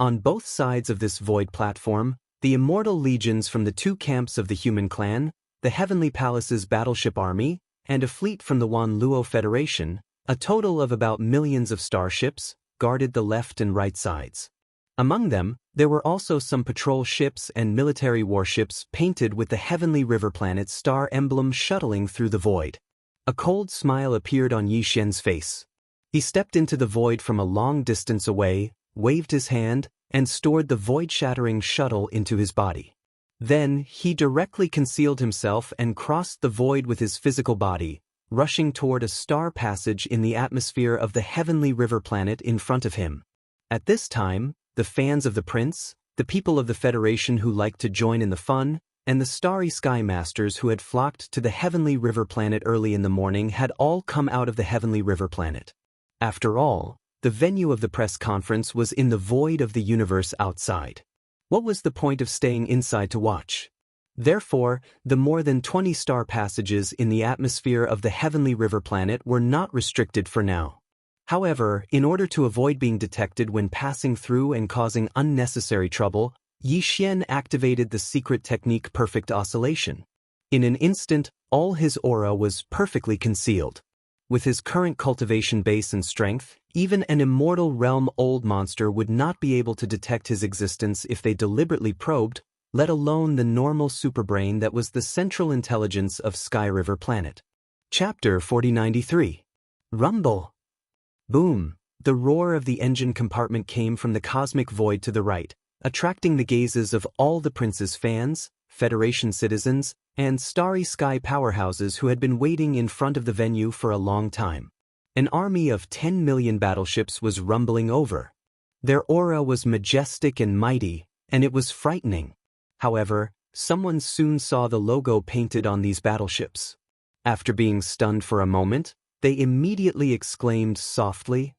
On both sides of this void platform, the immortal legions from the 2 camps of the human clan, the Heavenly Palace's battleship army, and a fleet from the Wan Luo Federation, a total of about millions of starships, guarded the left and right sides. Among them, there were also some patrol ships and military warships painted with the heavenly river planet's star emblem shuttling through the void. A cold smile appeared on Yi Xian's face. He stepped into the void from a long distance away, waved his hand, and stored the void-shattering shuttle into his body. Then, he directly concealed himself and crossed the void with his physical body, rushing toward a star passage in the atmosphere of the heavenly river planet in front of him. At this time, the fans of the prince, the people of the Federation who liked to join in the fun, and the starry sky masters who had flocked to the heavenly river planet early in the morning had all come out of the heavenly river planet. After all, the venue of the press conference was in the void of the universe outside. What was the point of staying inside to watch? Therefore, the more than 20 star passages in the atmosphere of the heavenly river planet were not restricted for now. However, in order to avoid being detected when passing through and causing unnecessary trouble, Yi Xian activated the secret technique Perfect Oscillation. In an instant, all his aura was perfectly concealed. With his current cultivation base and strength, even an immortal realm old monster would not be able to detect his existence if they deliberately probed, let alone the normal superbrain that was the central intelligence of Sky River Planet. Chapter 4093. Rumble. Boom! The roar of the engine compartment came from the cosmic void to the right, attracting the gazes of all the prince's fans, Federation citizens, and starry sky powerhouses who had been waiting in front of the venue for a long time. An army of 10 million battleships was rumbling over. Their aura was majestic and mighty, and it was frightening. However, someone soon saw the logo painted on these battleships. After being stunned for a moment, they immediately exclaimed softly,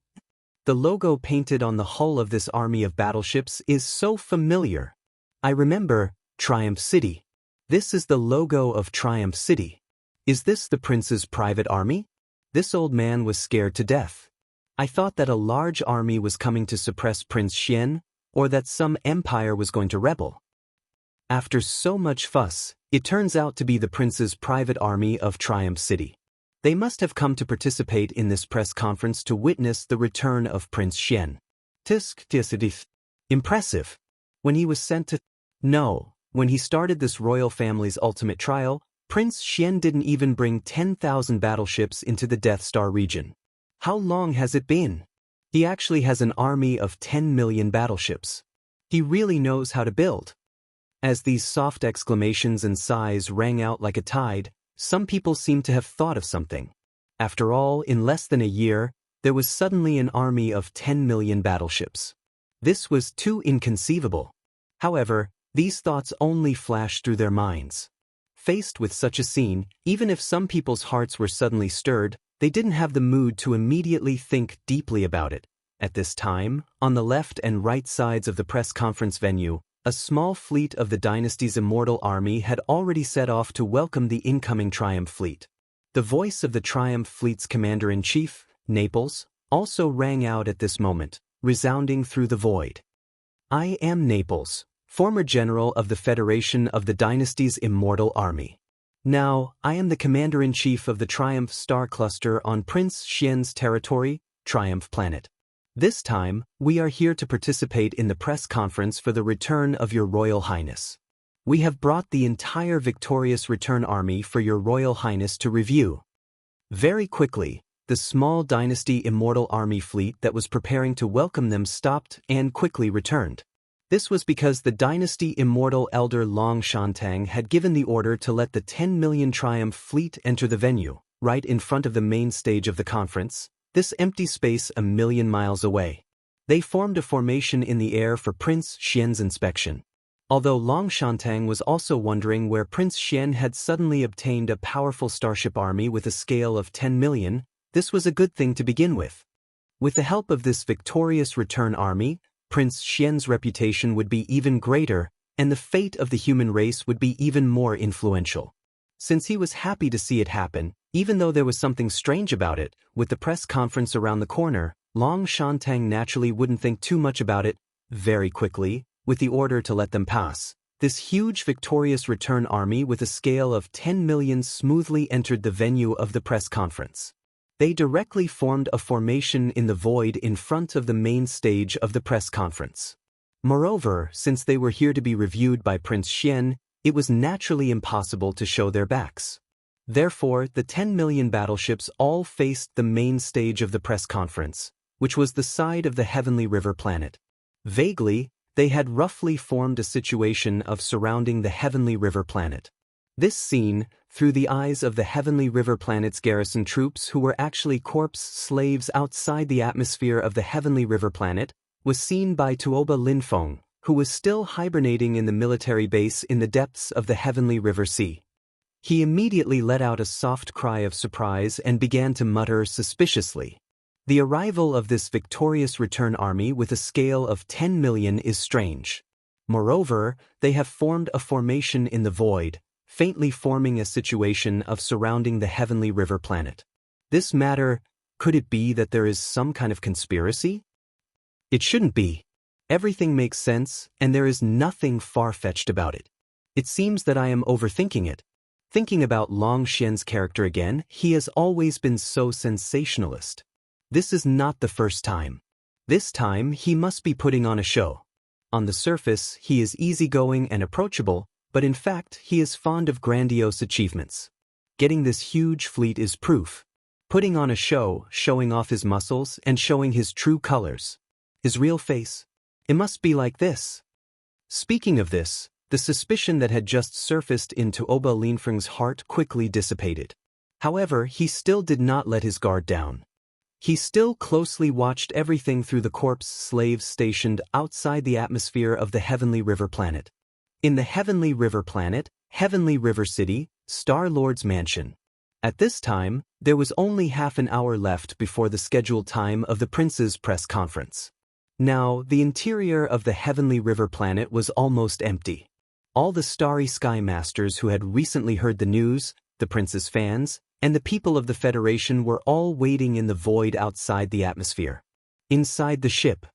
"The logo painted on the hull of this army of battleships is so familiar. I remember Triumph City." This is the logo of Triumph City. Is this the prince's private army? This old man was scared to death. I thought that a large army was coming to suppress Prince Xian, or that some empire was going to rebel. After so much fuss, it turns out to be the prince's private army of Triumph City. They must have come to participate in this press conference to witness the return of Prince Xian. Impressive. When he was sent to... No, when he started this royal family's ultimate trial, Prince Xian didn't even bring 10,000 battleships into the Death Star region. How long has it been? He actually has an army of 10 million battleships. He really knows how to build. As these soft exclamations and sighs rang out like a tide, some people seemed to have thought of something. After all, in less than a year, there was suddenly an army of 10 million battleships. This was too inconceivable. However, these thoughts only flashed through their minds. Faced with such a scene, even if some people's hearts were suddenly stirred, they didn't have the mood to immediately think deeply about it. At this time, on the left and right sides of the press conference venue, a small fleet of the dynasty's Immortal army had already set off to welcome the incoming Triumph fleet. The voice of the Triumph fleet's commander-in-chief, Naples, also rang out at this moment, resounding through the void. I am Naples, former general of the Federation of the dynasty's Immortal army. Now, I am the commander-in-chief of the Triumph Star Cluster on Prince Xian's territory, Triumph Planet. This time, we are here to participate in the press conference for the return of Your Royal Highness. We have brought the entire victorious return army for Your Royal Highness to review. Very quickly, the small dynasty Immortal army fleet that was preparing to welcome them stopped and quickly returned. This was because the dynasty Immortal elder Longtime had given the order to let the 10 million Triumph fleet enter the venue, right in front of the main stage of the conference, this empty space a million miles away. They formed a formation in the air for Prince Xian's inspection. Although Longtime was also wondering where Prince Xian had suddenly obtained a powerful starship army with a scale of 10 million, this was a good thing to begin with. With the help of this victorious return army, Prince Xian's reputation would be even greater, and the fate of the human race would be even more influential. Since he was happy to see it happen, even though there was something strange about it, with the press conference around the corner, Longtime naturally wouldn't think too much about it. Very quickly, with the order to let them pass, this huge victorious return army with a scale of 10 million smoothly entered the venue of the press conference. They directly formed a formation in the void in front of the main stage of the press conference. Moreover, since they were here to be reviewed by Prince Xian, it was naturally impossible to show their backs. Therefore, the 10 million battleships all faced the main stage of the press conference, which was the side of the Heavenly River planet. Vaguely, they had roughly formed a situation of surrounding the Heavenly River planet. This scene, through the eyes of the Heavenly River planet's garrison troops who were actually corpse slaves outside the atmosphere of the Heavenly River planet, was seen by Tuoba Linfeng, who was still hibernating in the military base in the depths of the Heavenly River Sea. He immediately let out a soft cry of surprise and began to mutter suspiciously. The arrival of this victorious return army with a scale of 10 million is strange. Moreover, they have formed a formation in the void, faintly forming a situation of surrounding the Heavenly River planet. This matter, could it be that there is some kind of conspiracy? It shouldn't be. Everything makes sense, and there is nothing far-fetched about it. It seems that I am overthinking it. Thinking about Long Xian's character again, he has always been so sensationalist. This is not the first time. This time, he must be putting on a show. On the surface, he is easygoing and approachable, but in fact, he is fond of grandiose achievements. Getting this huge fleet is proof. Putting on a show, showing off his muscles, and showing his true colors. His real face. It must be like this. Speaking of this, the suspicion that had just surfaced into Oba Linfeng's heart quickly dissipated. However, he still did not let his guard down. He still closely watched everything through the corpse slaves stationed outside the atmosphere of the Heavenly River planet. In the Heavenly River planet, Heavenly River City, Star-Lord's mansion. At this time, there was only half an hour left before the scheduled time of the prince's press conference. Now, the interior of the Heavenly River planet was almost empty. All the Starry Sky Masters who had recently heard the news, the prince's fans, and the people of the Federation were all waiting in the void outside the atmosphere. Inside the ship,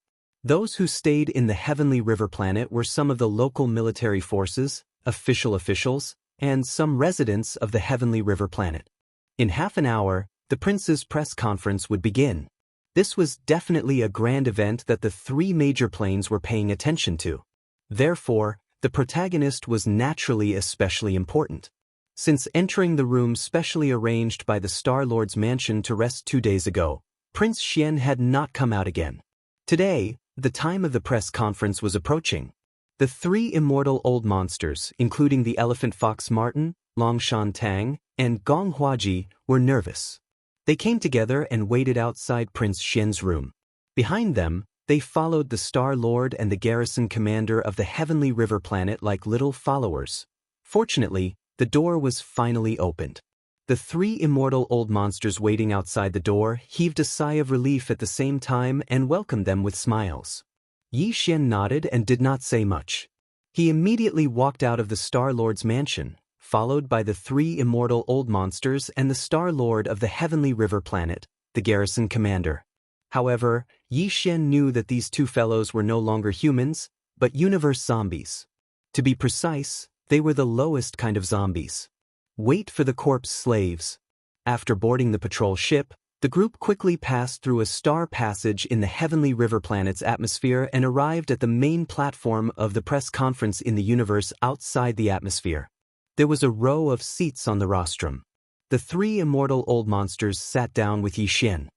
those who stayed in the Heavenly River planet were some of the local military forces, officials, and some residents of the Heavenly River planet. In half an hour, the prince's press conference would begin. This was definitely a grand event that the three major planes were paying attention to. Therefore, the protagonist was naturally especially important. Since entering the room specially arranged by the Star-Lord's mansion to rest 2 days ago, Prince Xian had not come out again. Today, the time of the press conference was approaching. The three immortal old monsters, including the elephant fox Martin, Long Shan Tang, and Gong Huaji, were nervous. They came together and waited outside Prince Xian's room. Behind them, they followed the Star-Lord and the garrison commander of the Heavenly River planet like little followers. Fortunately, the door was finally opened. The three immortal old monsters waiting outside the door heaved a sigh of relief at the same time and welcomed them with smiles. Yi Xian nodded and did not say much. He immediately walked out of the Star-Lord's mansion, followed by the three immortal old monsters and the Star-Lord of the Heavenly River planet, the garrison commander. However, Yi Xian knew that these two fellows were no longer humans, but universe zombies. To be precise, they were the lowest kind of zombies. Wait for the corpse slaves. After boarding the patrol ship, the group quickly passed through a star passage in the Heavenly River planet's atmosphere and arrived at the main platform of the press conference in the universe outside the atmosphere. There was a row of seats on the rostrum. The three immortal old monsters sat down with Yi Xian.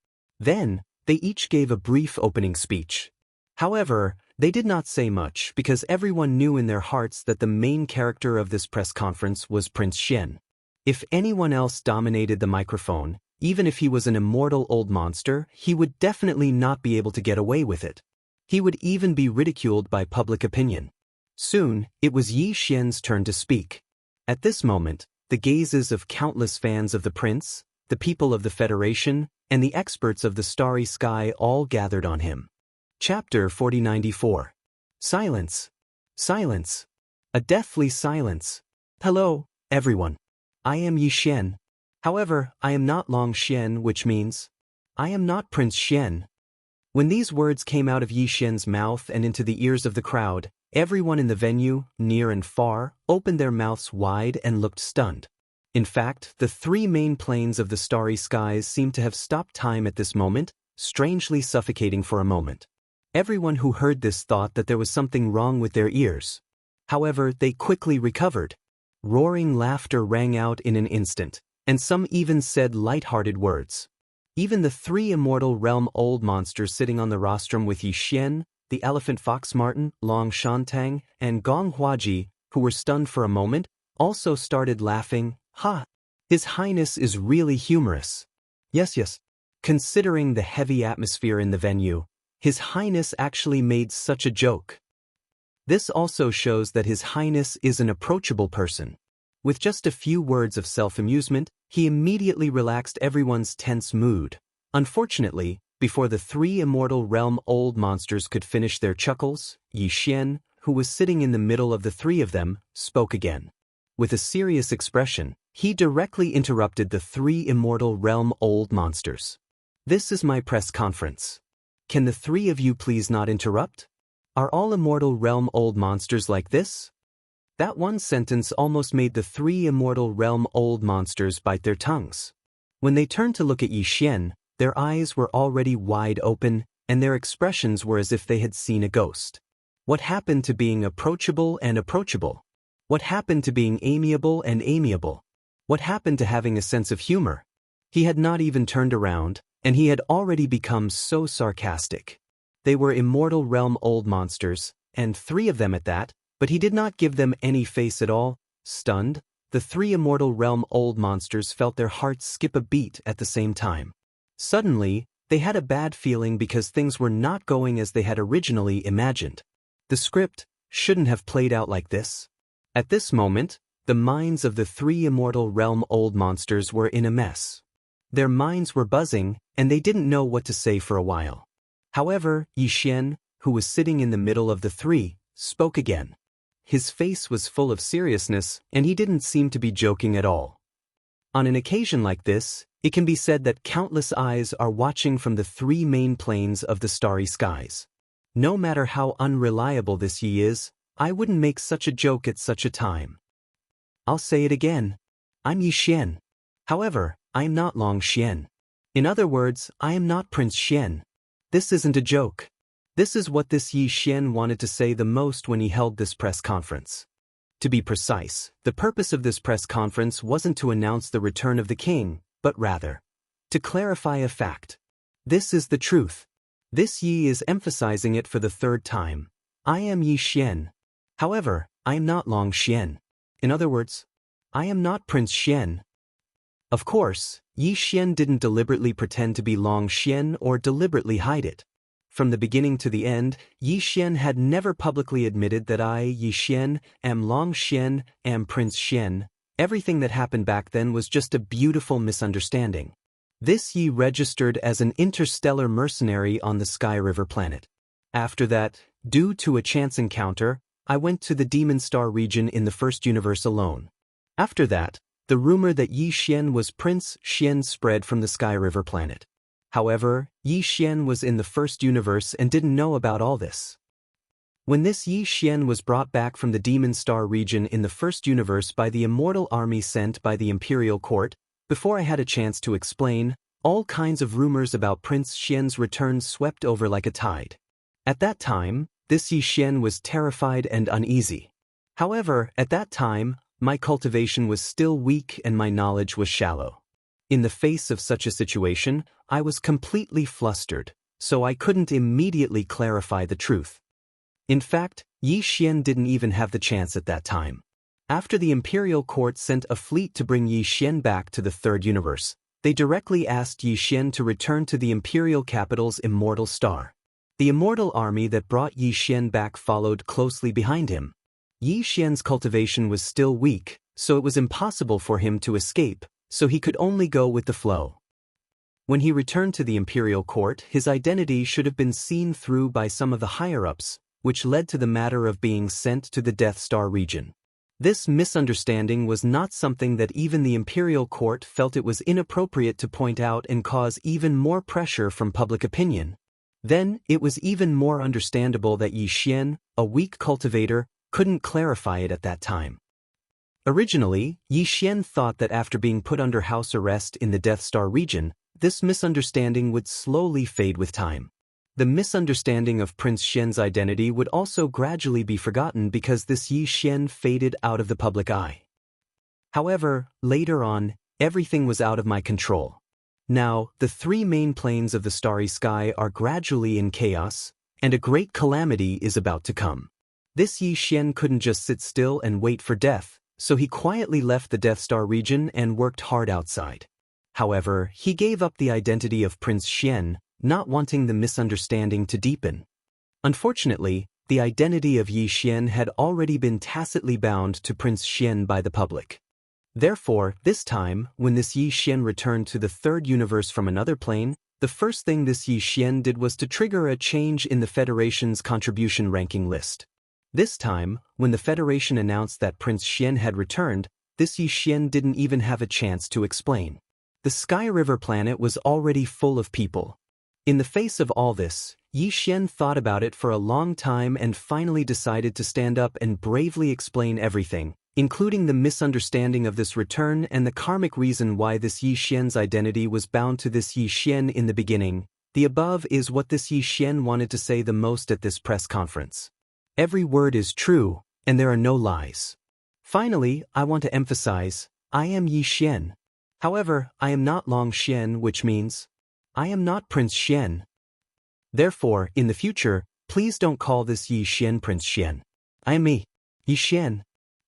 Then, they each gave a brief opening speech. However, they did not say much because everyone knew in their hearts that the main character of this press conference was Prince Xian. If anyone else dominated the microphone, even if he was an immortal old monster, he would definitely not be able to get away with it. He would even be ridiculed by public opinion. Soon, it was Yi Xian's turn to speak. At this moment, the gazes of countless fans of the prince, the people of the Federation, and the experts of the starry sky all gathered on him. Chapter 4094. Silence. Silence. A deathly silence. Hello, everyone. I am Yi Xian. However, I am not Long Xian, which means, I am not Prince Xian. When these words came out of Yi Xian's mouth and into the ears of the crowd, everyone in the venue, near and far, opened their mouths wide and looked stunned. In fact, the three main planes of the starry skies seemed to have stopped time at this moment, strangely suffocating for a moment. Everyone who heard this thought that there was something wrong with their ears. However, they quickly recovered. Roaring laughter rang out in an instant, and some even said light-hearted words. Even the three immortal realm old monsters sitting on the rostrum with Yi Xian, the elephant fox Martin, Long Shantang, and Gong Huaji, who were stunned for a moment, also started laughing. Ha! His Highness is really humorous. Yes. Considering the heavy atmosphere in the venue, His Highness actually made such a joke. This also shows that His Highness is an approachable person. With just a few words of self-amusement, he immediately relaxed everyone's tense mood. Unfortunately, before the three immortal realm old monsters could finish their chuckles, Yi Xian, who was sitting in the middle of the three of them, spoke again. With a serious expression, he directly interrupted the three immortal realm old monsters. This is my press conference. Can the three of you please not interrupt? Are all immortal realm old monsters like this? That one sentence almost made the three immortal realm old monsters bite their tongues. When they turned to look at Yi Xian, their eyes were already wide open, and their expressions were as if they had seen a ghost. What happened to being approachable and approachable? What happened to being amiable and amiable? What happened to having a sense of humor? He had not even turned around, and he had already become so sarcastic. They were immortal realm old monsters, and three of them at that, but he did not give them any face at all. Stunned, the three immortal realm old monsters felt their hearts skip a beat at the same time. Suddenly, they had a bad feeling because things were not going as they had originally imagined. The script shouldn't have played out like this. At this moment, the minds of the three immortal realm old monsters were in a mess. Their minds were buzzing, and they didn't know what to say for a while. However, Yi Xian, who was sitting in the middle of the three, spoke again. his face was full of seriousness, and he didn't seem to be joking at all. On an occasion like this, it can be said that countless eyes are watching from the three main planes of the starry skies. No matter how unreliable this Yi is, I wouldn't make such a joke at such a time. I'll say it again. I'm Yi Xian. However, I am not Long Xian. In other words, I am not Prince Xian. This isn't a joke. This is what this Yi Xian wanted to say the most when he held this press conference. To be precise, the purpose of this press conference wasn't to announce the return of the king, but rather, to clarify a fact. This is the truth. This Yi is emphasizing it for the third time. I am Yi Xian. However, I am not Long Xian. In other words, I am not Prince Xian. Of course, Yi Xian didn't deliberately pretend to be Long Xian or deliberately hide it. From the beginning to the end, Yi Xian had never publicly admitted that I, Yi Xian, am Long Xian, am Prince Xian. Everything that happened back then was just a beautiful misunderstanding. This Yi registered as an interstellar mercenary on the Sky River planet. After that, due to a chance encounter, I went to the Demon Star region in the first universe alone. After that, the rumor that Yi Xian was Prince Xian spread from the Sky River planet. However, Yi Xian was in the first universe and didn't know about all this. When this Yi Xian was brought back from the Demon Star region in the first universe by the Immortal army sent by the Imperial Court, before I had a chance to explain, all kinds of rumors about Prince Xian's return swept over like a tide. At that time, this Yi Xian was terrified and uneasy. However, at that time, my cultivation was still weak and my knowledge was shallow. In the face of such a situation, I was completely flustered, so I couldn't immediately clarify the truth. In fact, Yi Xian didn't even have the chance at that time. After the Imperial Court sent a fleet to bring Yi Xian back to the third universe, they directly asked Yi Xian to return to the Imperial capital's Immortal star. The Immortal army that brought Yi Xian back followed closely behind him. Yi Xian's cultivation was still weak, so it was impossible for him to escape, so he could only go with the flow. When he returned to the Imperial Court, his identity should have been seen through by some of the higher-ups, which led to the matter of being sent to the Death Star region. This misunderstanding was not something that even the Imperial Court felt it was inappropriate to point out and cause even more pressure from public opinion. Then, it was even more understandable that Yi Xian, a weak cultivator, couldn't clarify it at that time. Originally, Yi Xian thought that after being put under house arrest in the Death Star region, this misunderstanding would slowly fade with time. The misunderstanding of Prince Xian's identity would also gradually be forgotten because this Yi Xian faded out of the public eye. However, later on, everything was out of my control. Now, the three main planes of the starry sky are gradually in chaos, and a great calamity is about to come. This Yi Xian couldn't just sit still and wait for death, so he quietly left the Death Star region and worked hard outside. However, he gave up the identity of Prince Xian, not wanting the misunderstanding to deepen. Unfortunately, the identity of Yi Xian had already been tacitly bound to Prince Xian by the public. Therefore, this time, when this Yi Xian returned to the third universe from another plane, the first thing this Yi Xian did was to trigger a change in the Federation's contribution ranking list. This time, when the Federation announced that Prince Xian had returned, this Yi Xian didn't even have a chance to explain. The Sky River planet was already full of people. In the face of all this, Yi Xian thought about it for a long time and finally decided to stand up and bravely explain everything, including the misunderstanding of this return and the karmic reason why this Yi Xian's identity was bound to this Yi Xian in the beginning. The above is what this Yi Xian wanted to say the most at this press conference. Every word is true, and there are no lies. Finally, I want to emphasize, I am Yi Xian. However, I am not Long Xian, which means, I am not Prince Xian. Therefore, in the future, please don't call this Yi Xian Prince Xian. I am me, Yi Xian.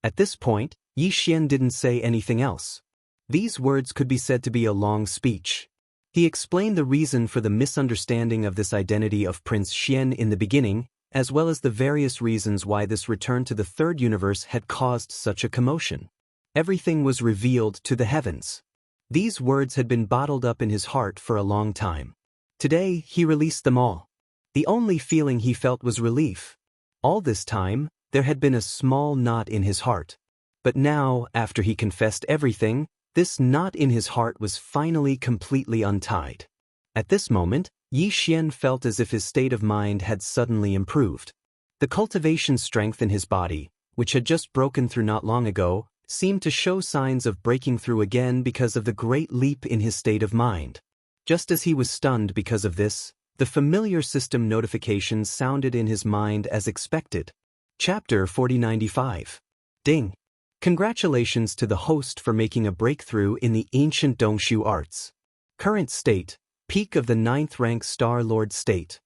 At this point, Yi Xian didn't say anything else. These words could be said to be a long speech. He explained the reason for the misunderstanding of this identity of Prince Xian in the beginning, as well as the various reasons why this return to the third universe had caused such a commotion. Everything was revealed to the heavens. These words had been bottled up in his heart for a long time. Today, he released them all. The only feeling he felt was relief. All this time, there had been a small knot in his heart. But now, after he confessed everything, this knot in his heart was finally completely untied. At this moment, Yi Xian felt as if his state of mind had suddenly improved. The cultivation strength in his body, which had just broken through not long ago, seemed to show signs of breaking through again because of the great leap in his state of mind. Just as he was stunned because of this, the familiar system notifications sounded in his mind as expected. Chapter 4095. Ding! Congratulations to the host for making a breakthrough in the ancient Dongshu arts. Current state, peak of the 9th rank Star Lord state.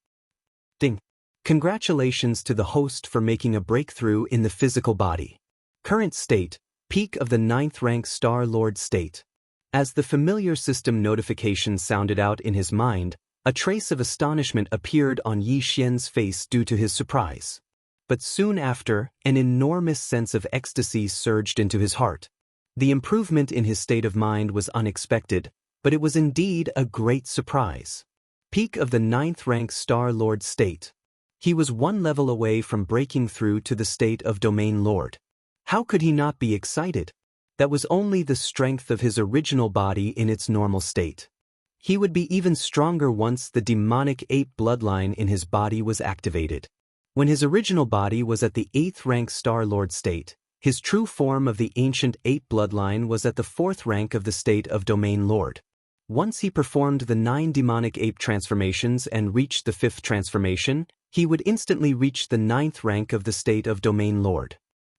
Ding! Congratulations to the host for making a breakthrough in the physical body. Current state, peak of the 9th rank Star Lord state. As the familiar system notification sounded out in his mind, a trace of astonishment appeared on Yi Xian's face due to his surprise. But soon after, an enormous sense of ecstasy surged into his heart. The improvement in his state of mind was unexpected, but it was indeed a great surprise. Peak of the 9th rank Star Lord state. He was one level away from breaking through to the state of Domain Lord. How could he not be excited? That was only the strength of his original body in its normal state. He would be even stronger once the demonic ape bloodline in his body was activated. When his original body was at the 8th rank Star Lord state, his true form of the ancient ape bloodline was at the 4th rank of the state of Domain Lord. Once he performed the 9 demonic ape transformations and reached the 5th transformation, he would instantly reach the 9th rank of the state of Domain Lord.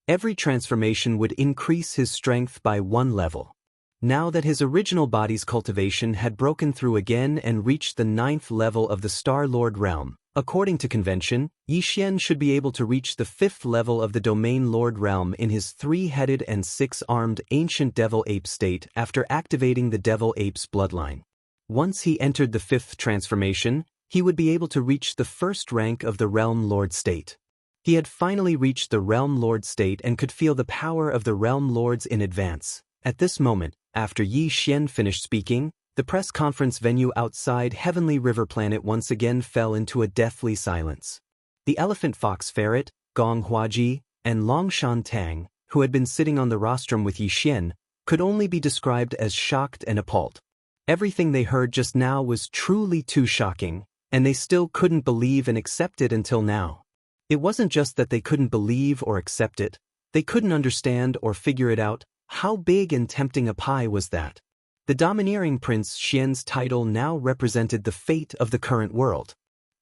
Every transformation would increase his strength by 1 level. Now that his original body's cultivation had broken through again and reached the 9th level of the Star Lord realm, according to convention, Yi Xian should be able to reach the 5th level of the Domain Lord realm in his 3-headed and 6-armed ancient devil ape state after activating the devil ape's bloodline. Once he entered the 5th transformation, he would be able to reach the 1st rank of the Realm Lord state. He had finally reached the Realm Lord state and could feel the power of the Realm Lords in advance. At this moment, after Yi Xian finished speaking, the press conference venue outside Heavenly River Planet once again fell into a deathly silence. The elephant fox ferret, Gong Huaji, and Long Shan Tang, who had been sitting on the rostrum with Yi Xian, could only be described as shocked and appalled. Everything they heard just now was truly too shocking, and they still couldn't believe and accept it until now. It wasn't just that they couldn't believe or accept it, they couldn't understand or figure it out. How big and tempting a pie was that? The domineering Prince Xian's title now represented the fate of the current world.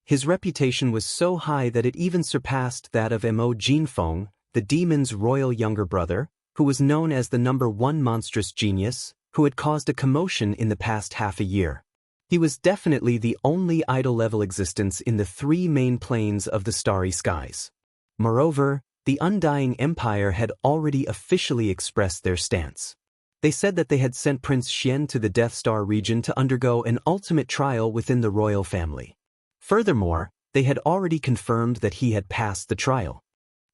His reputation was so high that it even surpassed that of Mo Jinfeng, the demon's royal younger brother, who was known as the #1 monstrous genius, who had caused a commotion in the past half a year. He was definitely the only idol-level existence in the 3 main planes of the starry skies. Moreover, the Undying Empire had already officially expressed their stance. They said that they had sent Prince Xian to the Death Star region to undergo an ultimate trial within the royal family. Furthermore, they had already confirmed that he had passed the trial.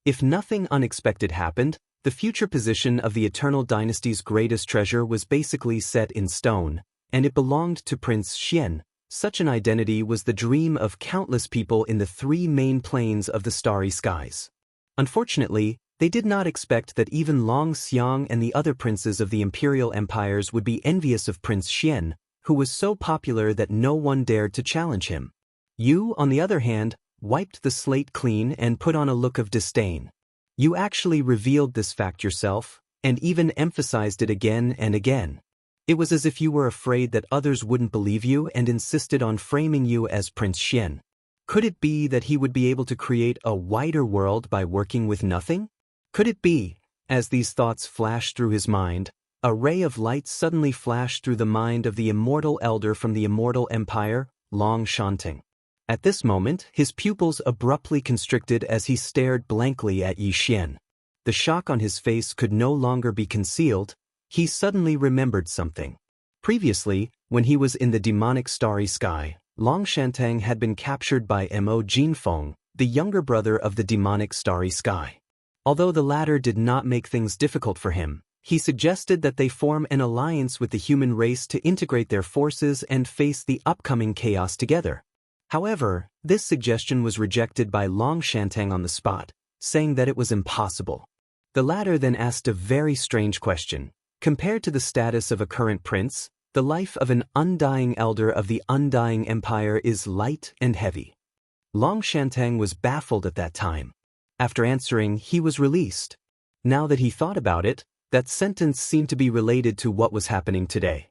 If nothing unexpected happened, the future position of the Eternal Dynasty's greatest treasure was basically set in stone, and it belonged to Prince Xian. Such an identity was the dream of countless people in the 3 main planes of the starry skies. Unfortunately, they did not expect that even Long Xiang and the other princes of the imperial empires would be envious of Prince Xian, who was so popular that no one dared to challenge him. You, on the other hand, wiped the slate clean and put on a look of disdain. You actually revealed this fact yourself, and even emphasized it again and again. It was as if you were afraid that others wouldn't believe you and insisted on framing you as Prince Xian. Could it be that he would be able to create a wider world by working with nothing? Could it be, as these thoughts flashed through his mind, a ray of light suddenly flashed through the mind of the immortal elder from the Immortal Empire, Long Shanting. At this moment, his pupils abruptly constricted as he stared blankly at Yi Xian. The shock on his face could no longer be concealed. He suddenly remembered something. Previously, when he was in the demonic starry sky, Long Shantang had been captured by Mo Jinfeng, the younger brother of the demonic starry sky. Although the latter did not make things difficult for him, he suggested that they form an alliance with the human race to integrate their forces and face the upcoming chaos together. However, this suggestion was rejected by Long Shantang on the spot, saying that it was impossible. The latter then asked a very strange question. Compared to the status of a current prince, the life of an undying elder of the undying empire is light and heavy. Long Shantang was baffled at that time. After answering, he was released. Now that he thought about it, that sentence seemed to be related to what was happening today.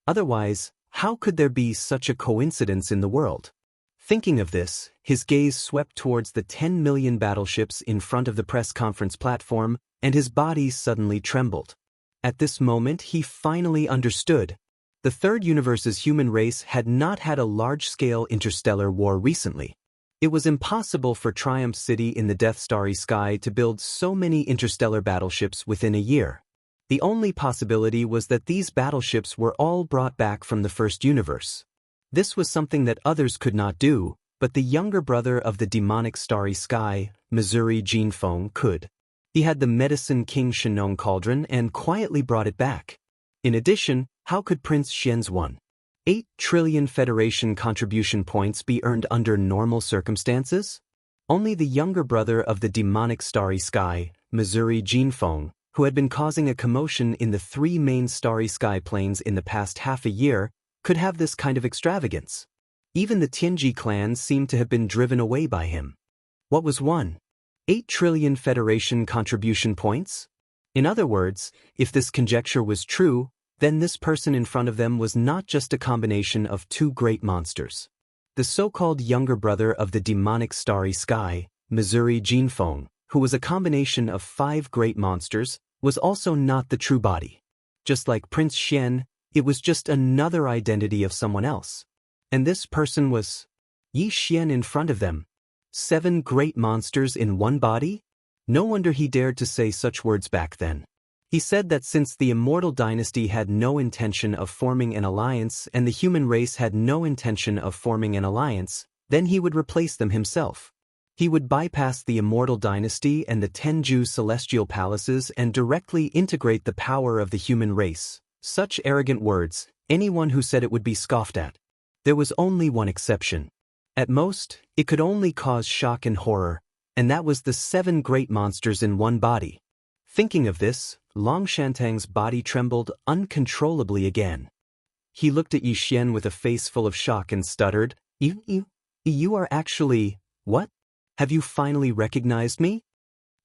Otherwise, how could there be such a coincidence in the world? Thinking of this, his gaze swept towards the 10 million battleships in front of the press conference platform, and his body suddenly trembled. At this moment, he finally understood. The third universe's human race had not had a large-scale interstellar war recently. It was impossible for Triumph City in the Death Starry sky to build so many interstellar battleships within a year. The only possibility was that these battleships were all brought back from the first universe. This was something that others could not do, but the younger brother of the demonic Starry Sky, Missouri Jinfeng, could. He had the Medicine King Shenong Cauldron and quietly brought it back. In addition, how could Prince Xian's 1.8 trillion Federation contribution points be earned under normal circumstances? Only the younger brother of the demonic Starry Sky, Missouri Jinfeng, who had been causing a commotion in the 3 main Starry Sky planes in the past half a year, could have this kind of extravagance. Even the Tianji clan seemed to have been driven away by him. What was 1.8 trillion Federation contribution points? In other words, if this conjecture was true, then this person in front of them was not just a combination of 2 great monsters. The so-called younger brother of the demonic Starry Sky, Missouri Jinfeng, who was a combination of 5 great monsters, was also not the true body. Just like Prince Xian, it was just another identity of someone else. And this person was Yi Xian in front of them. 7 great monsters in one body? No wonder he dared to say such words back then. He said that since the Immortal dynasty had no intention of forming an alliance and the human race had no intention of forming an alliance, then he would replace them himself. He would bypass the Immortal dynasty and the Tenju celestial palaces and directly integrate the power of the human race. Such arrogant words, anyone who said it would be scoffed at. There was only one exception. At most, it could only cause shock and horror, and that was the 7 great monsters in one body. Thinking of this, Long Shantang's body trembled uncontrollably again. He looked at Yi Xian with a face full of shock and stuttered, You are actually, what? Have you finally recognized me?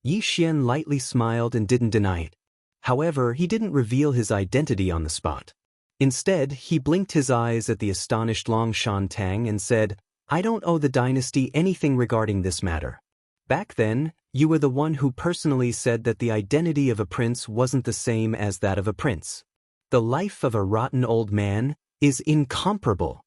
Yi Xian lightly smiled and didn't deny it. However, he didn't reveal his identity on the spot. Instead, he blinked his eyes at the astonished Long Shantang and said, I don't owe the dynasty anything regarding this matter. Back then, you were the one who personally said that the identity of a prince wasn't the same as that of a prince. The life of a rotten old man is incomparable.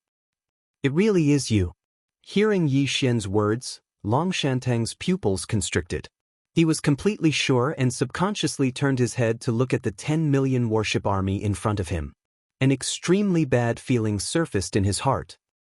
It really is you. Hearing Yi Xian's words, Long Shantang's pupils constricted. He was completely sure and subconsciously turned his head to look at the 10 million warship army in front of him. An extremely bad feeling surfaced in his heart.